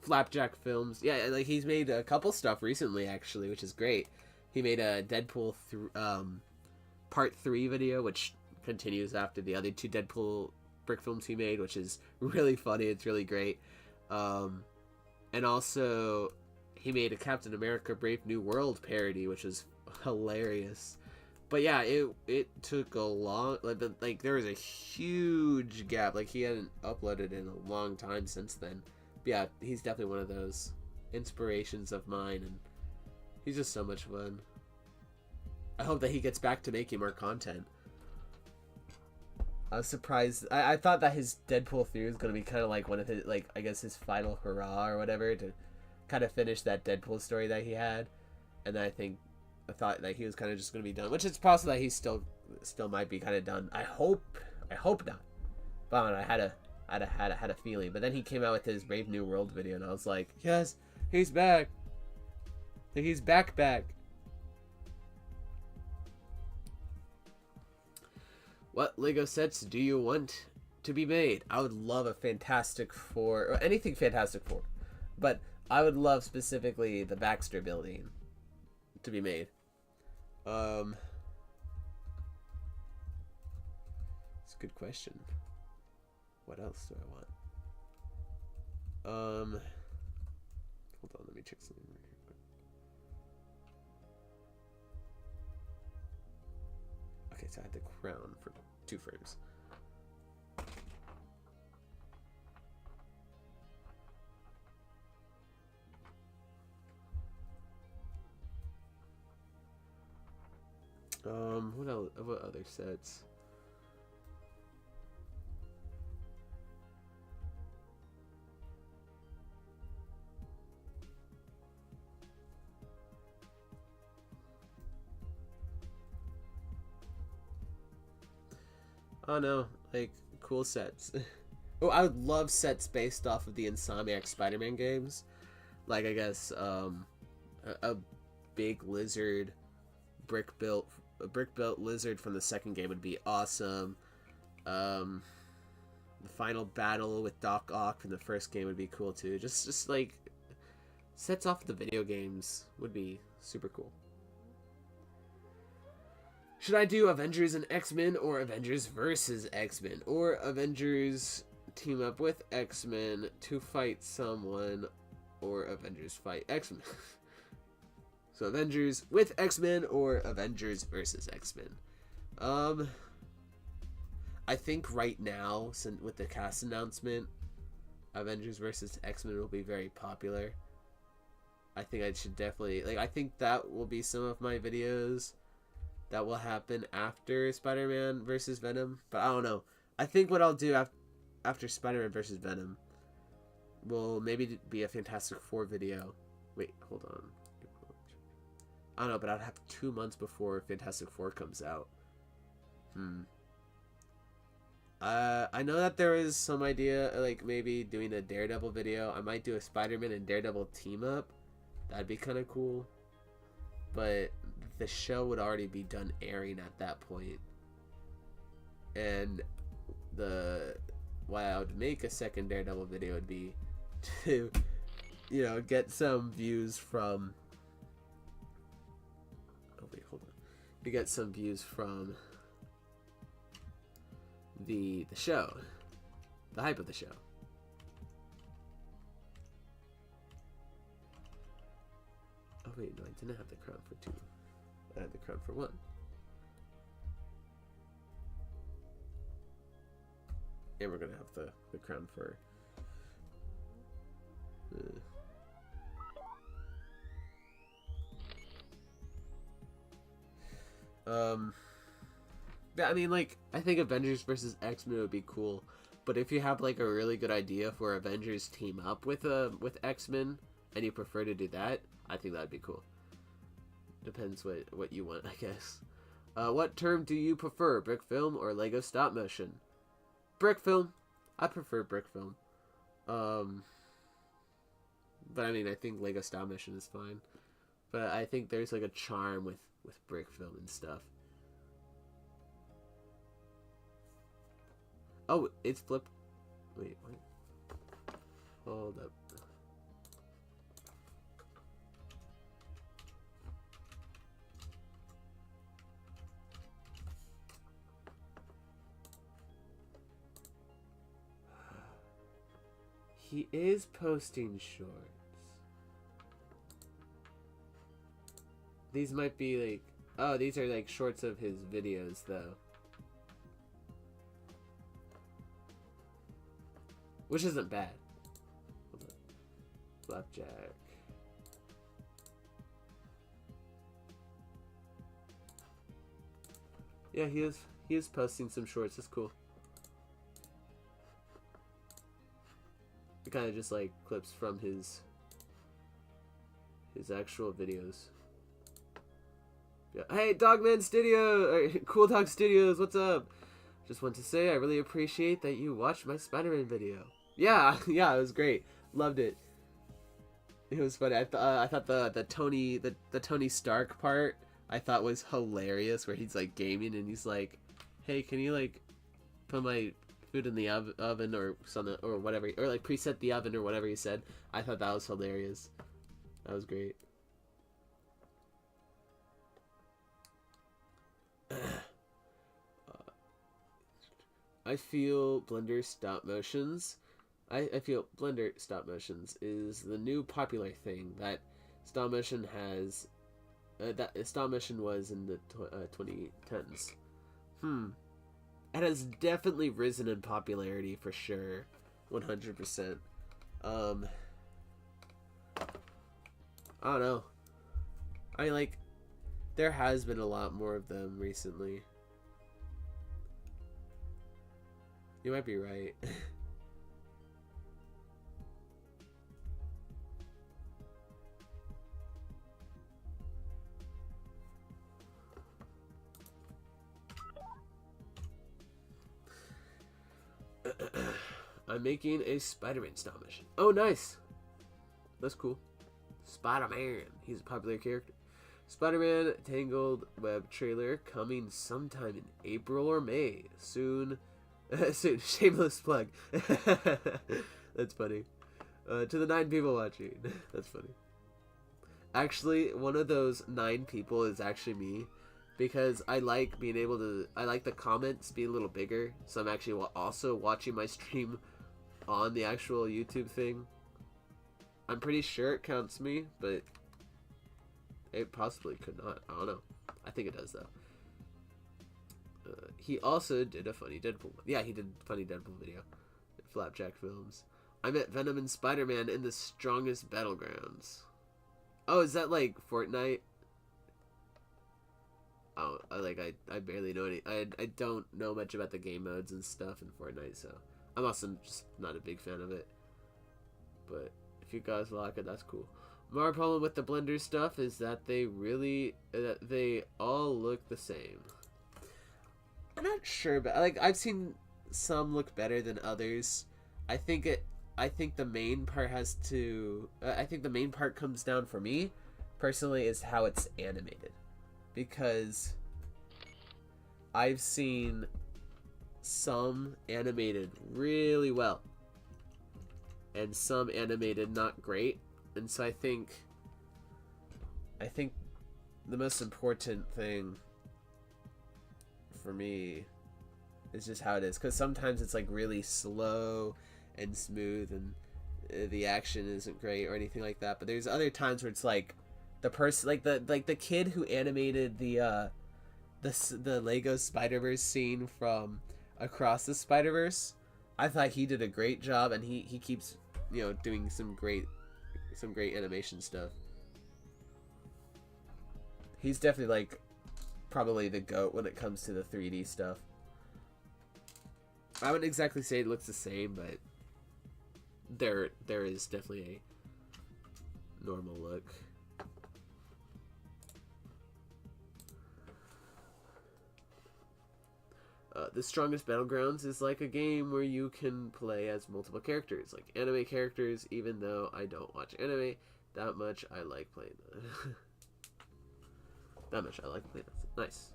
Flapjack Films, yeah, like he's made a couple stuff recently actually, which is great. He made a Deadpool Part 3 video, which continues after the other two Deadpool brick films he made, which is really funny. It's really great. And also, he made a Captain America Brave New World parody, which is hilarious. But yeah, it took a long, like there was a huge gap. Like he hadn't uploaded in a long time since then. But yeah, he's definitely one of those inspirations of mine, and he's just so much fun. I hope that he gets back to making more content. I was surprised. I thought that his Deadpool 3 was going to be kind of like one of his, like, I guess his final hurrah or whatever to kind of finish that Deadpool story that he had. And I thought that he was kind of just going to be done, which is possible that he still might be kind of done. I hope not. But I don't know, I had a feeling. But then he came out with his Brave New World video, and I was like, yes, he's back. He's back. What Lego sets do you want to be made? I would love a Fantastic Four, or anything Fantastic Four, but I would love specifically the Baxter building to be made. It's a good question. What else do I want? Hold on, let me check something real quick. Okay, so I had the crown for 2 frames. What else? What other sets? Oh no, like cool sets. Oh, I would love sets based off of the Insomniac Spider-Man games. Like I guess a big lizard a brick built lizard from the second game would be awesome. The final battle with Doc Ock from the first game would be cool too. Just like sets off the video games would be super cool. Should I do Avengers and X-Men, or Avengers versus X-Men, or Avengers team up with X-Men to fight someone, or Avengers fight X-Men? So Avengers with X-Men or Avengers versus X-Men. I think right now, since with the cast announcement, Avengers versus X-Men will be very popular. I think I should definitely, like, I think that will be some of my videos that will happen after Spider-Man versus Venom. But I don't know. I think what I'll do after Spider-Man versus Venom will maybe be a Fantastic Four video. Wait, hold on. I don't know, but I'd have 2 months before Fantastic Four comes out. I know that there is some idea, like maybe doing a Daredevil video. I might do a Spider-Man and Daredevil team up. That'd be kind of cool. But the show would already be done airing at that point. And why I would make a second Daredevil video would be to, get some views from... Oh wait, hold to get some views from the show, the hype of the show. Oh wait, no, I didn't have the crown for 2. I had the crown for 1. And we're gonna have the crown for yeah, I mean, like, I think Avengers versus X-Men would be cool, but if you have like a really good idea for Avengers team up with X-Men and you prefer to do that, I think that'd be cool. Depends what you want, I guess. What term do you prefer, brick film or Lego stop motion? Brick film. I prefer brick film. But I mean, I think Lego stop motion is fine. But I think there's like a charm with brick film and stuff. Oh, it's flipped. Wait, what? Hold up. He is posting shorts. These might be like... Oh, these are like shorts of his videos, though. Which isn't bad. Flapjack. Yeah, he is posting some shorts. That's cool. It kind of just like clips from his actual videos. Yeah. Hey, Dogman Studio, Cool Dog Studios, what's up? Just want to say I really appreciate that you watched my Spider-Man video. Yeah, yeah, it was great. Loved it. It was funny. I thought the Tony Stark part I thought was hilarious, where he's like gaming and he's like, "Hey, can you like put my food in the oven or something or whatever, or like preset the oven or whatever he said." I thought that was hilarious. That was great. I feel Blender stop motions. I feel Blender stop motions is the new popular thing that stop motion has. That stop motion was in the 2010s. It has definitely risen in popularity for sure, 100%. I don't know. I mean, like, there has been a lot more of them recently. You might be right. I'm making a Spider-Man stop motion. Oh, nice. That's cool. Spider-Man. He's a popular character. Spider-Man Tangled Web trailer coming sometime in April or May. Soon. Soon. Shameless plug. That's funny. To the 9 people watching. That's funny. Actually, one of those 9 people is actually me. Because I like being able to... I like the comments being a little bigger. So I'm actually also watching my stream on the actual YouTube thing. I'm pretty sure it counts me, but it possibly could not. I don't know. I think it does, though. He also did a funny Deadpool. Yeah, he did a funny Deadpool video. Flapjack Films. I met Venom and Spider-Man in the strongest battlegrounds. Oh, is that like Fortnite? Oh, I barely know any. I don't know much about the game modes and stuff in Fortnite, so I'm also just not a big fan of it. But if you guys like it, that's cool. My problem with the Blender stuff is that they all look the same. I'm not sure, but like I've seen some look better than others. I think the main part has to. I think the main part comes down for me, personally, is how it's animated, because I've seen some animated really well, and some animated not great, and so I think the most important thing for me. It's just how it is. Because sometimes it's like really slow and smooth, and the action isn't great or anything like that. But there's other times where it's like the person, like the kid who animated the Lego Spider-Verse scene from Across the Spider-Verse. I thought he did a great job, and he keeps, you know, doing some great animation stuff. He's definitely like probably the GOAT when it comes to the 3D stuff. I wouldn't exactly say it looks the same, but there is definitely a normal look. The Strongest Battlegrounds is like a game where you can play as multiple characters, like anime characters, even though I don't watch anime that much. I like playing that much. I like playing that. Nice.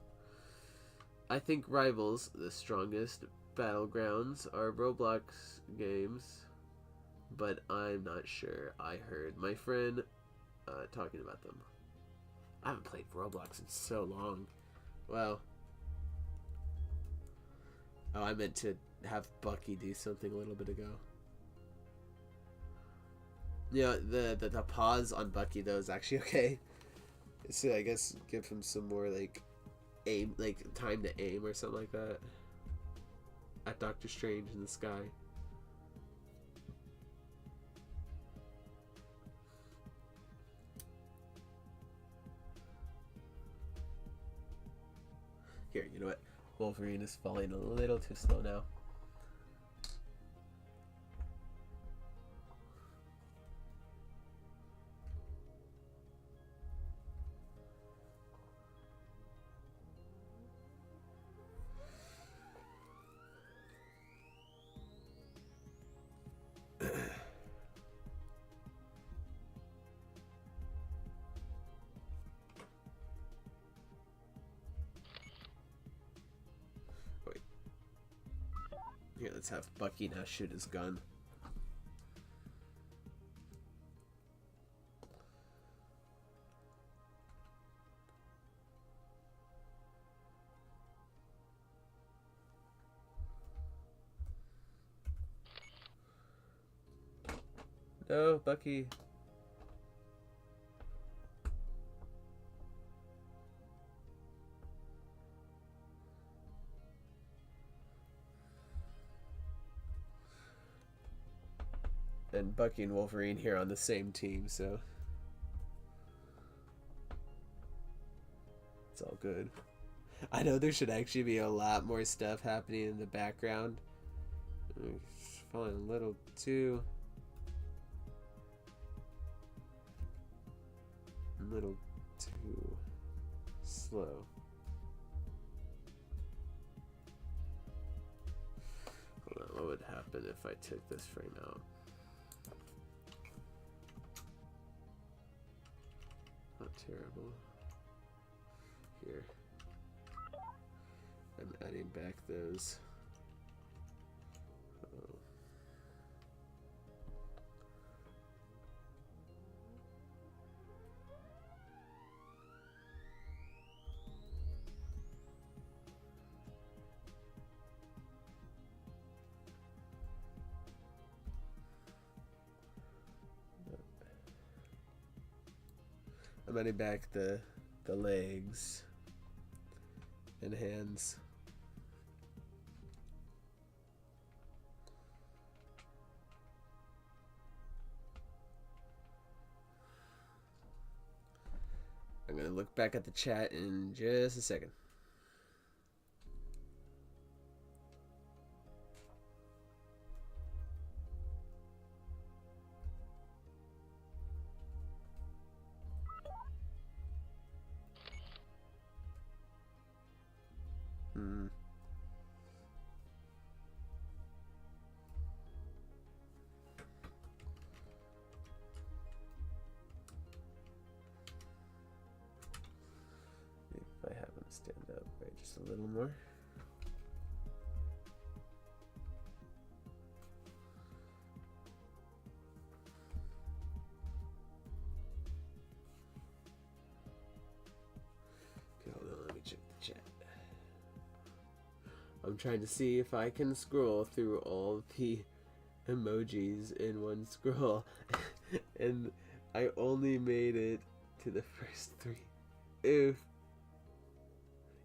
I think Rivals, The Strongest Battlegrounds, are Roblox games, but I'm not sure. I heard my friend talking about them. I haven't played Roblox in so long. Wow. Oh, I meant to have Bucky do something a little bit ago. Yeah, the pause on Bucky though is actually okay. So I guess give him some more like aim, like time to aim or something like that. At Doctor Strange in the sky. Here, you know what? Wolverine is falling a little too slow now. Here, let's have Bucky now shoot his gun. No, Bucky. And Bucky and Wolverine here on the same team, so it's all good. I know there should actually be a lot more stuff happening in the background. It's falling a little too slow. Hold on, what would happen if I took this frame out? Not terrible. Here. I'm adding back those. Oh. I'm adding back the legs and hands. I'm gonna look back at the chat in just a second. If I have him stand up, right, just a little more. Okay, hold on, let me check the chat. I'm trying to see if I can scroll through all the emojis in one scroll. And I only made it to the first 3. Oof.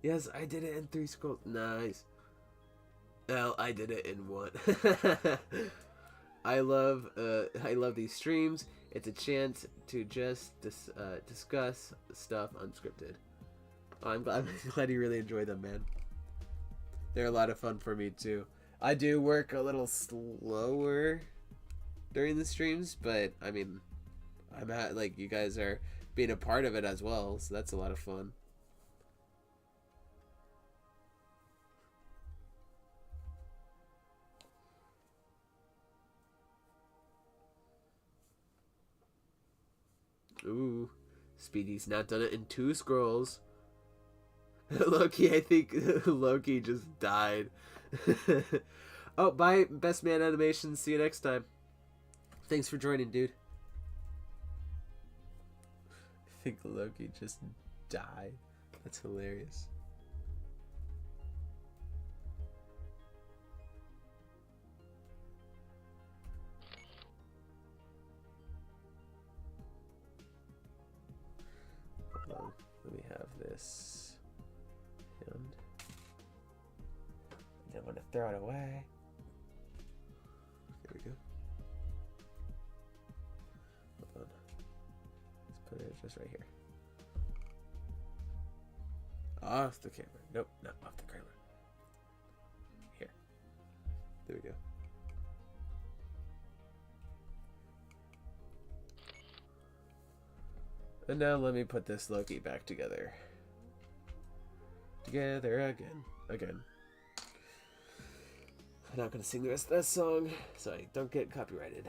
Yes, I did it in 3 scrolls. Nice. Well, I did it in 1. I love these streams. It's a chance to just discuss stuff unscripted. Oh, I'm glad you really enjoy them, man. They're a lot of fun for me too. I do work a little slower during the streams, but I mean, like, you guys are being a part of it as well, so that's a lot of fun. Ooh, Speedy's now done it in 2 scrolls. Loki, I think Loki just died. Oh, bye, Best Man Animation. See you next time. Thanks for joining, dude. I think Loki just died. That's hilarious. Hold on. Let me have this. And then I'm gonna throw it away. There we go. Hold on. Let's put it just right here. Off the camera. Nope, not off the camera. Here. There we go. And now let me put this Loki back together. Together again. I'm not gonna sing the rest of that song, so I don't get copyrighted.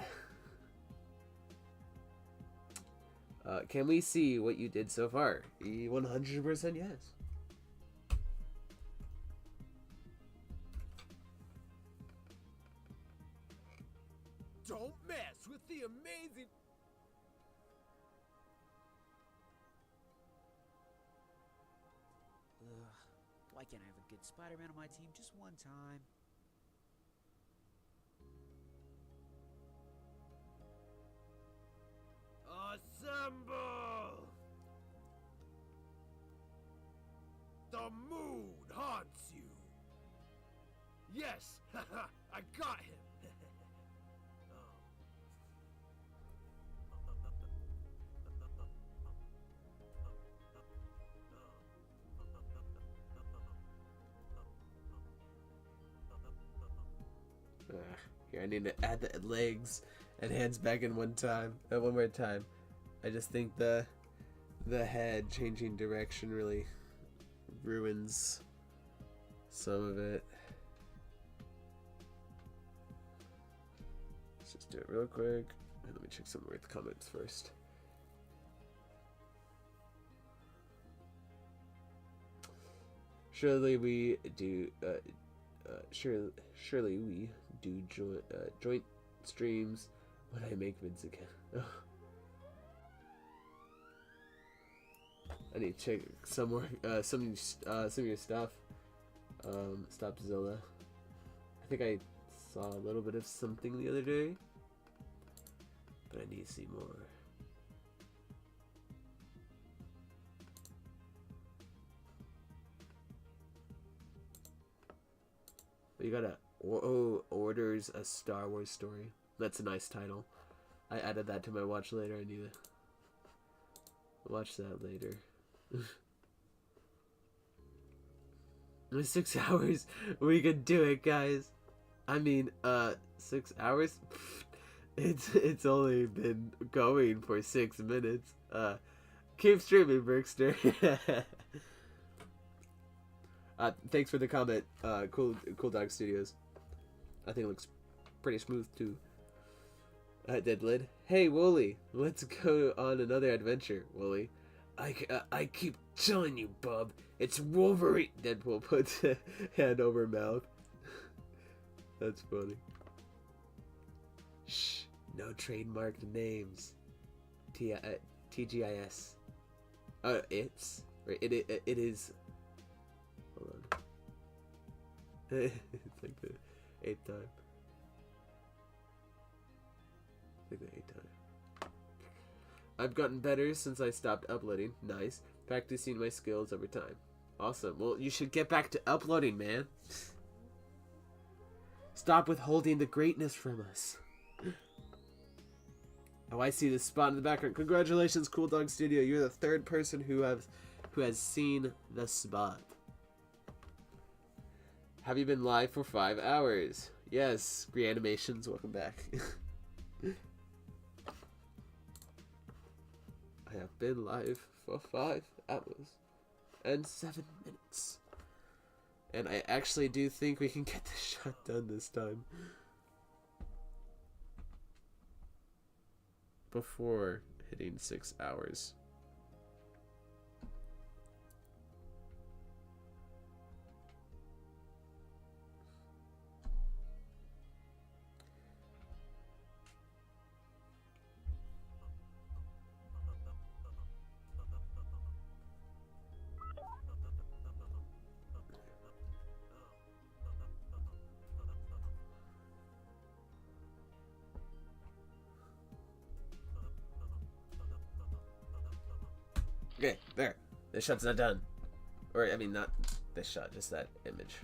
Can we see what you did so far? 100% yes. Don't mess with the amazing... Ugh, why can't I have a good Spider-Man on my team just one time? Assemble! The moon haunts you. Yes, I got him. Here, I need to add the legs and hands back in one more time. I just think the head changing direction really ruins some of it. Let's just do it real quick. And let me check some of the comments first. Surely we do. Surely we do joint streams when I make vids again. I need to check some more, some of your stuff. Stop Zilla. I think I saw a little bit of something the other day, but I need to see more. You gotta orders a Star Wars story. That's a nice title. I added that to my watch later. I need to watch that later. In 6 hours, we could do it, guys. I mean, 6 hours? It's only been going for 6 minutes. Keep streaming, Brickster. Thanks for the comment, Cool Dog Studios. I think it looks pretty smooth too. Deadlid. Hey, Wooly, let's go on another adventure, Wooly. I keep telling you, bub, it's Wolverine. Deadpool puts a hand over mouth. That's funny. Shh, no trademarked names. TGIS. It's right. It is. Hold on. It's like the 8th time. Like the 8th time. I've gotten better since I stopped uploading. Nice. Practicing my skills over time. Awesome. Well, you should get back to uploading, man. Stop withholding the greatness from us. Oh, I see this spot in the background. Congratulations, Cool Dog Studio. You're the 3rd person who has seen the spot. Have you been live for 5 hours? Yes, Reanimations, welcome back. I have been live for 5 hours and 7 minutes. And I actually do think we can get the shot done this time. Before hitting 6 hours. Okay, there. This shot's not done. Or, I mean, not this shot, just that image.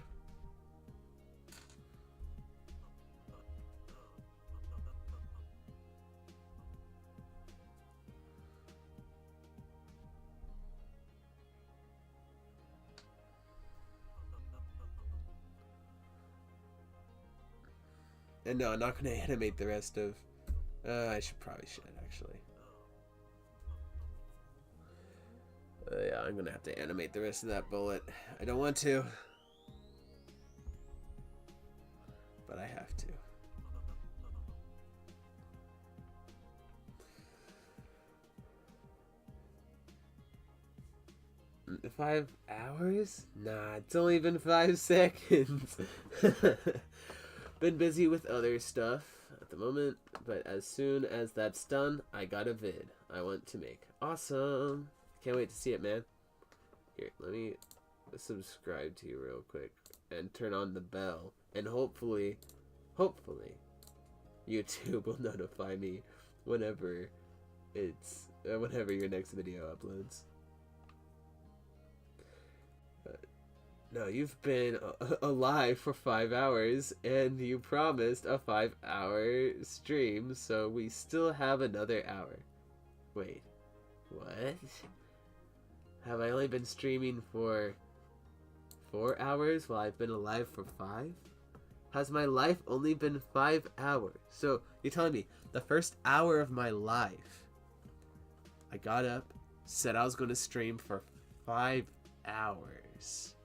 And no, I'm not going to animate the rest of... I probably should, actually. Yeah, I'm gonna have to animate the rest of that bullet. I don't want to, but I have to. 5 hours? Nah, it's only been 5 seconds. Been busy with other stuff at the moment, but as soon as that's done, I got a vid I want to make. Awesome. Can't wait to see it, man. Here, let me subscribe to you real quick and turn on the bell. And hopefully, YouTube will notify me whenever whenever your next video uploads. No, you've been alive for 5 hours, and you promised a 5-hour stream, so we still have another hour. Wait, what? Have I only been streaming for 4 hours while I've been alive for 5? Has my life only been 5 hours? So, you're telling me, the first hour of my life, I got up, said I was going to stream for 5 hours.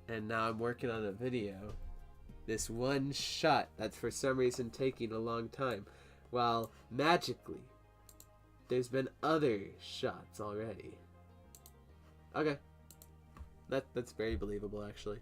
And now I'm working on a video. This one shot that's for some reason taking a long time. While magically, there's been other shots already. Okay. That's very believable, actually.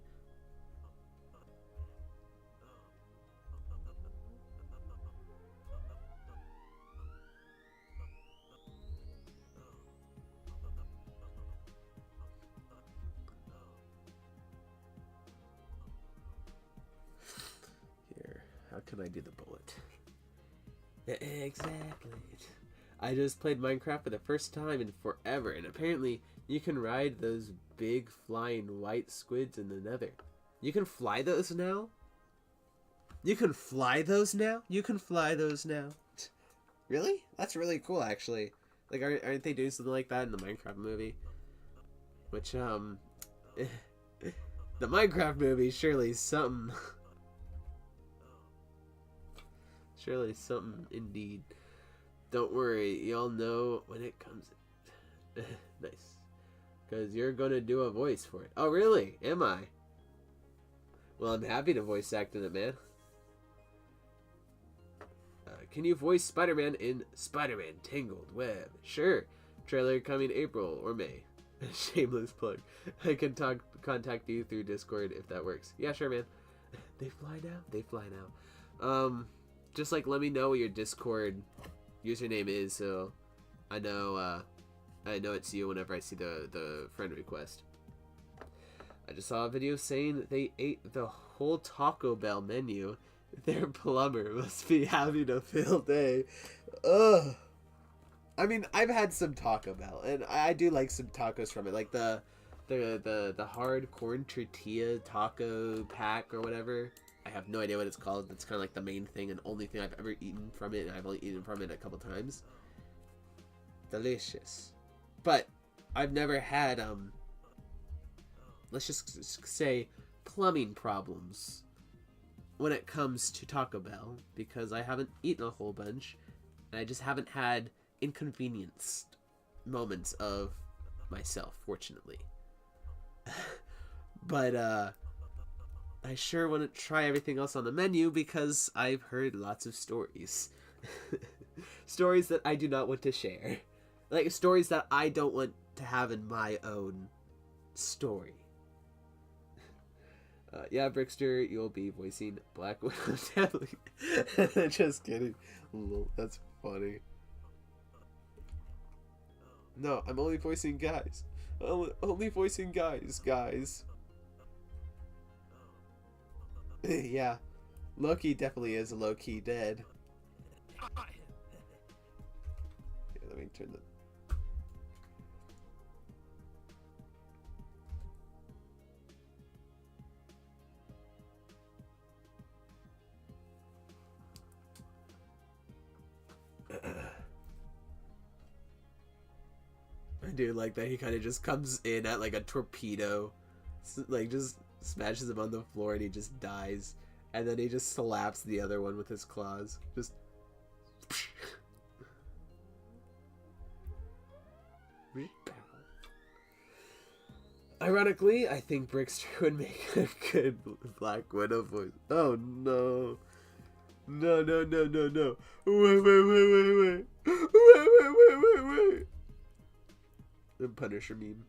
Here, how can I do the bullet? Exactly. I just played Minecraft for the first time in forever, and apparently you can ride those big flying white squids in the nether. You can fly those now? You can fly those now? You can fly those now? Really? That's really cool, actually. Like, aren't they doing something like that in the Minecraft movie? Which, the Minecraft movie, surely something. Surely something, indeed. Don't worry, y'all know when it comes. Nice. Because you're going to do a voice for it. Oh, really? Am I? Well, I'm happy to voice act in it, man. Can you voice Spider-Man in Spider-Man Tangled Web? Sure. Trailer coming April or May. Shameless plug. I can contact you through Discord if that works. Yeah, sure, man. They fly now? They fly now. Just, like, let me know what your Discord username is, so I know it's you whenever I see the friend request. I just saw a video saying that they ate the whole Taco Bell menu. Their plumber must be having a field day. Ugh. I mean, I've had some Taco Bell, and I do like some tacos from it, like the hard corn tortilla taco pack or whatever. I have no idea what it's called. It's kind of like the main thing and only thing I've ever eaten from it, and I've only eaten from it a couple times. Delicious. But I've never had, let's just say, plumbing problems when it comes to Taco Bell, because I haven't eaten a whole bunch, and I just haven't had inconvenienced moments of myself, fortunately. But I sure want to try everything else on the menu because I've heard lots of stories. Stories that I do not want to share. Like, stories that I don't want to have in my own story. Yeah, Brickster, you'll be voicing Black Widow. Definitely. Just kidding. That's funny. No, I'm only voicing guys. Only voicing guys. Yeah. Loki definitely is low-key dead. Here, let me turn the... I do like that he kind of just comes in at like a torpedo, like just smashes him on the floor and he just dies, and then he just slaps the other one with his claws. Just ironically, I think Brickster would make a good Black Widow voice. Oh no. No. Wait. The Punisher meme.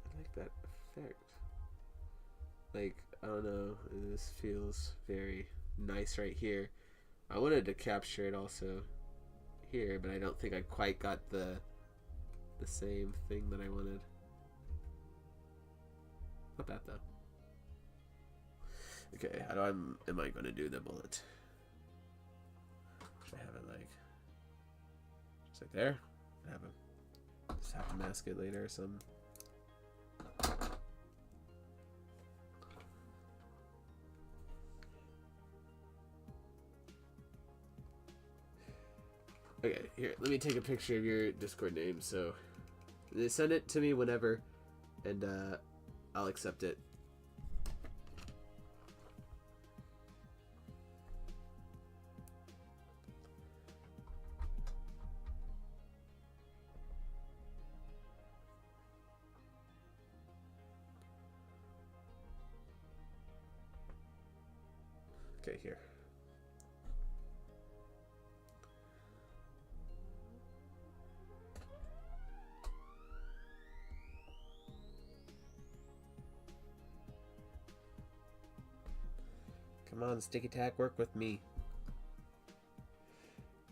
I like that effect. Like, I don't know, this feels very nice right here. I wanted to capture it also here, but I don't think I quite got the same thing that I wanted. Not bad though. Okay, how am I going to do the bullet? Should I have it like just like there? Just have to mask it later or something. Okay, here, let me take a picture of your Discord name. So they send it to me whenever, and I'll accept it. Okay, here. Come on, Sticky Tack, work with me.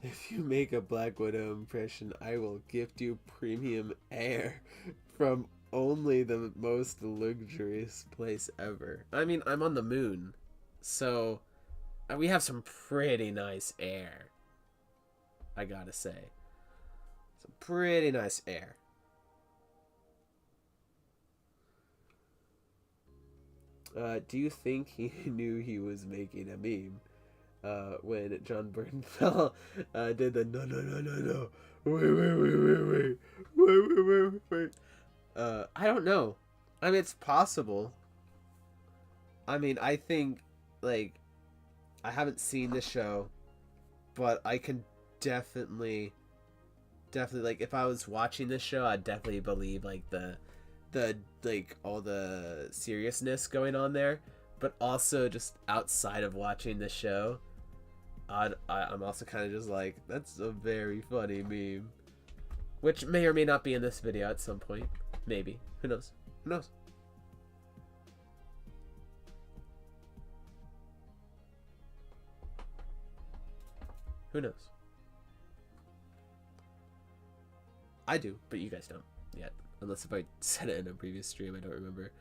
If you make a Black Widow impression, I will gift you premium air from only the most luxurious place ever. I mean, I'm on the moon, so we have some pretty nice air. I gotta say. Some pretty nice air. Do you think he knew he was making a meme? When John Bernthal did the no. Wait. I don't know. I mean, it's possible. I mean, I think, like, I haven't seen the show, but I can definitely, like, if I was watching this show, I'd definitely believe, like, the like, all the seriousness going on there, but also just outside of watching the show, I'm also kind of just like, that's a very funny meme, which may or may not be in this video at some point. Maybe. Who knows? Who knows? I do, but you guys don't yet. Unless if I said it in a previous stream, I don't remember.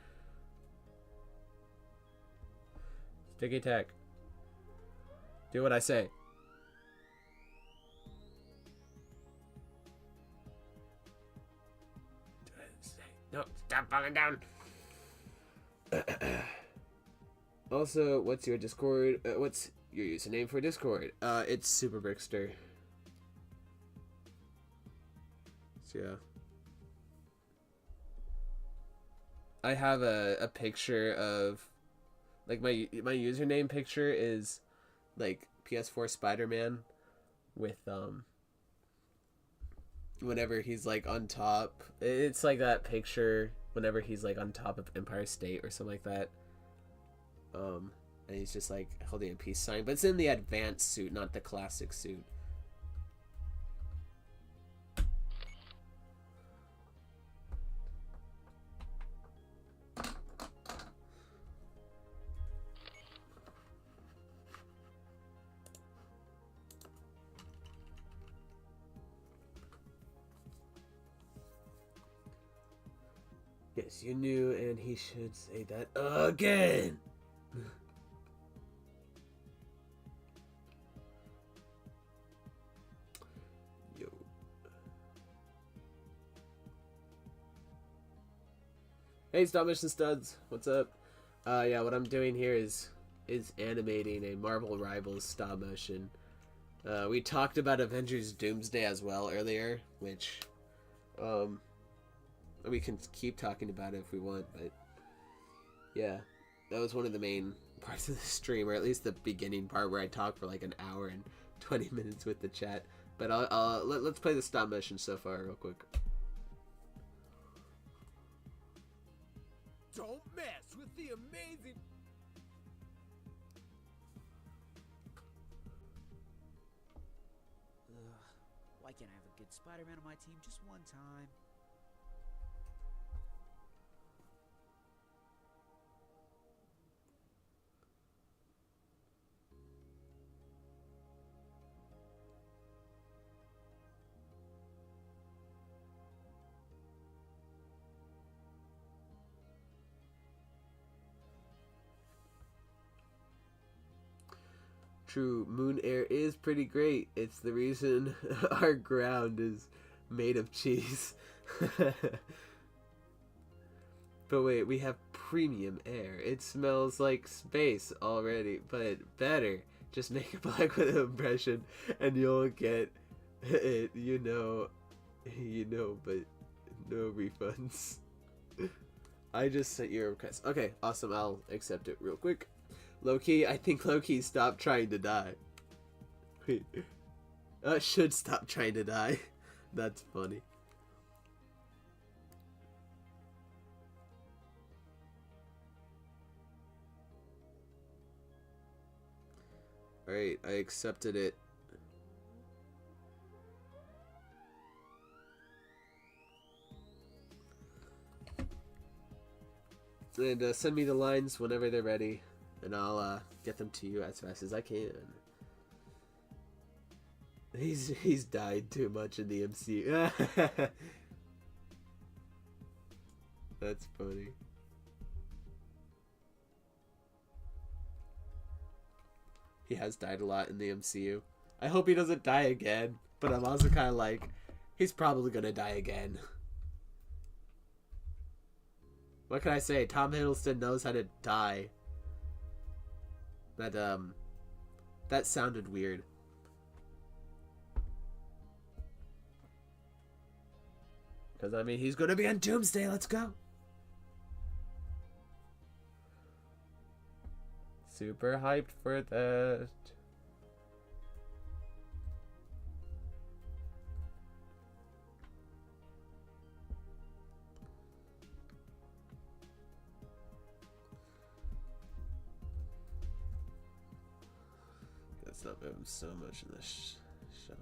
Sticky attack. Do what I say. Do what I say. No, stop falling down. Also, what's your Discord? What's your username for Discord? It's Super Brickster. So yeah. I have a picture of, like, my username picture is like PS4 Spider-Man with whenever he's like on top. It's like that picture whenever he's like on top of Empire State or something like that. And he's just like holding a peace sign, but it's in the advanced suit, not the classic suit. Yes, you knew, and he should say that again. Yo. Hey, Stop Mission Studs, what's up? Yeah, what I'm doing here is animating a Marvel Rivals stop motion. We talked about Avengers Doomsday as well earlier, which, we can keep talking about it if we want, but yeah, that was one of the main parts of the stream, or at least the beginning part where I talked for like an hour and 20 minutes with the chat. But let's play the stop motion so far real quick. Don't mess with the amazing. Why can't I have a good Spider-Man on my team just one time? True, moon air is pretty great. It's the reason our ground is made of cheese. But wait, we have premium air. It smells like space already, but better. Just make a black widow impression and you'll get it, you know, but no refunds. I just sent your request. Okay, awesome, I'll accept it real quick. Loki, I think Loki stopped trying to die. Wait. Should stop trying to die. That's funny. Alright, I accepted it. And send me the lines whenever they're ready, and I'll get them to you as fast as I can. He's died too much in the MCU. That's funny. He has died a lot in the MCU. I hope he doesn't die again, but I'm also kind of like, he's probably gonna die again. What can I say? Tom Hiddleston knows how to die. That sounded weird. Because, I mean, he's gonna be on Doomsday, let's go! Super hyped for that. Let's not move him so much in this shot.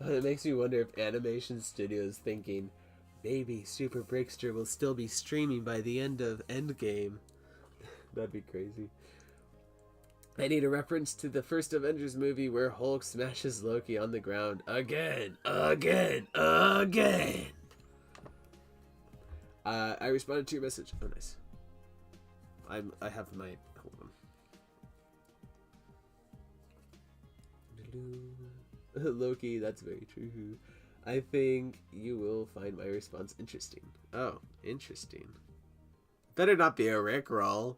It makes me wonder if Animation Studios thinking maybe Super Brickster will still be streaming by the end of Endgame. That'd be crazy. I need a reference to the first Avengers movie where Hulk smashes Loki on the ground again. I responded to your message. Oh, nice. I have my... Hold on. Loki, that's very true. I think you will find my response interesting. Oh, interesting. Better not be a Rickroll.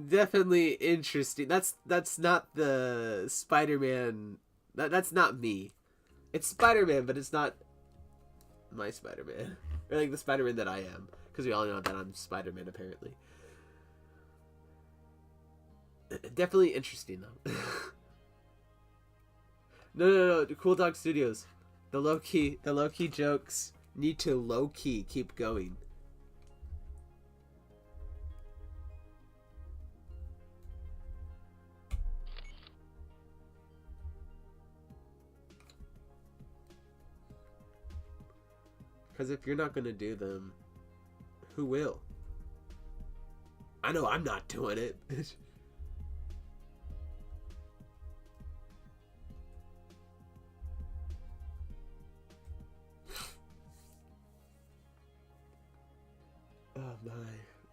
Definitely interesting. That's not the Spider-Man. That's not me. It's Spider-Man, but it's not my Spider-Man. Or like the Spider-Man that I am. Because we all know that I'm Spider-Man, apparently. Definitely interesting, though. No. Cool Dog Studios. The low-key jokes need to low-key keep going. Because if you're not going to do them, who will? I know I'm not doing it. Oh my.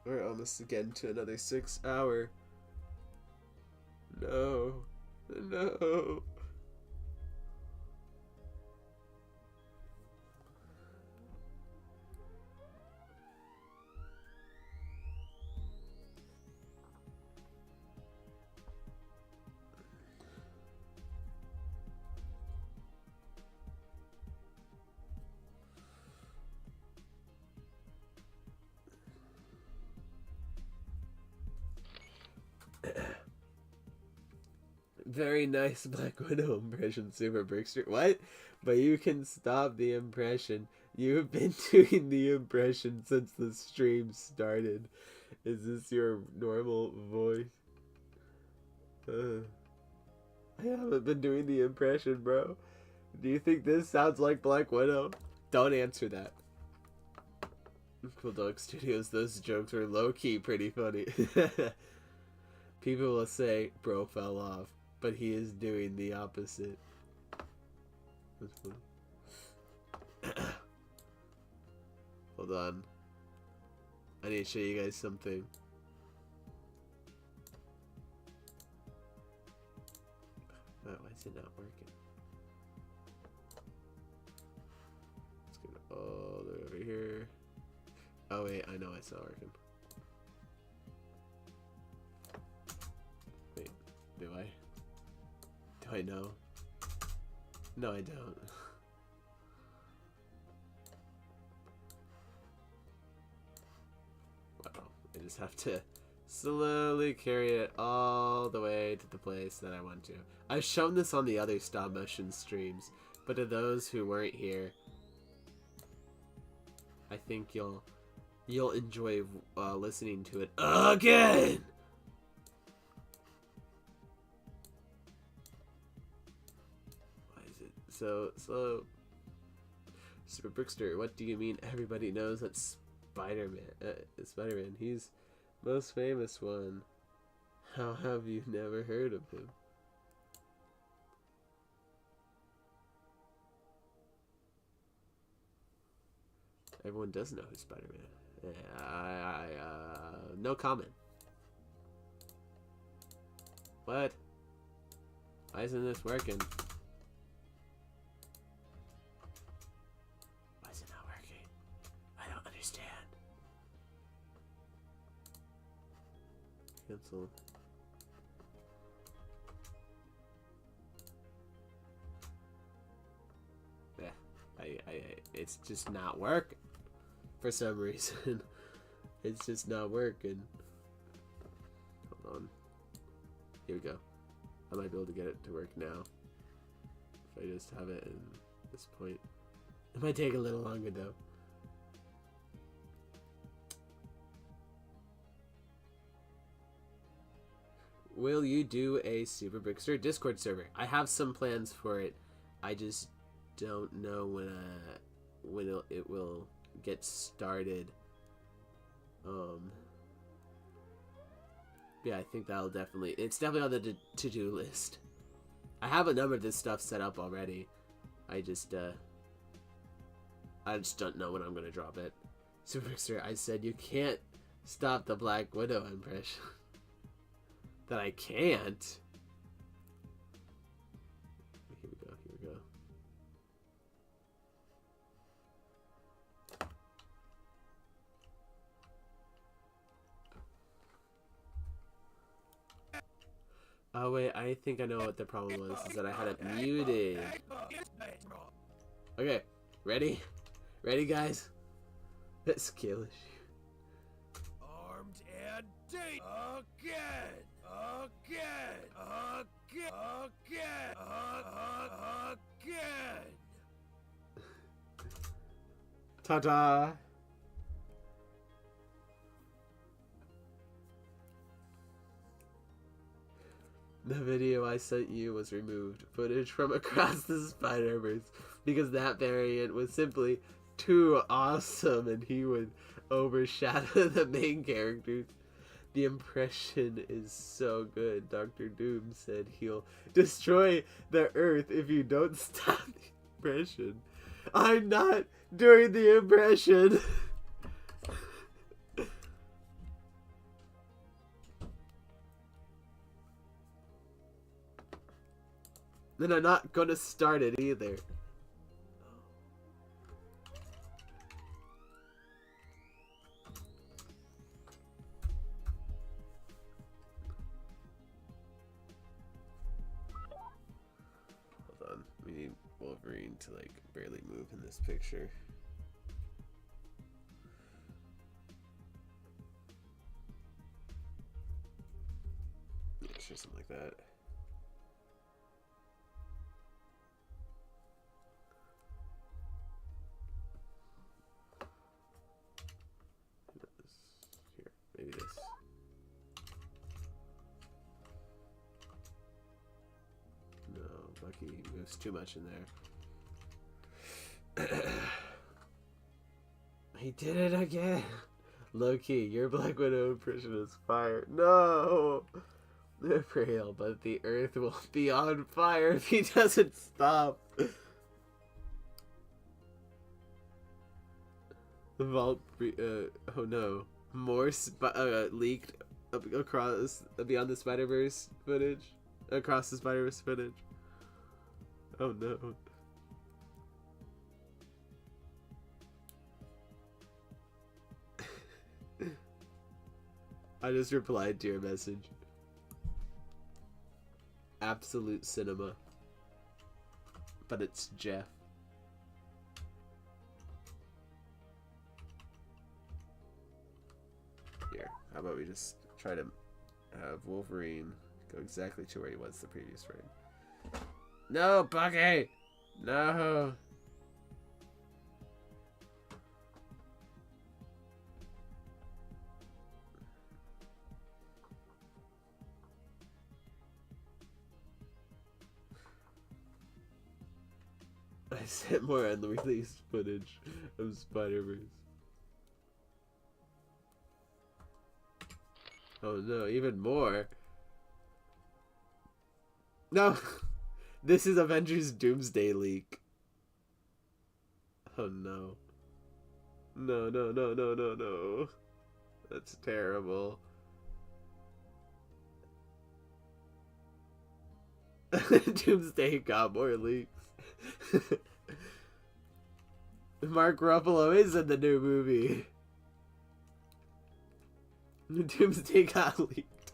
We're almost getting to another 6 hour. No. Very nice Black Widow impression, Super Brickster. What? But you can stop the impression. You've been doing the impression since the stream started. Is this your normal voice? I haven't been doing the impression, bro. Do you think this sounds like Black Widow? Don't answer that. Cool Dog Studios, those jokes were low-key pretty funny. People will say, bro fell off, but he is doing the opposite. That's funny. Hold on. I need to show you guys something. Oh, why is it not working? Let's get all the way over here. Oh wait, I know it's not working. Wait, do I? Do I know? No, I don't. Wow, I just have to slowly carry it all the way to the place that I want to. I've shown this on the other stop motion streams, but to those who weren't here, I think you'll enjoy listening to it again. Why is it so slow? Super Brickster, what do you mean everybody knows that Spider-Man? Spider-Man, he's most famous one. How have you never heard of him? Everyone does know who's Spider-Man. No comment. What? Why isn't this working? Why is it not working? I don't understand. Cancel. Yeah, it's just not working. For some reason. It's just not working. Hold on. Here we go. I might be able to get it to work now. If I just have it in this point. It might take a little longer though. will you do a Super Brickster Discord server? I have some plans for it. I just don't know when it will get started. Yeah, I think that'll definitely... It's definitely on the to-do list. I have a number of this stuff set up already. I just don't know when I'm gonna drop it. Super Brickster, I said you can't stop the Black Widow impression. That I can't. Here we go, here we go. Oh wait, I think I know what the problem was, is that I had it muted. Okay, ready? Ready, guys? Let's kill it. Armed and date again. Ta-da! The video I sent you was removed. Footage from Across the Spider-Verse. Because that variant was simply too awesome and he would overshadow the main characters. The impression is so good. Dr. Doom said he'll destroy the Earth if you don't stop the impression. I'm not doing the impression. Then I'm not gonna start it either. Hold on, we need Wolverine to like barely move in this picture. Yeah, sure, something like that. Here, maybe this. No, Bucky moves too much in there. He did it again. Low-key, your Black Widow impression is fire. No! They're frail, but the Earth will be on fire if he doesn't stop. The vault, oh no. More leaked across beyond the Spider-Verse footage. Across the Spider-Verse footage. Oh no. I just replied to your message. Absolute cinema. But it's Jeff. Here, how about we just try to have Wolverine go exactly to where he was the previous frame. No, Bucky! No! I sent more unreleased footage of Spider-Verse. Oh no, even more. No! This is Avengers Doomsday leak. Oh no. No, no, no, no, no, no. That's terrible. Doomsday got more leaks. Mark Ruffalo is in the new movie. Doomsday got leaked.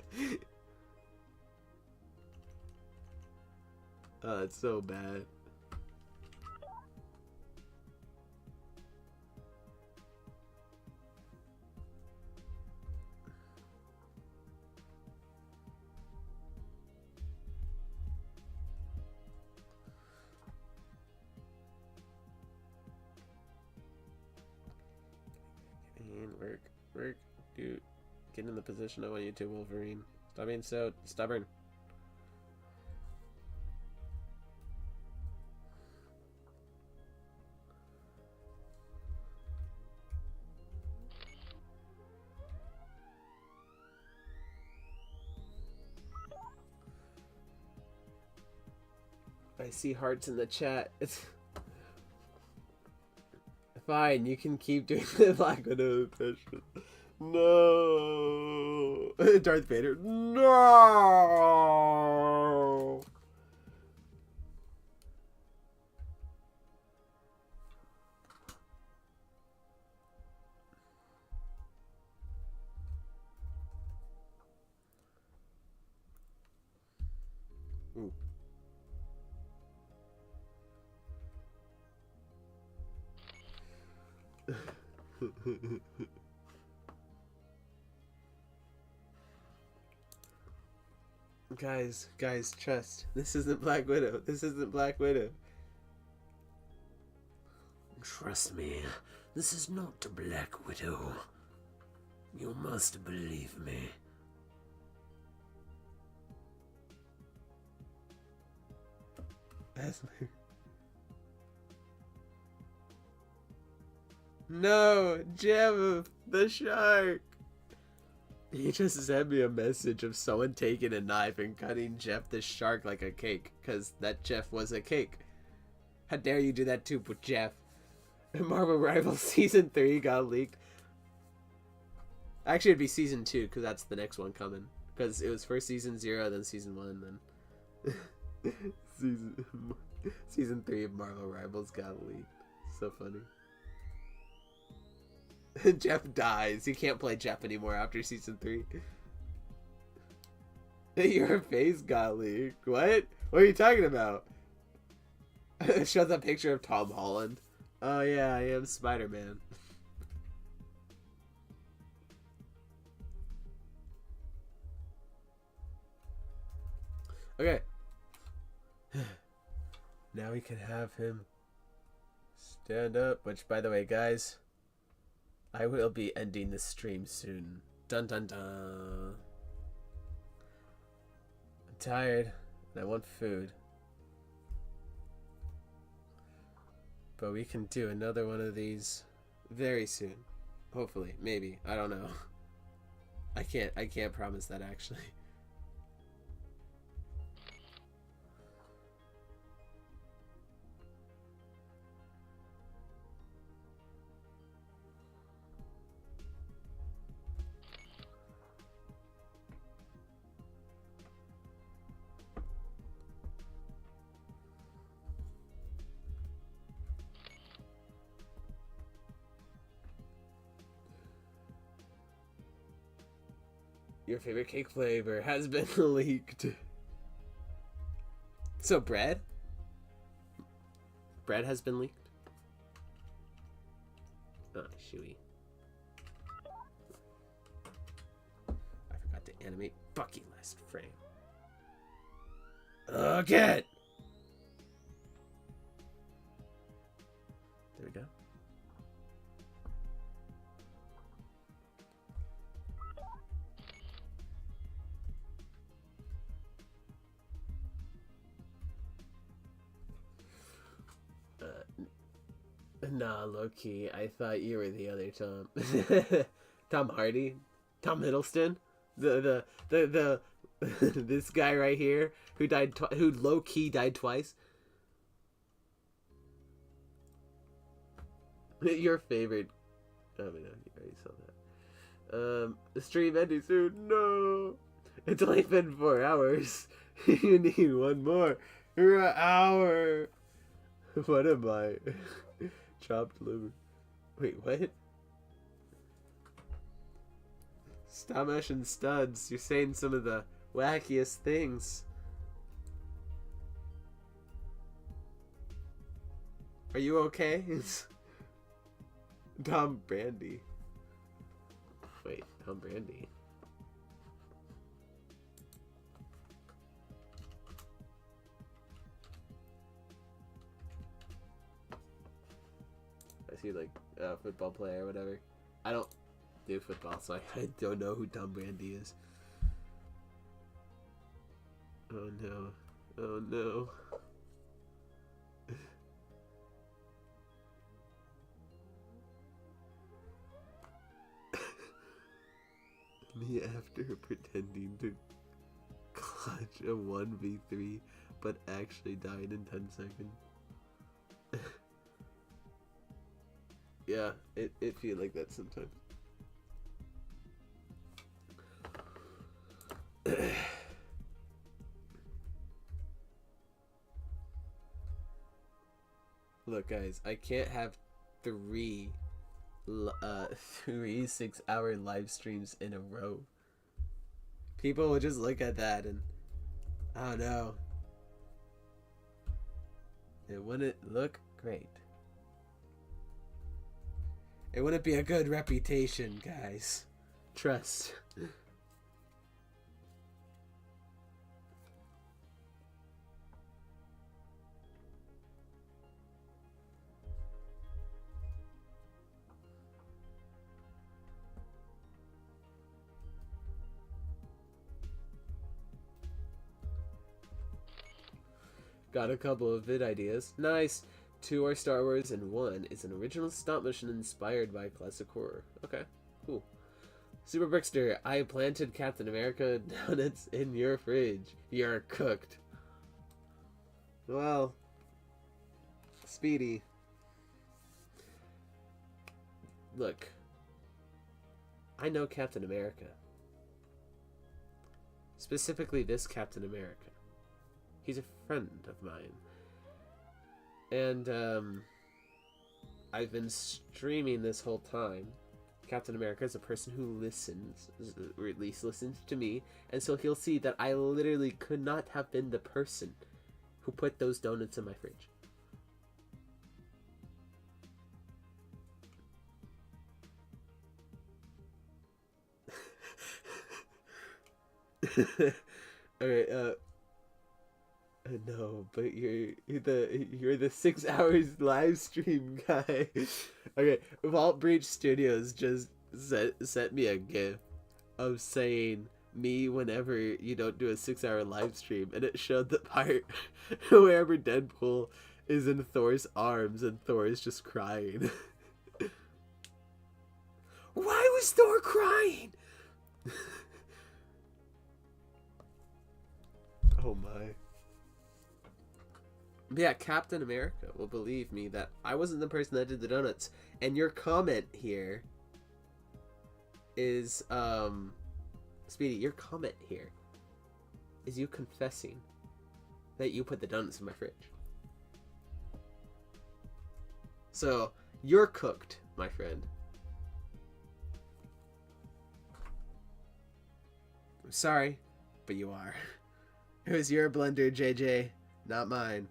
Oh, it's so bad. And work, dude. Get in the position I want you to, Wolverine. Stop being so stubborn. I see hearts in the chat. It's fine. You can keep doing the Black Widow impression. No, Darth Vader. No. Ooh. Guys, trust. This isn't Black Widow. This isn't Black Widow. Trust me. This is not Black Widow. You must believe me. That's my... No, Jeff, the shark. He just sent me a message of someone taking a knife and cutting Jeff the shark like a cake, because that Jeff was a cake. How dare you do that too, Jeff? Marvel Rivals Season 3 got leaked. Actually, it'd be Season 2, because that's the next one coming. Because it was first Season 0, then Season 1, then... Season 3 of Marvel Rivals got leaked. So funny. Jeff dies. He can't play Jeff anymore after Season 3. Your face got leaked. What? What are you talking about? Shows a picture of Tom Holland. Oh yeah, I am Spider-Man. Okay. Now we can have him stand up. Which, by the way, guys, I will be ending the stream soon. Dun dun dun. I'm tired and I want food. But we can do another one of these very soon. Hopefully. Maybe. I don't know. I can't promise that actually. Your favorite cake flavor has been leaked. So bread? Bread has been leaked? Oh, shooey. I forgot to animate Bucky last frame. Okay. There we go. Nah, low-key, I thought you were the other Tom. Tom Hardy? Tom Hiddleston? The this guy right here who died who low-key died twice? Your favorite... I mean, you already saw that. The stream ending soon. No! It's only been 4 hours. You need one more hour. What am I? Chopped liver. Wait, what? Stamash and Studs, you're saying some of the wackiest things. Are you okay? Tom Brandy. Wait, Tom Brandy. I see like a football player or whatever. I don't do football, so I don't know who Tom Brandy is. Oh no. Oh no. Me after pretending to clutch a 1v3 but actually died in 10 seconds. Yeah, it feel like that sometimes. Look, guys, I can't have three 6-hour live streams in a row. People will just look at that and I don't know. It wouldn't look great. It wouldn't be a good reputation, guys. Trust. Got a couple of vid ideas. Nice. 2 are Star Wars and 1 is an original stop motion inspired by classic horror. Okay, cool. Super Brickster, I planted Captain America donuts in your fridge. You're cooked. Well, Speedy. Look, I know Captain America. Specifically this Captain America. He's a friend of mine. And, I've been streaming this whole time. Captain America is a person who listens, or at least listens to me, and so he'll see that I literally could not have been the person who put those donuts in my fridge. Alright, no, but you're the 6 hours live stream guy. Okay, Vault Breach Studios just sent me a gif of saying me whenever you don't do a 6-hour live stream, and it showed the part wherever Deadpool is in Thor's arms and Thor is just crying. Why was Thor crying? Oh my. But yeah, Captain America will believe me that I wasn't the person that did the donuts. And your comment here is, Speedy, your comment here is you confessing that you put the donuts in my fridge. So, you're cooked, my friend. I'm sorry, but you are. It was your blunder, JJ, not mine.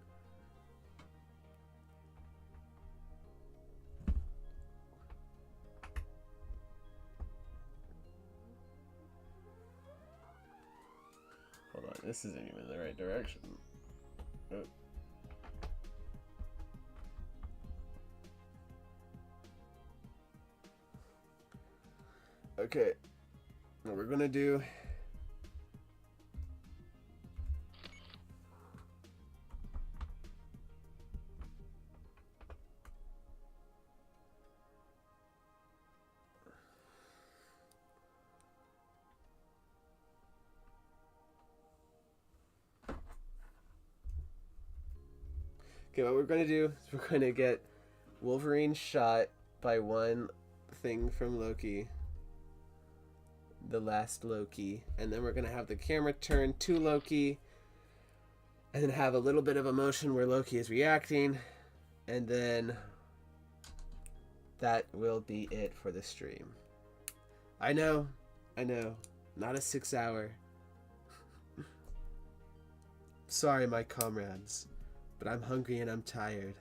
Hold on, this isn't even the right direction. Oh. Okay, what we're gonna do... Okay, what we're going to do is we're going to get Wolverine shot by one thing from Loki. The last Loki. And then we're going to have the camera turn to Loki. And then have a little bit of emotion where Loki is reacting. And then that will be it for the stream. I know. Not a 6-hour. Sorry, my comrades. But I'm hungry and I'm tired.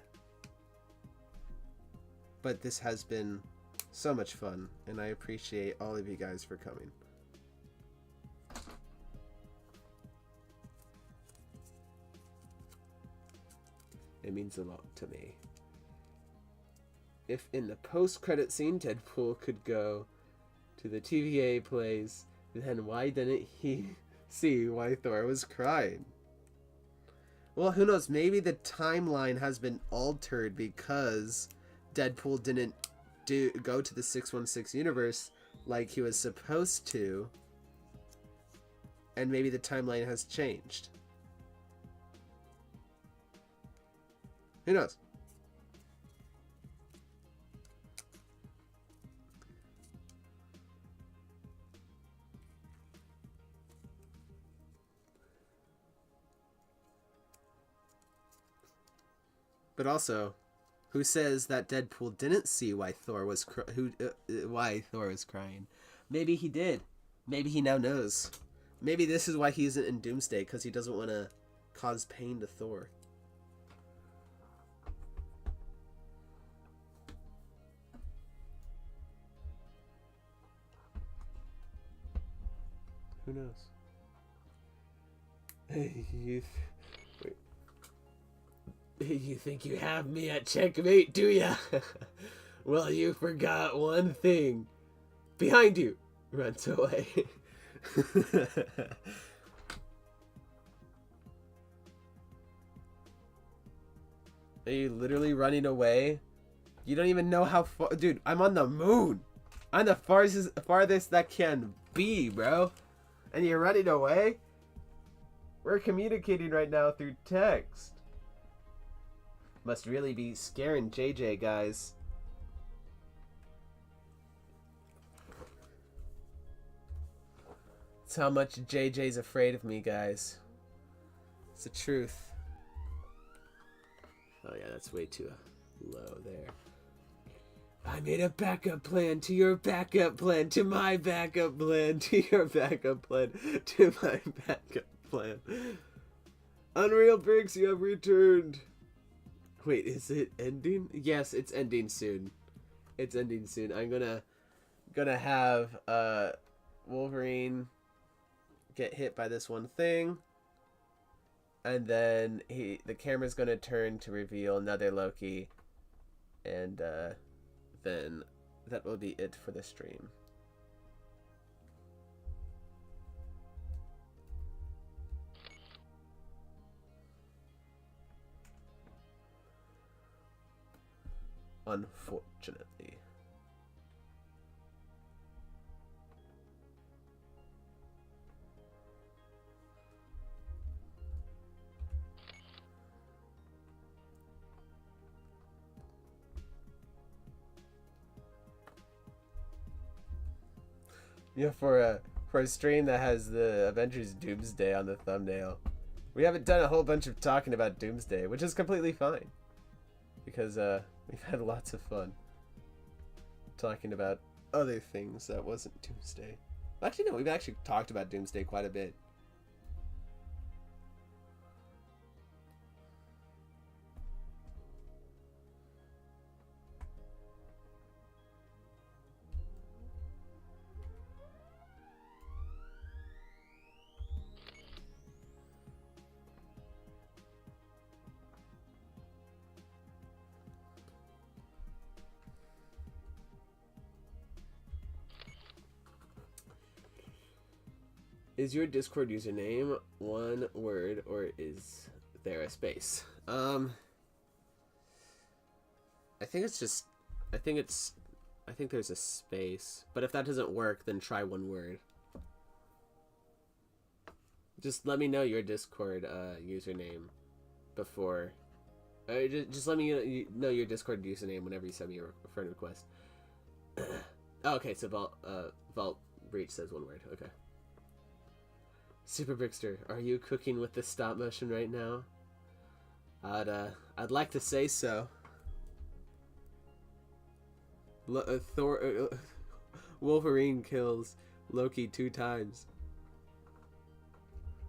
But this has been so much fun, and I appreciate all of you guys for coming. It means a lot to me. If in the post-credit scene Deadpool could go to the TVA place, then why didn't he see why Thor was crying. Well, who knows? Maybe the timeline has been altered because Deadpool didn't go to the 616 universe like he was supposed to, and maybe the timeline has changed. Who knows? But also, who says that Deadpool didn't see why Thor was why Thor was crying? Maybe he did. Maybe he now knows. Maybe this is why he isn't in Doomsday, because he doesn't want to cause pain to Thor. Who knows? Hey, wait. You think you have me at checkmate, do ya? Well, you forgot one thing. Behind you. Runs away. Are you literally running away? You don't even know how far... Dude, I'm on the moon. I'm the farthest that can be, bro. And you're running away? We're communicating right now through text. Must really be scaring JJ, guys. That's how much JJ's afraid of me, guys. It's the truth. Oh yeah, that's way too low there. I made a backup plan to your backup plan to my backup plan to your backup plan to my backup plan. Unreal Bricks, you have returned. Wait, is it ending? Yes, it's ending soon. It's ending soon. I'm gonna have Wolverine get hit by this one thing, and then the camera's gonna turn to reveal another Loki, and then that will be it for the stream. Unfortunately. Yeah, for a stream that has the Avengers Doomsday on the thumbnail, we haven't done a whole bunch of talking about Doomsday, which is completely fine, because we've had lots of fun talking about other things that wasn't Doomsday. Actually, no, we've actually talked about Doomsday quite a bit. Is your Discord username one word or is there a space? I think it's just, I think there's a space, but if that doesn't work, then try one word. Just let me know your Discord username before. Just let me know your Discord username whenever you send me a friend request. Oh, okay, so Vault Breach says one word. Okay. Super Brickster, are you cooking with the stop motion right now? I'd like to say so. Wolverine kills Loki 2 times.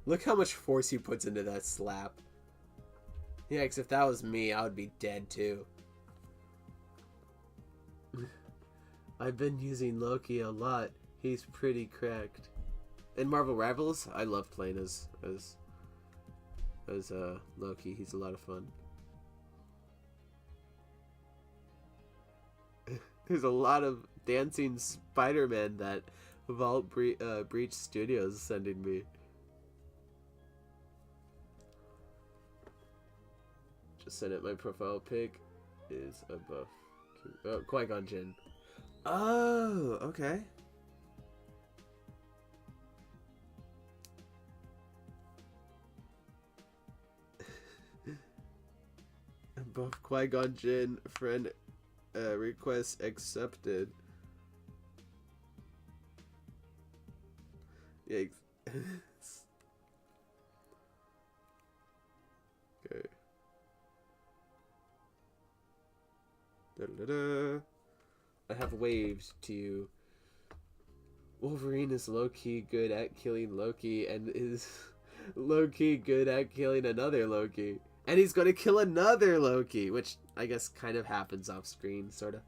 Look how much force he puts into that slap. Yeah, because if that was me, I would be dead too. I've been using Loki a lot. He's pretty cracked. In Marvel Rivals, I love playing as Loki. He's a lot of fun. There's a lot of dancing Spider-Man that Vault Breach Studios is sending me. Just send it. My profile pic is a buff. Oh, Qui-Gon Jinn. Oh, okay. Buff Qui-Gon Jinn, friend request accepted. Yikes. Okay. Da-da-da. I have waved to you. Wolverine is low-key good at killing Loki and is low-key good at killing another Loki. And he's going to kill another Loki, which I guess kind of happens off screen, sort of.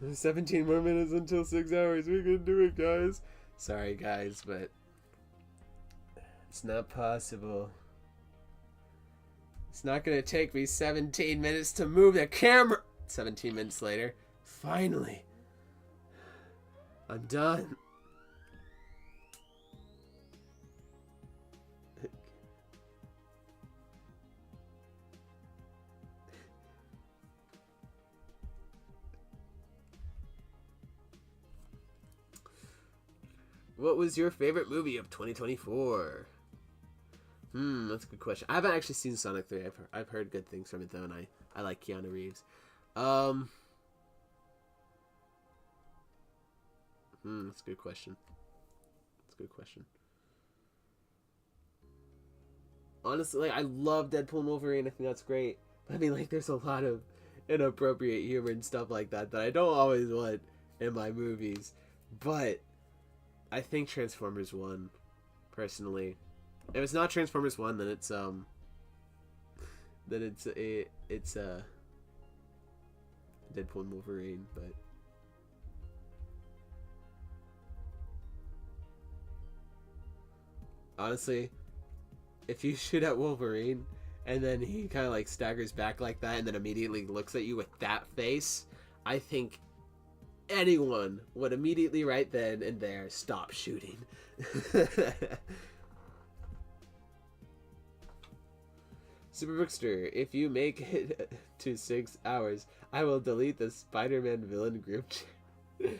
There's 17 more minutes until 6 hours. We can do it, guys. Sorry, guys, but it's not possible. It's not gonna take me 17 minutes to move the camera. 17 minutes later, finally, I'm done. What was your favorite movie of 2024? That's a good question. I haven't actually seen Sonic 3. I've heard good things from it though, and I like Keanu Reeves. That's a good question. That's a good question. Honestly, like, I love Deadpool and Wolverine. I think that's great. But I mean, like, there's a lot of inappropriate humor and stuff like that I don't always want in my movies. But I think Transformers 1, personally. If it's not Transformers 1, then it's Deadpool and Wolverine, but honestly, if you shoot at Wolverine and then he kind of like staggers back like that and then immediately looks at you with that face, I think anyone would immediately right then and there stop shooting. Super Bookster, if you make it to 6 hours, I will delete the Spider-Man villain group chat.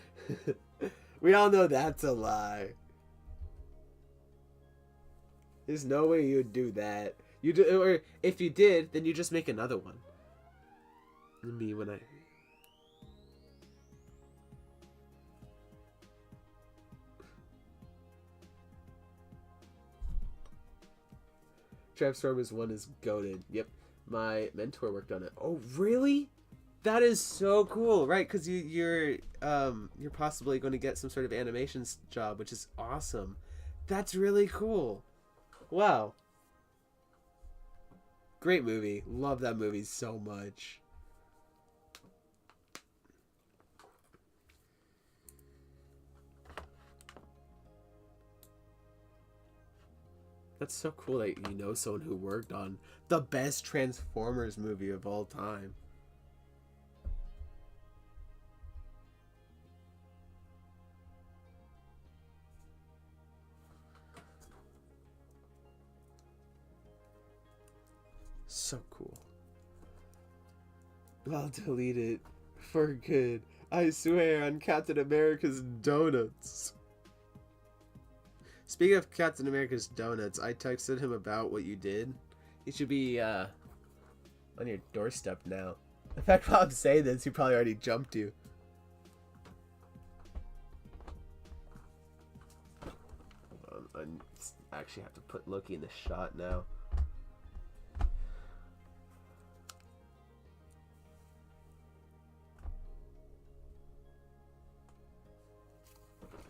We all know that's a lie. There's no way you would do that. You do, or if you did, then you just make another one. Me when I. Transformers 1 is goated. Yep, my mentor worked on it. Oh, really? That is so cool, right? Because you're possibly going to get some sort of animations job, which is awesome. That's really cool. Wow. Great movie. Love that movie so much. That's so cool that you know someone who worked on the best Transformers movie of all time. So cool. I'll delete it for good. I swear on Captain America's donuts. Speaking of Captain America's donuts, I texted him about what you did. He should be on your doorstep now. In fact, while I'm saying this, he probably already jumped you. I actually have to put Loki in the shot now.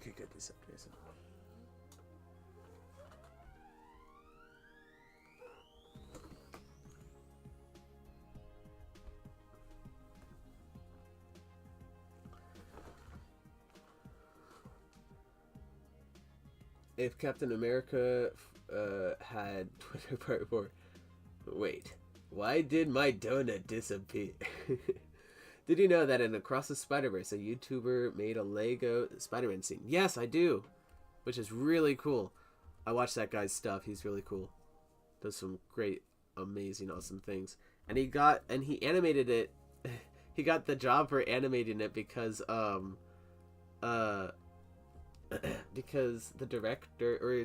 Okay, good. This up, Jason. if Captain America had Twitter Part 4. Wait, why did my donut disappear? Did you know that in Across the Spider-Verse, a YouTuber made a Lego Spider-Man scene? Yes, I do, which is really cool. I watched that guy's stuff. He's really cool. Does some great, amazing, awesome things. And he animated it. He got the job for animating it because because the director or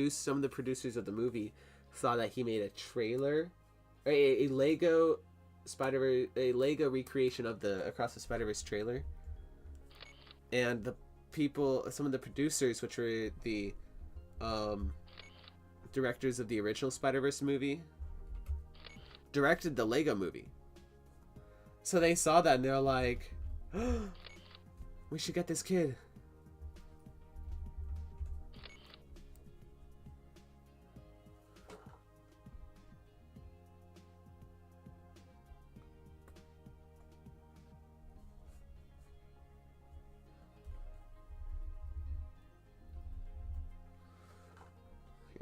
some of the producers of the movie saw that he made a trailer, or a Lego recreation of the Across the Spider-Verse trailer, and some of the producers, which were the directors of the original Spider-Verse movie, directed the Lego movie. So they saw that and they're like, oh, we should get this kid.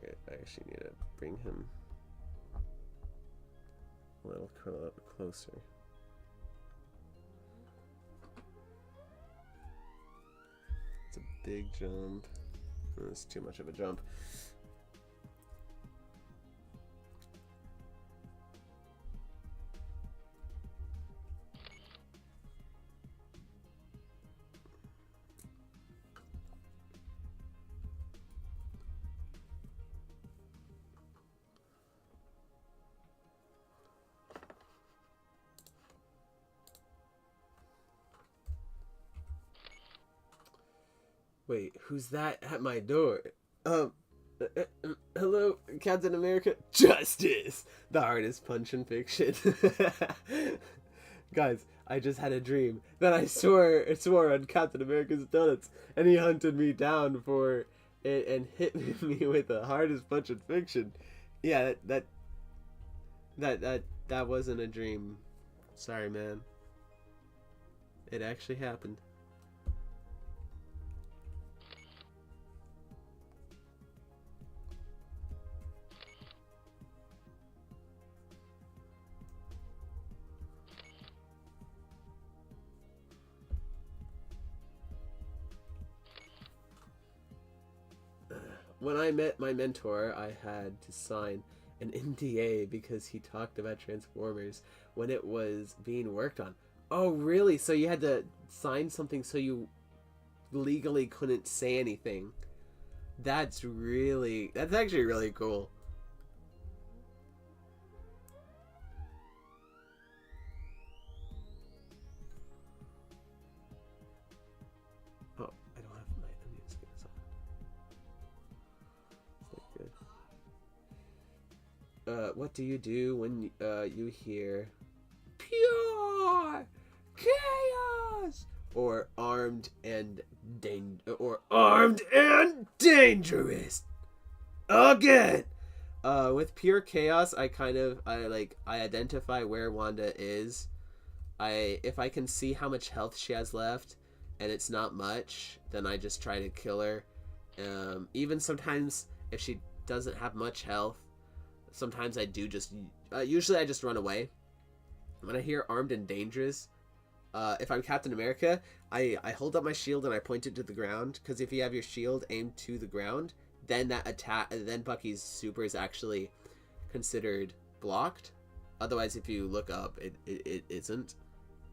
Here, I actually need to bring him a little closer. It's a big jump. That's too much of a jump. Wait, who's that at my door? Hello, Captain America? Justice! The hardest punch in fiction. Guys, I just had a dream that I swore on Captain America's donuts, and he hunted me down for it and hit me with the hardest punch in fiction. Yeah, that wasn't a dream. Sorry, man. It actually happened. When I met my mentor, I had to sign an NDA because he talked about Transformers when it was being worked on. Oh, really? So you had to sign something so you legally couldn't say anything. That's actually really cool. Oh, I don't have my music. What do you do when you hear pure chaos or armed and dangerous again? With pure chaos, I identify where Wanda is. If I can see how much health she has left and it's not much, then I just try to kill her. Even sometimes if she doesn't have much health, sometimes I do usually I just run away. When I hear armed and dangerous, if I'm Captain America, I hold up my shield and I point it to the ground, because if you have your shield aimed to the ground, then then Bucky's super is actually considered blocked. Otherwise, if you look up, it isn't,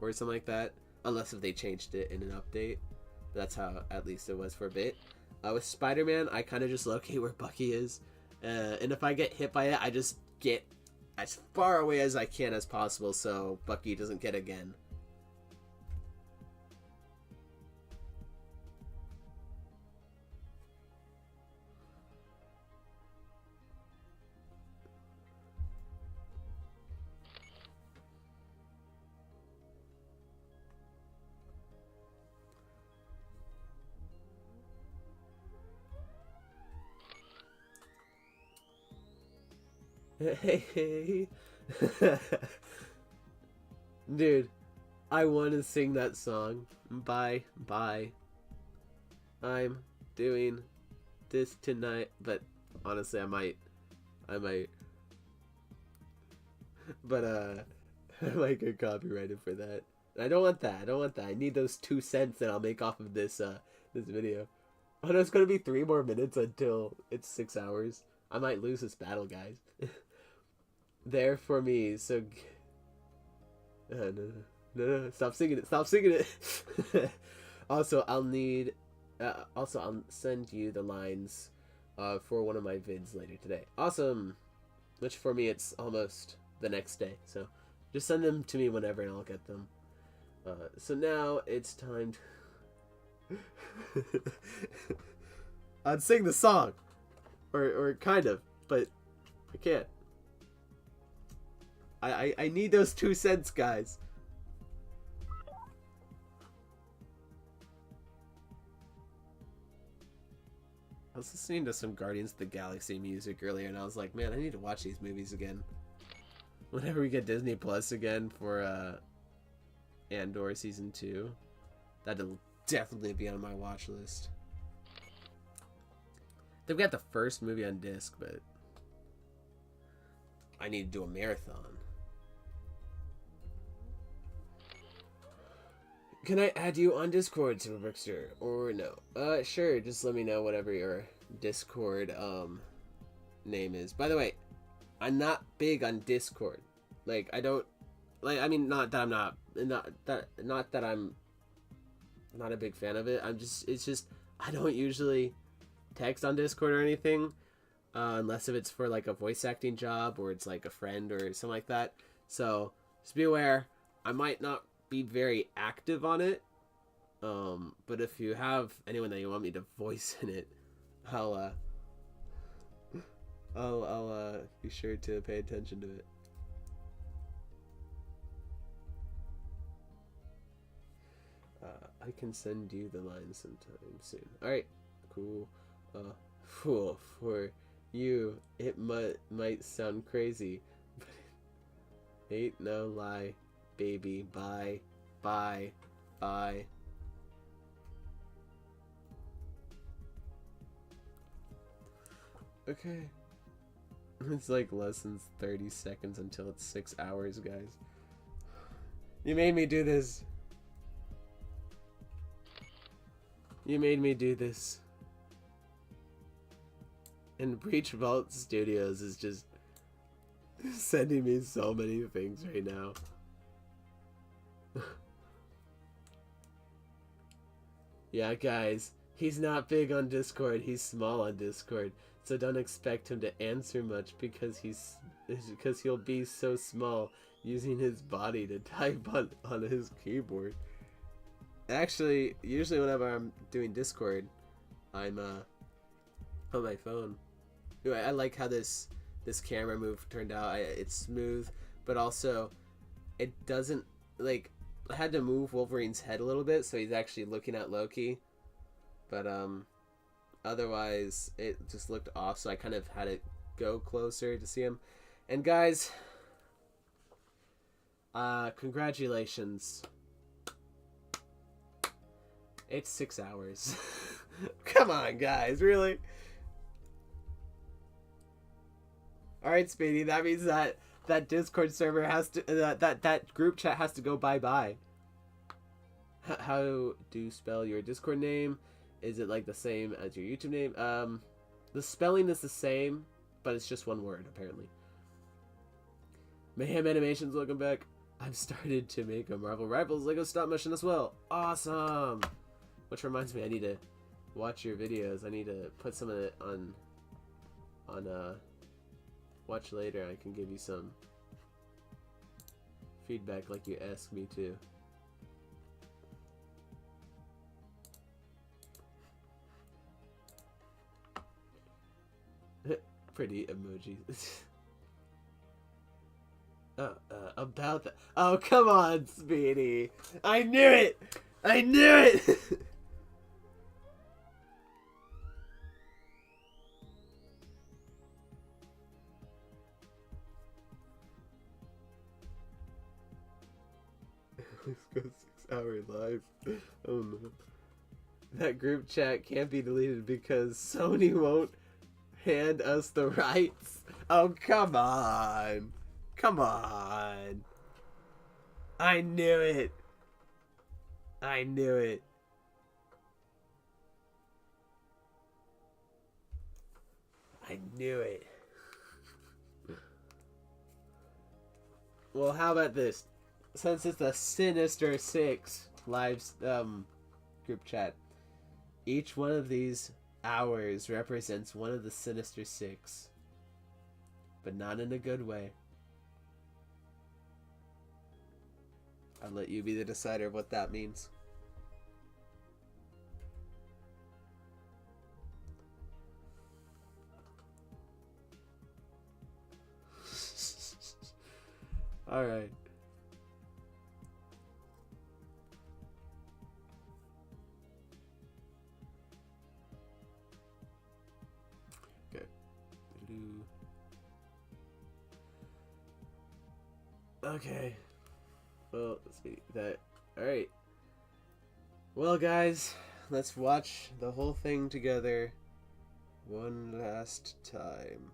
or something like that, unless if they changed it in an update. That's how at least it was for a bit. With Spider-Man, I kind of just locate where Bucky is. And if I get hit by it, I just get as far away as I can as possible so Bucky doesn't get again. Hey. Dude, I want to sing that song. Bye. I'm doing this tonight, but honestly, I might, but I might get copyrighted for that. I don't want that. I don't want that. I need those 2 cents that I'll make off of this this video. Oh no, it's gonna be 3 more minutes until it's 6 hours. I might lose this battle, guys. There for me. So no, stop singing it. Stop singing it. Also, I'll need. Also, I'll send you the lines for one of my vids later today. Awesome. Which for me, it's almost the next day. So just send them to me whenever and I'll get them. So now it's time to... I'd sing the song. Or kind of, but I can't. I need those 2 cents, guys. I was listening to some Guardians of the Galaxy music earlier, and I was like, man, I need to watch these movies again. Whenever we get Disney Plus again for Andor Season 2, that'll definitely be on my watch list. They've got the first movie on disc, but I need to do a marathon. Can I add you on Discord, Superbrickster, or no? Sure, just let me know whatever your Discord name is. By the way, I'm not big on Discord. Like, I don't like, I mean, not that I'm not a big fan of it. It's just I don't usually text on Discord or anything, unless if it's for like a voice acting job or it's like a friend or something like that. So just be aware, I might not be very active on it, but if you have anyone that you want me to voice in it, I'll be sure to pay attention to it. I can send you the line sometime soon. Alright, cool. Fool, for you, it might sound crazy, but it ain't no lie, baby. Bye. Bye. Bye. Okay. It's like less than 30 seconds until it's 6 hours, guys. You made me do this. You made me do this. And Breach Vault Studios is just sending me so many things right now. Yeah, guys, he's not big on Discord. He's small on Discord, so don't expect him to answer much because he'll be so small, using his body to type on his keyboard. Actually, usually whenever I'm doing Discord, I'm on my phone. Anyway, I like how this camera move turned out. It's smooth, but also it doesn't, like, I had to move Wolverine's head a little bit so he's actually looking at Loki, but otherwise it just looked off, so I kind of had to go closer to see him. And guys, congratulations. It's 6 hours. Come on, guys, really? Alright, Speedy, that means that Discord server has to, that group chat has to go bye-bye. How do you spell your Discord name? Is it like the same as your YouTube name? The spelling is the same, but it's just one word, apparently. Mayhem Animations, welcome back. I've started to make a Marvel Rivals Lego stop motion as well. Awesome! Which reminds me, I need to watch your videos. I need to put some of it on watch later. I can give you some feedback like you asked me to. Pretty emojis. About that. Oh, come on, Speedy. I knew it! I knew it! Let's go 6 hour live. Oh no. That group chat can't be deleted because Sony won't hand us the rights. Oh, come on. Come on. I knew it. I knew it. I knew it. Well, how about this? Since it's the Sinister Six live group chat, each one of these hours represents one of the Sinister Six, but not in a good way. I'll let you be the decider of what that means. All right. Okay. Okay. Well, let's see that. All right. Well, guys, let's watch the whole thing together one last time.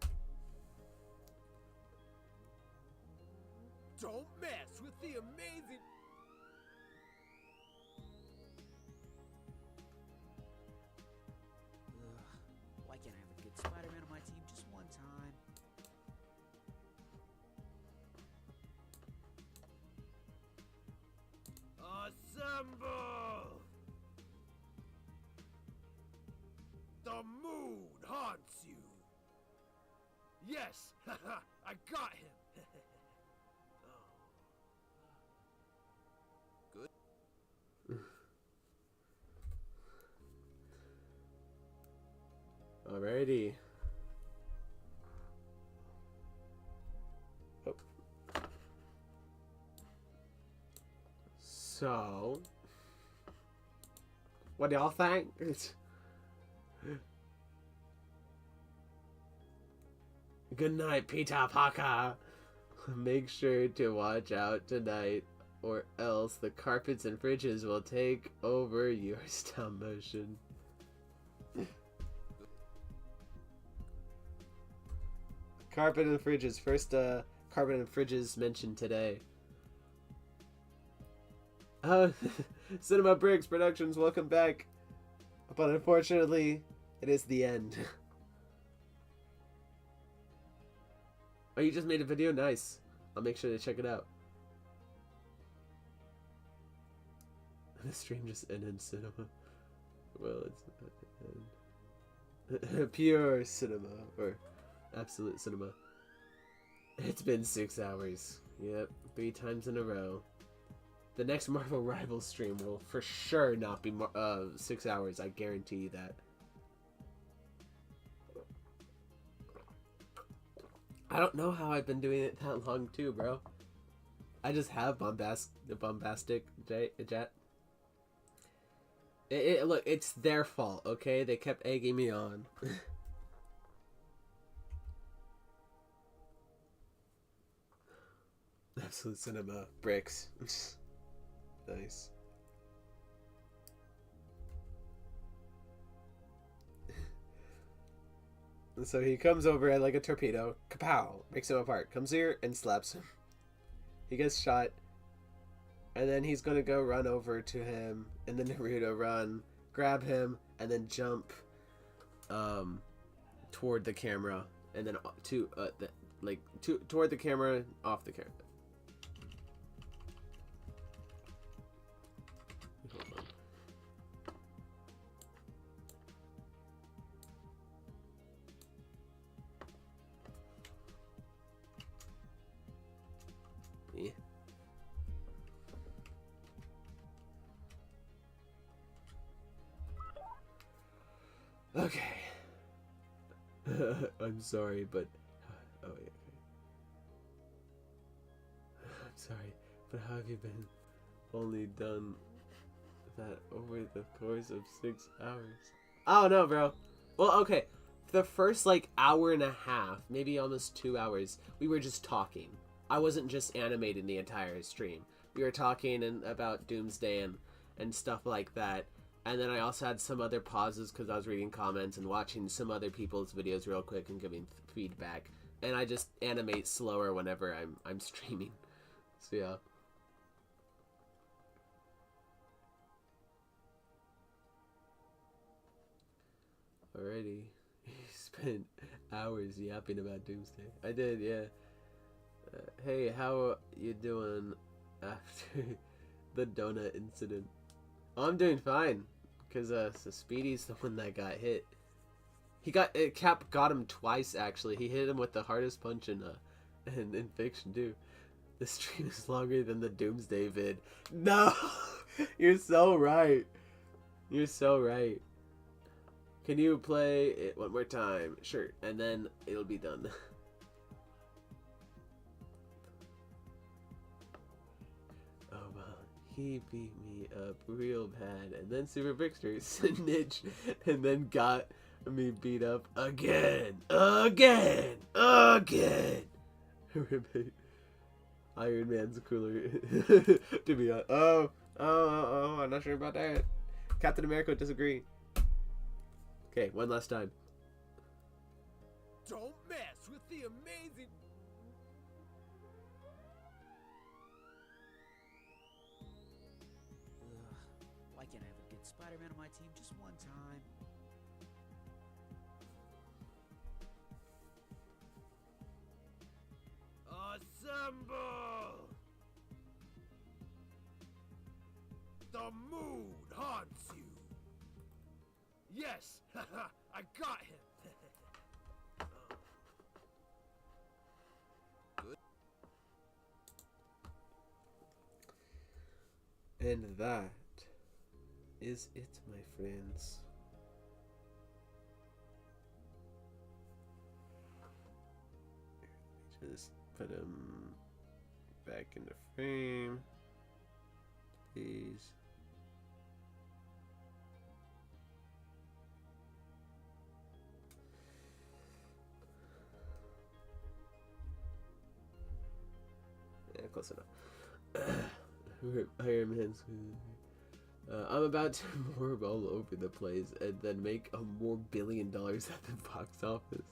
Don't mess with the amazing... Why can't I have a good Spider-Man on my team just one time? Assemble! The moon haunts you. Yes, I got him. Alrighty. Oh. So, what do y'all think? Good night, Peter Parker. Make sure to watch out tonight, or else the carpets and fridges will take over your stop motion. Carpet and fridges. First carpet and fridges mentioned today. Oh, Cinema Bricks Productions, welcome back. But unfortunately, it is the end. Oh, you just made a video? Nice. I'll make sure to check it out. The stream just ended in cinema. Well, it's pure cinema, or absolute cinema. It's been 6 hours. Yep, 3 times in a row. The next Marvel Rivals stream will for sure not be 6 hours. I guarantee you that. I don't know how I've been doing it that long too, bro. I just have bombastic jet. Look, it's their fault, okay? They kept egging me on. Absolute cinema bricks. Nice. And so he comes over like a torpedo, kapow, breaks him apart, comes here and slaps him. He gets shot, and then he's gonna go run over to him, and then Naruto run, grab him, and then jump toward the camera, and then toward the camera, off the camera. Yeah. Okay. I'm sorry, but oh yeah. I'm sorry, but how have you been only done that over the course of 6 hours? I don't know, bro. Well, okay. The first like hour and a half, maybe almost 2 hours, we were just talking. I wasn't just animating the entire stream. We were talking about Doomsday and stuff like that. And then I also had some other pauses because I was reading comments and watching some other people's videos real quick and giving feedback. And I just animate slower whenever I'm streaming. So yeah. Alrighty. He spent hours yapping about Doomsday. I did, yeah. Hey, how you doing after the donut incident? Oh, I'm doing fine. Because so Speedy's the one that got hit. Cap got him twice, actually. He hit him with the hardest punch in fiction, too. The stream is longer than the Doomsday vid. No! You're so right. You're so right. Can you play it one more time? Sure. And then it'll be done. Oh, well. He beat me up real bad. And then Super Victor snitched. And then got me beat up again. Again. Again. Iron Man's cooler. To be honest. Oh, I'm not sure about that. Captain America would disagree. Okay, one last time. Don't mess with the amazing... Why can't I have a good Spider-Man on my team just one time? Assemble! The mood haunts you. Yes, I got him. And that is it, my friends. Just put him back in the frame, please. Yeah, close enough. Iron Man's. I'm about to morb all over the place and then make a more $1 billion at the box office.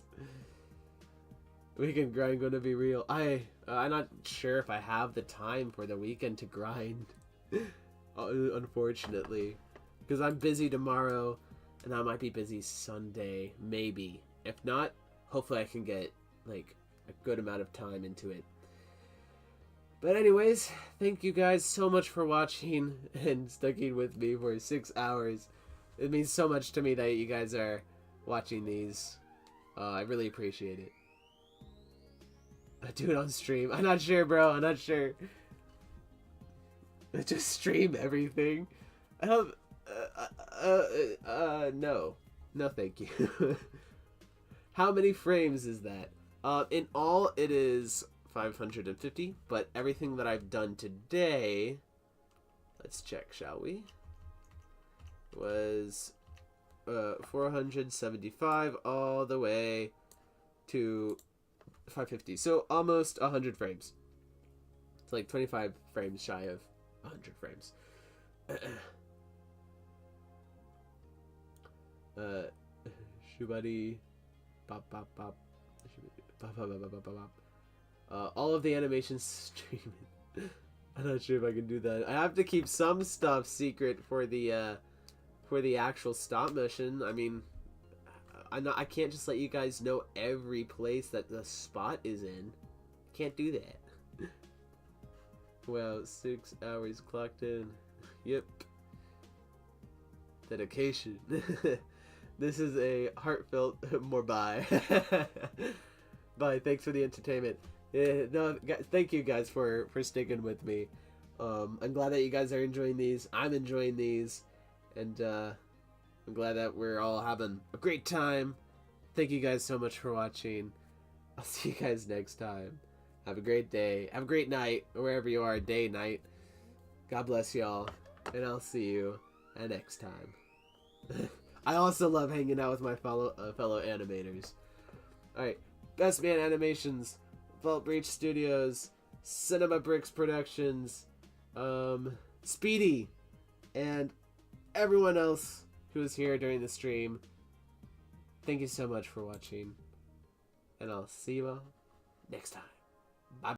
Weekend grind gonna be real. I'm not sure if I have the time for the weekend to grind. Unfortunately, because I'm busy tomorrow, and I might be busy Sunday, maybe. If not, hopefully I can get like a good amount of time into it. But anyways, thank you guys so much for watching and sticking with me for 6 hours. It means so much to me that you guys are watching these. I really appreciate it. I do it on stream. I'm not sure, bro. I'm not sure. I just stream everything. I don't... no. No, thank you. How many frames is that? In all, it is 550, but everything that I've done today, let's check, shall we? Was 475 all the way to 550, so almost 100 frames. It's like 25 frames shy of 100 frames. Shubadi, bop bop bop, bop bop bop bop bop bop. All of the animations streaming. I'm not sure if I can do that. I have to keep some stuff secret for the actual stop motion. I mean, I can't just let you guys know every place that the spot is in. Can't do that. Wow, 6 hours clocked in. Yep. Dedication. This is a heartfelt more bye. Bye. Thanks for the entertainment. No, thank you guys for sticking with me. I'm glad that you guys are enjoying these. I'm enjoying these, and I'm glad that we're all having a great time. Thank you guys so much for watching. I'll see you guys next time. Have a great day. Have a great night, or wherever you are, day, night. God bless y'all, and I'll see you next time. I also love hanging out with my fellow animators. Alright, Best Man Animations, Vault Breach Studios, Cinema Bricks Productions, Speedy, and everyone else who was here during the stream, thank you so much for watching. And I'll see you all next time. Bye.